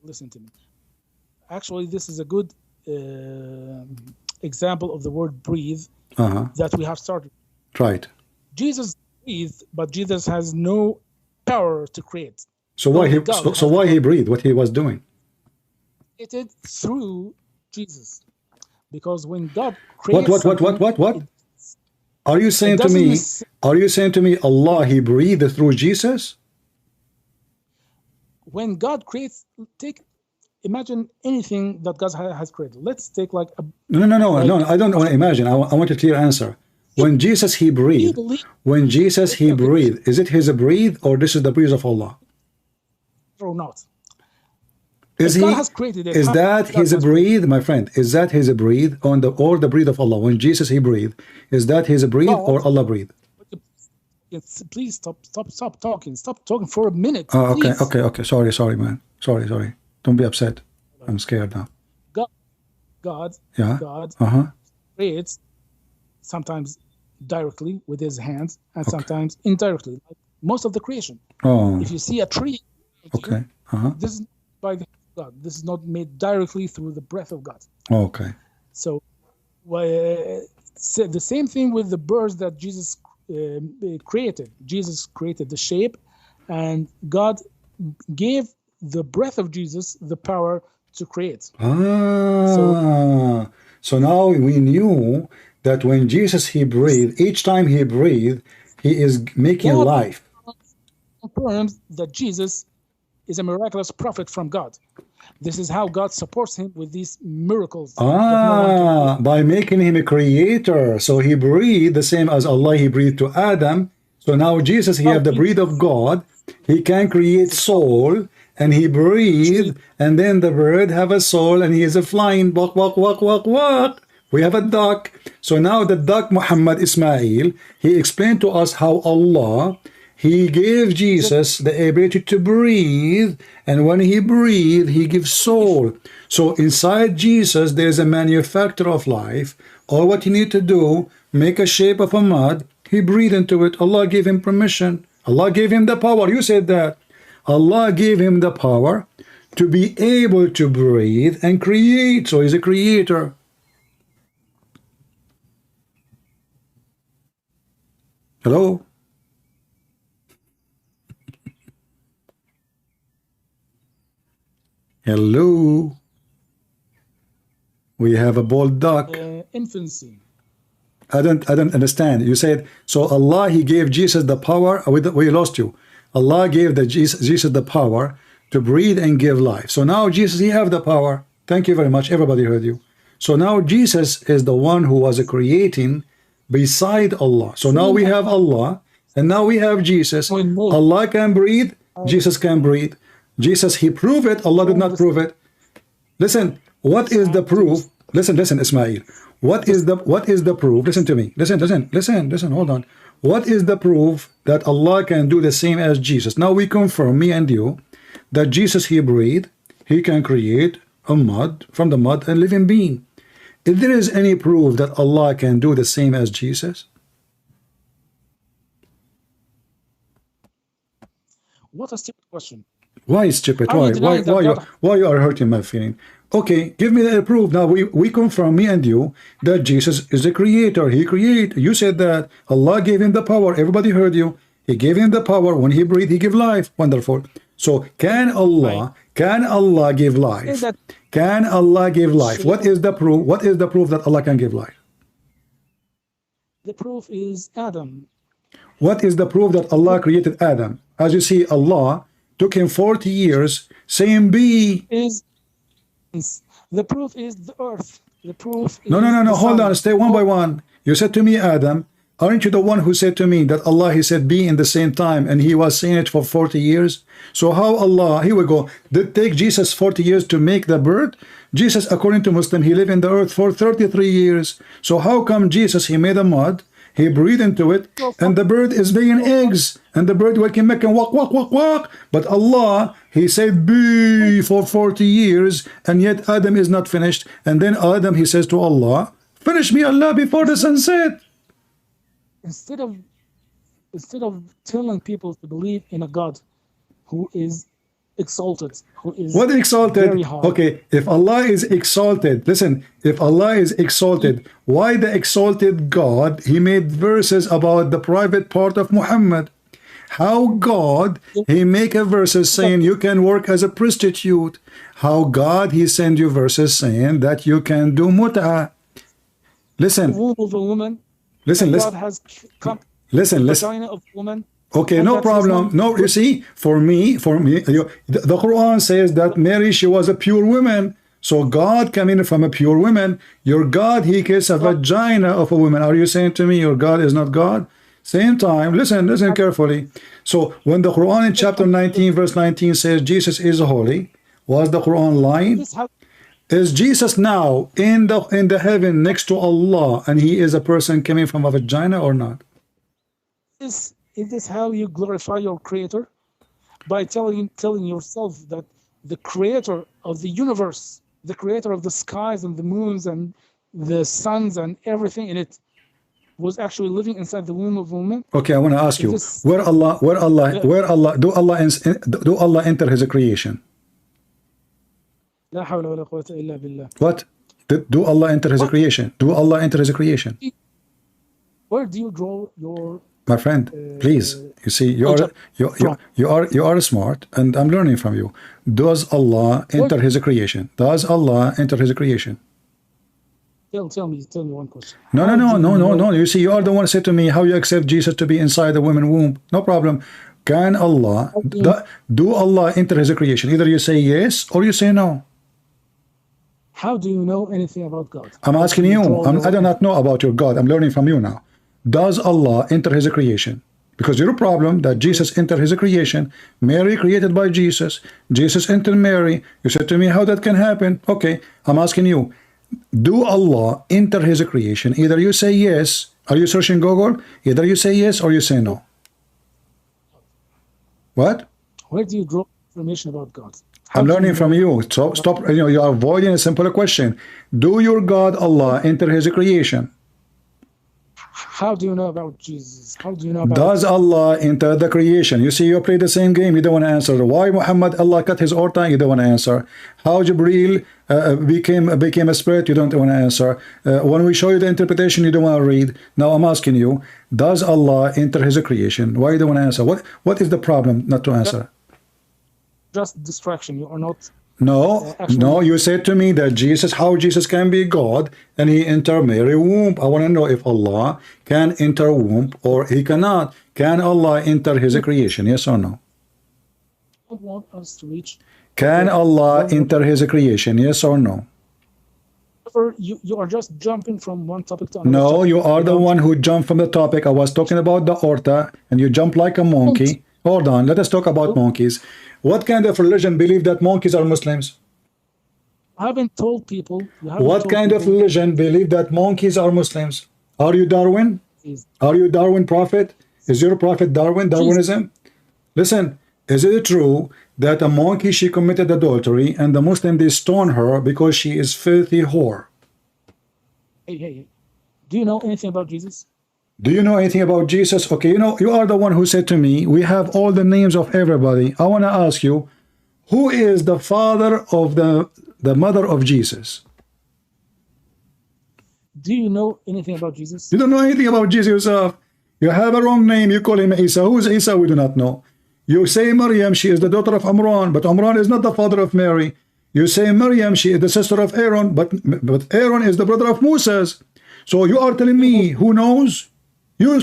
Listen to me. Actually, this is a good example of the word breathe that we have started. Right. Jesus breathed, but Jesus has no power to create. So why he breathed? What he was doing? It is through Jesus, because when God creates what? Are you saying to me Are you saying to me Allah, he breathed through Jesus? When God creates, imagine anything that God has created. Let's take like a... No, I don't want to imagine. I want a clear answer. When Jesus, he breathed. When Jesus, he breathed. Is it his breathe or this is the breath of Allah? Or not? Is God has created it. Is that his breathe, my friend? Is that his breathe on the or the breathe of Allah? When Jesus, he breathed, is that his breathe or Allah breathe? Please stop talking. Stop talking for a minute. Okay. Sorry, man. Sorry. Don't be upset. I'm scared now. God creates sometimes directly with his hands and sometimes indirectly, like most of the creation. If you see a tree, this is by the God. This is not made directly through the breath of God. Okay. So, the same thing with the birds that Jesus created. Jesus created the shape, and God gave the breath of Jesus the power to create. So now we knew that when Jesus, he breathed, each time he breathed, he is making life. Confirms that Jesus is a miraculous prophet from God. This is how God supports him with these miracles. By making him a creator. So he breathed the same as Allah, he breathed to Adam. So now Jesus, he have the breath of God. He can create soul, and he breathed, and then the bird have a soul, and he is a flying walk. We have a duck. So now the duck Muhammad Ismail, he explained to us how Allah, he gave Jesus the ability to breathe, and when he breathed, he gives soul. So inside Jesus, there's a manufacturer of life. All what you need to do, make a shape of a mud, he breathed into it. Allah gave him permission. Allah gave him the power. You said that. Allah gave him the power to be able to breathe and create. So he's a creator. Hello? Hello? We have a bold duck. Infancy. I don't understand. You said, so Allah, he gave Jesus the power. We lost you. Allah gave Jesus the power to breathe and give life. So now Jesus, he have the power. Thank you very much. Everybody heard you. So now Jesus is the one who was creating beside Allah. So now we have Allah, and now we have Jesus. Allah can breathe. Jesus can breathe. Jesus, he proved it. Allah did not prove it. Listen, what is the proof? Listen, Ismail. What is the proof? Listen to me. Listen, hold on. What is the proof that Allah can do the same as Jesus? Now we confirm, me and you, that Jesus, he breathed, he can create a mud, from the mud, a living being. If there is any proof that Allah can do the same as Jesus? What a stupid question. Why stupid? Why you are hurting my feeling? Okay, give me the proof. Now we confirm, me and you, that Jesus is the creator. He created. You said that Allah gave him the power. Everybody heard you. He gave him the power. When he breathed, he gave life. Wonderful. So can Allah give life? Can Allah give life? What is the proof? What is the proof that Allah can give life? The proof is Adam. What is the proof that Allah created Adam? As you see, Allah took him 40 years saying be. The proof is the earth. The proof is No. Hold on. Stay one by one. You said to me, Adam, aren't you the one who said to me that Allah, he said be in the same time, and he was saying it for 40 years? So how Allah, here we go, did it take Jesus 40 years to make the bird? Jesus, according to Muslim, he lived in the earth for 33 years. So how come Jesus, he made a mud, he breathed into it, and the bird is laying eggs, and the bird can make and walk. But Allah, he said be for 40 years, and yet Adam is not finished. And then Adam, he says to Allah, finish me, Allah, before the sunset. Instead of telling people to believe in a God who is exalted, who is what exalted? Very high. Okay, if Allah is exalted, listen, if Allah is exalted, why the exalted God, he made verses about the private part of Muhammad? How God, he make a verses saying you can work as a prostitute? How God, he send you verses saying that you can do mut'ah? Listen. The womb of a woman. Listen. God has come. Listen. vagina of woman. Okay, And no that's problem. Islam. No, you see, for me, the Quran says that Mary, she was a pure woman. So God coming from a pure woman. Your God, he kissed a vagina of a woman. Are you saying to me your God is not God? Same time, listen carefully. So when the Quran in chapter 19, verse 19 says Jesus is holy, was the Quran lying? This how Is Jesus now in the heaven next to Allah, and he is a person coming from a vagina or not? is this how you glorify your creator? By telling yourself that the creator of the universe, the creator of the skies and the moons and the suns and everything in it, was actually living inside the womb of a woman. Okay, I want to ask you, This- do Allah enter his creation? لا حول ولا قوة إلا بالله. What? Do Allah enter his creation? Do Allah enter his creation? Where do you draw your My friend, please. You see, you are smart, and I'm learning from you. Does Allah enter his creation? Does Allah enter his creation? tell me one question. No. You see, you are the one who said to me how you accept Jesus to be inside the woman's womb. No problem. Can Allah, do Allah enter his creation? Either you say yes or you say no. How do you know anything about God? I'm asking you. I do not know about your God. I'm learning from you now. Does Allah enter his creation? Because your problem that Jesus entered his creation, Mary created by Jesus, Jesus entered Mary. You said to me how that can happen. Okay, I'm asking you. Do Allah enter his creation? Either you say yes. Are you searching Google? Either you say yes or you say no. What? Where do you draw information about God? I'm learning from you. So stop. You are avoiding a simple question. Do your God Allah enter his creation? How do you know about Jesus? How do you know about Does Allah enter the creation? You see, you play the same game. You don't want to answer. Why Muhammad, Allah cut his aorta? You don't want to answer. How Jibreel became a spirit? You don't want to answer. When we show you the interpretation, you don't want to read. Now I'm asking you, does Allah enter his creation? Why you don't want to answer? What is the problem not to answer? Just distraction? You are not. No, you said to me that how Jesus can be God, and he enter Mary womb. I want to know if Allah can enter womb or he cannot. Can Allah enter his creation? Yes or no? I want us to reach. Can Allah enter his creation? Yes or no? You are just jumping from one topic to another. No, you are the one who jumped from the topic. I was talking about the aorta, and you jump like a monkey. Hold on, let us talk about monkeys. What kind of religion believe that monkeys are Muslims? I haven't told people. What kind of religion believe that monkeys are Muslims? Are you Darwin? Are you Darwin prophet? Is your prophet Darwin? Darwinism? Listen, is it true that a monkey, she committed adultery, and the Muslim, they stone her because she is filthy whore? Hey. Do you know anything about Jesus? Do you know anything about Jesus? Okay, you are the one who said to me, we have all the names of everybody. I want to ask you, who is the father of the mother of Jesus? Do you know anything about Jesus? You don't know anything about Jesus yourself. You have a wrong name. You call him Isa. Who is Isa? We do not know. You say Maryam, she is the daughter of Imran, but Imran is not the father of Mary. You say Maryam, she is the sister of Aaron, but Aaron is the brother of Moses. So you are telling me who knows? You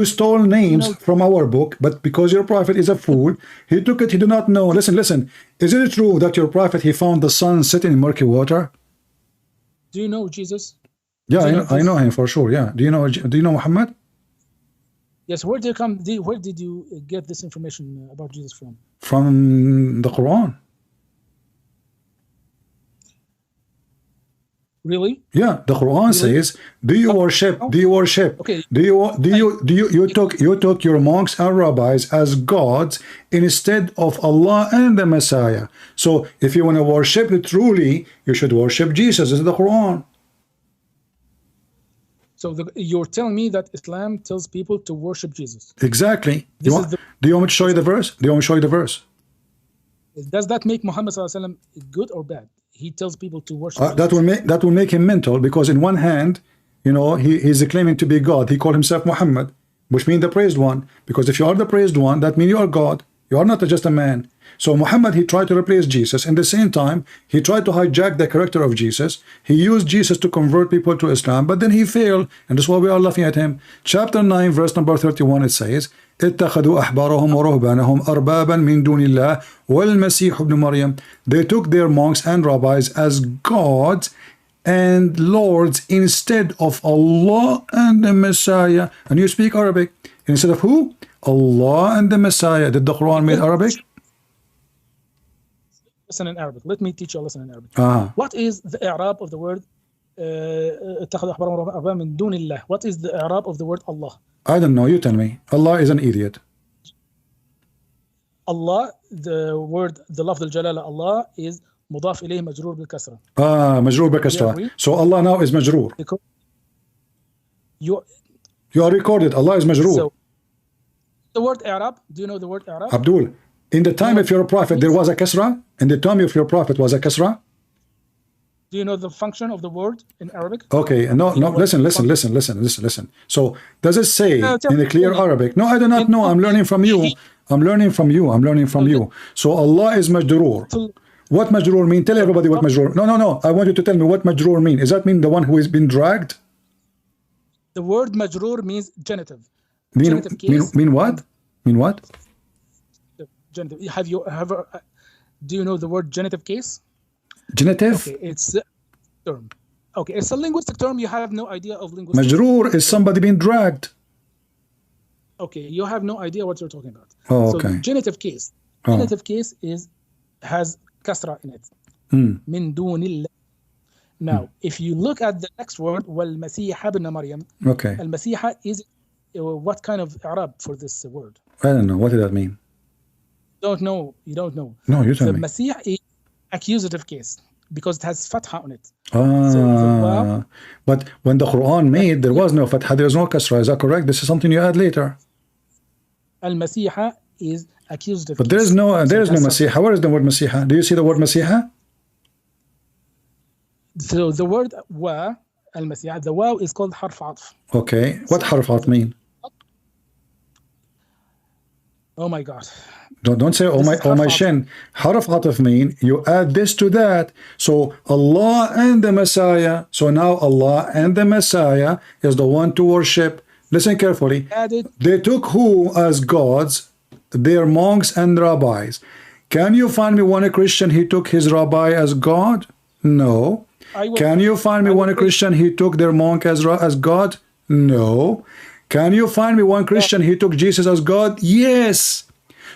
stole names from our book, but because your prophet is a fool, he took it, he did not know. Listen. Is it true that your prophet, he found the sun sitting in murky water? Do you know Jesus? Yeah, I know him for sure. Yeah. Do you know Muhammad? Yes. Where did you get this information about Jesus from? From the Quran. Really? Yeah, the Quran says, do you worship? Okay. You took your monks and rabbis as gods instead of Allah and the Messiah. So if you want to worship truly, you should worship Jesus. This is the Quran. So you're telling me that Islam tells people to worship Jesus? Exactly. Do you want me to show you the verse? Does that make Muhammad ﷺ good or bad? He tells people to worship. That will make him mental, because in one hand, he's claiming to be God. He called himself Muhammad, which means the praised one. Because if you are the praised one, that means you are God. You are not just a man. So Muhammad, he tried to replace Jesus. In the same time, he tried to hijack the character of Jesus. He used Jesus to convert people to Islam, but then he failed, and that's why we are laughing at him. Chapter 9, verse number 31, it says, اتخذوا أحبارهم ورهبانهم أربابا من دون الله والمسيح ابن مريم. They took their monks and rabbis as gods and lords instead of Allah and the Messiah. And you speak Arabic. Instead of who? Allah and the Messiah. Did the Quran mean Arabic? Listen in Arabic. Let me teach you a lesson in Arabic. Ah. What is the i'rab of the word اتخذوا أحبارهم ورهبانهم من دون الله? What is the i'rab of the word Allah? I don't know. You tell me. Allah is an idiot. Allah, the word, the lafz al-jalala Allah is مضاف إليه مجرور بالكسرة. مجرور بالكسرة. So Allah now is مجرور. You are recorded. Allah is مجرور. So, the word i'rab, do you know the word i'rab? Abdul, in the time of your prophet there was a kasra? In the time of your prophet was a kasra? Do you know the function of the word in Arabic? Okay, no, listen. So does it say in the clear Arabic? No, I do not know. I'm learning from you. I'm learning from you. So Allah is majroor. What majroor mean? Tell everybody what majroor. No. I want you to tell me what majroor mean. Does that mean the one who has been dragged? The word majroor means genitive. Mean what? Mean what? Genitive. Have you ever? Do you know the word genitive case? Genitive? Okay, it's a term. Okay, it's a linguistic term. You have no idea of linguistic. Majroor is somebody being dragged. Okay, you have no idea what you're talking about. Oh, okay. So genitive case. Genitive case has kasra in it. Min dunillah. Now, if you look at the next word, wal-Masih ibn Maryam. Okay. Al-Masih is what kind of i'rab for this word? I don't know. What did that mean? Don't know. You don't know. No, you tell me. The Masih is accusative case because it has fatha on it. But when the Quran made, there was no fatha, there was no kasra. Is that correct? This is something you add later. Al-Masih is accusative. But there is no Masiha. Where is the word Masiha? Do you see the word Masiha? So the word wa, al-Masih, the waw is called harf atf. Okay. What harf atf mean? Oh my God. Don't say oh my shin. Harf atf mean you add this to that. So Allah and the Messiah. So now Allah and the Messiah is the one to worship. Listen carefully. They took who as gods? Their monks and rabbis. Can you find me one Christian he took his rabbi as God? No. Can you find me one Christian he took their monk as God? No. Can you find me one Christian he took Jesus as God? Yes.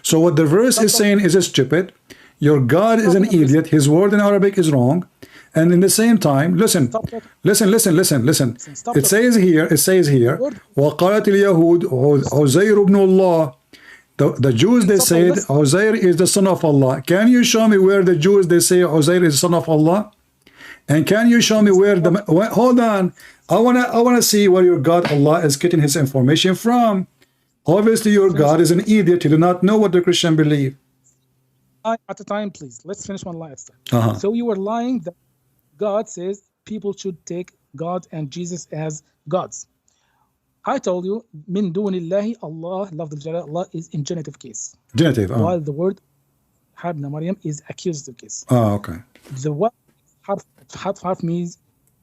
So what the verse is saying is stupid. Your God is an idiot. His word in Arabic is wrong. And in the same time, listen. It says here, وَقَالَتِ الْيَهُودُ عُزَيْرُ بْنُ اللَّهِ. The Jews, they said Uzair is the son of Allah. Can you show me where the Jews, they say Uzair is the son of Allah? And can you show me where hold on. I wanna see where your God Allah is getting his information from. Obviously your God is an idiot. He do not know what the Christian believe. At a time, please. Let's finish one line. So you were lying that God says people should take God and Jesus as gods. I told you, min dunillahi, Allah, lafz al-jalala, Allah is in genitive case. Genitive. While the word Habna Maryam is accusative case. Okay. The word harf means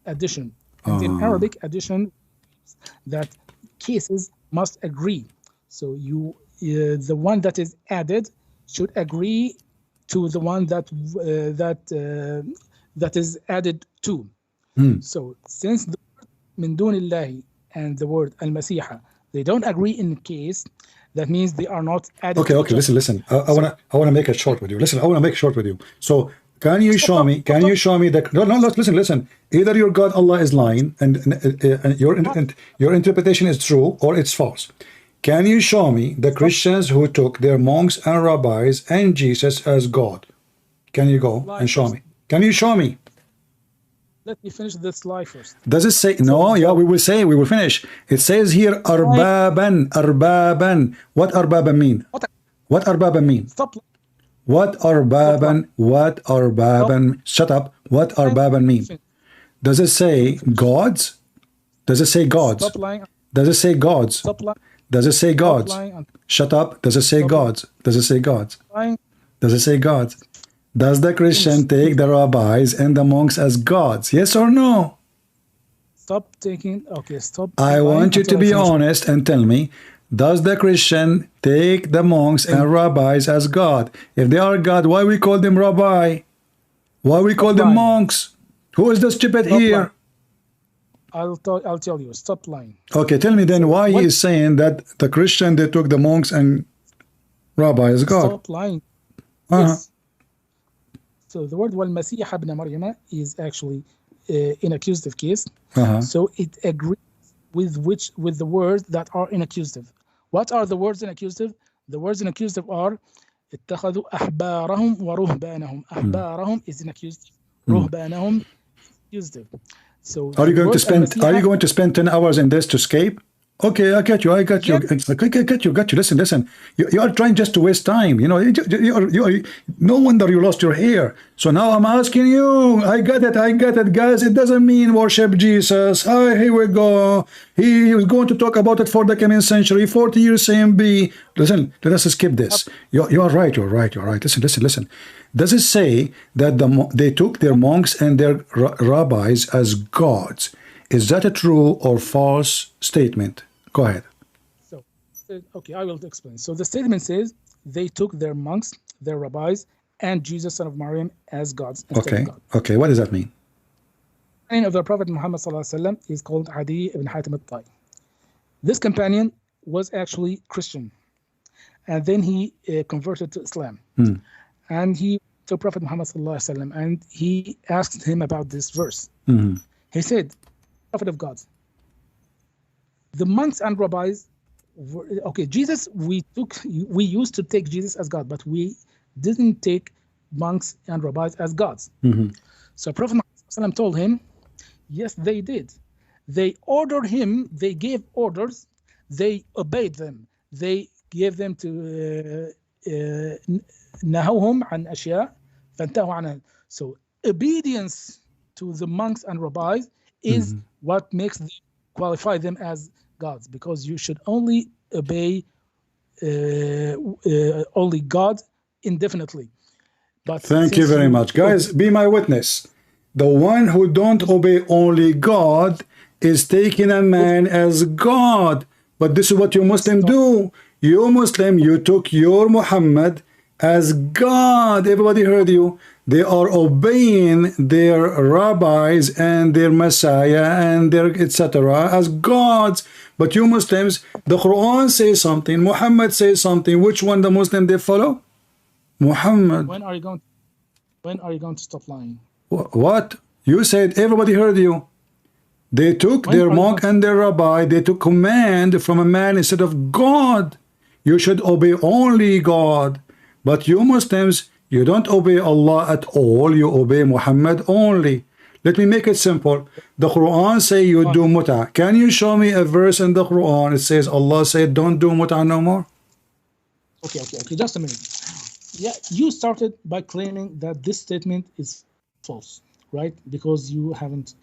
addition. And in Arabic, addition that cases must agree. So the one that is added should agree to the one that is added to. So since the word min dunillahi and the word al-Masiha, they don't agree in case, that means they are not added. Okay, listen. I wanna make it short with you. Listen, I wanna make it short with you. So can you show me that no, listen. Either your God Allah is lying and your interpretation is true or it's false. Can you show me the Christians who took their monks and rabbis and Jesus as God? Can you go and show me? Can you show me? Let me finish this slide first. Does it say no? Yeah, we will finish. It says here arbaban. What arbaban mean? What arbaban mean? Stop. What arbaban? Shut up. What arbaban mean? Does it say gods? Does it say gods? Stop lying. Does it say gods? Stop lying. Does it say gods? lying. Shut up. Does it say gods? Does it say gods? Lying. Does it say gods? Does the Christian take the rabbis and the monks as gods? Yes or no? Stop taking. Okay, stop. I lying want you to until I be finish. honest and tell me, does the Christian take the monks and rabbis as God? If they are God, why we call them rabbi? Why we call them lying. monks? Who is the stupid Stop here? lying. I'll tell you. Stop lying. Okay, tell me then why he What? is saying that the Christian, they took the monks and rabbi as God. Stop lying. Uh-huh. Yes. So the word والمسيح ابن مريم is actually in accusative case. Uh-huh. So it agrees with the words that are in accusative. What are the words in accusative? The words in accusative are اتخذوا أحبارهم ورهبانهم. أحبارهم is in accusative. رهبانهم accusative. So Are you the going to word spend المسيح 10 hours in this to escape? Okay, I got you. I got you. Yes. I got you. Listen. You are trying just to waste time. You know, no wonder you lost your hair. So now I'm asking you. I got it, guys. It doesn't mean worship Jesus. Here we go. He was going to talk about it for the coming century. 40 years CMB. Listen, let us skip this. You are right. You're right. Listen. Does it say that they took their monks and their rabbis as gods? Is that a true or false statement? Go ahead. So, okay, I will explain. So the statement says they took their monks, their rabbis, and Jesus, son of Maryam, as gods instead of God. Okay. What does that mean? The name of the Prophet Muhammad ﷺ is called Adi ibn Hatim al-Tai. This companion was actually Christian, and then he converted to Islam. And he to Prophet Muhammad ﷺ, and he asked him about this verse. He said, Prophet of God, the monks and rabbis were, okay, Jesus, we used to take Jesus as God, but we didn't take monks and rabbis as gods. So Prophet Muhammad told him, yes, they did. They ordered him, they gave orders, they obeyed them. They gave them to نهوهم عن أشياء فانتهوا عنها. So obedience to the monks and rabbis is what makes them qualify them as gods, because you should only obey only God indefinitely. But thank you very much, guys. Be my witness. The one who don't obey only God is taking a man as God. But this is what you Muslim do. You Muslim, you took your Muhammad as God. Everybody heard you. They are obeying their rabbis and their Messiah and their etc. as gods. But you Muslims, the Quran says something, Muhammad says something. Which one the Muslim they follow? Muhammad. When are you going to stop lying? What? You said everybody heard you. They took their monk and their rabbi, they took command from a man instead of God. You should obey only God. But you Muslims, you don't obey Allah at all, you obey Muhammad only. Let me make it simple. The Quran say you do mut'ah. Can you show me a verse in the Quran? It says Allah said don't do mut'ah no more. Okay, just a minute. Yeah, you started by claiming that this statement is false, right? Because you haven't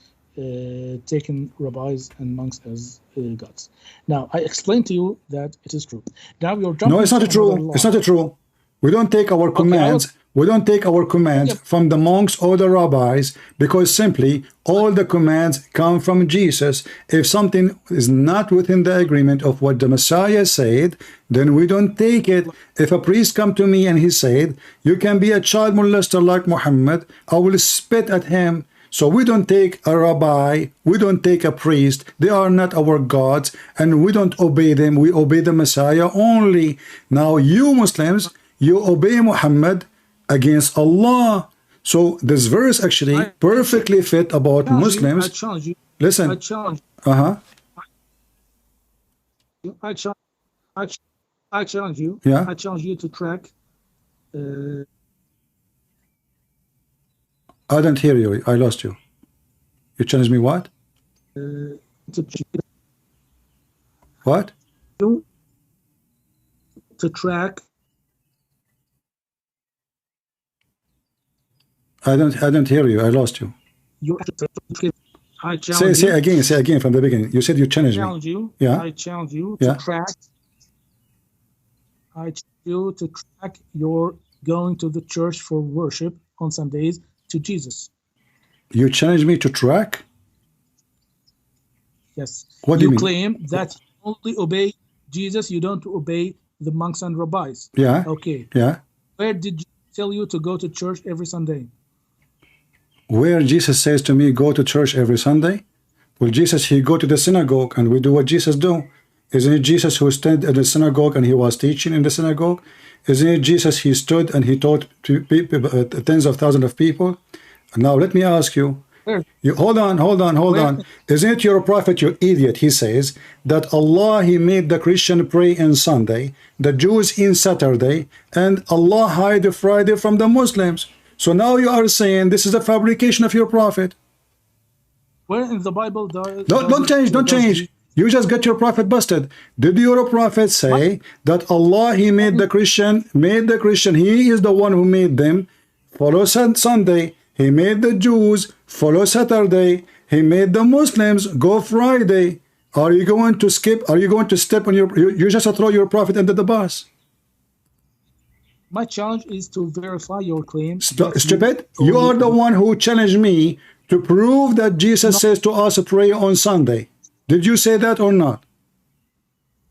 taken rabbis and monks as gods. Now, I explained to you that it is true. Now you're jumping. No, it's not true. It's not true. We don't take our commands. We don't take our commands from the monks or the rabbis, because simply all the commands come from Jesus. If something is not within the agreement of what the Messiah said, then we don't take it. If a priest come to me and he said, you can be a child molester like Muhammad, I will spit at him. So we don't take a rabbi, we don't take a priest, they are not our gods, and we don't obey them, we obey the Messiah only. Now you Muslims, you obey Muhammad against Allah. So this verse actually perfectly fit about Muslims. I challenge you. Listen. I challenge. I challenge you. Yeah. I challenge you to track. I don't hear you. I lost you. You challenge me what? What? To track. I don't hear you. I lost you. I challenge say again from the beginning. You said you challenged me. You. Yeah. I challenge you Yeah. to track I challenge you to track your going to the church for worship on Sundays to Jesus. You challenge me to track? Yes. What do you mean? Claim that you only obey Jesus, you don't obey the monks and rabbis. Yeah. Okay. Yeah. Where did Jesus tell you to go to church every Sunday? Where Jesus says to me, go to church every Sunday? Well, Jesus, he go to the synagogue and we do what Jesus do. Isn't it Jesus who stood at the synagogue and he was teaching in the synagogue? Isn't it Jesus, he stood and he taught to people, tens of thousands of people? Now, let me ask you, hold on. Isn't it your prophet, you idiot? He says that Allah, he made the Christian pray in Sunday, the Jews in Saturday, and Allah hide the Friday from the Muslims. So now you are saying this is a fabrication of your prophet. Where in the Bible don't change. You just got your prophet busted. Did your prophet say that Allah, he made the Christian, he is the one who made them follow Sunday. He made the Jews follow Saturday. He made the Muslims go Friday. Are you going to skip? Are you going to step on you just throw your prophet under the bus? My challenge is to verify your claim. Stupid. You are the one who challenged me to prove that Jesus says to us pray on Sunday. Did you say that or not?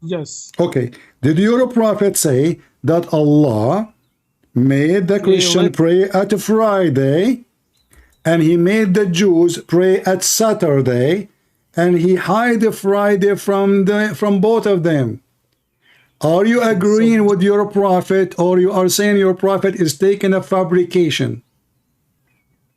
Yes. Okay. Did your prophet say that Allah made the Christian pray at Friday, and he made the Jews pray at Saturday, and he hide the Friday from both of them? Are you agreeing with your prophet, or you are saying your prophet is taking a fabrication?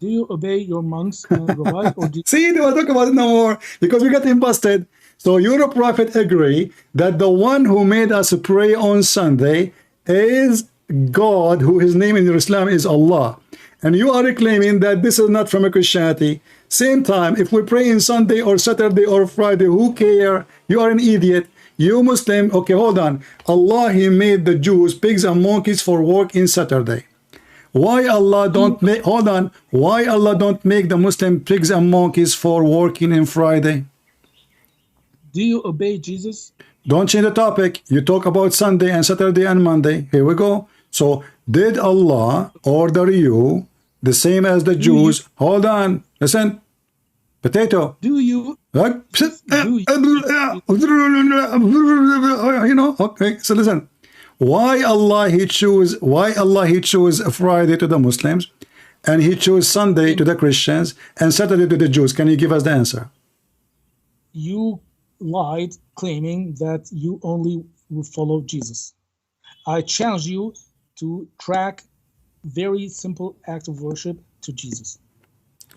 Do you obey your monks and rabbis? Or See, they will talk about it no more because we got him busted. So your prophet agree that the one who made us pray on Sunday is God, who his name in Islam is Allah. And you are claiming that this is not from a Christianity. Same time, if we pray in Sunday or Saturday or Friday, who care? You are an idiot. You Muslim, okay, hold on. Allah, he made the Jews pigs and monkeys for work in Saturday. Why Allah don't make, hold on, why Allah don't make the Muslim pigs and monkeys for working in Friday? Do you obey Jesus? Don't change the topic. You talk about Sunday and Saturday and Monday. Here we go. So, did Allah order you the same as the Jews? Hold on, listen. Potato. Do you? You know, okay, so listen. Why Allah he choose Friday to the Muslims, and he chose Sunday to the Christians and Saturday to the Jews? Can you give us the answer? You lied, claiming that you only will follow Jesus. I challenge you to track very simple act of worship to Jesus.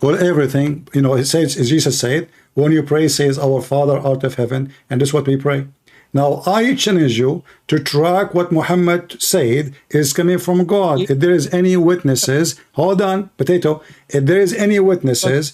Well, everything, you know, it says, as Jesus said, when you pray, says, our Father art of heaven, and this is what we pray. Now, I challenge you to track what Muhammad said is coming from God. If there is any witnesses, hold on, potato. If there is any witnesses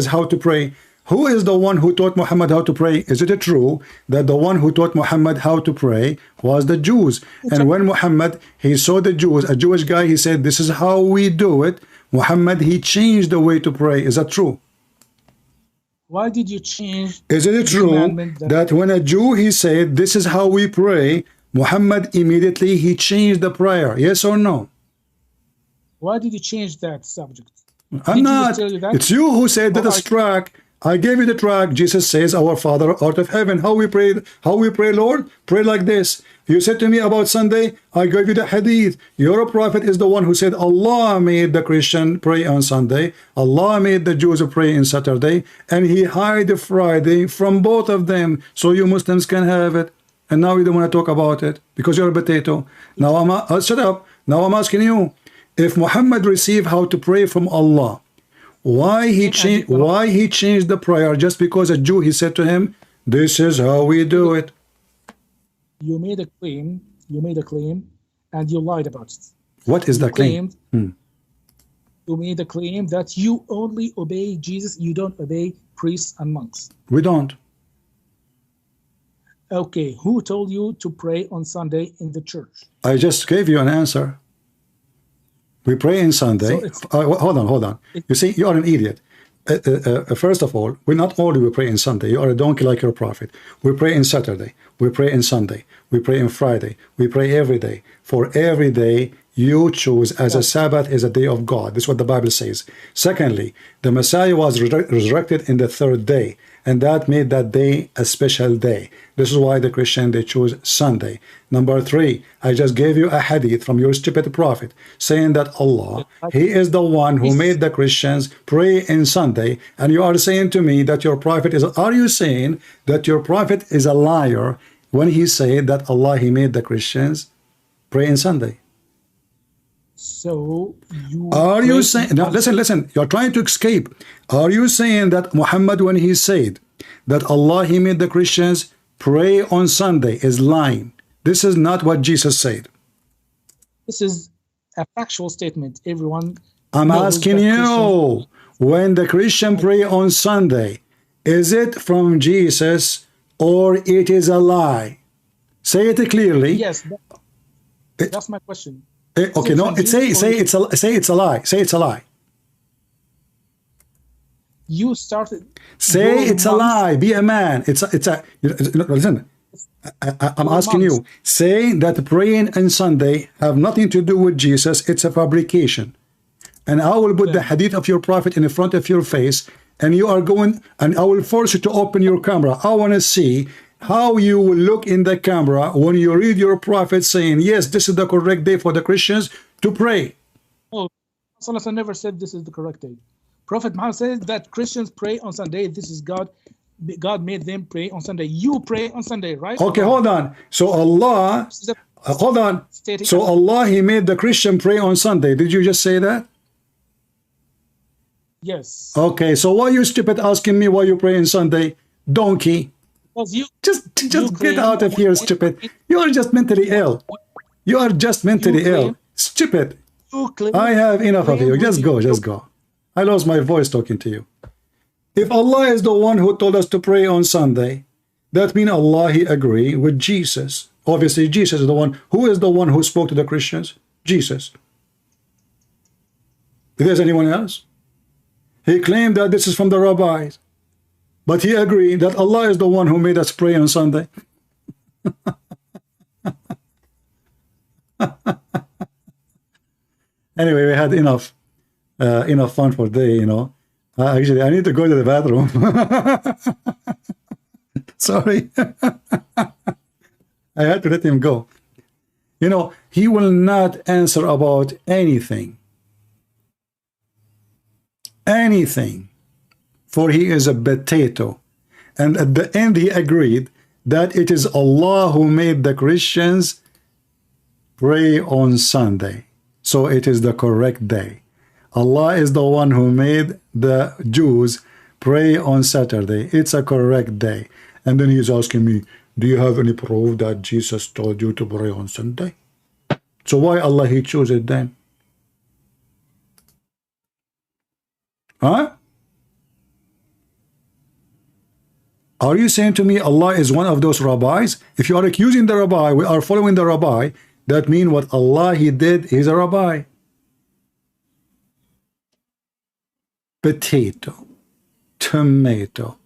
how to pray, who is the one who taught Muhammad how to pray? Is it true that the one who taught Muhammad how to pray was the Jews? And when Muhammad, he saw the Jews, a Jewish guy, he said, this is how we do it. Muhammad, he changed the way to pray. Is that true? Why did you change? Is it true that when a Jew, he said, this is how we pray, Muhammad immediately, he changed the prayer? Yes or no? Why did you change that subject? I'm not. It's you who said that it's track. I gave you the track. Jesus says, our Father art of heaven. How we pray, Lord? Pray like this. You said to me about Sunday, I gave you the hadith. Your prophet is the one who said Allah made the Christian pray on Sunday. Allah made the Jews pray on Saturday. And he hid the Friday from both of them. So you Muslims can have it. And now you don't want to talk about it because you're a potato. Now shut up. Now I'm asking you, if Muhammad received how to pray from Allah, why he changed the prayer just because a Jew, he said to him, this is how we do it? You made a claim, and you lied about it. What is the claim? You made a claim that you only obey Jesus, you don't obey priests and monks. We don't. Okay, who told you to pray on Sunday in the church? I just gave you an answer. We pray on Sunday. Hold on. You see, you are an idiot. first of all, we not only we pray in Sunday. You are a donkey like your prophet. We pray in Saturday. We pray in Sunday. We pray in Friday. We pray every day. For every day you choose as a Sabbath is a day of God. This is what the Bible says. Secondly, the Messiah was resurrected in the third day, and that made that day a special day. This is why the Christian, they choose Sunday. Number three, I just gave you a hadith from your stupid prophet saying that Allah, he is the one who made the Christians pray in Sunday, and you are saying to me that your prophet is, are you saying that your prophet is a liar when he said that Allah, he made the Christians pray in Sunday? So you are you saying now, listen, you're trying to escape. Are you saying that Muhammad, when he said that Allah, he made the Christians pray on Sunday, is lying? This is not what Jesus said. This is a factual statement. Everyone, I'm asking you, when the Christian pray on Sunday, is it from Jesus or it is a lie? Say it clearly. Yes, that's my question. Okay, no, say it's a lie. Say it's a lie. You started. Say it's a lie. Be a man. It's a. Listen, I'm asking you. Say that praying on Sunday have nothing to do with Jesus. It's a fabrication. And I will put the hadith of your prophet in front of your face, and you are going, and I will force you to open your camera. I want to see how you will look in the camera when you read your prophet saying, yes, this is the correct day for the Christians to pray. Oh, Sallallahu never said this is the correct day. Prophet Muhammad says that Christians pray on Sunday. This is God. God made them pray on Sunday. You pray on Sunday, right? Okay, hold on. So Allah, hold on. So Allah, he made the Christian pray on Sunday. Did you just say that? Yes. Okay, so why you stupid asking me why you pray on Sunday? Donkey. You just get out of here, stupid. You are just mentally ill. You are just mentally ill. Stupid. I have enough of you. Just go, just go. I lost my voice talking to you. If Allah is the one who told us to pray on Sunday, that means Allah, he agree with Jesus. Obviously, Jesus is the one. Who is the one who spoke to the Christians? Jesus. If there's anyone else? He claimed that this is from the rabbis. But he agreed that Allah is the one who made us pray on Sunday. Anyway, we had enough fun for today, you know. Actually, I need to go to the bathroom. Sorry. I had to let him go. You know, he will not answer about anything. Anything. For he is a potato. And at the end he agreed that it is Allah who made the Christians pray on Sunday. So it is the correct day. Allah is the one who made the Jews pray on Saturday. It's a correct day. And then he's asking me, do you have any proof that Jesus told you to pray on Sunday? So why Allah he chose it then? Huh? Are you saying to me Allah is one of those rabbis? If you are accusing the rabbi, we are following the rabbi, that means what Allah he did, he's a rabbi. Potato, tomato,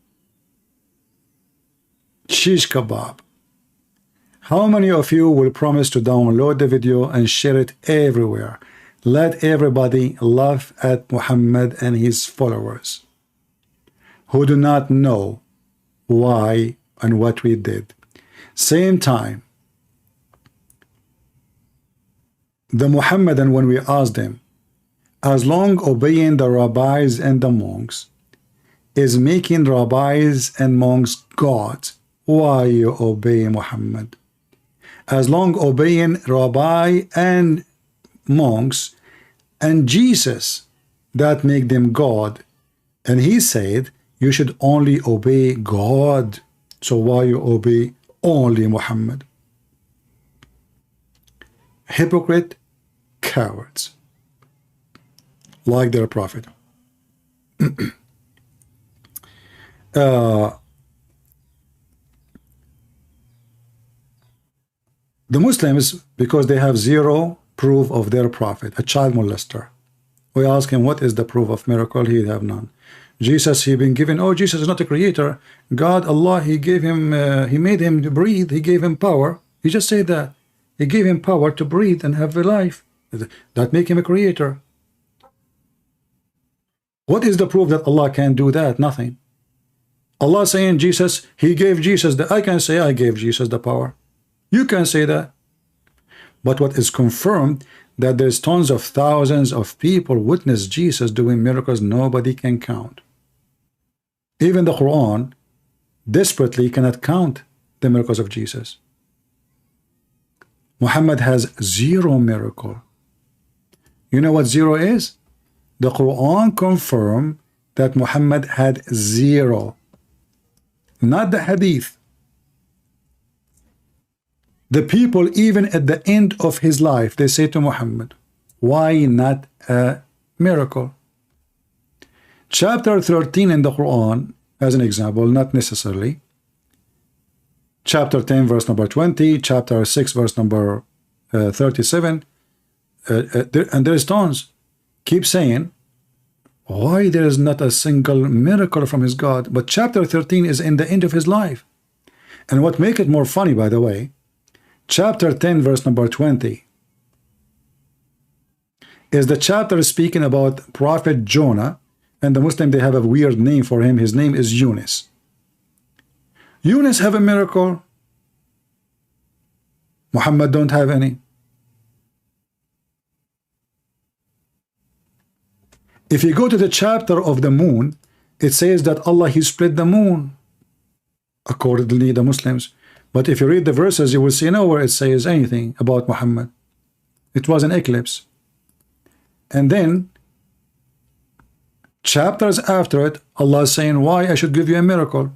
shish kebab. How many of you will promise to download the video and share it everywhere? Let everybody laugh at Muhammad and his followers who do not know why and what we did. Same time, the Muhammadan, when we asked them, as long obeying the rabbis and the monks is making rabbis and monks gods, why you obey Muhammad? As long obeying rabbi and monks and Jesus, that make them God. And he said, you should only obey God. So why you obey only Muhammad? Hypocrite, cowards, like their prophet. The Muslims, because they have zero proof of their prophet, a child molester. We ask him, what is the proof of miracle? He have none. Jesus, he been given, oh, Jesus is not a creator. God, Allah, he gave him, he made him to breathe. He gave him power. He just said that. He gave him power to breathe and have a life. That make him a creator. What is the proof that Allah can do that? Nothing. Allah saying Jesus, he gave Jesus the, I can say I gave Jesus the power. You can say that. But what is confirmed that there's tons of thousands of people witness Jesus doing miracles nobody can count. Even the Quran desperately cannot count the miracles of Jesus. Muhammad has 0 miracle. You know what 0 is? The Quran confirmed that Muhammad had 0. Not the hadith. The people, even at the end of his life, they say to Muhammad, why not a miracle? Chapter 13 in the Quran, as an example, not necessarily. Chapter 10, verse number 20, chapter 6, verse number 37, and there's tons. Keep saying, why there is not a single miracle from his God? But chapter 13 is in the end of his life. And what make it more funny, by the way, chapter 10, verse number 20, is the chapter speaking about Prophet Jonah, and the Muslim, they have a weird name for him. His name is Yunus. Yunus have a miracle. Muhammad don't have any. If you go to the chapter of the moon, it says that Allah, he split the moon, accordingly the Muslims. But if you read the verses, you will see nowhere it says anything about Muhammad. It was an eclipse. And then chapters after it, Allah is saying, why I should give you a miracle?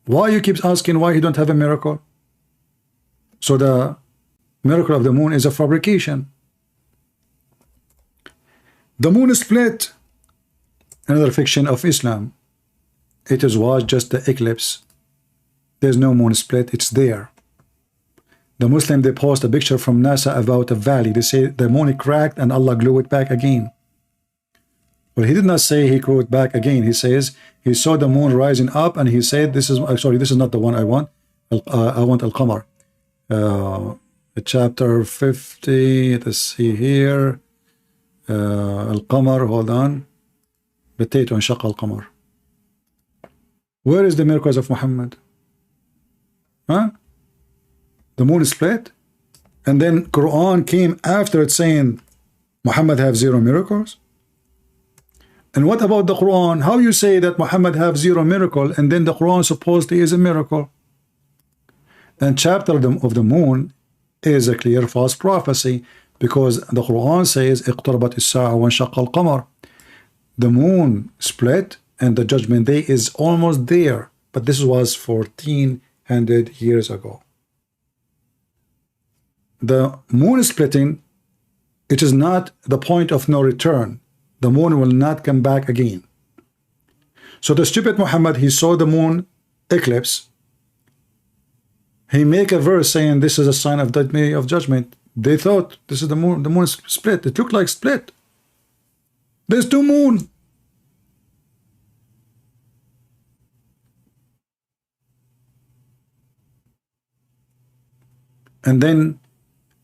Why you keep asking why he don't have a miracle? So the miracle of the moon is a fabrication. The moon is split. Another fiction of Islam. It was just the eclipse. There's no moon split. It's there. The Muslim, they post a picture from NASA about a valley. They say the moon cracked and Allah glued it back again. But he did not say he glued it back again. He says he saw the moon rising up and he said, this is, sorry, this is not the one I want. I want Al-Qamar. Chapter 50, let's see here. Al-Qamar, hold on. Potato and Shaq Al-Qamar. Where is the miracles of Muhammad? Huh? The moon is split, and then Quran came after it saying Muhammad have 0 miracles. And what about the Quran? How you say that Muhammad have 0 miracle, and then the Quran supposedly is a miracle? And chapter of the moon is a clear false prophecy, because the Quran says اقتربت الساعة وانشق القمر. The moon split and the judgment day is almost there, but this was 1400 years ago. The moon splitting, it is not the point of no return. The moon will not come back again. So the stupid Muhammad, he saw the moon eclipse. He make a verse saying this is a sign of that day of judgment. They thought this is the moon. The moon is split. It looked like split. There's 2 moons. And then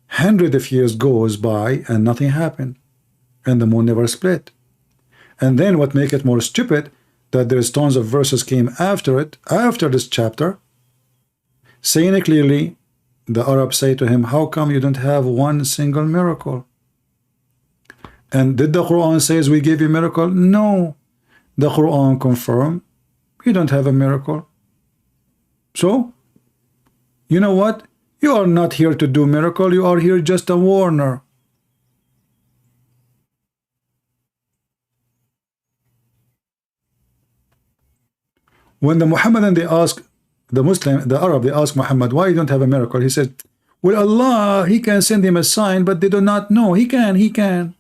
hundreds of years goes by and nothing happened, and the moon never split. And then what make it more stupid, that there's tons of verses came after it, after this chapter, saying it clearly. The Arabs say to him, how come you don't have 1 single miracle? And did the Quran says we gave you a miracle? No. The Quran confirmed you don't have a miracle. So, you know what? You are not here to do miracle. You are here just a warner. When the Muhammadan, they ask the Muslim, the Arab, they ask Muhammad, why you don't have a miracle? He said, well, Allah, he can send him a sign, but they do not know. He can.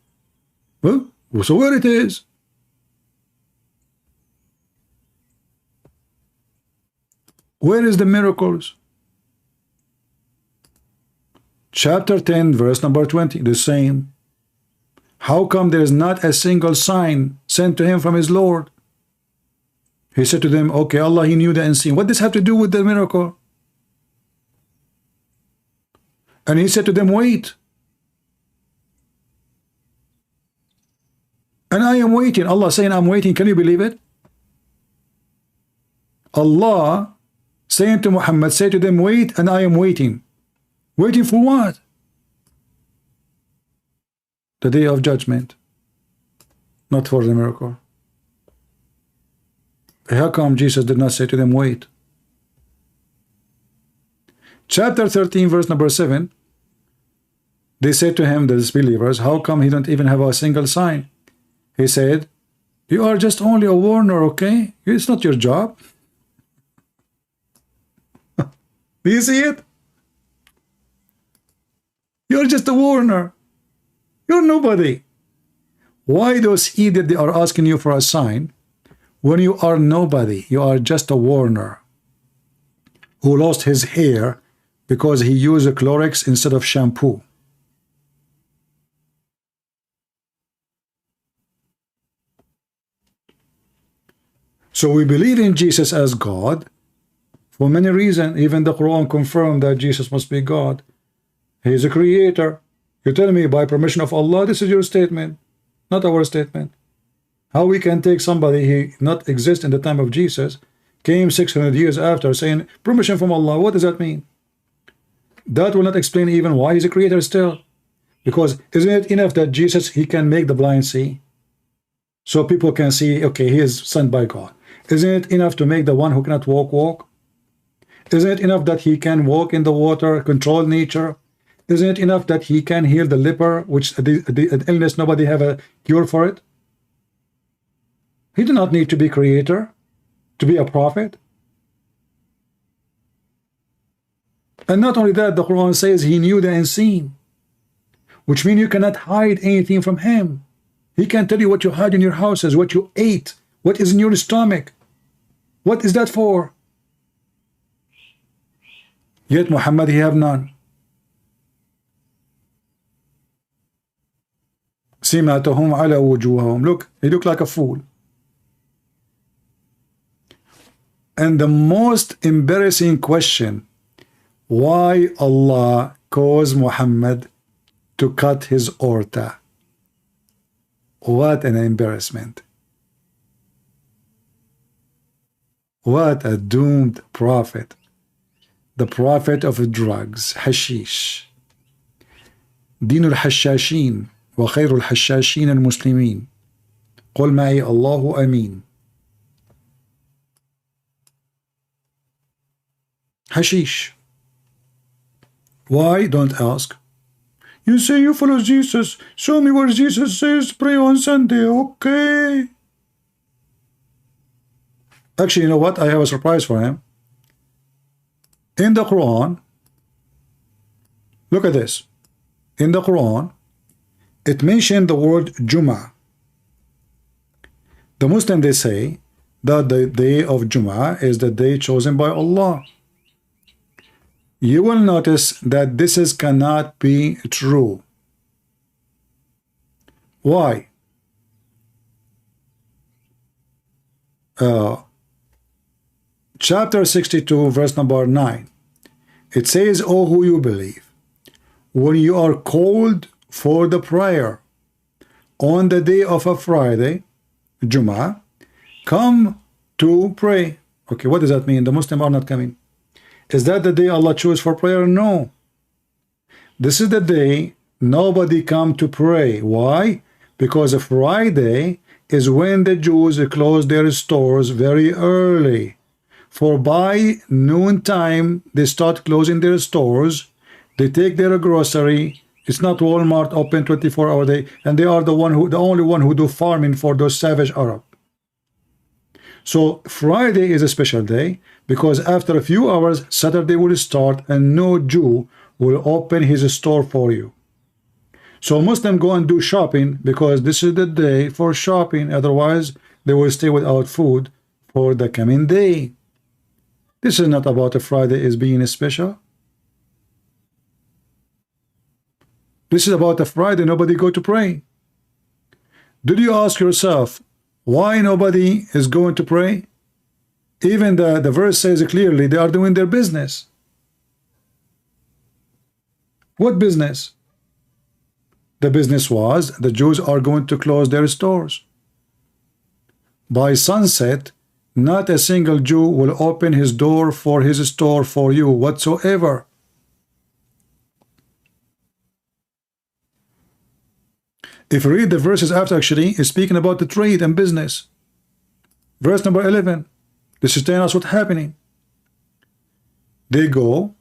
Well, so where it is? Where is the miracles? Chapter 10, verse number 20, the same. How come there is not a single sign sent to him from his Lord? He said to them, okay, Allah, he knew the unseen. What does this have to do with the miracle? And he said to them, wait. And I am waiting. Allah saying, I'm waiting. Can you believe it? Allah saying to Muhammad, say to them, wait, and I am waiting. Waiting for what? The day of judgment. Not for the miracle. How come Jesus did not say to them, wait? Chapter 13, verse number 7. They said to him, the disbelievers, how come he don't even have a single sign? He said, you are just only a warner, okay? It's not your job. Do you see it? You're just a warner. You're nobody. Why those idiots they are asking you for a sign when you are nobody? You are just a warner who lost his hair because he used a Clorox instead of shampoo. So we believe in Jesus as God for many reasons. Even the Quran confirmed that Jesus must be God. He is a creator. You tell me by permission of Allah, this is your statement, not our statement. How we can take somebody who not exist in the time of Jesus, came 600 years after, saying permission from Allah? What does that mean? That will not explain even why he's a creator still. Because isn't it enough that Jesus, he can make the blind see? So people can see, okay, he is sent by God. Isn't it enough to make the one who cannot walk? Isn't it enough that he can walk in the water, control nature? Isn't it enough that he can heal the leper, which the illness nobody have a cure for it? He did not need to be creator, to be a prophet. And not only that, the Quran says he knew the unseen, which means you cannot hide anything from him. He can tell you what you hide in your houses, what you ate, what is in your stomach. What is that for? Yet Muhammad, he have none. Simatahum ala wujuhahum. Look, he looked like a fool. And the most embarrassing question, why Allah caused Muhammad to cut his aorta? What an embarrassment. What a doomed prophet. The prophet of drugs, hashish. دين الحشاشين وخير الحشاشين المسلمين. قل معي الله أمين. Hashish. Why? Don't ask. You say you follow Jesus. Show me where Jesus says pray on Sunday. Okay. Actually, you know what? I have a surprise for him. In the Quran, look at this. In the Quran, it mentioned the word Jum'ah. The Muslim, they say that the day of Jum'ah is the day chosen by Allah. You will notice that this cannot be true. Why? Chapter 62, verse number 9. It says, "O who you believe, when you are called for the prayer on the day of a Friday, Jum'ah, come to pray." Okay, what does that mean? The Muslims are not coming. Is that the day Allah chose for prayer? No. This is the day nobody come to pray. Why? Because a Friday is when the Jews close their stores very early. For by noon time, they start closing their stores. They take their grocery. It's not Walmart open 24-hour day, and they are the only one who do farming for those savage Arab. So Friday is a special day because after a few hours, Saturday will start, and no Jew will open his store for you. So Muslims go and do shopping because this is the day for shopping. Otherwise, they will stay without food for the coming day. This is not about a Friday as being special. This is about a Friday nobody go to pray. Did you ask yourself why nobody is going to pray? Even the verse says clearly they are doing their business. What business? The business was the Jews are going to close their stores. By sunset, not a single Jew will open his door for his store for you whatsoever. If you read the verses after, actually, it's speaking about the trade and business. Verse number 11. This is telling us what's happening. They go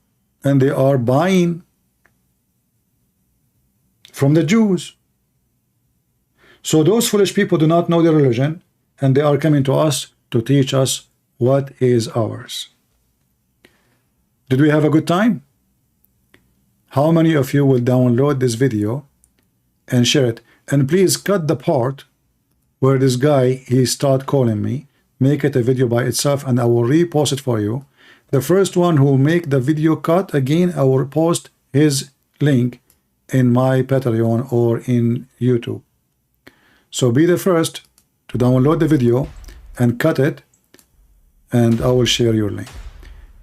and they are buying from the Jews. So those foolish people do not know their religion, and they are coming to us to teach us what is ours. Did we have a good time? How many of you will download this video and share it? And please cut the part where this guy, he start calling me. Make it a video by itself, and I will repost it for you. The first one who will make the video cut, again, I will post his link in my Patreon or in YouTube. So be the first to download the video and cut it, and I will share your link.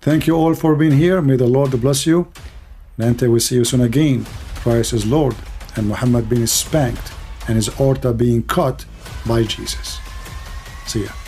Thank you all for being here. May the Lord bless you. And until we see you soon again, Christ is Lord, and Muhammad being spanked and his aorta being cut by Jesus. See ya.